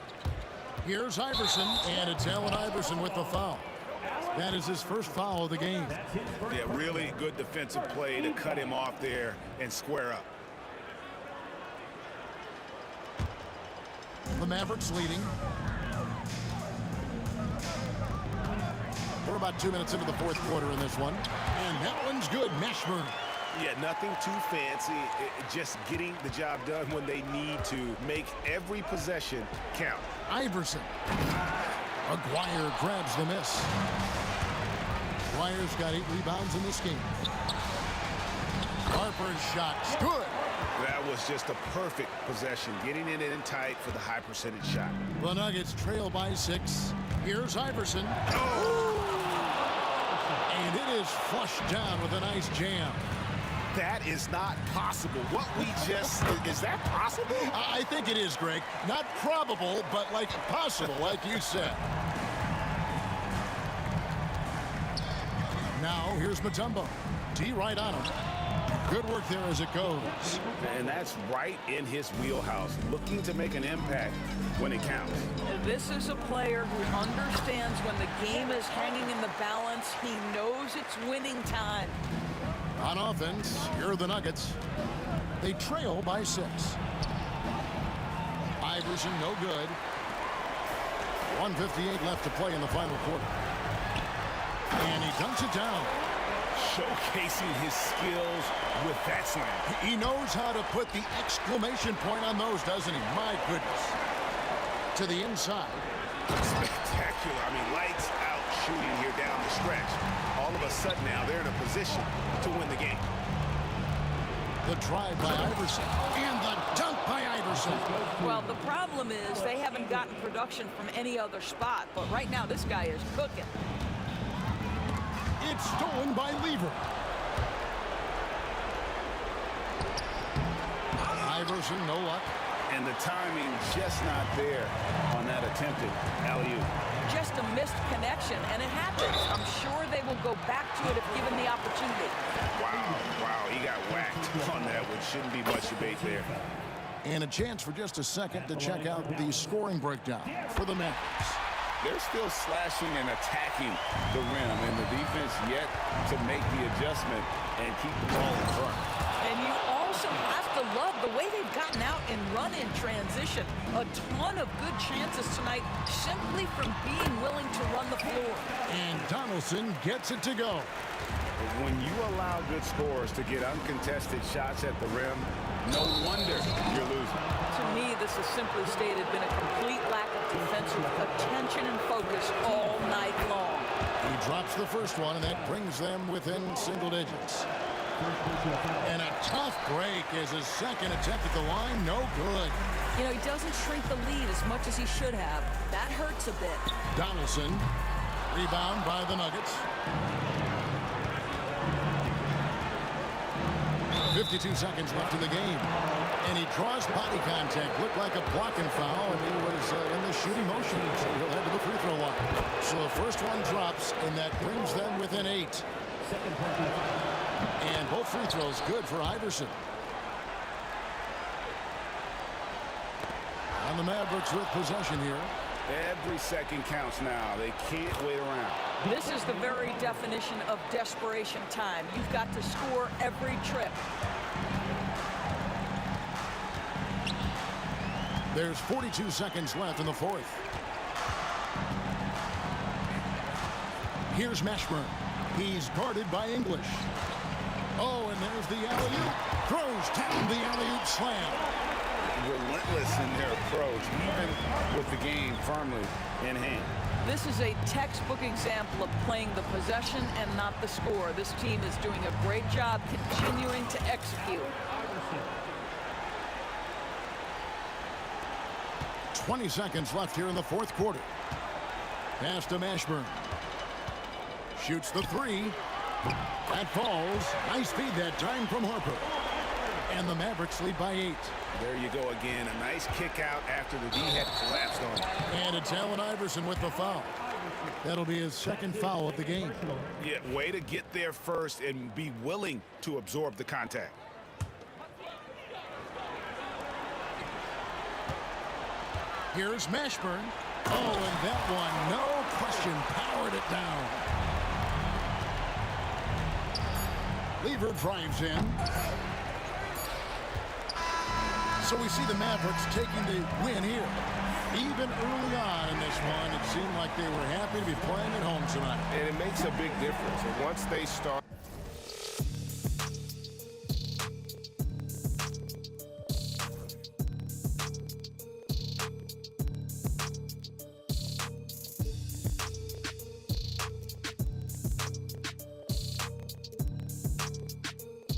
Here's Iverson, and it's Allen Iverson with the foul. That is his first foul of the game.
Yeah, really good defensive play to cut him off there and square up.
Mavericks leading. We're about 2 minutes into the fourth quarter in this one. And that one's good. Mashburn.
Yeah, nothing too fancy. Just getting the job done when they need to. Make every possession count.
Iverson. Aguirre grabs the miss. Aguirre's got 8 rebounds in this game. Harper's shot's good.
That was just a perfect possession. Getting it in tight for the high percentage shot.
The Nuggets trail by 6. Here's Iverson. And it is flushed down with a nice jam.
That is not possible. What we just, is that possible?
I think it is, Greg. Not probable, but like possible, like you said. Now, here's Mutombo. D right on him. Good work there as it goes.
And that's right in his wheelhouse. Looking to make an impact when it counts.
This is a player who understands when the game is hanging in the balance. He knows it's winning time.
On offense, here are the Nuggets. They trail by 6. Iverson, no good. 1:58 left to play in the final quarter. And he dunks it down.
Showcasing his skills with that slam.
He knows how to put the exclamation point on those, doesn't he? My goodness. To the inside.
Spectacular. I mean, lights out shooting here down the stretch. All of a sudden now they're in a position to win the game.
The drive by Iverson. And the dunk by Iverson.
Well, the problem is they haven't gotten production from any other spot. But right now, this guy is cooking.
It's stolen by Lever. Iverson, no luck.
And the timing just not there on that attempted alley-oop.
Just a missed connection, and it happens. I'm sure they will go back to it if given the opportunity.
Wow, he got whacked on that one. Shouldn't be much debate there.
And a chance for just a second to check out the scoring breakdown for the Mavericks.
They're still slashing and attacking the rim, and the defense yet to make the adjustment and keep the ball in front.
And you also have to love the way they've gotten out and run in transition. A ton of good chances tonight simply from being willing to run the floor.
And Donaldson gets it to go.
When you allow good scorers to get uncontested shots at the rim, no wonder you're losing.
To me, this has simply stated been a complete lack of defensive attention and focus all night long.
He drops the first one, and that brings them within single digits. And a tough break as his second attempt at the line, no good.
You know, he doesn't shrink the lead as much as he should have. That hurts a bit.
Donaldson, rebound by the Nuggets. 52 seconds left in the game. And he draws body contact. Looked like a blocking foul, and he was in the shooting motion. So he'll head to the free throw line. So the first one drops, and that brings them within 8. And both free throws good for Iverson. And the Mavericks with possession here.
Every second counts now. They can't wait around.
This is the very definition of desperation time. You've got to score every trip.
There's 42 seconds left in the fourth. Here's Mashburn. He's guarded by English. Oh, and there's the alley-oop. Throws down the alley-oop slam.
Relentless in their approach, even with the game firmly in hand.
This is a textbook example of playing the possession and not the score. This team is doing a great job continuing to execute.
20 seconds left here in the fourth quarter. Pass to Mashburn. Shoots the three. That falls. Nice feed that time from Harper. And the Mavericks lead by 8.
There you go again. A nice kick out after the D had collapsed on him.
And it's Allen Iverson with the foul. That'll be his second foul of the game.
Yeah, way to get there first and be willing to absorb the contact.
Here's Mashburn. Oh, and that one, no question, powered it down. Lever drives in. So we see the Mavericks taking the win here. Even early on in this one, it seemed like they were happy to be playing at home tonight.
And it makes a big difference. And once they start